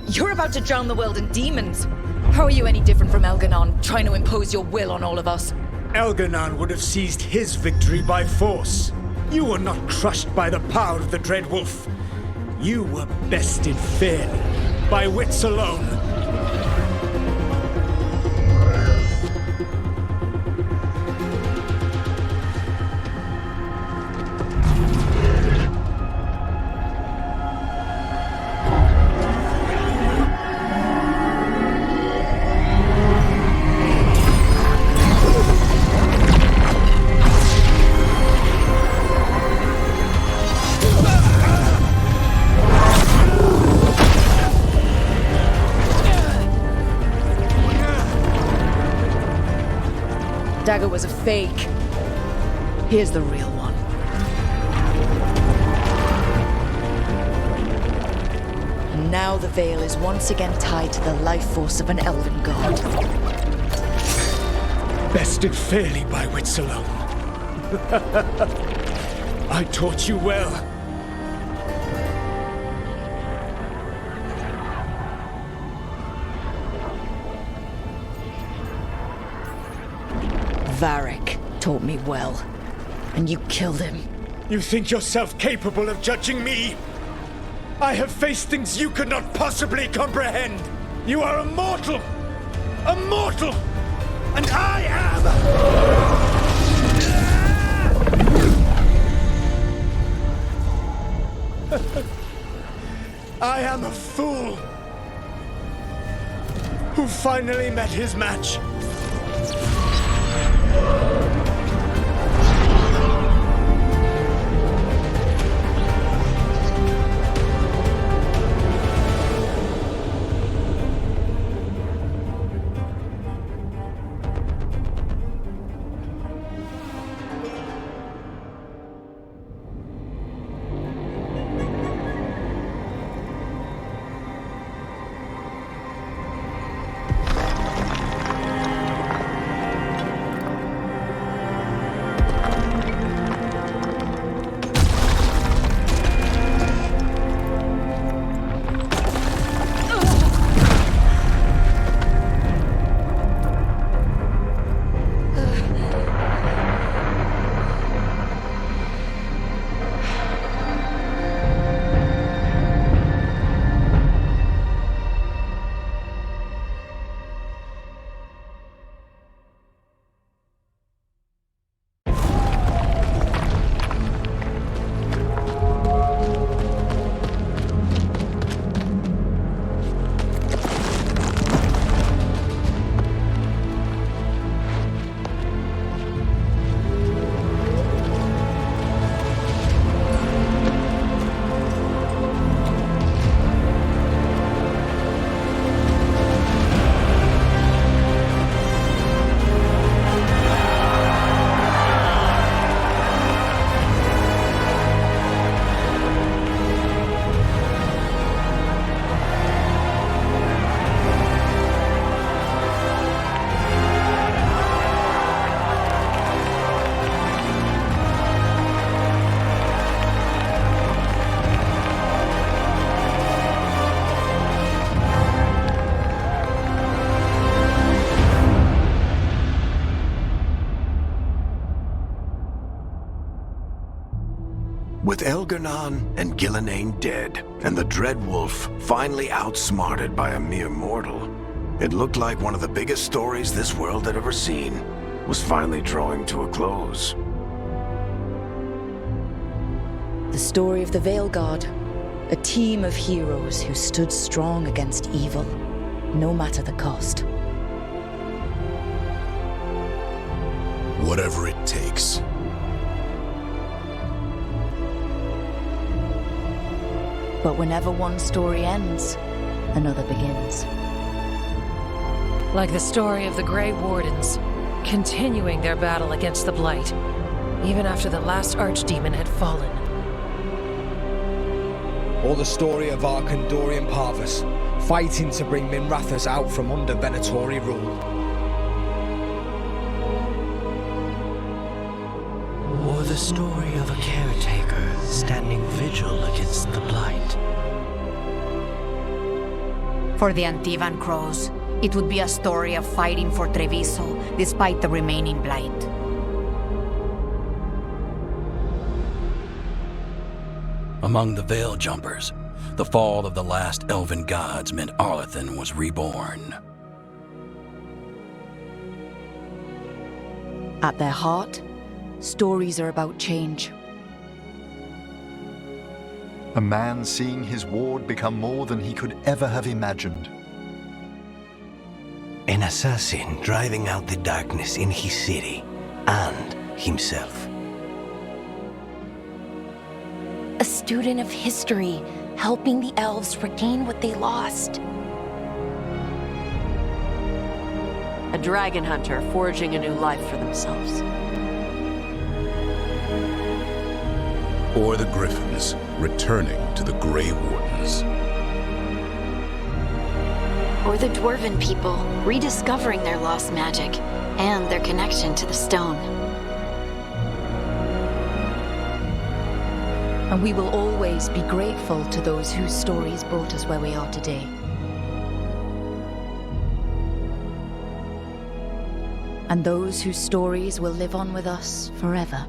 You're about to drown the world in demons. How are you any different from Elganon, trying to impose your will on all of us? Elganon would have seized his victory by force. You were not crushed by the power of the Dread Wolf. You were bested fairly, by wits alone. Dagger was a fake. Here's the real one. And now the Veil is once again tied to the life force of an elven god. Bested fairly by wits alone. I taught you well. Varric taught me well, and you killed him. You think yourself capable of judging me? I have faced things you could not possibly comprehend. You are a mortal! A mortal! And I am... I am a fool who finally met his match. With Elganon and Gillenane dead, and the Dread Wolf finally outsmarted by a mere mortal, it looked like one of the biggest stories this world had ever seen was finally drawing to a close. The story of the Veilguard, a team of heroes who stood strong against evil, no matter the cost. Whatever it takes, But whenever one story ends, another begins. Like the story of the Grey Wardens, continuing their battle against the Blight, even after the last Archdemon had fallen. Or the story of Arkandorian Parvus, fighting to bring Minrathous out from under Venatori rule. Or the story of a caretaker standing vigil against the Blight. For the Antivan Crows, it would be a story of fighting for Treviso despite the remaining Blight. Among the Veil Jumpers, the fall of the last elven gods meant Arlathan was reborn. At their heart, stories are about change. A man seeing his ward become more than he could ever have imagined. An assassin driving out the darkness in his city and himself. A student of history, helping the elves regain what they lost. A dragon hunter forging a new life for themselves. Or the Griffins returning to the Grey Wardens. Or the Dwarven people rediscovering their lost magic and their connection to the stone. And we will always be grateful to those whose stories brought us where we are today. And those whose stories will live on with us forever.